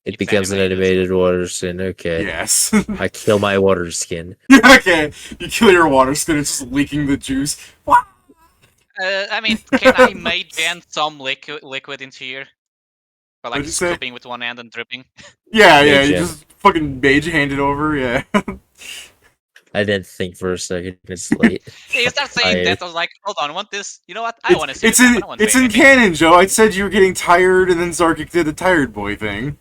It becomes an animated water skin. Okay. Yes. I kill my water skin. Okay, you kill your water skin. It's just leaking the juice. What? I mean, can I make then some liquid into here? Or like scooping with one hand and dripping? Yeah, you just fucking mage hand it over, yeah. I didn't think for a second. It's late. Yeah, you start saying that, I was like, hold on, I want this. You know what? I want to see It's in canon, Joe. I said you were getting tired, and then Zarkic did the tired boy thing.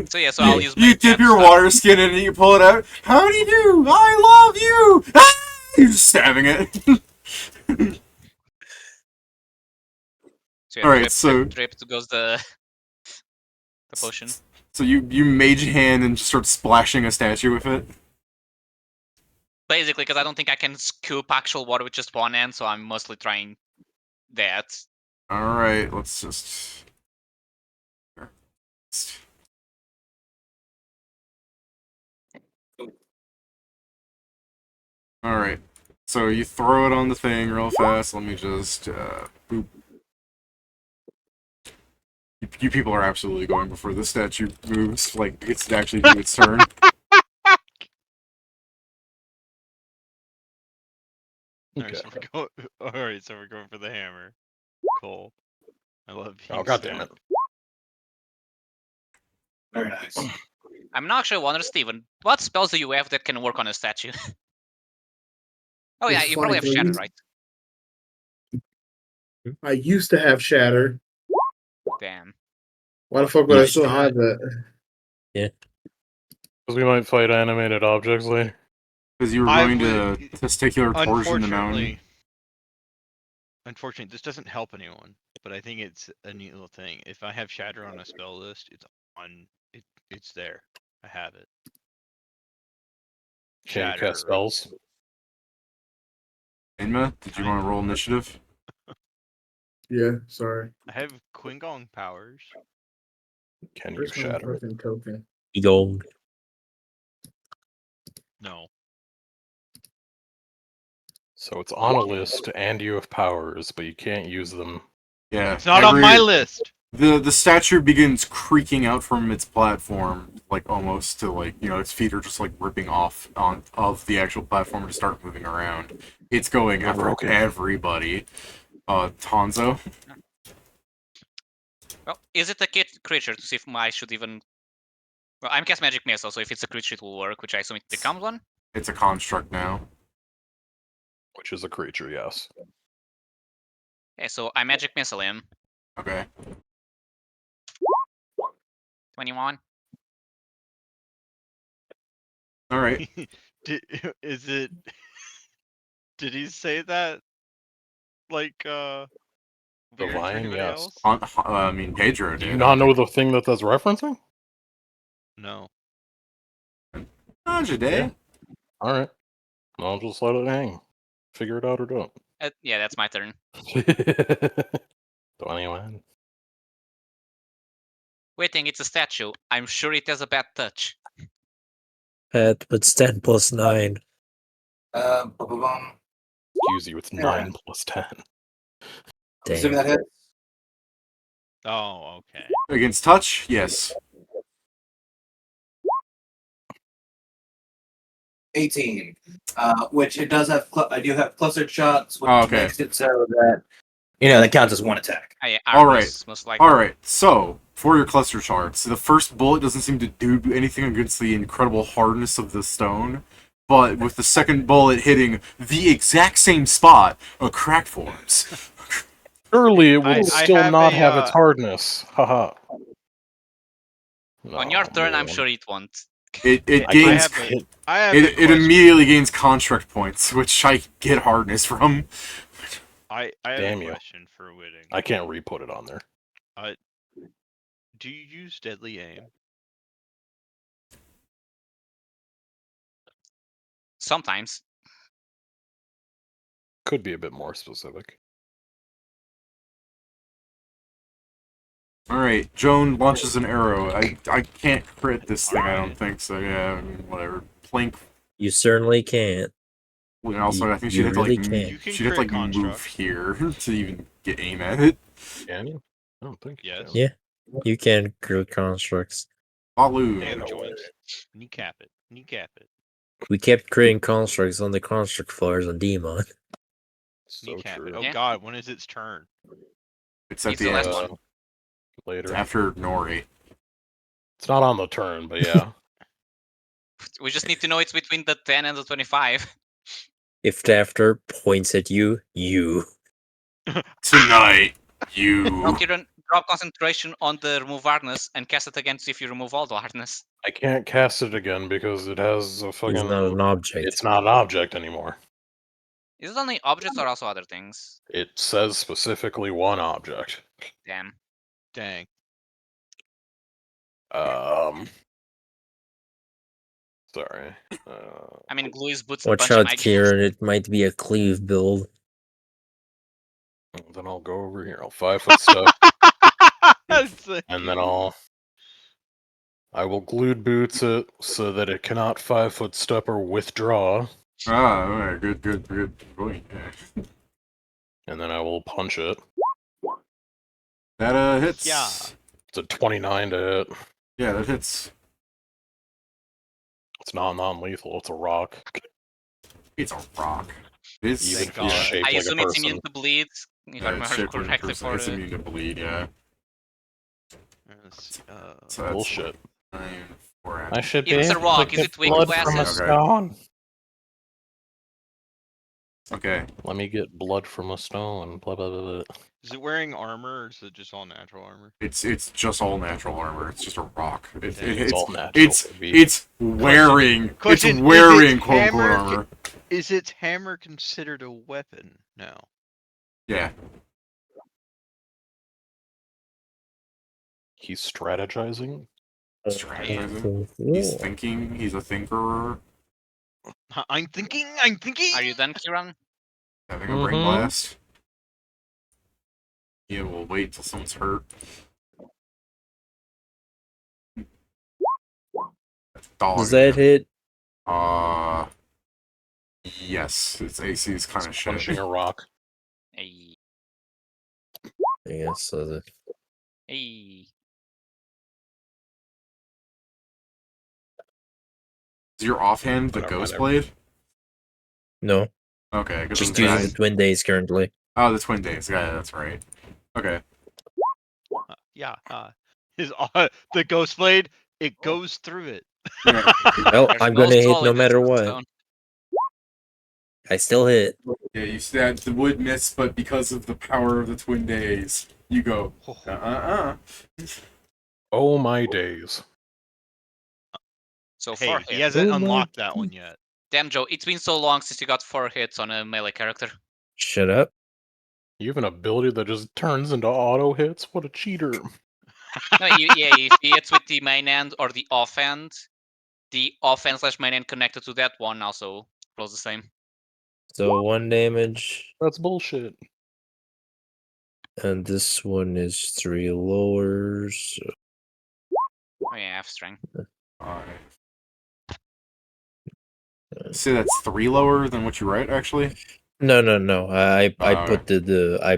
So yeah, so I'll use you dip your water skin in and you pull it out. How do you do? I love you! You're just stabbing it. So All right, drip, so- drip goes the potion. So you mage hand and just start splashing a statue with it. Basically, because I don't think I can scoop actual water with just one hand, so I'm mostly trying that. All right, let's just. All right, so you throw it on the thing real fast. Let me just boop. You people are absolutely going before the statue moves. Like it's to actually do its turn. Okay. Alright, so we're going for the hammer. Cool. I love being Oh, god damn it. Very nice. I'm not sure, wonder, Steven, what spells do you have that can work on a statue? Oh yeah, It's you funny, probably have so Shatter, you- right? I used to have Shatter. Damn. Why the fuck would I Nice still try. have that? Because we might fight animated objects later. Because you were I going would- to testicular torsion the mountain. Unfortunately, this doesn't help anyone, but I think it's a neat little thing. If I have Shatter on a spell list, it's on. It's there. I have it. Can you cast spells? Inma, did you want to roll initiative? Yeah, sorry. I have Quingong powers. Can you Where's my shatter it? fucking token? Gold. No. So it's on a list, and you have powers, but you can't use them. Yeah. It's not on my list. The statue begins creaking out from its platform, like almost to like its feet are just like ripping off of the actual platform to start moving around. It's going after broken. everybody. Tanzo. Well, is it a creature to see if I should even... Well, I'm cast Magic Missile, so if it's a creature it will work, which I assume it becomes one. It's a construct now. Which is a creature, yes. Okay, so I Magic Missile him. Okay. 21. All right. Is it? Did he say that? Like weird to Divine, anybody yes. else? I mean, Pedro did. Do you not know the thing that that's referencing? No. Jade. Yeah. Alright. I'll just let it hang. Figure it out or don't. Yeah, that's my turn. 21. Waiting, it's a statue. I'm sure it has a bad touch. But it's 10 plus 9. Excuse you, it's 9 plus 10. Assume Damn. that hits. Oh, okay. Against touch, yes. 18. Which it does have. I do have clustered shots, which Okay. makes it so that that counts as one attack. All right. Most likely. All right. So for your cluster charts, the first bullet doesn't seem to do anything against the incredible hardness of the stone, but with the second bullet hitting the exact same spot, a crack forms. Surely it will I still have not a, have its hardness. Haha. On your turn, I'm man. sure it won't. It I gains. can't I have It immediately gains construct points, which I get hardness from. I have Damn a you. question for Whitting. I can't re-put it on there. Do you use deadly aim? Sometimes. Could be a bit more specific. All right, Joan launches an arrow. I can't crit this thing. I don't Alright. think so. Yeah, I mean, whatever. Plink. You certainly can't. And also, I think You she'd have to really like can't. You can she'd have to crit like move construct. here to even get aim at it. Can you? I don't think you Yes. can. Yeah. You can create constructs. Balu. Damn joints. Kneecap it. Kneecap it. We kept creating constructs on the construct floors on Demon. So Kneecap true. it. Oh Yeah. god, when is its turn? It's at It's the the last end. one. Later. It's after Nori. It's not on the turn, but yeah. We just need to know it's between the 10 and the 25. If the after points at you, you. Tonight, you. Valkyrian, drop concentration on the remove hardness and cast it again to see if you remove all the hardness. I can't cast it again because it has a fucking... It's not an object. It's not an object anymore. Is it only objects or also other things? It says specifically one object. Damn. Dang. Sorry. I mean, glue is boots a Watch bunch of out, magic. Kieran. It might be a cleave build. Then I'll go over here. I'll 5-foot step, and then I will glued boots it so that it cannot 5-foot step or withdraw. Ah, alright, good point. Yeah. And then I will punch it. That hits. Yeah. It's a 29 to hit. Yeah, that hits. It's not non-lethal. It's a rock. It's a rock. It's Even Thank if it's God. shaped I like a assume it's person. immune to bleed, if I it's remember shaped like a correctly person. for It's the... immune to bleed, yeah. Yes, So that's Bullshit. 9, 4 I should If be it's a able rock, to is get it weak blood to from a acid? stone. Okay. Let me get blood from a stone. Blah blah blah blah. Is it wearing armor or is it just all natural armor? It's just all natural armor. It's just a rock. It's all natural. It's wearing Question, it's wearing is quote its unquote hammer armor. Is its hammer considered a weapon now? Yeah. He's strategizing. Strategizing. He's thinking. He's a thinker. I'm thinking. Are you done, Kieran? Having a brain blast. Yeah, we'll wait till someone's hurt. Does that hit? Yes. Its AC is kind of shit. Punching a rock. Hey. I guess so. Hey. Is your offhand the Whatever, ghost whatever. blade? No. Okay, good. Just using the twin days currently. Oh, the twin days. Yeah, that's right. Okay. Yeah. His the ghost blade. It goes through it. Yeah. Well, There's I'm no gonna hit solid no matter in the what. stone. I still hit. Yeah, you stabbed the wood miss, but because of the power of the twin days, you go. Oh my days. So Hey, 4 he hits. hasn't Oh my unlocked that one yet. Damn, Joe, it's been so long since you got 4 hits on a melee character. Shut up. You have an ability that just turns into auto hits? What a cheater. No, if he hits with the main end or the offhand, the offhand/main end connected to that one also rolls the same. So 1 damage. That's bullshit. And this one is 3 lowers. Oh yeah, half strength. Say that's 3 lower than what you write, actually? No. I put the I.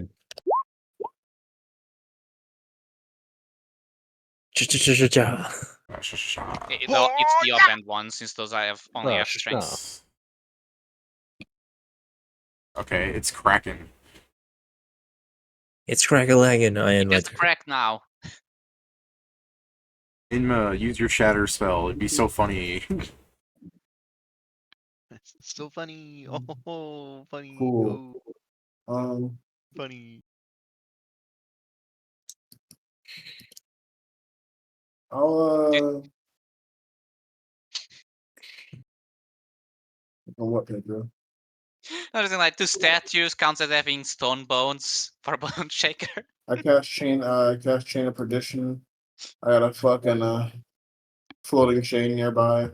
Though it's the offhand one, since those I have only half strength. Okay, it's cracking. It's crack-a-lagging. I am It's crack now. Inma, use your shatter spell. It'd be so funny. It's so funny. Oh, funny. Cool. Oh, funny. I'll what can I do? Noticing like 2 statues counts as having stone bones for Bone Shaker. I cast chain of perdition. I got a fucking floating chain nearby.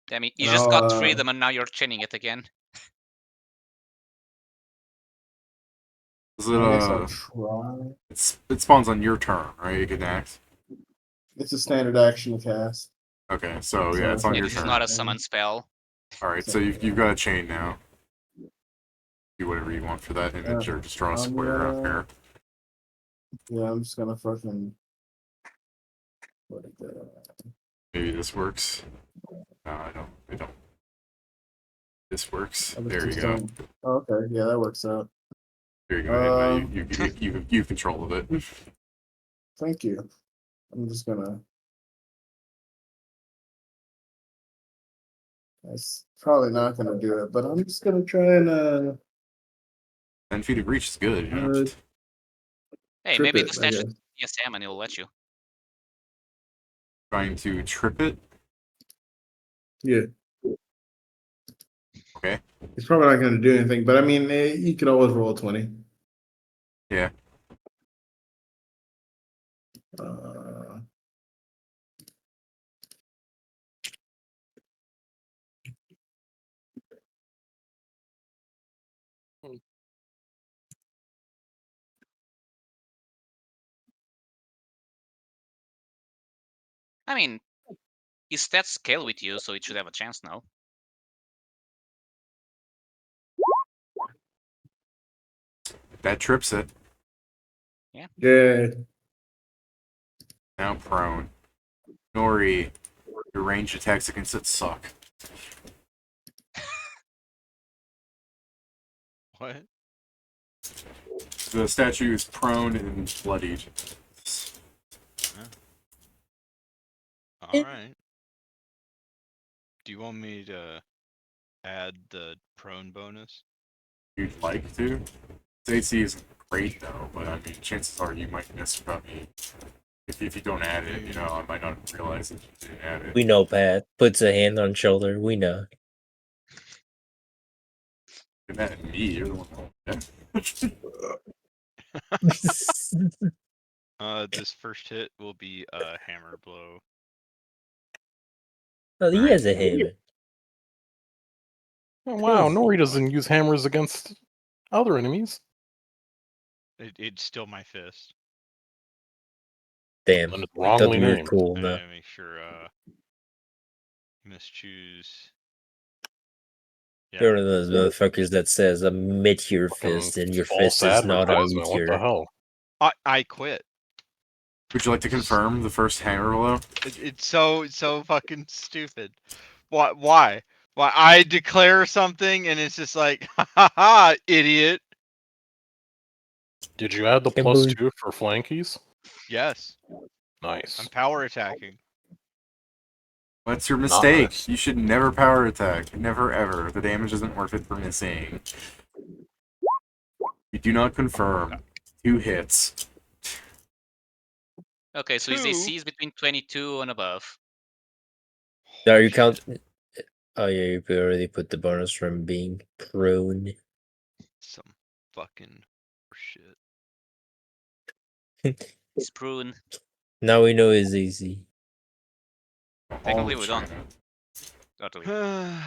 I mean, you just got freedom and now you're chaining it again. Is I guess I'll it, try. it spawns on your turn, right? You can act. It's a standard action to cast. Okay, so yeah, it's on Yeah, your this is turn. not a summon spell. Alright, so you've got a chain now. Do whatever you want for that image, or just draw a square out there. Yeah, I'm just gonna fucking. Maybe this works. No, I don't. This works. There you go. Oh, okay, yeah, that works out. There you go. You control of it. Thank you. I'm just gonna. That's probably not gonna do it, but I'm just gonna try and 10 feet of reach is good. You know? Hey, maybe the statue DSM and it'll let you. Trying to trip it. Yeah. Okay. He's probably not going to do anything, but I mean, you could always roll a 20. Yeah. I mean, his stats scale with you, so it should have a chance now. That trips it. Yeah. Now prone. Nori, your ranged attacks against it suck. What? The statue is prone and bloodied. Alright. Do you want me to add the prone bonus? You'd like to? AC isn't great though, but I mean, chances are you might miss without me. If you don't add it, you know, I might not realize that you didn't add it. We know, Pat. Puts a hand on shoulder. We know. You're mad at me, you're the one This first hit will be a hammer blow. Oh, he has a hammer. Oh, wow, Crazy. Nori doesn't use hammers against other enemies. It's still my fist. Damn. And it's I thought wrongly we were named. cool I now. gotta make sure, mischoose. You're Yeah. one of those motherfuckers that says a meteor Fucking fist, and your false fist is not a advertisement. What the meteor. hell? I quit. Would you like to confirm the first hammer blow? It's so fucking stupid. Why? Why I declare something and it's just like, ha ha ha, idiot. Did you add the Can't plus believe- 2 for flankies? Yes, Nice. I'm power attacking. That's your mistake. nice. You should never power attack. Never ever. The damage isn't worth it for missing. You do not confirm. 2 hits. Okay, so his Two? AC is between 22 and above. Are you Shit. counting? Oh yeah, you already put the bonus from being prone. Some fucking shit. He's prune. Now we know it's easy. Technically, All we don't. China. Totally. 2d.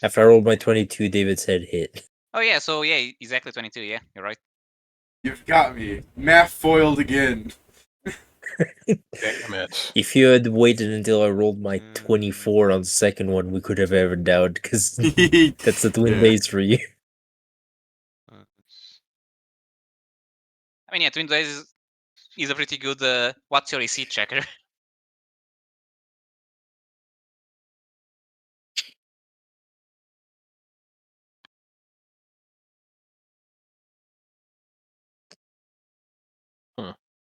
After I rolled my 22, David said hit. Oh yeah, so yeah, exactly 22. Yeah, you're right. You've got me. Math foiled again. Damn it. If you had waited until I rolled my 24 on the second one, we could have ever doubt, because that's the twin Yeah. base for you. I mean, yeah, Twin Blaze is a pretty good what's your AC checker.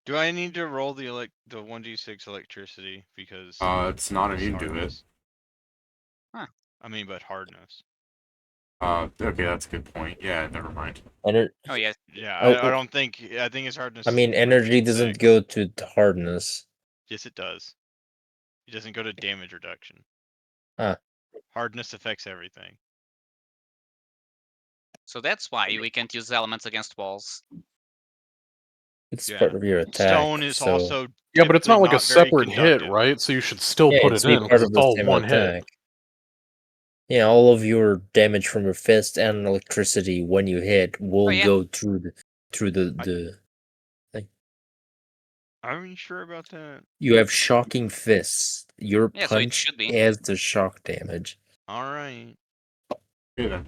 Do I need to roll the 1d6 electricity because It's not it's immune to it. hardness? Huh. I mean, but hardness. Okay, that's a good point. Yeah, never mind. Ener- Oh yeah. Yeah, Oh, I don't think. I think it's hardness. I mean, is energy doesn't 6. go to hardness. Yes, it does. It doesn't go to damage reduction. Huh. Hardness affects everything. So that's why we can't use elements against walls. It's Yeah. part of your attack. Stone is so... also Yeah, but it's not like a typically very separate hit, conductive. right? So you should still Yeah, put it's it be in part because of it's the all same one attack. hit. Yeah, all of your damage from your fist and electricity when you hit will yeah. go through the thing. Are you sure about that? You have shocking fists. Your Yeah, so it punch should be. has the shock damage. All right. Okay then.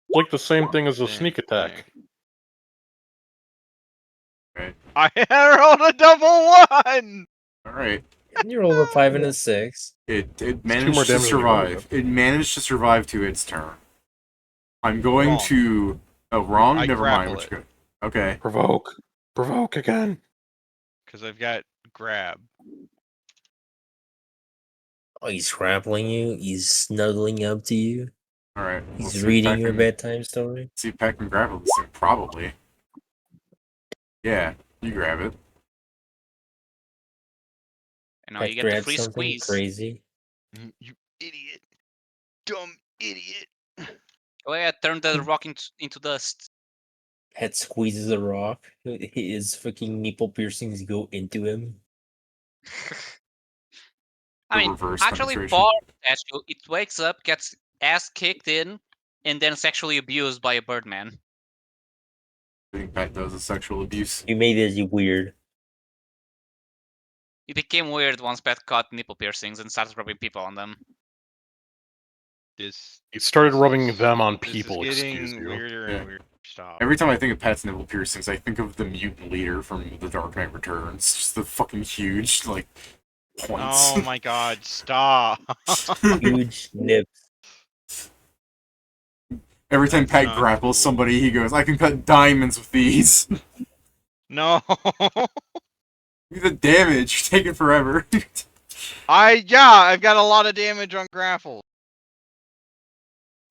It's like the same thing as a Then- sneak attack. Right. I rolled a double 1. Alright. You roll a 5 and a 6. It 2 managed more to damage than you rolled. survive. It managed to survive to its turn. I'm going Wrong. to... Oh, wrong? I Never mind. grapple Which it. go... Okay. Provoke. Provoke again. Because I've got grab. Oh, he's grappling you. He's snuggling up to you. Alright. He's reading your bedtime story. See if Pat can grapple this thing. Probably. Yeah, you grab it. And now Pat you get the grabs free something squeeze. crazy. You idiot. Dumb idiot. Oh yeah, turn the rock into dust. Pet squeezes a rock. His fucking nipple piercings go into him. I The mean, reverse actually, penetration. Paul statue, it wakes up, gets ass kicked in, and then sexually abused by a birdman. I think Pat does is sexual abuse. You made it weird. It became weird once Pat caught nipple piercings and started rubbing people on them. This He started this rubbing is- them on this is people, excuse getting you. weirder Yeah. and weirder. Stop. Every time I think of Pat's nipple piercings, I think of the mutant leader from The Dark Knight Returns. Just the fucking huge, like, points. Oh my god, stop. Huge nips. Every time That's Pat not grapples cool. somebody, he goes, I can cut diamonds with these. No. The damage, taking forever. I've got a lot of damage on grapple.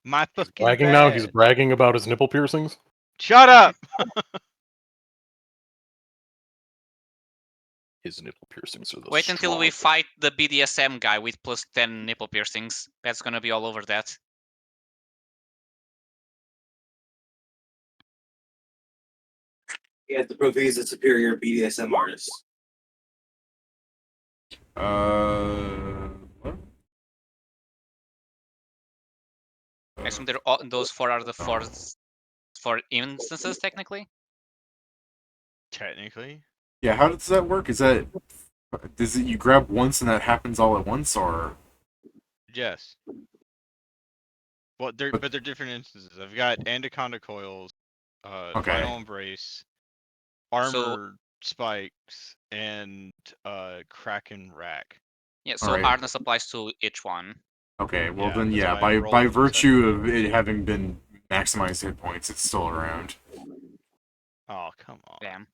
My fucking Bragging now, bad. he's bragging about his nipple piercings. Shut up. His nipple piercings are the Wait until we strongest. fight the BDSM guy with plus 10 nipple piercings. That's gonna be all over that. You have to prove he's a superior BDSM artist. What? I assume those 4 are the 4 instances, technically. Technically. Yeah, how does that work? Does it you grab once and that happens all at once, or? Yes. Well, but they're different instances. I've got Anaconda coils, Okay. Final Embrace, Armor Spikes, and Kraken Rack. Yeah, so Alright. hardness applies to each one. Okay, well Yeah, then, that's yeah, why I'm by rolling virtue of it having been maximized hit points, it's still around. Oh, come on. Damn.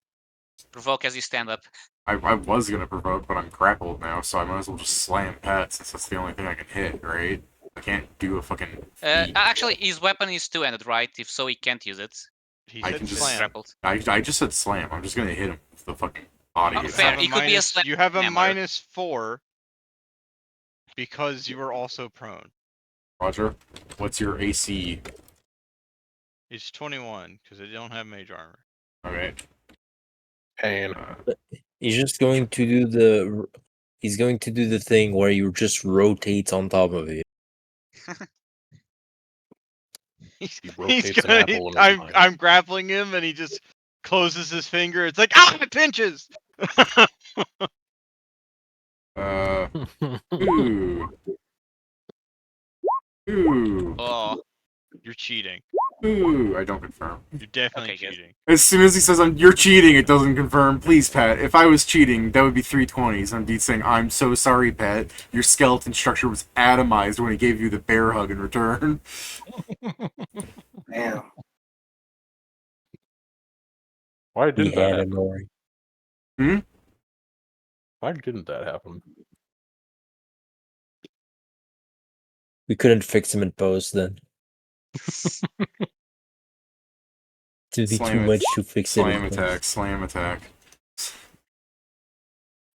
Provoke as you stand up. I was gonna provoke, but I'm grappled now, so I might as well just slam Pat since that's the only thing I can hit, right? I can't do a fucking feat. Actually, his weapon is two-handed, right? If so, he can't use it. He I said can just slam. Grappled. I just said slam. I'm just gonna hit him with the fucking body. Oh, hit. fair. Have a It could be a minus- slam You have a hammer. -4 because you are also prone. Roger, what's your AC? It's 21 because I don't have mage armor. Okay. Pain. He's just going to do the. He's going to do the thing where you just rotate on top of it. He's rotates an gonna. apple in his mind. I'm grappling him and he just closes his finger. It's like it pinches. Ooh. Ooh. Oh, You're cheating. Ooh. I don't confirm. You're definitely Okay, good. cheating. As soon as he says you're cheating, it doesn't confirm. Please, Pat. If I was cheating, that would be 320s. I'd be saying, I'm so sorry, Pat. Your skeleton structure was atomized when he gave you the bear hug in return. Damn. Why He did that had happen? an ori. Why didn't that happen? We couldn't fix him in post then. It'd be Slam too it. much to fix it Slam in attack. post. Slam attack.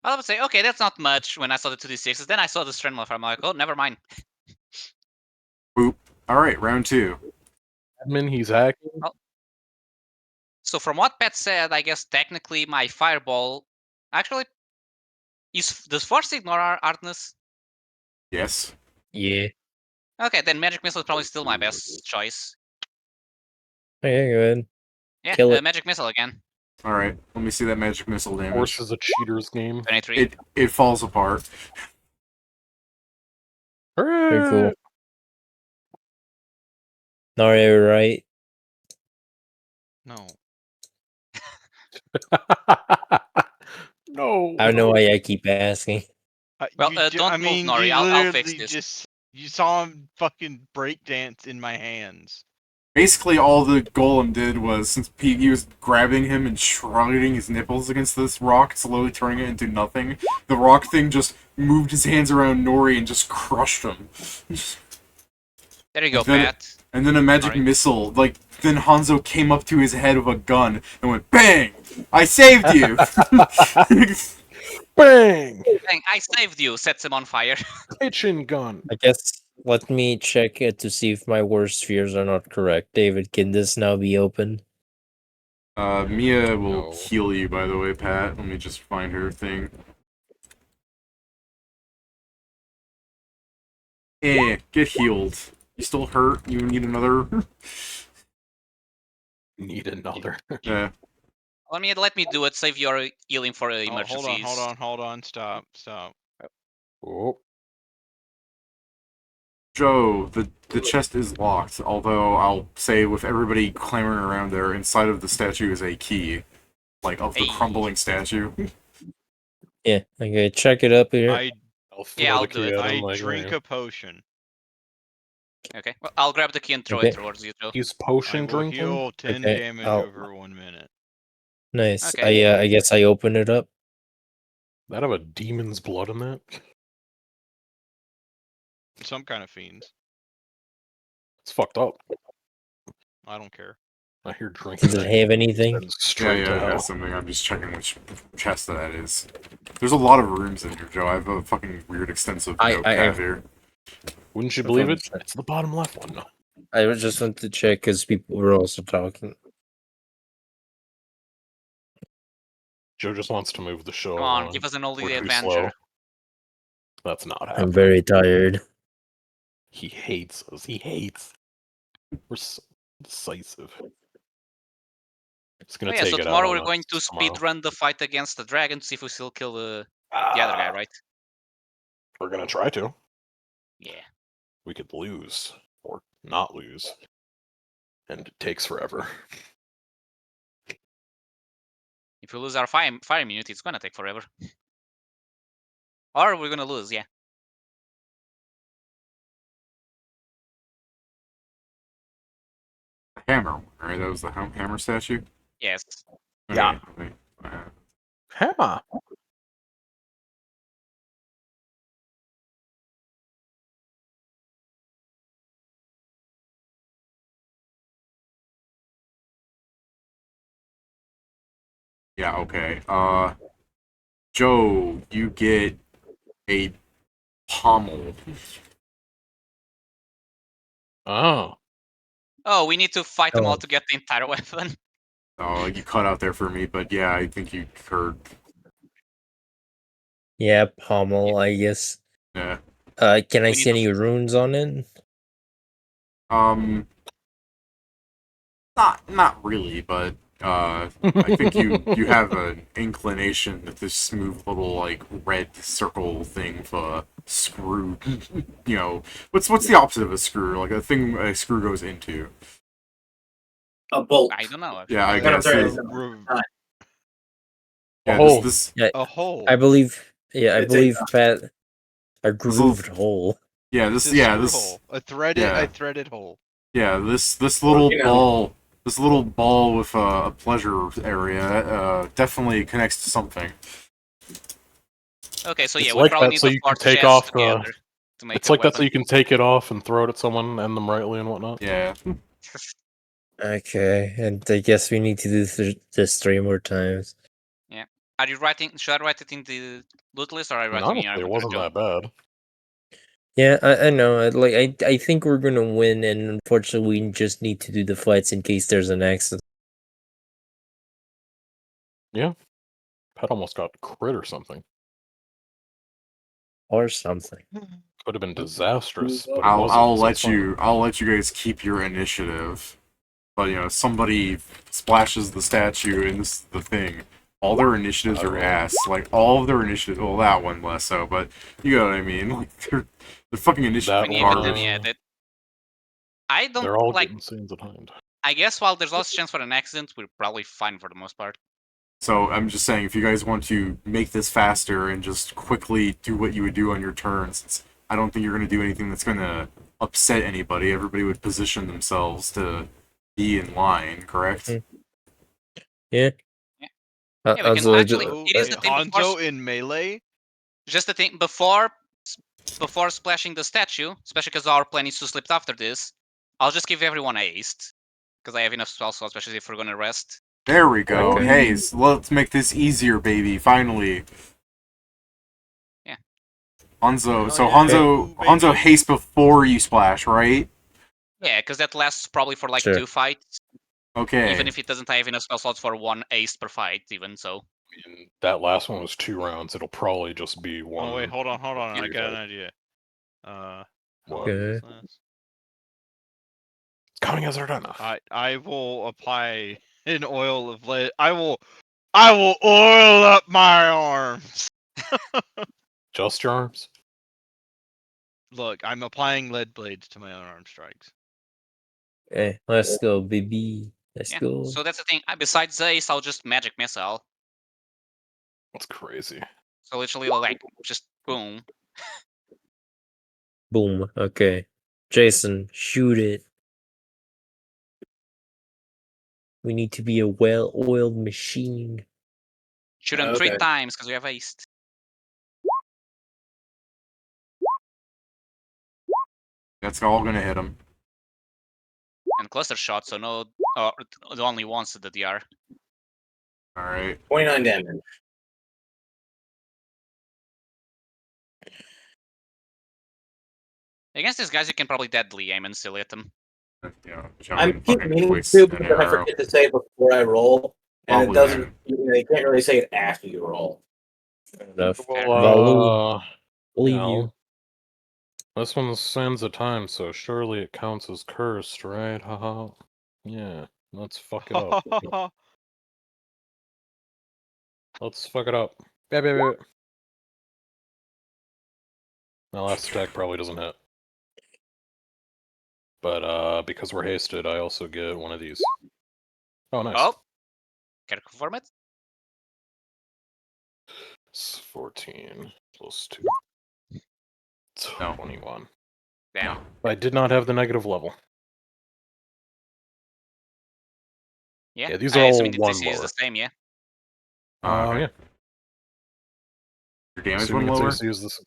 I would say, okay, that's not much when I saw the 2d6s. Then I saw the strength modifier. I'm like, oh, never mind. Boop. Alright, round 2. Admin, he's hacking. So from what Pat said, I guess technically my fireball actually does force ignore our hardness? Yes. Yeah. Okay, then magic missile is probably still my best choice. Okay, go ahead. Yeah, Kill it. magic missile again. Alright, let me see that magic missile damage. Force is a cheater's game. 23. It falls apart. Very cool. Hooray! Nari, are you right? No. No. I don't know why I keep asking. Well, don't move, Nori. I'll fix this. You saw him fucking breakdance in my hands. Basically, all the golem did was, since he was grabbing him and shredding his nipples against this rock, slowly turning it into nothing, the rock thing just moved his hands around Nori and just crushed him. There you go, Then- Pat. And then a magic Alright. missile, then Hanzo came up to his head with a gun and went, BANG! I saved you! Bang! Dang, I saved you. Sets him on fire. Kitchen gun. I guess let me check it to see if my worst fears are not correct. David, can this now be opened? Mia will No. heal you, by the way, Pat. Let me just find her thing. Get healed. You still hurt? You need another? Need another. Yeah. Let me do it. Save your healing for Oh, emergencies. hold on. Stop. Oh. Joe, the chest is locked, although I'll say with everybody clamoring around there, inside of the statue is a key. Like, of the Hey. crumbling statue. Yeah, okay, check it up here. I'll throw Yeah, I'll the do key it. at I him. Like, drink yeah. a potion. Okay, well, I'll grab the key and throw Okay. it towards you, Joe. He's I potion will drinking. heal 10 Okay, damage I'll- over 1 minute. Nice. Okay. I guess I open it up. That have a demon's blood in that? Some kind of fiends. It's fucked up. I don't care. I hear drinking. Does it have anything? Sends straight Yeah, to it hell. has something. I'm just checking which chest that is. There's a lot of rooms in here, Joe. I have a fucking weird, extensive notepad here. Wouldn't you I believe thought it? It's the bottom left one. I just want to check because people were also talking. Joe just wants to move the show Come on, along. give us an We're oldie too adventure. slow. That's not happening. I'm very tired. He hates us. He hates. We're so decisive. It's gonna Oh, yeah, take so it tomorrow out on we're going us to tomorrow. speedrun the fight against the dragon to see if we still kill the other guy, right? We're gonna try to. Yeah. We could lose or not lose, and it takes forever. If we lose our fire immunity, it's gonna take forever. Or we're gonna lose, yeah. Hammer, right? That was the hammer statue? Yes. Yeah. Okay. Hammer. Yeah, okay. Joe, you get a pommel. Oh. Oh, we need to fight them all Oh. to get the entire weapon. Oh, you cut out there for me, but yeah, I think you heard. Yeah, pommel, I guess. Yeah. Can I We see need any runes on it? Not really, but I think you have an inclination that this smooth little like red circle thing for a screw. You know, what's the opposite of a screw? Like a thing a screw goes into. A bolt. I don't know. Actually. Yeah, I Kind of guess. very Yeah, similar. hole. this Yeah, A hole. I believe. Yeah, I It's believe a- Pat. A This little- grooved hole. yeah It's this a yeah screw this hole. A threaded hole. yeah this little you know. ball. This little ball with a pleasure area definitely connects to something. Okay, so It's yeah, we like probably that need so the you can 4 take chests off the- together to make It's a like that so weapon. you can take it off and throw it at someone, end them rightly and whatnot. Yeah. Okay, and I guess we need to do this 3 more times. Yeah. Are you writing? Should I write it in the loot list, or are you And writing in your honestly, it inventory, wasn't Joe? that bad. Yeah, I know. I think we're gonna win, and unfortunately, we just need to do the fights in case there's an accident. Pet almost got crit or something. Or something. Could have been disastrous, but it I'll wasn't. so let it's fine. I'll let you guys keep your initiative. But you know, somebody splashes the statue and this is the thing. All their initiatives are ass. Like all of their initiatives well that one less so, but you know what I mean? Like they're fucking initiatives That We are need, but then garbage. yeah, that I don't They're all like. getting scenes at hand. I guess while there's lots of chance for an accident, we're probably fine for the most part. So I'm just saying if you guys want to make this faster and just quickly do what you would do on your turns, I don't think you're gonna do anything that's gonna upset anybody. Everybody would position themselves to be in line, correct? Yeah. Yeah. Yeah, we can Also, actually. So, It is the thing before. Hanzo in melee? Just the thing before splashing the statue, especially because our plan is to slip after this. I'll just give everyone haste because I have enough spell slots, especially if we're gonna rest. There we go. Okay. Hey, so let's make this easier, baby. Finally. Hanzo. Hell So yeah, Hanzo baby. haste before you splash, right? Yeah, because that lasts probably for like Sure. 2 fights, Okay. even if it doesn't have enough spell slots for 1 ace per fight, even so. And that last one was 2 rounds. It'll probably just be one. Oh wait, hold on. I three got fight. an idea. How What? long does this Okay. last? It's coming as Ardana. I will apply an oil of lead. I will oil up my arms. Just your arms? Look, I'm applying lead blades to my unarmed strikes. Hey, let's go, baby. Let's Yeah. go. So that's the thing. Besides Ace, I'll just magic missile. That's crazy. So literally, like, just boom. Boom. Okay. Jason, shoot it. We need to be a well-oiled machine. Shoot him 3 times because we have Ace. That's all gonna hit him. And cluster shot, so no, only once at the DR. Alright. 29 damage. Against these guys, you can probably deadly aim and still hit them. Yeah, I John keep fucking meaning wastes to, an but then I arrow. forget to say it before I roll, and it Probably doesn't. then. You can't really say it after you roll. Fair enough. Fair. Valu, believe you. well, this one sends a time, so surely it counts as cursed, right? Haha. Yeah, let's fuck it up. Let's fuck it up. Yeah. My last attack probably doesn't hit. But because we're hasted, I also get one of these. Oh, nice. Oh! Can I confirm it? It's 14 plus 2. No. 21. Damn. I did not have the negative level. Yeah. Yeah, these I are all assuming the 1 DC is lower. the same, yeah. Oh, Okay. yeah. Your damage Assuming went its lower? AC is this.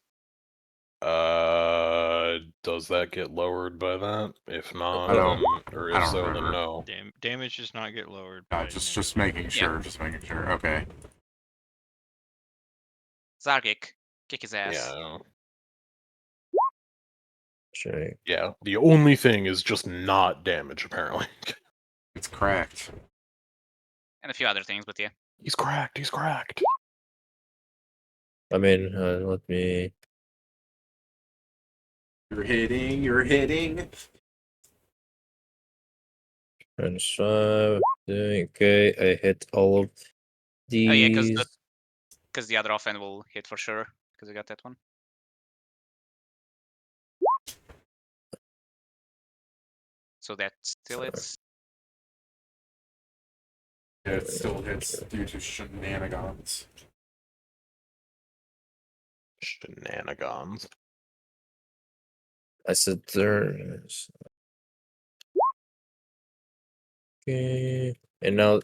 Does that get lowered by that? If not, I don't- then, or I if don't so, remember. then no. Damage does not get lowered. By Just making sure. Just making sure. Okay. Zargik. Kick his ass. Yeah, I know. Sure. Yeah, the only thing is just not damage, apparently. It's cracked. And a few other things, but yeah. He's cracked, he's cracked. I mean, let me. You're hitting. Transfer. Okay, I hit all of these. Oh yeah, because the other offhand will hit for sure, because we got that one. So that still hits. Yeah, it still hits due to shenanigans. Shenanigans. I said there. Okay, and now.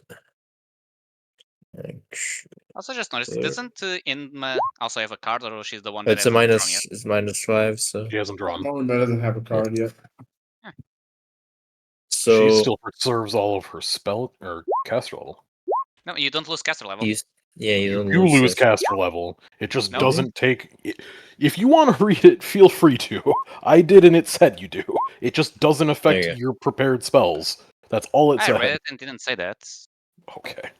Also, just noticed, doesn't Inma also have a card, or she's the one that It's a hasn't drawn minus. yet? It's -5, so. She hasn't drawn. Norman doesn't have a card yet. So She still preserves all of her spell or caster level. No, you don't lose caster level. you don't You lose it. caster level. It just No. doesn't take. If you want to read it, feel free to. I did, and it said you do. It just doesn't affect Okay. your prepared spells. That's all it I said. read it and didn't say that. Okay.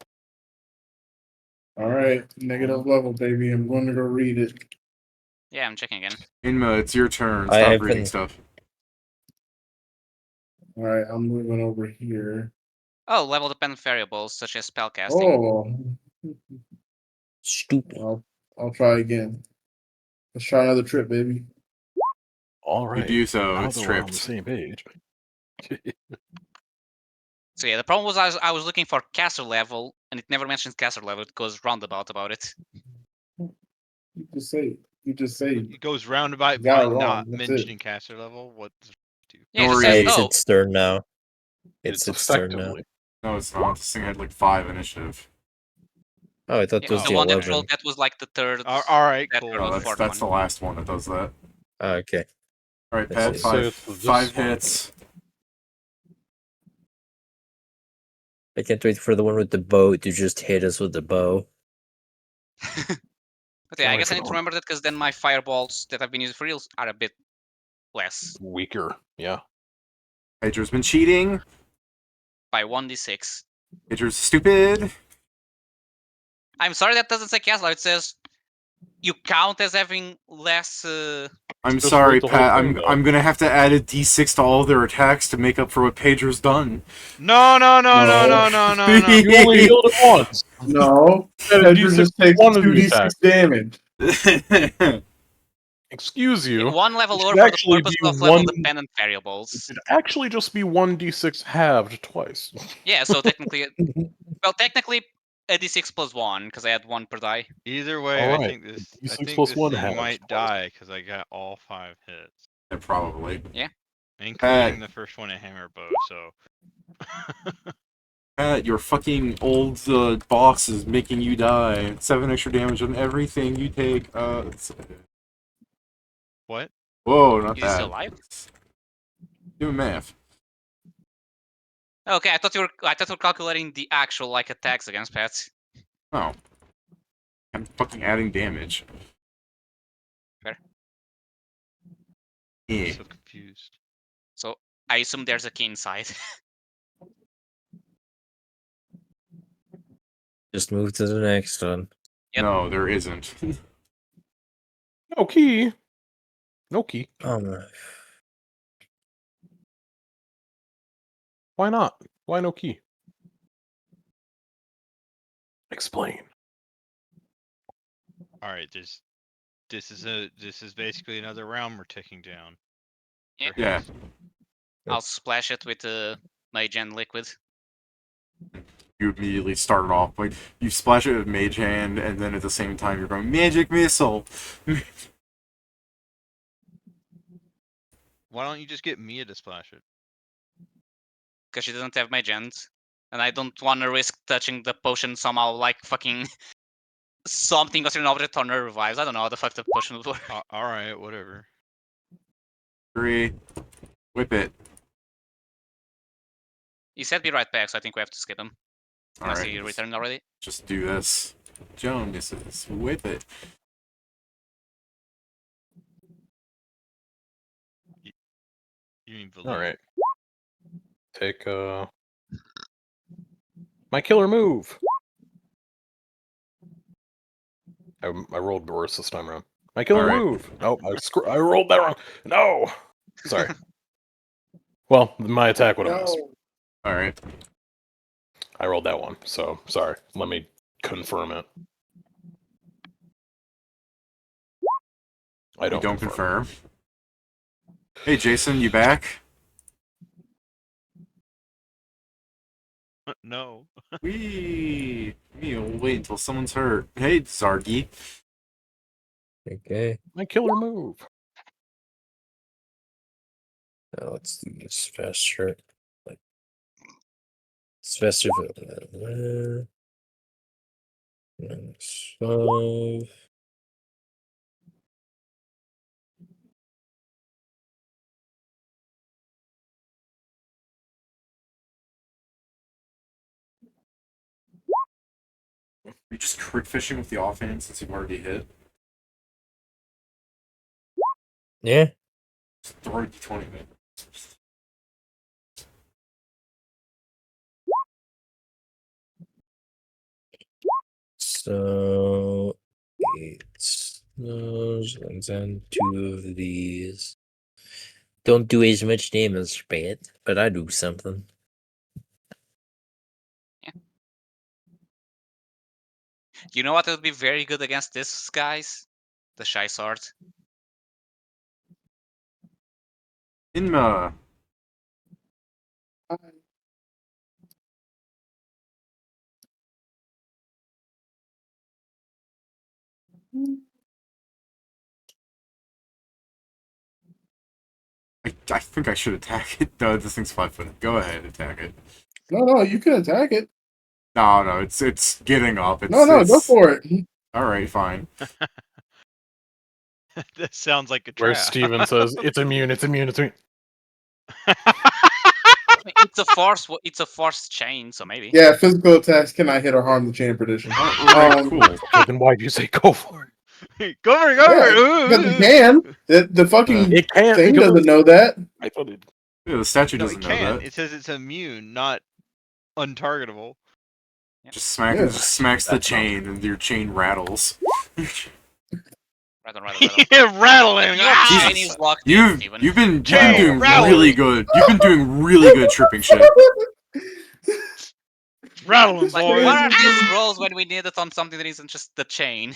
All right, negative level, baby. I'm going to go read it. Yeah, I'm checking again. Inma, it's your turn. I Stop have reading been- stuff. All right, I'm moving over here. Oh, level dependent variables such as spellcasting. Oh, Stupid. I'll try again. Let's try another trip, baby. All right. You do so. Now It's that we're on the tripped. same page. So yeah, the problem was I was looking for caster level, and it never mentions caster level. It goes roundabout about it. You just say. You just say. It goes roundabout You got by it wrong, not that's it. mentioning caster level. What? Yeah, it just Nori. says, It's oh, its turn now. It's It's turn now. effectively. No, it's not. This thing had like 5 initiative. Oh, I thought yeah, it was the the one that 11. rolled, that was like the third. All right, that cool. third or Oh, the fourth that's the one. last one that does that. Oh, okay. All right, I Pat. see. So it's Five this one. hits. I can't wait for the one with the bow to just hit us with the bow. But yeah, I guess I need to remember that because then my fireballs that I've been using for reals are a bit less. Weaker, yeah. Pedro's been cheating. By 1d6. Pedro's stupid. I'm sorry that doesn't say castle. It says you count as having less. I'm Just sorry, write the whole Pat. thing, though. I'm gonna have to add a D6 to all their attacks to make up for what Pedro's done. No. No. You only healed it once. No, Add a Pedro D6 just to takes one of the 2d6 damage. Excuse you. One level It lower should for the actually purpose be of level one- dependent It variables. should actually just be 1d6 halved twice. Yeah, so technically, technically a d6 plus 1 because I had 1 per die. Either way, All I right. think this. I D6 think plus this 1 thing halved might twice. die because I got all 5 hits, Yeah, probably. including the first one at hammer bow. So. Pat, your fucking old boss is making you die. 7 extra damage on everything you take. What? Whoa, not Is he that. still alive? Doing math. Okay, I thought you were calculating the actual like attacks against pets. Oh. I'm fucking adding damage. Fair. Yeah. I'm so confused. So I assume there's a key inside. Just move to the next one. Yep. No, there isn't. No key. No key. Oh my. Why not? Why no key? Explain. All right, this is basically another round we're taking down. Yeah. Yeah. I'll splash it with mage and liquid. You immediately start off like you splash it with Mage Hand, and then at the same time you're going Magic Missile. Why don't you just get Mia to splash it? Because she doesn't have mage hand. And I don't want to risk touching the potion somehow like fucking something goes in over it on her revives. I don't know how the fuck the potion would work. All right, whatever. 3. Whip it. He said be right back, so I think we have to skip him. Unless Alright. he returned already. Just do this. Jonas, whip it. You mean All right. Take my killer move. I rolled worse this time around. My killer All right. move. Oh, I rolled that wrong. No. Sorry. Well, my attack would have missed. Alright. I rolled that one, so sorry. Let me confirm it. I You don't don't confirm. confirm. Hey Jason, you back? No. Wee. We'll wait until someone's hurt. Hey Zargi. Okay. My killer move. Now let's do this faster. Like it's faster. 5. You're just crit fishing with the offhand since you've already hit. Yeah. Just throw a d20 man. So 8 those, and then 2 of these. Don't do as much damage, Pat, but I do something. You know what would be very good against this, guys? The Shy Sword. Inma. I think I should attack it. No, this thing's 5-footed. Go ahead, attack it. No, you can attack it. No, it's getting up. It's, Go for it. Alright, fine. That sounds like a Where trap. Steven says, it's immune, it's immune, it's immune. I mean, it's a force chain, so maybe. Yeah, physical attacks cannot hit or harm the chain tradition. Alright, cool. Okay, then why'd you say go for it? Go over, Because it can. The fucking It can't thing because doesn't know that. I thought it. Yeah, the statue No, doesn't it know can. that. It says it's immune, not untargetable. Just Yeah. smacks the That's not chain, and your chain rattles. Rattle. Yeah, rattling. Your Ah! chain is locked in, Steven. You've been Chain doing rattle. really good. You've been doing really good tripping shit. Rattling, Like, boys. what are these rolls when we need it on something that isn't just the chain?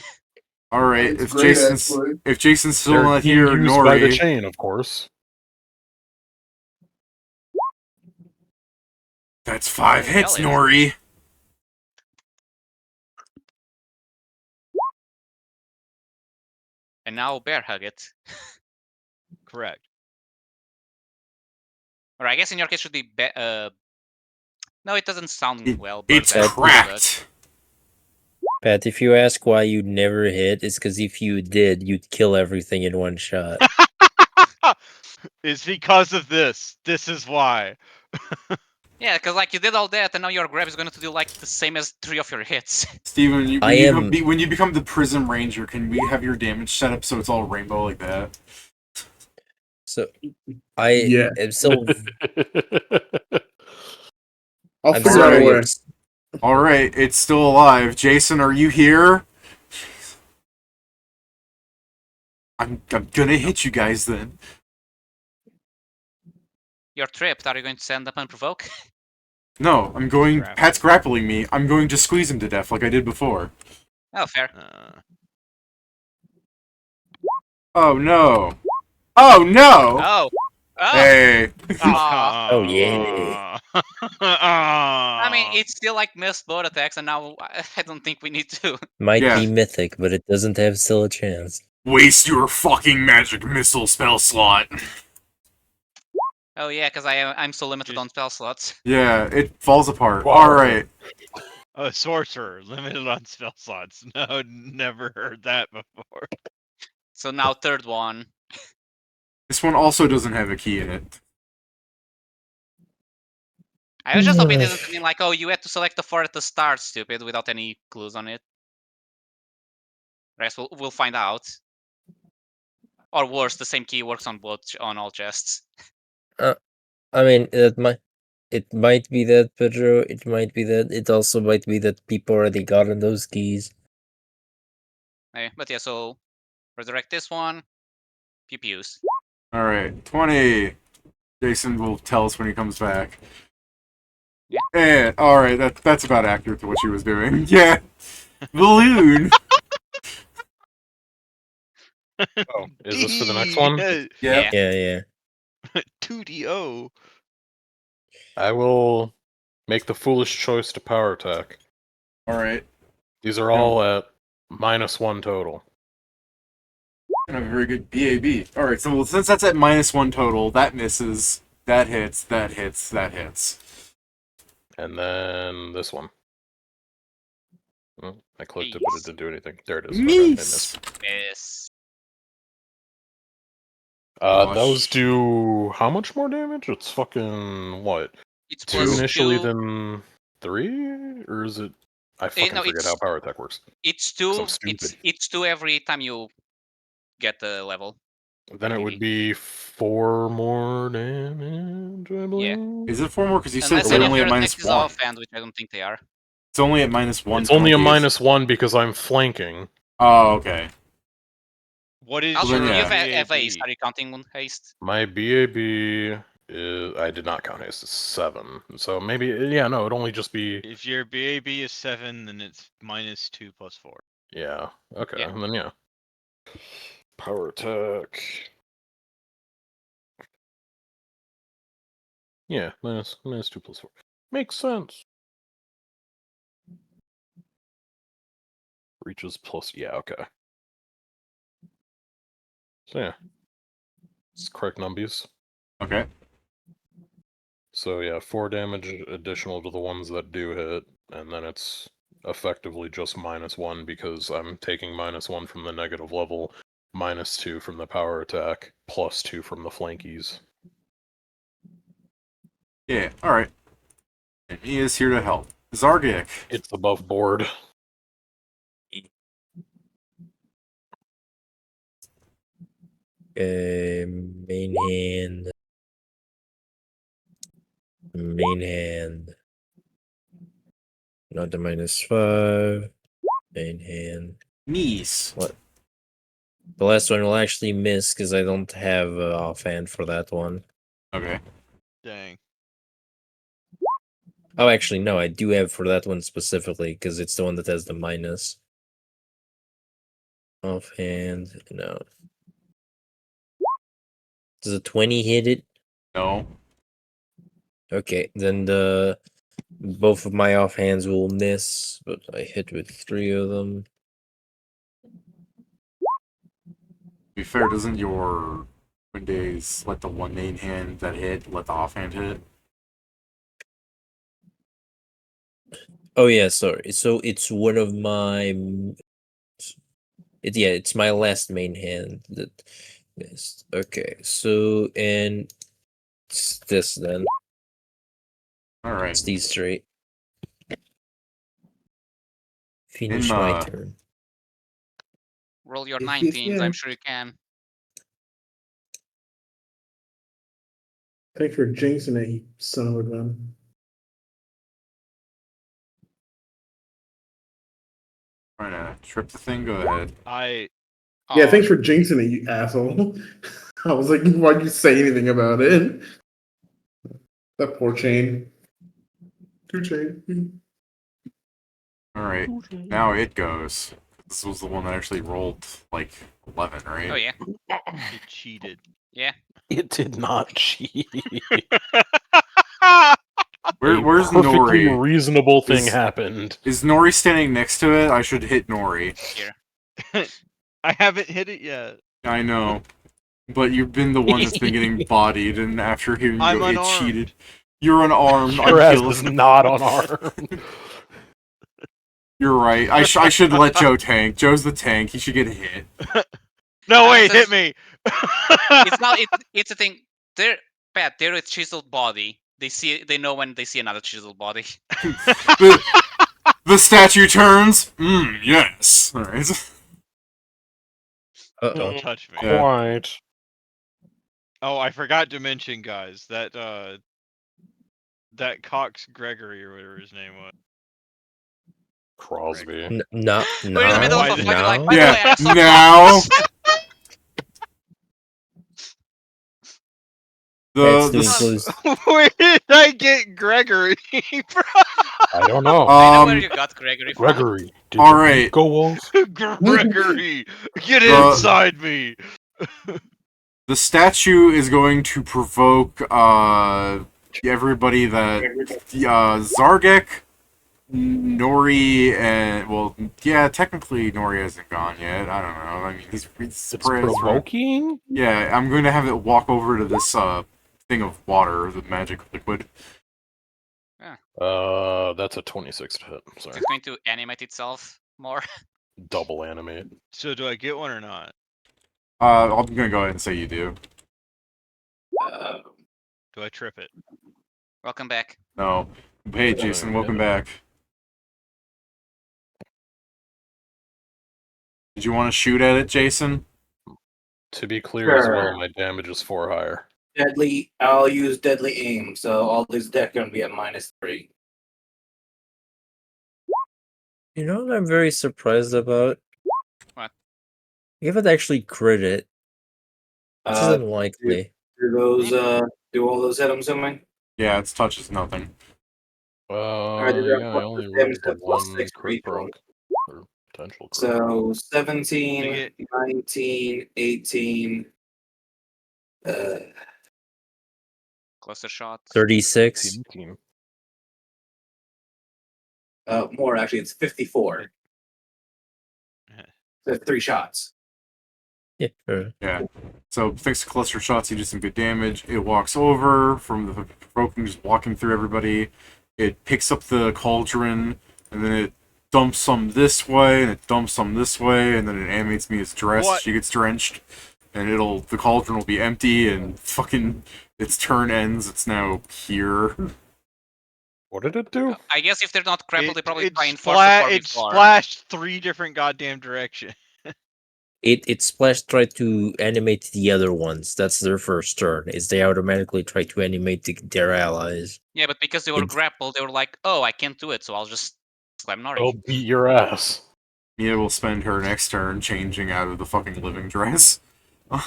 All right, It's great, Jason's actually. still They're not being here, used by the Nori. chain, of course. That's 5 Oh, hits, hell yeah. Nori. And now bear hug it. Correct. Or I guess in your case should be no, it doesn't sound well. It's Bird hug. cracked. Pat, if you ask why you never hit, it's because if you did, you'd kill everything in one shot. It's because of this. This is why. Yeah, because like you did all that, and now your grab is going to do like the same as 3 of your hits. Steven, I when you become the Prism Ranger, can we have your damage set up so it's all rainbow like that? So I Yeah. am so I'll I'm figure out a sorry. way. All right, it's still alive. Jason, are you here? I'm gonna hit you guys then. You're tripped. Are you going to stand up and provoke? No, I'm going. Grapple. Pat's grappling me. I'm going to squeeze him to death like I did before. Oh, fair. Oh no! Oh no! Oh. Oh. Hey! Aw. Oh, yeah. I mean, it's still like missed both attacks, and now I don't think we need to. might Yeah. be mythic, but it doesn't have still a chance. Waste your fucking magic missile spell slot. Oh yeah, because I'm so limited on spell slots. Yeah, it falls apart. Wow. All right. A sorcerer limited on spell slots. No, never heard that before. So now third one. This one also doesn't have a key in it. I was just hoping it didn't mean like, oh, you had to select the 4 at the start, stupid, without any clues on it. Rest we'll find out. Or worse, the same key works on on all chests. I mean, it might be that, Pedro. It might be that. It also might be that people already gotten those keys. Okay, but yeah, so resurrect this one. Pew pews. All right, 20. Jason will tell us when he comes back. Yeah. And all right, that's about accurate to what she was doing. Yeah, balloon. Oh, is this for the next one? Yeah. Yeah. 2DO. I will make the foolish choice to power attack. All right. These are all at -1 total. Kind of a very good BAB. All right, so since that's at -1 total, that misses. That hits. That hits. That hits. And then this one. Oh, I clicked it, but it didn't do anything. There it is. Okay, it missed. Miss. Those do how much more damage? It's fucking what? It's 2 plus initially, 2. then 3, or is it? I fucking no, forget how power attack works. It's 'Cause 2. I'm stupid. It's 2 every time you get the level. Then it would be 4 more damage, I believe. Is it 4 more? Because you said Unless it's any of only your at attacks is -1. offhand, which I don't think they are. It's only at -1. It's only a penalties. -1 because I'm flanking. Oh, okay. What is Also, your do you have BAB? haste? Are you counting haste? My BAB is I did not count haste. It's 7. So maybe no, it'd only just be If your BAB is 7, then it's -2 plus 4. yeah. Okay, Yeah. and then yeah. Power attack. Yeah, -2 plus 4. Makes sense. Reaches plus okay. So yeah. It's correct numbies. Okay. So yeah, 4 damage additional to the ones that do hit, and then it's effectively just -1 because I'm taking -1 from the negative level, -2 from the power attack, +2 from the flankies. Yeah. All right. And he is here to help. Zargik. It's above board. Main hand. Main hand. Not the -5. Main hand. Knees. What? The last one will actually miss because I don't have offhand for that one. Okay. Dang. Oh, actually, no, I do have for that one specifically because it's the one that has the minus. Offhand, no. Does a 20 hit it? No. Okay, then both of my offhands will miss, but I hit with 3 of them. To be fair, doesn't your Windays let the one main hand that hit let the offhand hit? Oh yeah, sorry. So it's one of my. It's my last main hand that missed. Okay, so and it's this then. All right. It's these three. Finish my turn. Roll your If 19s, I'm can. sure you can. Thanks for jinxing it, you son of a gun. Trying to trip the thing. Go ahead. Yeah, thanks for jinxing it, you asshole. I was like, why'd you say anything about it? That poor chain. 2 chain. All right. Now it goes. This was the one that actually rolled like 11, right? Oh yeah. It cheated. Yeah. It did not cheat. Where's perfectly Nori? reasonable thing happened. Is Nori standing next to it? I should hit Nori. Here. I haven't hit it yet. I know. But you've been the one that's been getting bodied, and after hearing you I'm go, it unarmed. cheated. You're unarmed. Your I'm ass killing. is not unarmed. You're right. I should let Joe tank. Joe's the tank. He should get hit. No, wait, It's hit me. It's not. It's a thing. They're bad. They're a chiseled body. They know when they see another chiseled body. The statue turns. Yes. All right. Don't touch me. Yeah. Quite. Oh, I forgot to mention, guys, that Cox Gregory or whatever his name was. Crosby. No, We're in the middle of a fight. Like, by the way, I saw now. Where did I get Gregory from? I don't know. I know where you got Gregory from. Gregory. Did All you right. go Wolves? Gregory, get inside me. The statue is going to provoke everybody that Zargek, Nori, and technically Nori hasn't gone yet. I don't know. I mean, he's provoking. Yeah, I'm going to have it walk over to this thing of water, the magic liquid. That's a 26 to hit. Sorry. It's going to animate itself more. Double animate. So do I get one or not? I'm gonna go ahead and say you do. Do I trip it? Welcome back. No. Hey, Jason, welcome back. Did you want to shoot at it, Jason? To be clear as well, my damage is 4 higher. Deadly. I'll use deadly aim, so all these decks are gonna be at -3. You know what I'm very surprised about? What? You haven't actually crit it. This is unlikely. Do all those hit? I'm assuming. Yeah, its touch is nothing. Yeah, I only rolled the one crit proc. Or potential crit. So 17, 19, 18. Closer shots. 36. More actually, it's 54. So 3 shots. Yeah, sure. Yeah. So thanks to cluster shots, you do some good damage. It walks over from the provoking, just walking through everybody. It picks up the cauldron, and then it dumps some this way, and it dumps some this way, and then it animates me as dressed. What? She gets drenched, and the cauldron will be empty, and fucking its turn ends. It's now here. What did it do? I guess if they're not crippled, they probably try and It force the far splashed 3 different goddamn directions. It splash tried to animate the other ones. That's their first turn. Is they automatically try to animate their allies. Yeah, but because they were It- grappled, they were like, "Oh, I can't do it, so I'll just slam Nori." I'll beat your ass. Mia will spend her next turn changing out of the fucking living dress. yeah,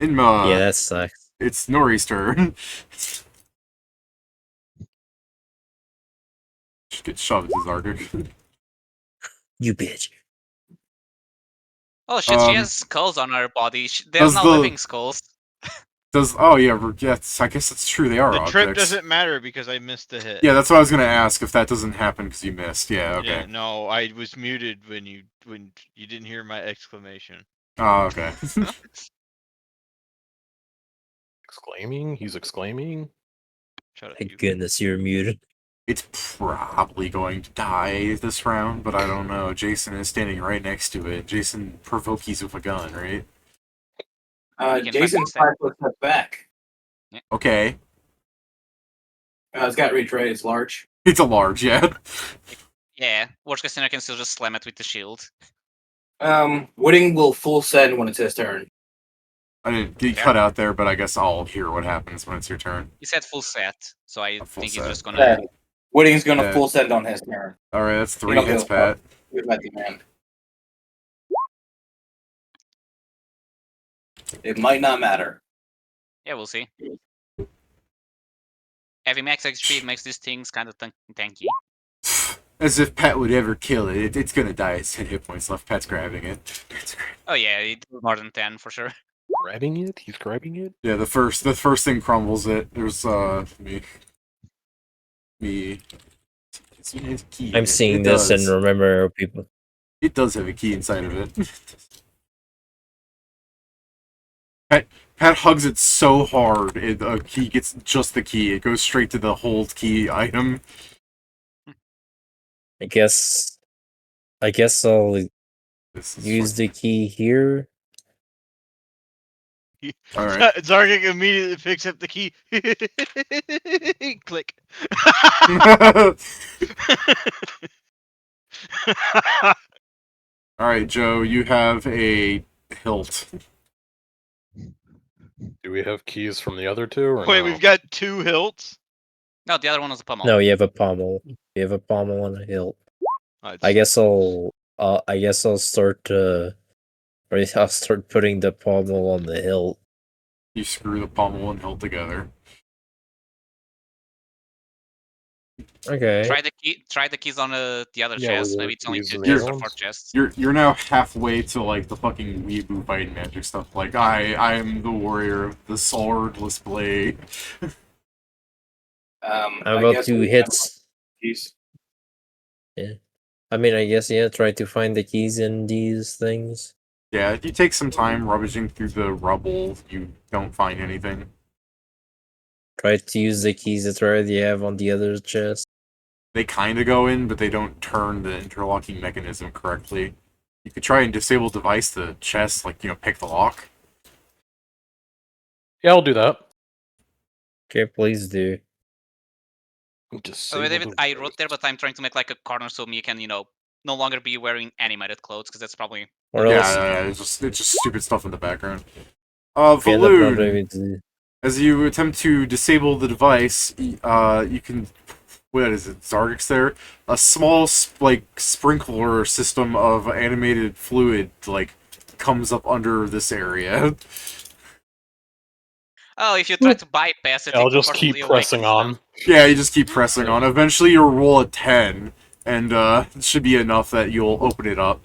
that sucks. It's Nori's turn. She gets shoved as Zargard. You bitch. Oh shit, she has skulls on her body. They're does not the- living skulls. Oh yeah, yes, I guess it's true, they are The objects. trip doesn't matter because I missed the hit. Yeah, that's what I was gonna ask, if that doesn't happen because you missed. Yeah, okay. Yeah, no, I was muted when you didn't hear my exclamation. Oh, okay. Exclaiming? He's exclaiming? Shut up, Thank you. goodness you're muted. It's probably going to die this round, but I don't know. Jason is standing right next to it. Jason provokes with a gun, right? You can Jason's fight 5 foot step back. Okay. It's got reach, right? It's large. It's a large, yeah. Yeah, worst case scenario, I can still just slam it with the shield. Wooding will full send when it's his turn. I didn't get cut out there, but I guess I'll hear what happens when it's your turn. He said full set, so I A full think he's set. just gonna. Yeah. Wooding's gonna Yeah. full send on his turn. Alright, that's 3 He'll hits, go Pat. Here's my demand. It might not matter. Yeah, we'll see. Having max XP makes these things kind of tanky. As if Pat would ever kill it. It's gonna die. It's 10 hit points left. Pat's grabbing it. Oh yeah, more than 10 for sure. Grabbing it? He's grabbing it? Yeah, the first thing crumbles it. There's me. It's a key. I'm seeing It this does. and remember people. It does have a key inside of it. Pat hugs it so hard, he gets just the key. It goes straight to the hold key item. I guess I'll This is use the key here. Alright. Zargak immediately picks up the key. Click. Alright, Joe, you have a hilt. Do we have keys from the other two? Or Wait, no? we've got 2 hilts? No, the other one was a pummel. No, you have a pommel. You have a pommel and a hilt. Oh, I guess I'll start I'll start putting the pommel on the hilt. You screw the pommel and hilt together. Okay. Try the keys on the other Yeah, chest. were Maybe it's only keys two in the chests other or 4 ones? chests. You're now halfway to like the fucking weeboo fighting magic stuff. Like I am the warrior of the swordless blade. How about 2 hits? Keys. Yeah. I mean, I guess, yeah, try to find the keys in these things. Yeah, if you take some time rummaging through the rubble, you don't find anything. Try to use the keys that you already have on the other chest. They kind of go in, but they don't turn the interlocking mechanism correctly. You could try and disable device the chest, like, pick the lock. Yeah, I'll do that. Okay, please do. Oh, David, I wrote there, but I'm trying to make like a corner so you can, no longer be wearing animated clothes, because that's probably... Or else, Yeah, it's just stupid stuff in the background. okay, that's not Valoon, David to do. as you attempt to disable the device, you can... What is it? Zargix there? A small, sprinkler system of animated fluid, comes up under this area. Oh, if you try to bypass it, I'll it just keep unfortunately pressing on. Yeah, you just keep pressing on. Eventually you'll roll a 10, and it should be enough that you'll open it up.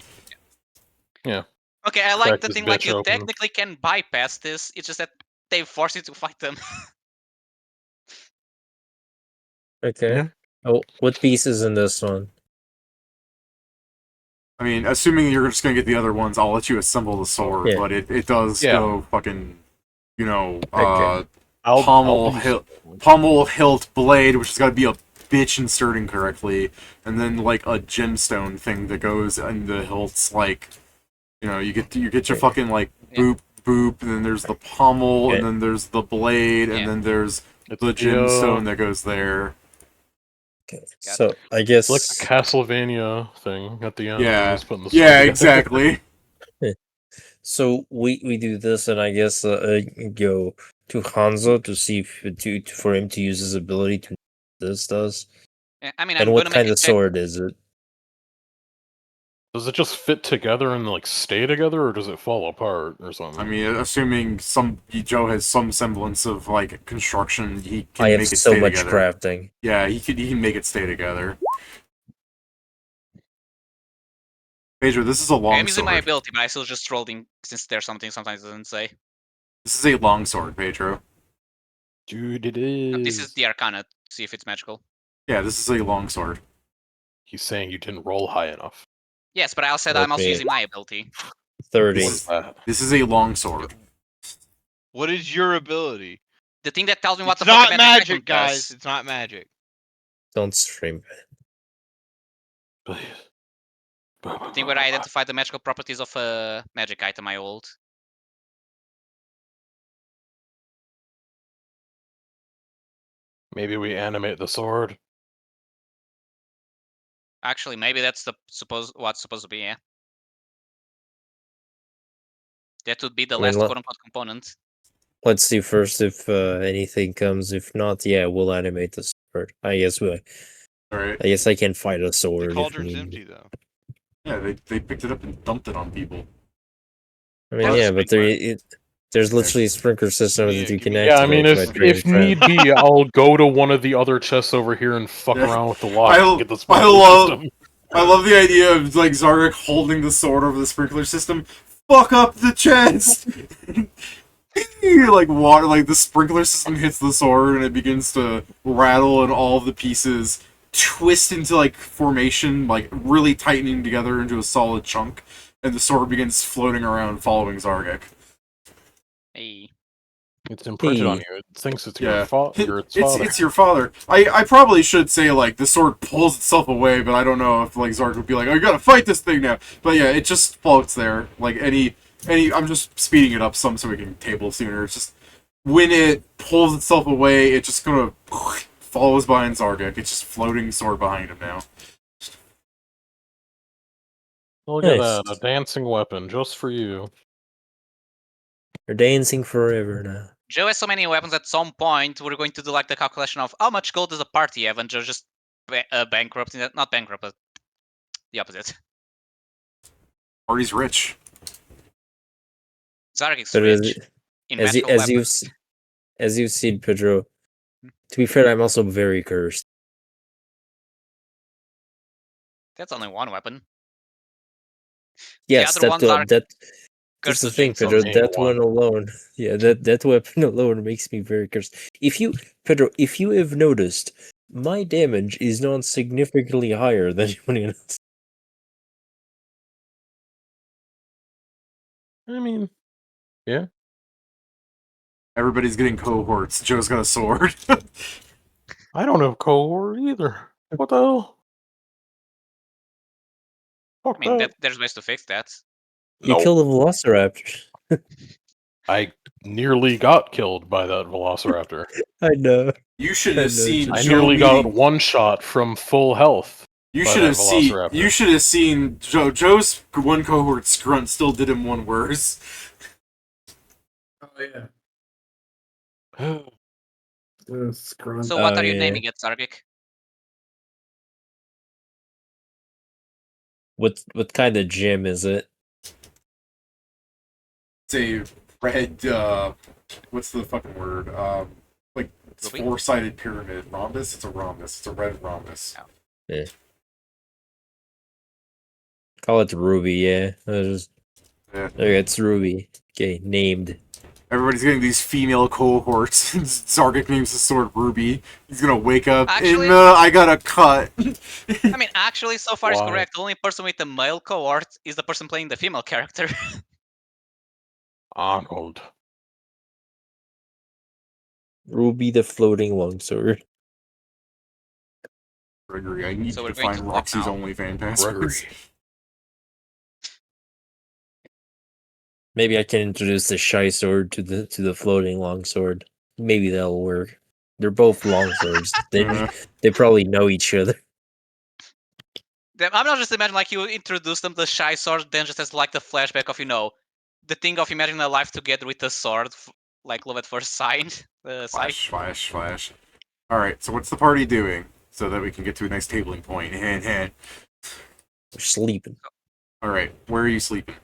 Yeah. Okay, I like Crack the this thing, like, bitch you open. technically can bypass this, it's just that they force you to fight them. Okay. Yeah. Oh, what piece is in this one? I mean, assuming you're just gonna get the other ones, I'll let you assemble the sword, Yeah. but it does Yeah. go fucking, Okay. pommel, be- pommel, hilt, blade, which has got to be a bitch inserting correctly, and then like a gemstone thing that goes in the hilts. You get your fucking boop boop, and then there's the pommel, Okay. and then there's the blade, and Yeah. then there's It's the gemstone that goes there. Okay, so I guess It's like the Castlevania thing at the end. Yeah. Where he's putting the sword Yeah, together. exactly. so. We do this, and I guess go to Hanzo to see if for him to use his ability to this does. I mean, And I'm what gonna make kind a of check. sword is it? Does it just fit together and like stay together, or does it fall apart or something? I mean, assuming Joe has some semblance of like construction, he can I have make it so stay much together. crafting. Yeah, he can make it stay together. Pedro, this is a long I'm using my sword. ability, but I still just rolled in since there's something sometimes it doesn't say. This is a long sword, Pedro. Dude, it is. This is the Arcana. See if it's magical. Yeah, this is a long sword. He's saying you didn't roll high enough. Yes, but I also said I'm also Okay. using my ability. 30. What is that? This is a long sword. What is your ability? The thing that tells me what It's the fuck not a magic magic, item guys. does. It's not magic. Don't stream. Please. The thing where I identify the magical properties of a magic item I hold. Maybe we animate the sword. Actually, maybe that's the what's supposed to be. Yeah, that would be the I mean, last quote-unquote component. Let's see first if anything comes. If not, yeah, we'll animate the sword. I guess we. Alright. I guess I can fight a The sword if cauldron's need. empty though. Yeah, they picked it up and dumped it on people. I mean, There's a yeah, but sprinkler. there's literally a sprinkler system Yeah, that you give can me- Yeah, I mean, activate by if triggering trap. need be, I'll go to one of the other chests over here and fuck Yeah. around with the lock and get the I sprinkler love system. I love the idea of like Zarek holding the sword over the sprinkler system. Fuck up the chest. Like water, like the sprinkler system hits the sword and it begins to rattle, and all of the pieces twist into like formation, like really tightening together into a solid chunk, and the sword begins floating around, following Zargek. Hey, It's imprinted on Hey. you. It thinks it's Yeah, its father. it's your father. I probably should say like the sword pulls itself away, but I don't know if like Zarg would be like, oh, you gotta fight this thing now. But yeah, it just floats there. Like any I'm just speeding it up some so we can table sooner. It's just when it pulls itself away, it just kind of follows behind Zargek. It's just floating sword behind him now. Look at Nice. that, a dancing weapon just for you. You're dancing forever now. Joe has so many weapons. At some point, we're going to do like the calculation of how much gold does a party have, and Joe just bankrupting that. Not bankrupt, but the opposite. Party's rich. Zargik's But rich in magical weapons. as you've seen, Pedro. To be fair, I'm also very cursed. That's only one weapon. Yes, other ones are that's Curse the of thing, Jinx. Pedro. Main That one. one alone, yeah, that weapon alone makes me very cursed. Pedro, if you have noticed, my damage is not significantly higher than anyone else. I mean, yeah. Everybody's getting cohorts. Joe's got a sword. I don't have cohort either. What the hell? Fuck I mean, that. there's ways to fix that. You No, kill the Velociraptor. I nearly got killed by that Velociraptor. I know. You should I have know, seen I Joe nearly got meeting. one shot from full health. You by should that have seen. Velociraptor. You should have seen Joe. Joe's one cohort grunt still did him one worse. Oh yeah. So Oh, what are you yeah. naming it, Zargik? What kind of gem is it? It's a red. What's the fucking word? Like it's Ruby? four-sided pyramid rhombus. It's a rhombus. It's a red rhombus. Oh. Call it Ruby, yeah. Yeah. Okay, it's Ruby. Okay, named. Everybody's getting these female cohorts. Zargik names his sword Ruby. He's gonna wake up Actually- and I got a cut. I mean, actually, so far it's Why? correct. The only person with the male cohort is the person playing the female character. Arnold. Ruby the floating longsword. Gregory, I need So you we're to going find to look Roxy's now. OnlyFans Gregory. passwords. Maybe I can introduce the shy sword to the floating longsword. Maybe that'll work. They're both longswords. Yeah. They probably know each other. I'm not just imagining like you introduce them to the shy sword, then just as like the flashback of the thing of imagining a life together with a sword, like love at first sight. Flash. All right. So what's the party doing so that we can get to a nice tabling point? They're sleeping. All right. Where are you sleeping?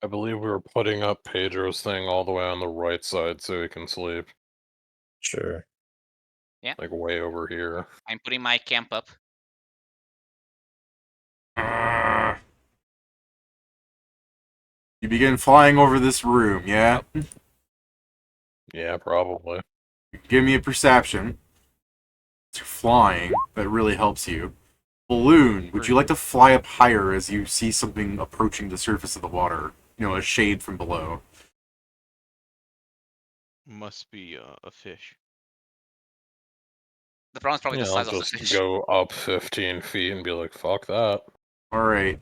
I believe we were putting up Pedro's thing all the way on the right side so he can sleep. Sure. Yeah. Like way over here. I'm putting my camp up. You begin flying over this room, yeah? Yeah, probably. Give me a perception. It's flying. That really helps you. Balloon, would you like to fly up higher as you see something approaching the surface of the water? You know, a shade from below. Must be a fish. The problem's probably Yeah, the I'll size of the just fish. go up 15 feet and be like, fuck that. Alright.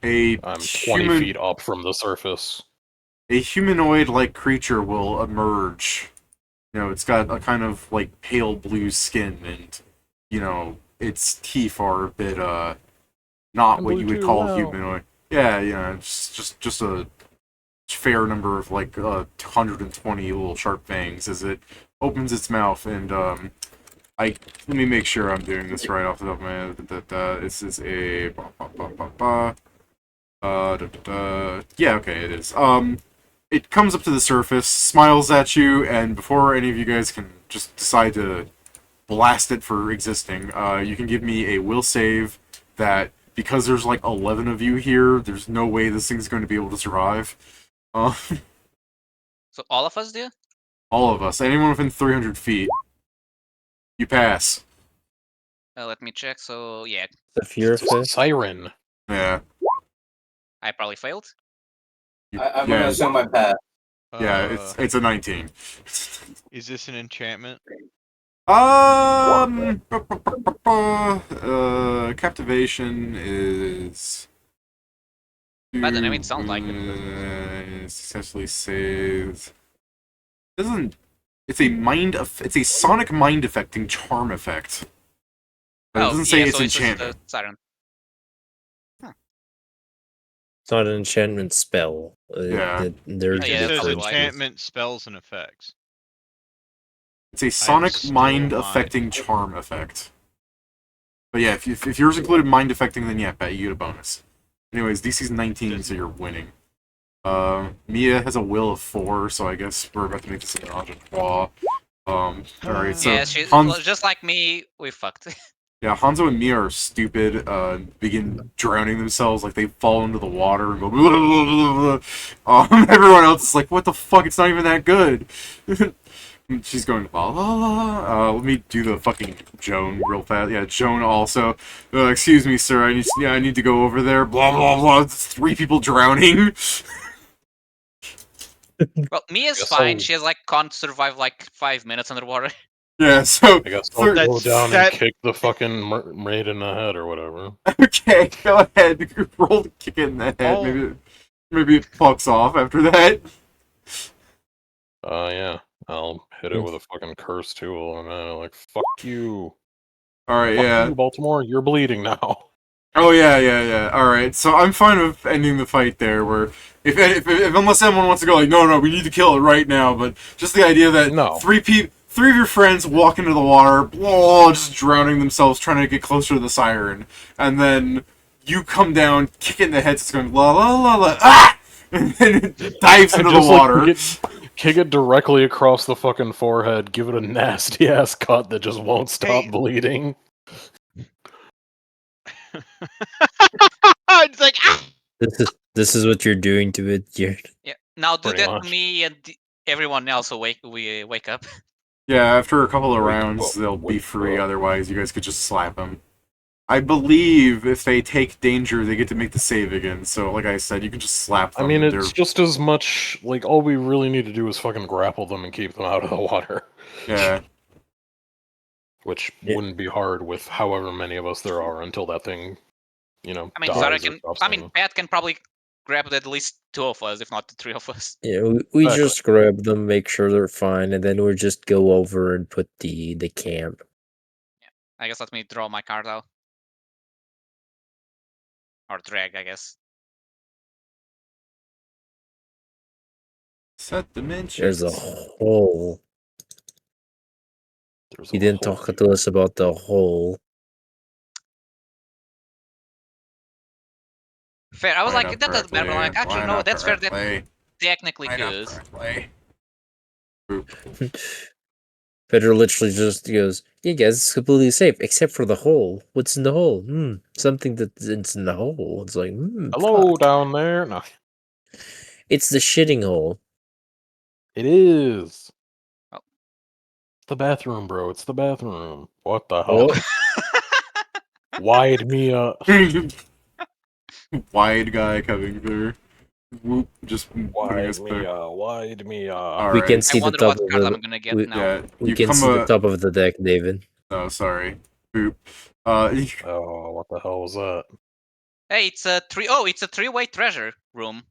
I'm 20 feet up from the surface. A humanoid-like creature will emerge. You know, it's got a kind of, like, pale blue skin, and, you know, its teeth are a bit, not what you would call humanoid. Yeah, just a fair number of, like, 120 little sharp fangs as it opens its mouth, and, let me make sure I'm doing this right off the top of my head. This is a... Yeah, okay, it is. It comes up to the surface, smiles at you, and before any of you guys can just decide to blast it for existing, you can give me a will save that, because there's like 11 of you here, there's no way this thing's going to be able to survive. So all of us do? All of us. Anyone within 300 feet. You pass. Let me check. So, yeah. The fear It's a siren. Yeah. I probably failed. I'm gonna assume I passed. Yeah, it's a 19. Is this an enchantment? Captivation is... By the name, it sounds like it. Successfully saved. Doesn't... It's a sonic mind affecting charm effect. But it doesn't say it's so enchantment. It's siren. It's not an enchantment spell. Yeah. It says enchantment spells and effects. It's a sonic mind affecting charm effect. But yeah, if yours included mind affecting, then yeah, bet you get a bonus. Anyways, DC's 19, so you're winning. Mia has a will of 4, so I guess we're about to make this an object law. Alright, so yeah, just like me, we fucked. Yeah, Hanzo and Mia are stupid, begin drowning themselves, like they fall into the water and go blah, blah, blah, blah. Everyone else is like, what the fuck, it's not even that good. She's going, la la la. Let me do the fucking Joan real fast. Yeah, Joan also. Excuse me, sir, I need to go over there. Blah blah blah. It's 3 people drowning. Well, Mia's fine. She has like can't survive like 5 minutes underwater. Yeah, so I guess I'll go down and kick the fucking maid in the head or whatever. Okay, go ahead. Roll the kick it in the head. Maybe it fucks off after that. Yeah. I'll hit it with a fucking curse tool, and then like, fuck you. Alright, fuck yeah. you, Baltimore, you're bleeding now. Oh, yeah. Alright, so I'm fine with ending the fight there, where if unless someone wants to go like, no, we need to kill it right now, but just the idea that 3 of your friends walk into the water, just drowning themselves, trying to get closer to the siren, and then you come down, kick it in the head, it's going la la la la, ah! And then it dives into the water. Kick it directly across the fucking forehead, give it a nasty ass cut that just won't stop bleeding. It's like, ah! This is what you're doing to it. Yeah. Now do Pretty that much. to me and everyone else. So we wake up. Yeah, after a couple of rounds, they'll be free. Otherwise, you guys could just slap them. I believe if they take danger, they get to make the save again. So, like I said, you can just slap them. I mean, it's just as much, like, all we really need to do is fucking grapple them and keep them out of the water. Yeah. Which wouldn't be hard with however many of us there are until that thing, you know, I mean, dies Zara or stops Pat can probably grabbed at least 2 of us, if not the 3 of us. Yeah, we Exactly. just grab them, make sure they're fine, and then we just go over and put the camp. I guess let me draw my card out. Or drag, I guess. Set There's a dimensions. hole. There's You a didn't hole talk here. to us about the hole. Fair. I was Line like, up that doesn't matter. But I'm like, correctly, actually, line no, up that's fair. That correctly, technically line up good. correctly. Boop. Pedro literally just goes, "Yeah, guys, it's completely safe except for the hole. What's in the hole? Something that's in the hole." It's like, Hello fuck. down there. No, It's the shitting hole. it is. Oh. It's the bathroom, bro. It's the bathroom. What the hell? Oh, Wide me up. Wide guy coming through. Whoop, just putting Wide us me there. up. Wide me up. All we can right. see I the wonder top what of card the. I'm gonna get we- now. Yeah, We you can come see the top of the deck, David. Oh, sorry. Boop. Oh, what the hell was that? Hey, it's a 3. Oh, it's a 3-way treasure room.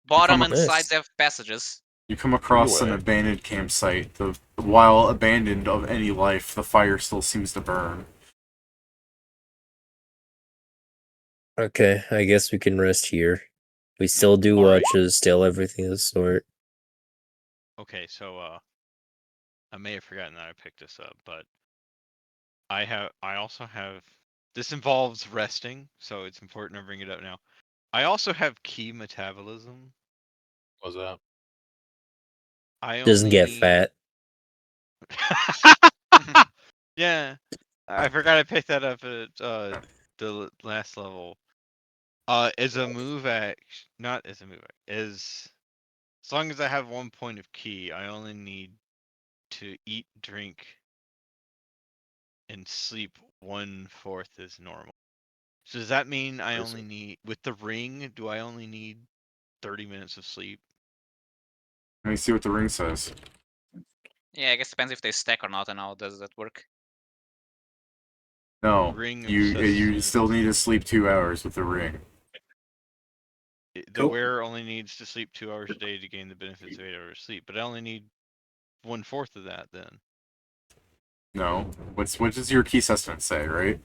Bottom and Nice. sides have passages. You come across an Freeway. abandoned campsite. While abandoned of any life, the fire still seems to burn. Okay, I guess we can rest here. We still do Alright. watches, still everything of the sort. Okay, so I may have forgotten that I picked this up, but I also have this involves resting, so it's important to bring it up now. I also have key metabolism. What was that? I Doesn't only get need... fat. Yeah, I forgot I picked that up at the last level. As a move act, not as a move act, as long as I have 1 point of key, I only need to eat, drink, and sleep 1/4 as normal. So does that mean I only need, with the ring, do I only need 30 minutes of sleep? Let me see what the ring says. Yeah, I guess depends if they stack or not and how does that work. No, Ring of you still sustenance. need to sleep 2 hours with the ring. The wearer only needs to sleep 2 hours a day to gain the benefits of 8 hours sleep, but I only need 1/4 of that then. No, what does your key sustenance say? Right? It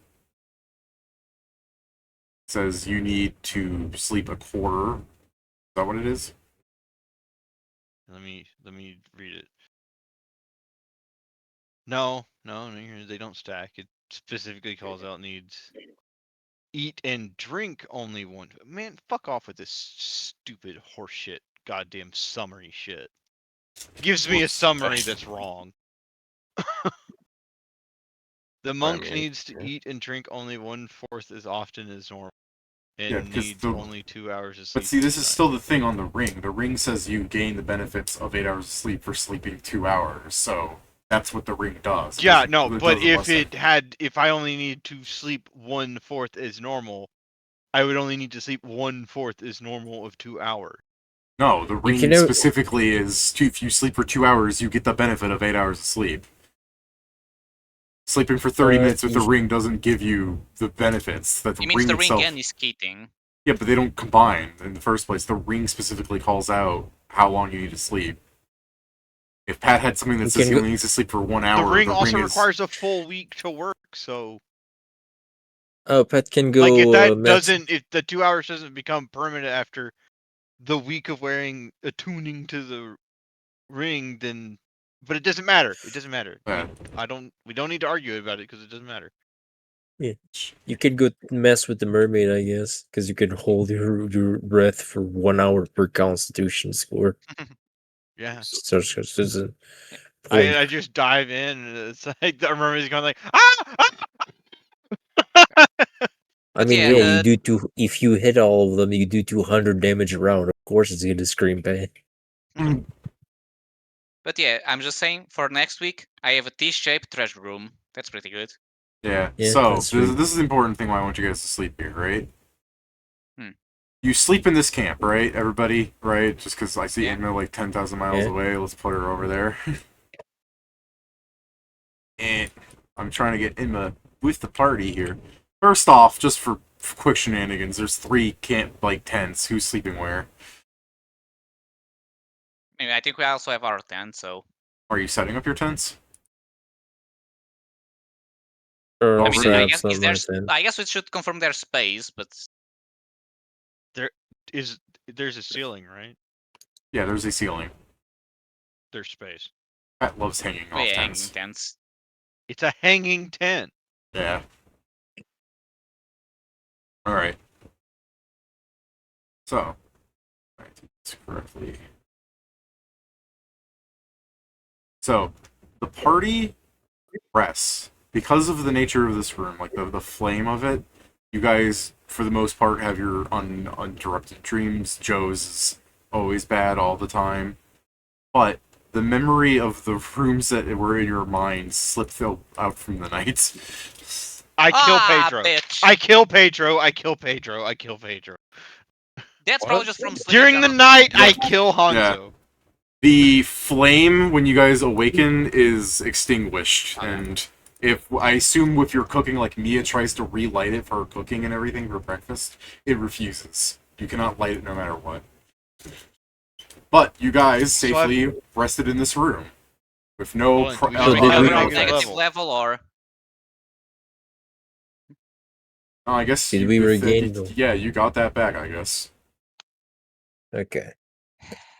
says you need to sleep a quarter. Is that what it is? Let me read it. No, they don't stack. It specifically calls out needs eat and drink only one. Man, fuck off with this stupid horseshit, goddamn summary shit. Gives me a Whoops. summary that's wrong. The monk mean, needs to eat and drink only 1/4 as often as normal, and Yeah, 'cause needs only 2 hours of sleep. But see, this is each still the thing on the ring. The ring says you gain the benefits of 8 hours of sleep for sleeping 2 hours. So that's what the ring does. It Yeah, doesn't- no, it but doesn't lessen. if I only need to sleep 1/4 as normal, I would only need to sleep 1/4 as normal of 2 hours. No, the ring can specifically is if you sleep for 2 hours, you get the benefit of 8 hours of sleep. Sleeping for 30 minutes with the ring doesn't give you the benefits that the It means ring the ring itself. and is skating. Yeah, but they don't combine in the first place. The ring specifically calls out how long you need to sleep. If Pat had something that says he only needs to sleep for 1 hour, The ring also is... requires a full week to work, so Oh, Pat can go. like if the 2 hours doesn't become permanent after the week of wearing attuning to the ring, then but it doesn't matter. It doesn't matter. Yeah. We don't need to argue about it because it doesn't matter. Yeah, you could go mess with the mermaid, I guess, because you can hold your breath for 1 hour per Constitution score. Yeah. So there's a point. I just dive in and it's like the mermaid's going like ah! I mean, yeah, you do if you hit all of them, you do 200 damage a round. Of course, it's gonna scream pain. But yeah, I'm just saying, for next week, I have a T-shaped treasure room. That's pretty good. Yeah, Yeah, so that's this sweet. is the important thing why I want you guys to sleep here, right? Hmm. You sleep in this camp, right, everybody? Right? Just because I see Yeah. Inma like 10,000 miles Yeah. away, let's put her over there. And I'm trying to get Inma with the party here. First off, just for quick shenanigans. There's 3 tents. Who's sleeping where? Maybe I think we also have our tent, so Are you setting up your tents? Or I also mean, I have guess some is there's tent. I guess we should confirm their space, but There's a ceiling, right? Yeah, there's a ceiling. There's space. Pat loves hanging off yeah, hanging tents. tents. It's a hanging tent. Yeah. Alright. So, I do this correctly. So, the party rests. Because of the nature of this room, like the flame of it, you guys, for the most part, have your uninterrupted dreams. Joe's is always bad all the time. But the memory of the rooms that were in your mind slipped out from the night. I kill Pedro. Bitch. I kill Pedro. I kill Pedro. I kill Pedro. That's What? probably just from sleeping. During the generally. night, I Yeah. kill Hanzo. The flame, when you guys awaken, is extinguished, Okay. and if I assume if you're cooking, like Mia tries to relight it for her cooking and everything for breakfast, it refuses. You cannot light it no matter what. But you guys So safely rested in this room with no. Hold on, do we Are we did we- on negative negative level? level or? I guess. Did we regain the? the- Yeah, you got that back. I guess. Okay.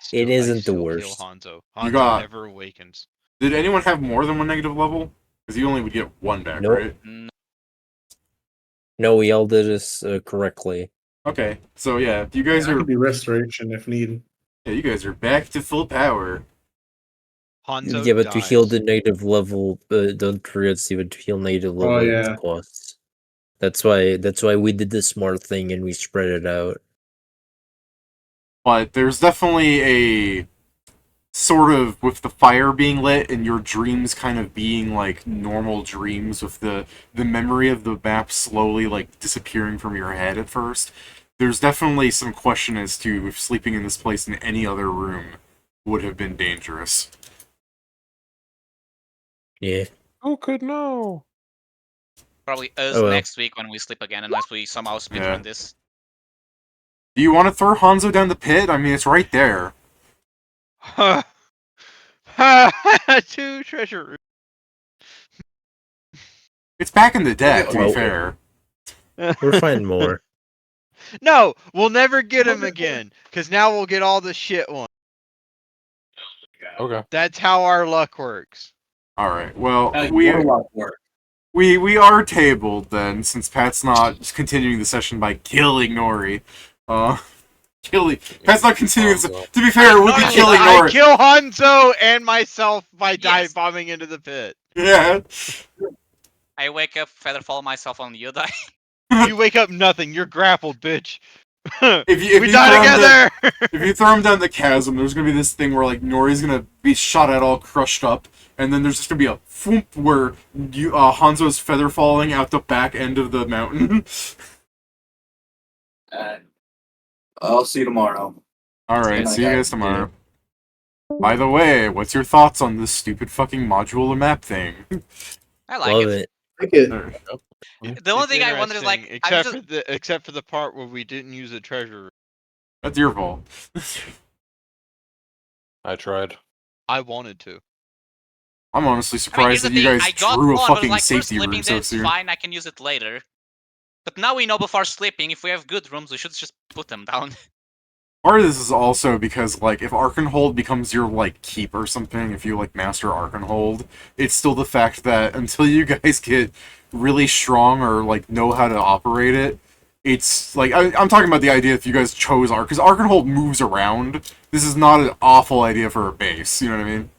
Still, isn't I the still worst. Kill Hanzo. You Hanzo got- never awakens. Did anyone have more than 1 negative level? Because you only would get 1 back, Nope. right? No, we all did this correctly. Okay, so yeah, you guys That are. could be restoration if needed. Yeah, you guys are back to full power. Hanzo Yeah, but to heal dies. the native level, don't forget, Steven, to heal native level yeah. costs. That's why we did the smart thing and we spread it out. But there's definitely a sort of, with the fire being lit and your dreams kind of being like normal dreams, with the memory of the map slowly like disappearing from your head at first. There's definitely some question as to if sleeping in this place in any other room would have been dangerous. Yeah. Who could know? Probably us Oh, well. next week when we sleep again, unless we somehow speedrun Yeah. this. Do you want to throw Hanzo down the pit? I mean, it's right there. Two treasure rooms. It's back in the deck, to be Oh. fair. We'll find more. No, we'll never get him again, because now we'll get all the shit one. Okay. That's how our luck works. Alright, well, Warlock work. we are tabled then, since Pat's not continuing the session by killing Nori. Pat's not continuing this. To be fair, it would be killing I Nori. kill Hanzo and myself by dive Yes. bombing into the pit. Yeah. I wake up, feather fall myself on you, die. You wake up nothing. You're grappled, bitch. If you we throw die him together. If you throw him down the chasm, there's gonna be this thing where like Nori's gonna be shot at, all crushed up, and then there's just gonna be a foomp where Hanzo's feather falling out the back end of the mountain. I'll see you tomorrow. Alright, Good see you night, guys tomorrow. By the way, what's your thoughts on this stupid fucking modular map thing? I like Love it. it. Like it. The only It's thing I wonder is like, interesting, except for the part where we didn't use a treasure room. That's your fault. I tried. I wanted to. I'm honestly I mean, surprised here's the that you thing, guys I got drew a one, but fucking like, we're safety sleeping, room so that's soon. fine, I can use it later. But now we know before sleeping, if we have good rooms, we should just put them down. Part of this is also because, like, if Arkanhold becomes your, like, keep or something, if you, like, master Arkanhold, it's still the fact that until you guys get really strong or, like, know how to operate it, it's, like, I'm talking about the idea if you guys chose because Arkanhold moves around. This is not an awful idea for a base, you know what I mean?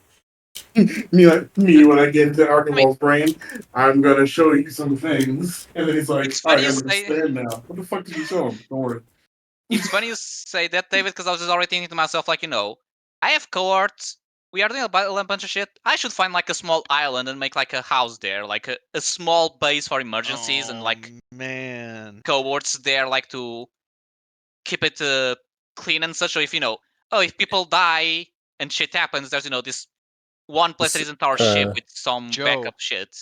Me, when I get into Arkanhold's brain, I'm gonna show you some things. And then he's like, It's funny I you say- understand now. What the fuck did you show him? Don't worry. It's funny you say that, David, because I was just already thinking to myself, like, I have cohorts, we are doing a bunch of shit, I should find, like, a small island and make, like, a house there, like, a small base for emergencies, and, like, man, cohorts there, like, to keep it clean and such, so if, if people die and shit happens, there's, this one place that isn't our ship with some Joe. backup shit.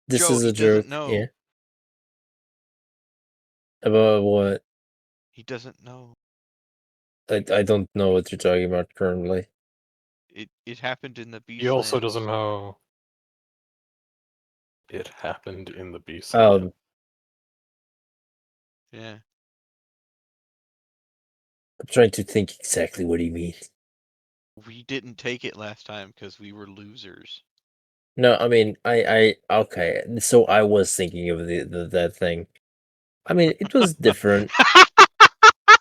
This Joe, is he a joke. doesn't know. Yeah. About what? He doesn't know. I don't know what you're talking about currently. It happened in the He also Beastlands. doesn't know. It happened in the beast. Yeah. I'm trying to think exactly what he means. We didn't take it last time because we were losers. No, I mean, I okay. So I was thinking of that thing. I mean, it was different.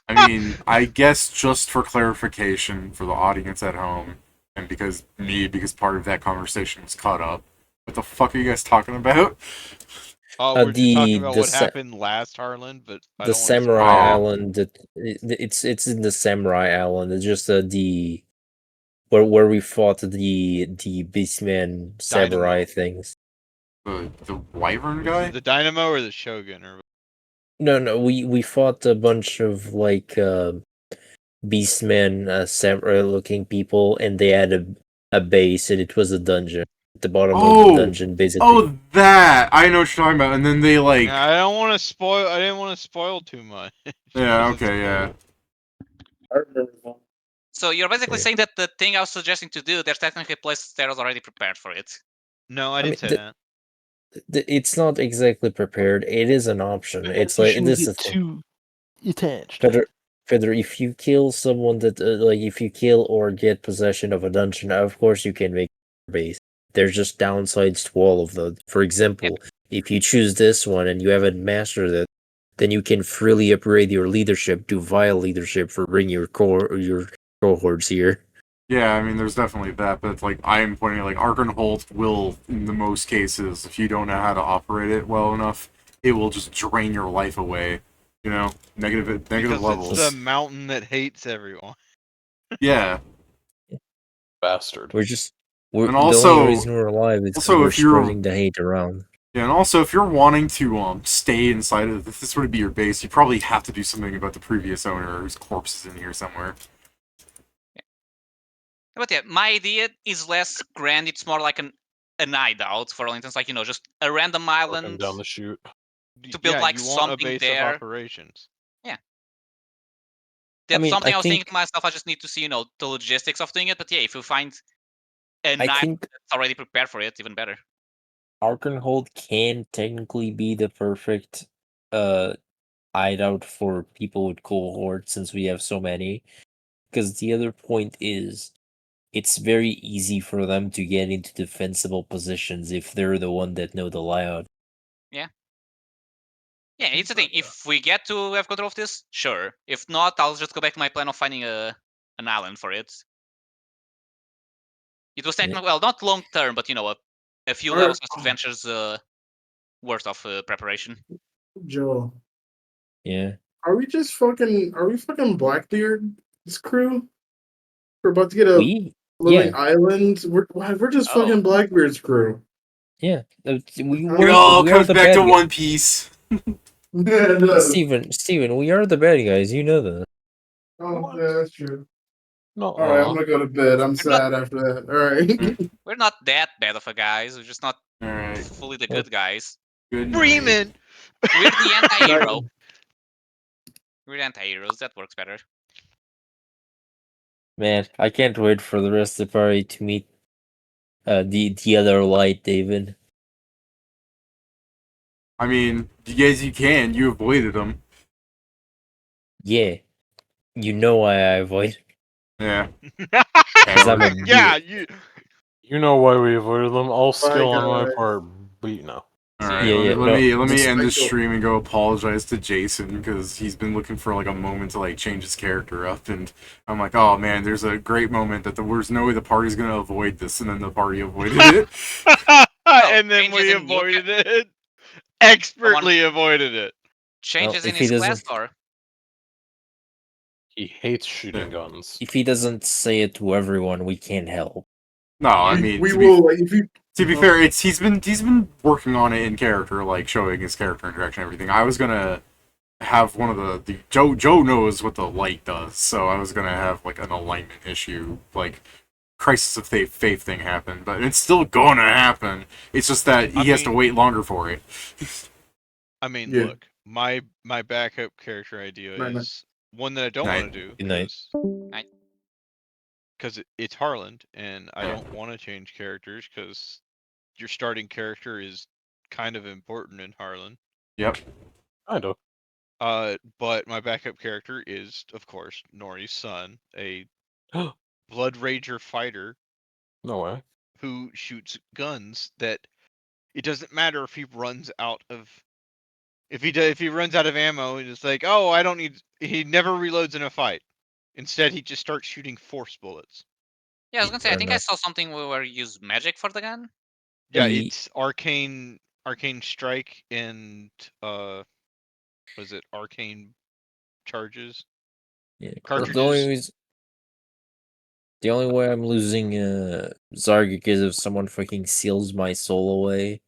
I mean, I guess just for clarification for the audience at home, and because part of that conversation was cut up. What the fuck are you guys talking about? Oh, we're talking about what happened last Harlond, but I the don't want to Samurai Oh. Island. It's in the Samurai Island. It's just the where we fought the Beastman samurai things. The wyvern Was guy? it the Dynamo or the Shogun? Or No, we fought a bunch of like Beastmen samurai looking people, and they had a base, and it was a dungeon. At the bottom of the dungeon, basically. Oh, that! I know what you're talking about. And then they like. Yeah, I don't want to spoil. I didn't want to spoil too much. Yeah. 'cause it's Okay. Yeah. cool. So you're basically Yeah. saying that the thing I was suggesting to do, there's technically places that was already prepared for it. No, I didn't say that. It's not exactly prepared. It is an option. It's like this is the thing. Attached. Feder, if you kill someone that like if you kill or get possession of a dungeon, of course you can make a base. There's just downsides to all of them. For example, if you choose this one and you haven't mastered it, then you can freely upgrade your leadership to vile leadership for bringing your cohorts here. Yeah, I mean, there's definitely that, but it's like I'm pointing at like Arkanhold will, in the most cases, if you don't know how to operate it well enough, it will just drain your life away. You know, negative Because levels. it's the mountain that hates everyone. Yeah. Bastard. We're And the also- only reason we're alive is because also, we're if you're- spreading the hate around. Yeah, and also if you're wanting to stay inside of if this were to be your base, you probably have to do something about the previous owner whose corpse is in here somewhere. But yeah, my idea is less grand. It's more like an hideout, for instance, like just a random island Down the chute. to build like you want something a base there. of operations. Yeah. That's mean, something I I was think- thinking to myself. I just need to see, the logistics of doing it. But yeah, if you find a I island think that's already prepared for it, even better. Arkanhold can technically be the perfect hideout for people with cohorts since we have so many. Because the other point is, it's very easy for them to get into defensible positions if they're the one that know the layout. Yeah, it's the thing. If we get to have control of this, sure. If not, I'll just go back to my plan of finding an island for it. It was technically, well, not long term, but a few levels of adventures worth of preparation. Joe, Yeah. are we fucking Blackbeard's crew? We're about to get a We? living Yeah. island. We're just Oh. fucking Blackbeard's crew. Yeah. We It all we comes the back bad to guy- One Piece. Steven, we are the bad guys. You know that. Oh, yeah, that's true. No. All right, I'm gonna go to bed. I'm sad after that. All right. We're not that bad of a guys. We're just not All right. fully the good guys. Good night. Freeman! We're the anti-hero. We're the anti-heroes. That works better. Man, I can't wait for the rest of the party to meet the other light, David. I mean, you can. You avoided them. Yeah. You know why I avoid. Yeah. 'Cause I'm a Yeah, You know why we avoided them. All skill on my guys. part, but All right. Yeah, let me just- end this stream and go apologize to Jason because he's been looking for like a moment to like change his character up, and I'm like, oh man, there's a great moment that there's no way the party's gonna avoid this, and then the party avoided it. and then changes we in new avoided it. Expertly avoided it. Changes in if he his class, doesn't- or he hates shooting guns. If he doesn't say it to everyone, we can't help. No, I mean, we to will. If you be fair, he's been working on it in character, like showing his character interaction and everything. I was gonna have one of the Joe knows what the light does, so I was gonna have like an alignment issue, like crisis of faith thing happen, but it's still gonna happen. It's just that he has to wait longer for it. I mean, Yeah. look, my backup character idea Night, night. is one that I don't Night. want to do Good night. because it's Harland, and I don't want to change characters because your starting character is kind of important in Harlan. Yep. Kind of. But my backup character is, of course, Nori's son, a Blood Rager fighter No way. who shoots guns that it doesn't matter if he runs out of if he runs out of ammo and it's like, oh, I don't need. He never reloads in a fight. Instead, he just starts shooting force bullets. Yeah, I was gonna say, I Fair think I enough. saw something where you use magic for the gun. Yeah, Ye- it's arcane strike and was it arcane charges? Yeah. Cartridges. The only way I'm losing Zargik is if someone freaking seals my soul away,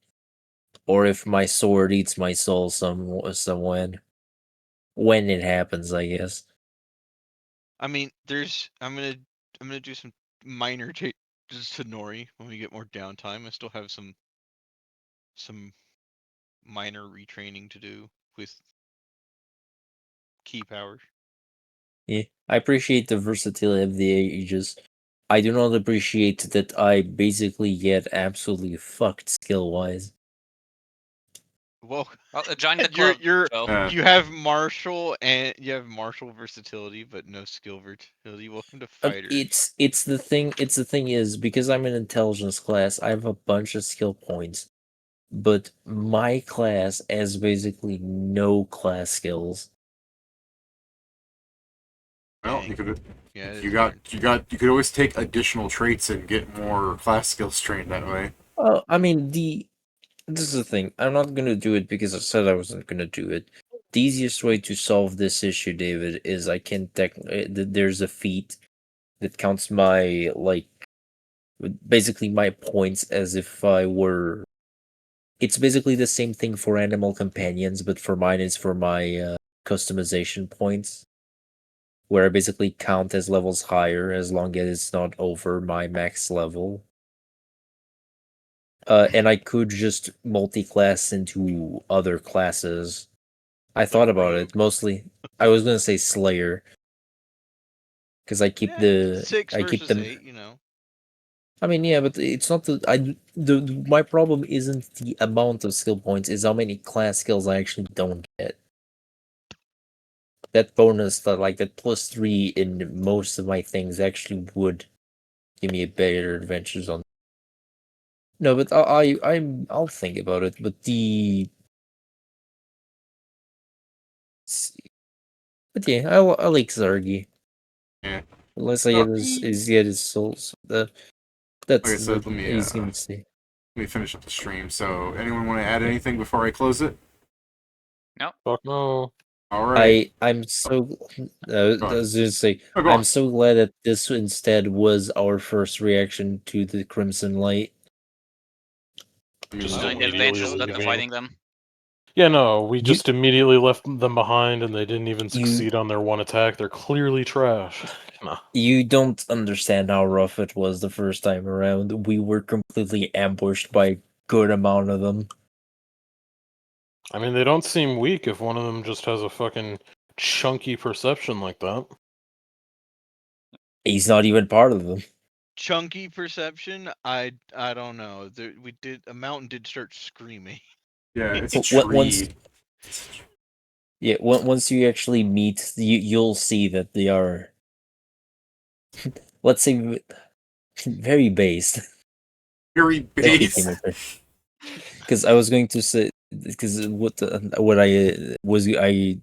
or if my sword eats my soul somewhen. When it happens, I guess. I mean, I'm gonna do some minor changes to Nori when we get more downtime. I still have some minor retraining to do with key powers. Yeah, I appreciate the versatility of the ages. I do not appreciate that I basically get absolutely fucked skill wise. Well, Well, join the club, Joe. you have martial versatility, but no skill versatility. Welcome to fighters. It's the thing is because I'm an intelligence class, I have a bunch of skill points, but my class has basically no class skills. Well, Dang. you could. Yeah, You could always take additional traits and get more class skills trained that way. I mean this is the thing. I'm not gonna do it because I said I wasn't gonna do it. The easiest way to solve this issue, David, is I can there's a feat that counts my basically my points as if I were. It's basically the same thing for animal companions, but for mine it's for my customization points, where I basically count as levels higher as long as it's not over my max level. And I could just multi-class into other classes. I thought about it. Mostly, I was gonna say Slayer, because I keep 6 versus them. 8, you know. I mean, yeah, but it's not my problem isn't the amount of skill points; is how many class skills I actually don't get. That bonus, that +3 in most of my things, actually would give me a better adventures on. No, but I'll think about it. But yeah, I like Zargi. Yeah. Unless I get his souls. That's Okay, so what he's gonna say. let me finish up the stream. So, anyone want to add anything before I close it? No. Fuck no. All right. I'm so. I was just say Oh, go I'm on. so glad that this instead was our first reaction to the Crimson Light. Just Join the immediately adventures instead of leaving. fighting them. Yeah, no, we just immediately left them behind, and they didn't even You- succeed on their one attack. They're clearly trash. Nah. You don't understand how rough it was the first time around. We were completely ambushed by a good amount of them. I mean, they don't seem weak if one of them just has a fucking chunky perception like that. He's not even part of them. Chunky perception, I don't know. A mountain did start screaming. Yeah, it's a Once- tree. Yeah, once you actually meet, you'll see that they are, let's say, very based. Very base. Because I was going to say, because what I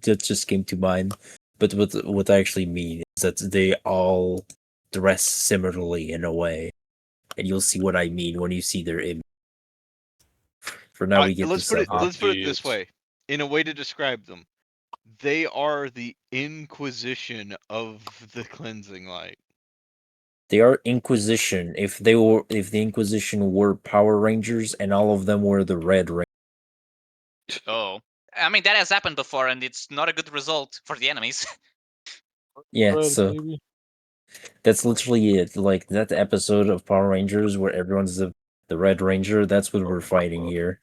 that just came to mind, but what I actually mean is that they all dress similarly in a way, and you'll see what I mean when you see their image. For now, we get let's to put it this Jeez. way. In a way to describe them, they are the Inquisition of the cleansing light. They are Inquisition. If the Inquisition were Power Rangers and all of them were the Red Rangers. Oh. I mean, that has happened before, and it's not a good result for the enemies. Yeah, Red, so baby. that's literally it. Like that episode of Power Rangers where everyone's the Red Ranger. That's what we're fighting here.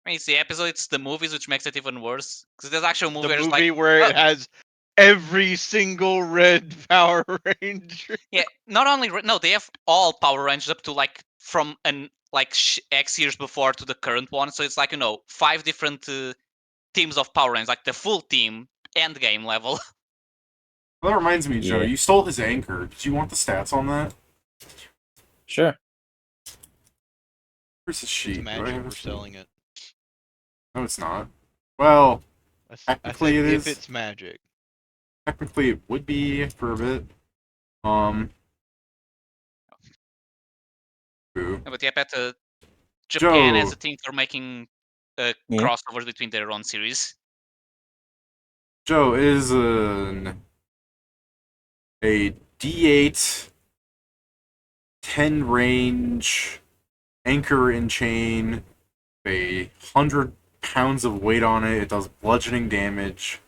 I mean, it's the episode, it's the movies, which makes it even worse. Because there's actual movie The where it's movie like, where oh, it has every single red Power Ranger. yeah, not only no, they have all Power Rangers up to like from X years before to the current one. So it's like 5 different teams of Power Rangers, like the full team, end game level. Well, that reminds me, Joe. Yeah. You stole his anchor. Do you want the stats on that? Sure. Where's the sheet? It's Do I magic. have a We're sheet? selling it. No, it's not. Well, I technically said it if is. it's magic. Technically, it would be for a bit. Boo. But yeah, but Japan has Joe. a thing for making Yeah. crossovers between their own series. Joe is a D8 10 range anchor and chain, 100 pounds of weight on it. It does bludgeoning damage,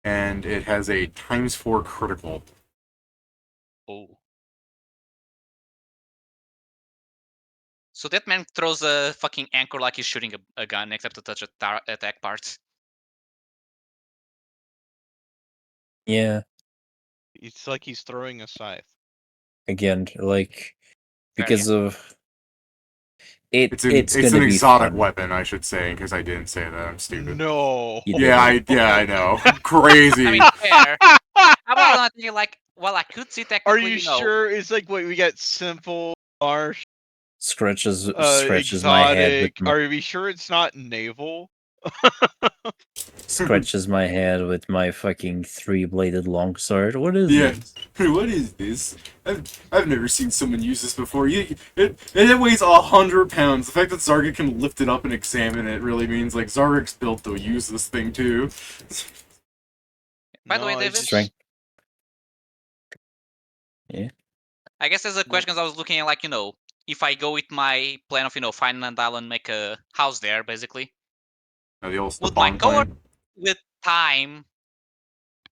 and it has a ×4 critical. Oh. So that man throws a fucking anchor like he's shooting a gun, except to touch attack parts. Yeah. It's like he's throwing a scythe. Again, like Fair, because of it, It's an it's gonna an be exotic fun. weapon, I should say, because I didn't say that. I'm stupid. No. You Yeah, didn't. I know. Crazy. I mean, fair. I'm not thinking like, well, I could see Are technically, you sure? It's like what we got: simple, harsh, Scratches my head with exotic. Are we sure it's not naval? scratches my head with my fucking 3-bladed longsword. What is Yeah. this? What is this? I've never seen someone use this before. It weighs 100 pounds. The fact that Zargik can lift it up and examine it really means like Zargik's built to use this thing too. By the way, No, David, Strength. Yeah. I guess there's a No. question 'cause I was looking at like, if I go with my plan of, find an island, make a house there, basically. The Would my bond cohort plan. with time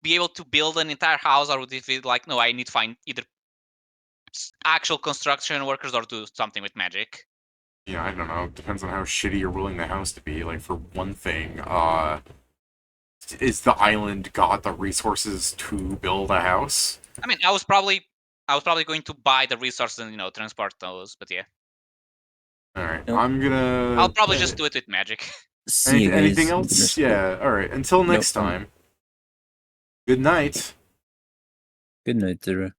be able to build an entire house, or would it be like, no, I need to find either actual construction workers or do something with magic? Yeah, I don't know. Depends on how shitty you're willing the house to be. Like, for one thing, is the island got the resources to build a house? I mean, I was probably going to buy the resources and transport those, but yeah, Alright, Nope. I'm gonna... I'll probably just do it with magic. See you guys. Anything in else? school. Yeah, alright. Until next Nope. time. Good night. Good night, Zero.